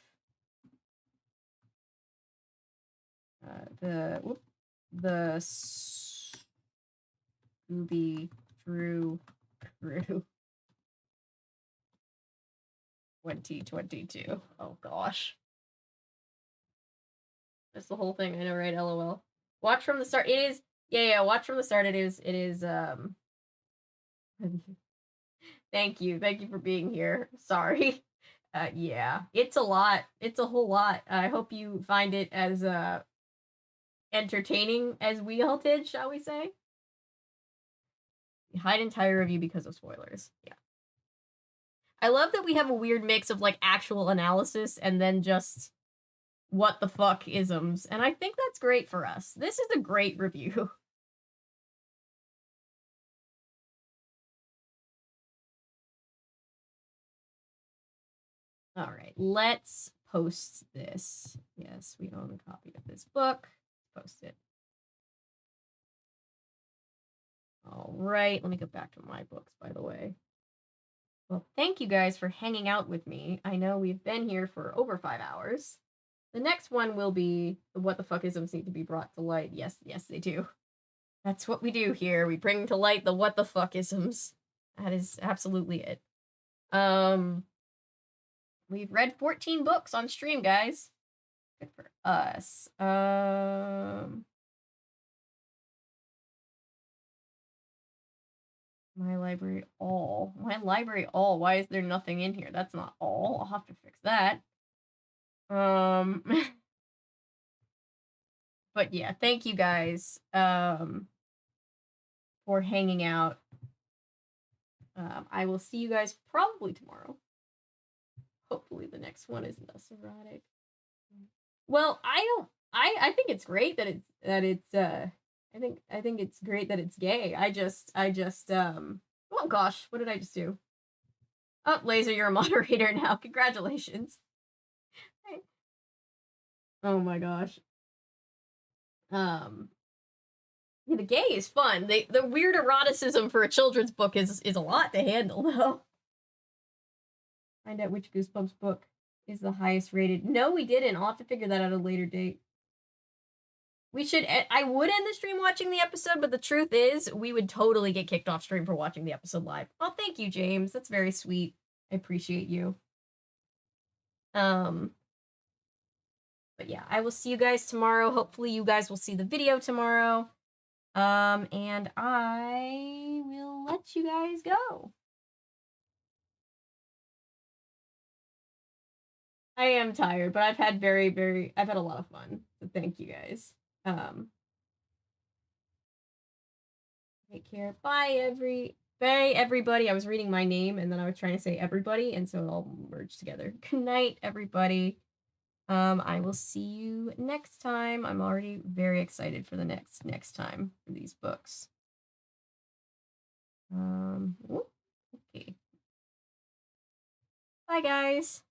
The Scooby Drew Crew 2022. Oh gosh. That's the whole thing. I know, right? LOL. Watch from the start. It is. Yeah. Watch from the start. It is. Thank you for being here. Sorry. Yeah. It's a lot. It's a whole lot. I hope you find it as entertaining as we all did, shall we say? Hide entire review because of spoilers. Yeah. I love that we have a weird mix of like actual analysis and then just what the fuck isms, and I think that's great for us. This is a great review. All right, let's post this. Yes, we own a copy of this book. Post it. All right, let me go back to my books, by the way. Well, thank you guys for hanging out with me. I know we've been here for over 5 hours. The next one will be the what the fuckisms need to be brought to light. Yes, they do. That's what we do here. We bring to light the what the fuckisms. That is absolutely it. We've read 14 books on stream, guys. Good for us. My library all. Why is there nothing in here? That's not all. I'll have to fix that. But yeah, thank you guys for hanging out. I will see you guys probably tomorrow. Hopefully the next one is less erotic. Well, I think it's great that it's I think it's great that it's gay. Oh gosh, what did I just do? Oh, Laser, you're a moderator now. Congratulations. Oh my gosh. Yeah, the gay is fun. The weird eroticism for a children's book is a lot to handle though. Find out which Goosebumps book is the highest rated. No, we didn't. I'll have to figure that out at a later date. We should. I would end the stream watching the episode, but the truth is, we would totally get kicked off stream for watching the episode live. Oh, thank you, James. That's very sweet. I appreciate you. But yeah, I will see you guys tomorrow. Hopefully, you guys will see the video tomorrow. And I will let you guys go. I am tired, but I've had I've had a lot of fun. So thank you guys. Take care. Bye everybody. I was reading my name and then I was trying to say everybody, and so it all merged together. Good night, everybody. I will see you next time. I'm already very excited for the next time for these books. Okay. Bye guys.